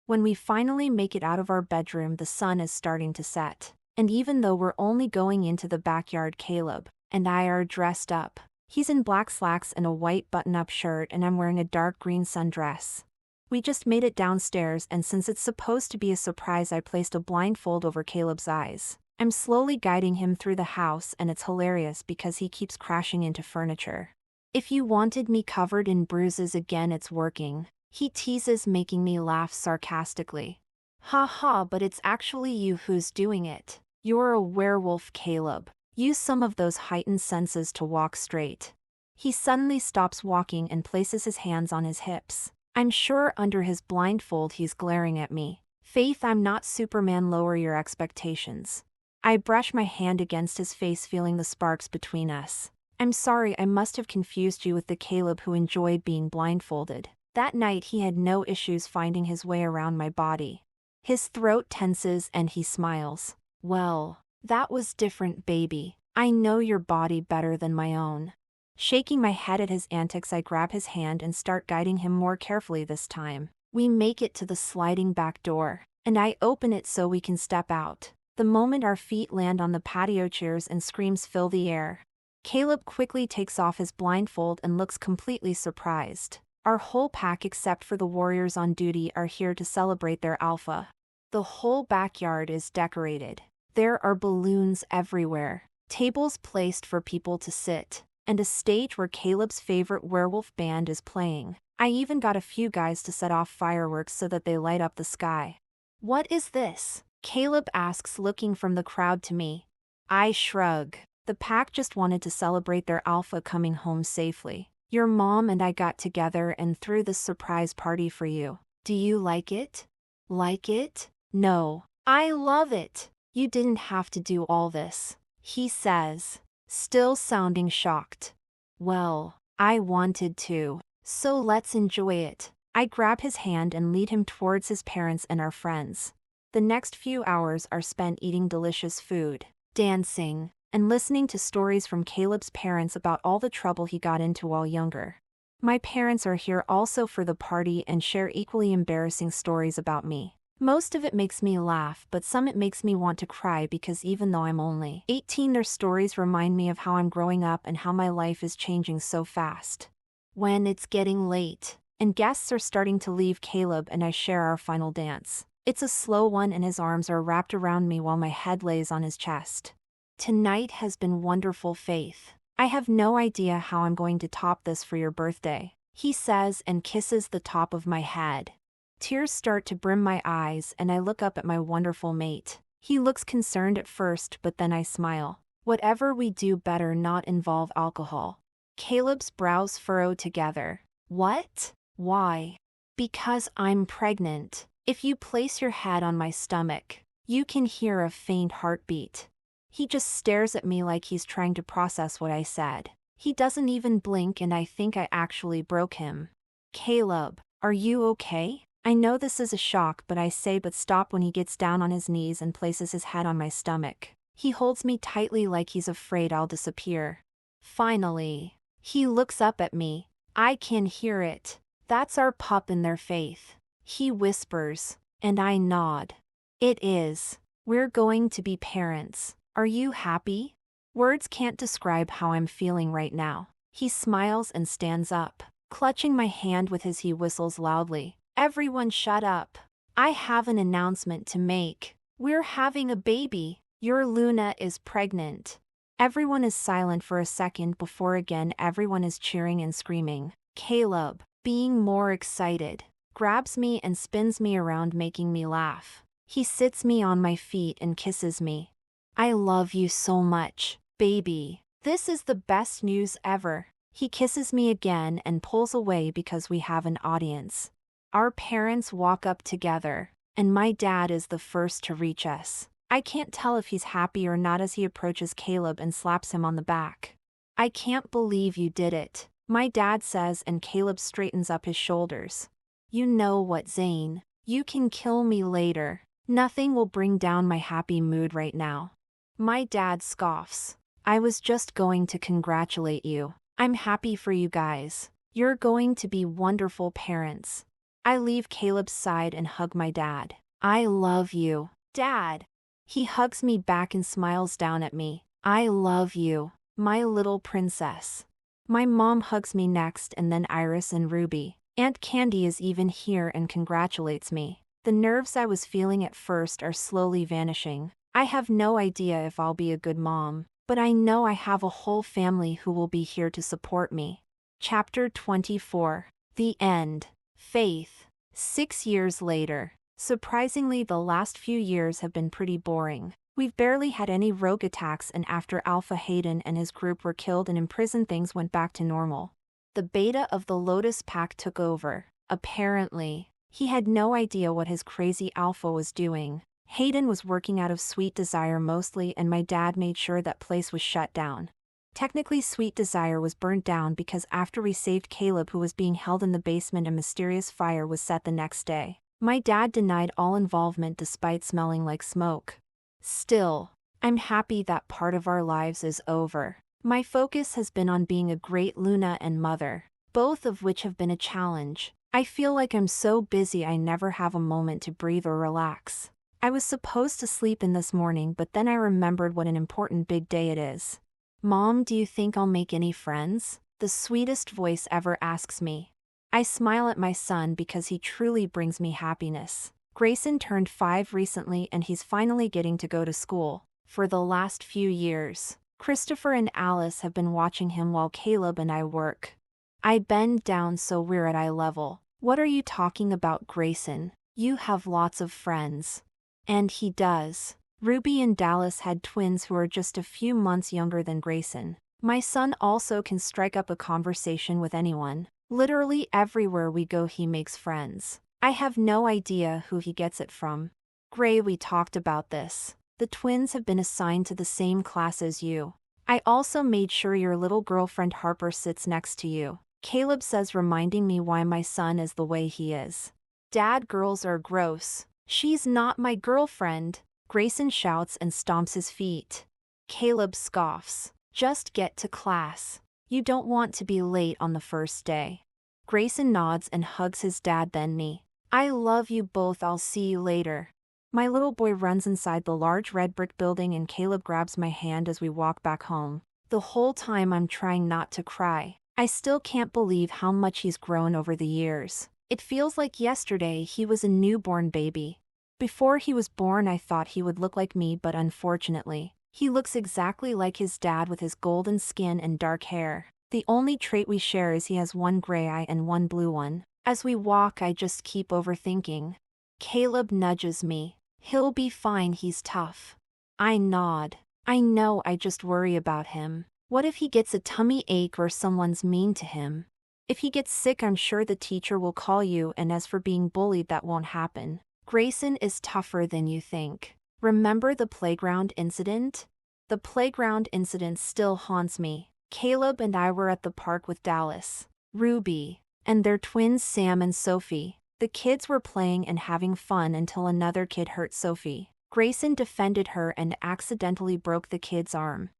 When we finally make it out of our bedroom, the sun is starting to set. And even though we're only going into the backyard, Caleb and I are dressed up. He's in black slacks and a white button-up shirt and I'm wearing a dark green sundress. We just made it downstairs and since it's supposed to be a surprise I placed a blindfold over Caleb's eyes. I'm slowly guiding him through the house and it's hilarious because he keeps crashing into furniture. If you wanted me covered in bruises again, it's working. He teases, making me laugh sarcastically. Ha ha, but it's actually you who's doing it. You're a werewolf, Caleb. Use some of those heightened senses to walk straight. He suddenly stops walking and places his hands on his hips. I'm sure under his blindfold he's glaring at me. Faith, I'm not Superman, lower your expectations. I brush my hand against his face, feeling the sparks between us. I'm sorry, I must have confused you with the Caleb who enjoyed being blindfolded. That night he had no issues finding his way around my body. His throat tenses and he smiles. Well, that was different, baby. I know your body better than my own. Shaking my head at his antics, I grab his hand and start guiding him more carefully this time. We make it to the sliding back door, and I open it so we can step out. The moment our feet land on the patio chairs and screams fill the air. Caleb quickly takes off his blindfold and looks completely surprised. Our whole pack except for the warriors on duty are here to celebrate their alpha. The whole backyard is decorated. There are balloons everywhere, tables placed for people to sit, and a stage where Caleb's favorite werewolf band is playing. I even got a few guys to set off fireworks so that they light up the sky. What is this? Caleb asks, looking from the crowd to me. I shrug. The pack just wanted to celebrate their alpha coming home safely. Your mom and I got together and threw this surprise party for you. Do you like it? Like it? No. I love it. You didn't have to do all this, he says, still sounding shocked. Well, I wanted to, so let's enjoy it. I grab his hand and lead him towards his parents and our friends. The next few hours are spent eating delicious food, dancing, and listening to stories from Caleb's parents about all the trouble he got into while younger. My parents are here also for the party and share equally embarrassing stories about me. Most of it makes me laugh, but some it makes me want to cry because even though I'm only 18, their stories remind me of how I'm growing up and how my life is changing so fast. When it's getting late, and guests are starting to leave, Caleb and I share our final dance. It's a slow one and his arms are wrapped around me while my head lays on his chest. Tonight has been wonderful, Faith. I have no idea how I'm going to top this for your birthday, he says and kisses the top of my head. Tears start to brim my eyes and I look up at my wonderful mate. He looks concerned at first, but then I smile. Whatever we do, better not involve alcohol. Caleb's brows furrow together. What? Why? Because I'm pregnant. If you place your head on my stomach, you can hear a faint heartbeat. He just stares at me like he's trying to process what I said. He doesn't even blink and I think I actually broke him. Caleb, are you okay? I know this is a shock, but I say but stop when he gets down on his knees and places his head on my stomach. He holds me tightly like he's afraid I'll disappear. Finally, he looks up at me. I can hear it. That's our pup in their faith. He whispers, and I nod. It is. We're going to be parents. Are you happy? Words can't describe how I'm feeling right now. He smiles and stands up. Clutching my hand with his, he whistles loudly. Everyone shut up. I have an announcement to make. We're having a baby. Your Luna is pregnant. Everyone is silent for a second before again everyone is cheering and screaming. Caleb, being more excited, grabs me and spins me around, making me laugh. He sits me on my feet and kisses me. I love you so much, baby. This is the best news ever. He kisses me again and pulls away because we have an audience. Our parents walk up together, and my dad is the first to reach us. I can't tell if he's happy or not as he approaches Caleb and slaps him on the back. I can't believe you did it, my dad says, and Caleb straightens up his shoulders. You know what, Zane? You can kill me later. Nothing will bring down my happy mood right now. My dad scoffs. I was just going to congratulate you. I'm happy for you guys. You're going to be wonderful parents. I leave Caleb's side and hug my dad. I love you, Dad. He hugs me back and smiles down at me. I love you, my little princess. My mom hugs me next, and then Iris and Ruby. Aunt Candy is even here and congratulates me. The nerves I was feeling at first are slowly vanishing. I have no idea if I'll be a good mom, but I know I have a whole family who will be here to support me. Chapter 24. The End. Faith. 6 years later. Surprisingly, the last few years have been pretty boring. We've barely had any rogue attacks, and after Alpha Hayden and his group were killed and imprisoned, things went back to normal. The beta of the Lotus Pack took over. Apparently, he had no idea what his crazy Alpha was doing. Hayden was working out of Sweet Desire mostly, and my dad made sure that place was shut down. Technically, Sweet Desire was burnt down because after we saved Caleb, who was being held in the basement, a mysterious fire was set the next day. My dad denied all involvement despite smelling like smoke. Still, I'm happy that part of our lives is over. My focus has been on being a great Luna and mother, both of which have been a challenge. I feel like I'm so busy I never have a moment to breathe or relax. I was supposed to sleep in this morning, but then I remembered what an important big day it is. Mom, do you think I'll make any friends? The sweetest voice ever asks me. I smile at my son because he truly brings me happiness. Grayson turned 5 recently and he's finally getting to go to school. For the last few years, Christopher and Alice have been watching him while Caleb and I work. I bend down so we're at eye level. What are you talking about, Grayson? You have lots of friends. And he does. Ruby and Dallas had twins who are just a few months younger than Grayson. My son also can strike up a conversation with anyone. Literally everywhere we go he makes friends. I have no idea who he gets it from. Gray, we talked about this. The twins have been assigned to the same class as you. I also made sure your little girlfriend Harper sits next to you, Caleb says, reminding me why my son is the way he is. Dad, girls are gross. She's not my girlfriend, Grayson shouts and stomps his feet. Caleb scoffs. Just get to class. You don't want to be late on the first day. Grayson nods and hugs his dad then me. I love you both, I'll see you later. My little boy runs inside the large red brick building and Caleb grabs my hand as we walk back home. The whole time I'm trying not to cry. I still can't believe how much he's grown over the years. It feels like yesterday he was a newborn baby. Before he was born I thought he would look like me, but unfortunately, he looks exactly like his dad with his golden skin and dark hair. The only trait we share is he has one gray eye and one blue one. As we walk I just keep overthinking. Caleb nudges me. He'll be fine, he's tough. I nod. I know, I just worry about him. What if he gets a tummy ache or someone's mean to him? If he gets sick I'm sure the teacher will call you, and as for being bullied, that won't happen. Grayson is tougher than you think. Remember the playground incident? The playground incident still haunts me. Caleb and I were at the park with Dallas, Ruby, and their twins Sam and Sophie. The kids were playing and having fun until another kid hurt Sophie. Grayson defended her and accidentally broke the kid's arm.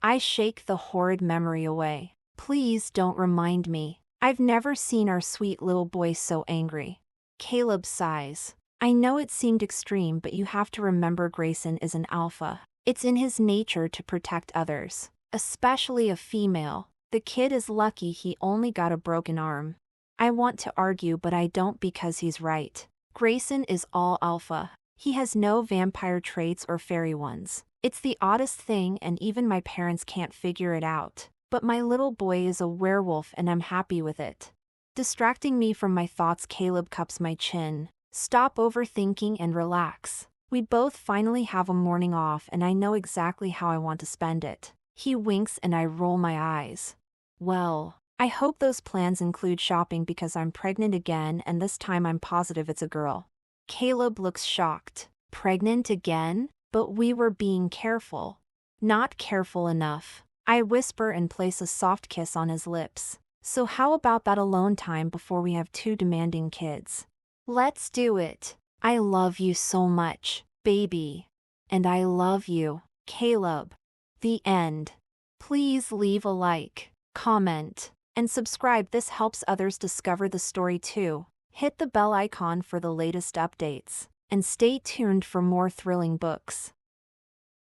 I shake the horrid memory away. Please don't remind me. I've never seen our sweet little boy so angry. Caleb sighs. I know it seemed extreme, but you have to remember Grayson is an alpha. It's in his nature to protect others, especially a female. The kid is lucky he only got a broken arm. I want to argue, but I don't, because he's right. Grayson is all alpha. He has no vampire traits or fairy ones. It's the oddest thing, and even my parents can't figure it out. But my little boy is a werewolf and I'm happy with it. Distracting me from my thoughts, Caleb cups my chin. Stop overthinking and relax. We both finally have a morning off and I know exactly how I want to spend it. He winks and I roll my eyes. Well, I hope those plans include shopping, because I'm pregnant again, and this time I'm positive it's a girl. Caleb looks shocked. Pregnant again? But we were being careful. Not careful enough. I whisper and place a soft kiss on his lips. So how about that alone time before we have two demanding kids? Let's do it. I love you so much, baby. And I love you, Caleb. The end. Please leave a like, comment, and subscribe. This helps others discover the story too. Hit the bell icon for the latest updates. And stay tuned for more thrilling books.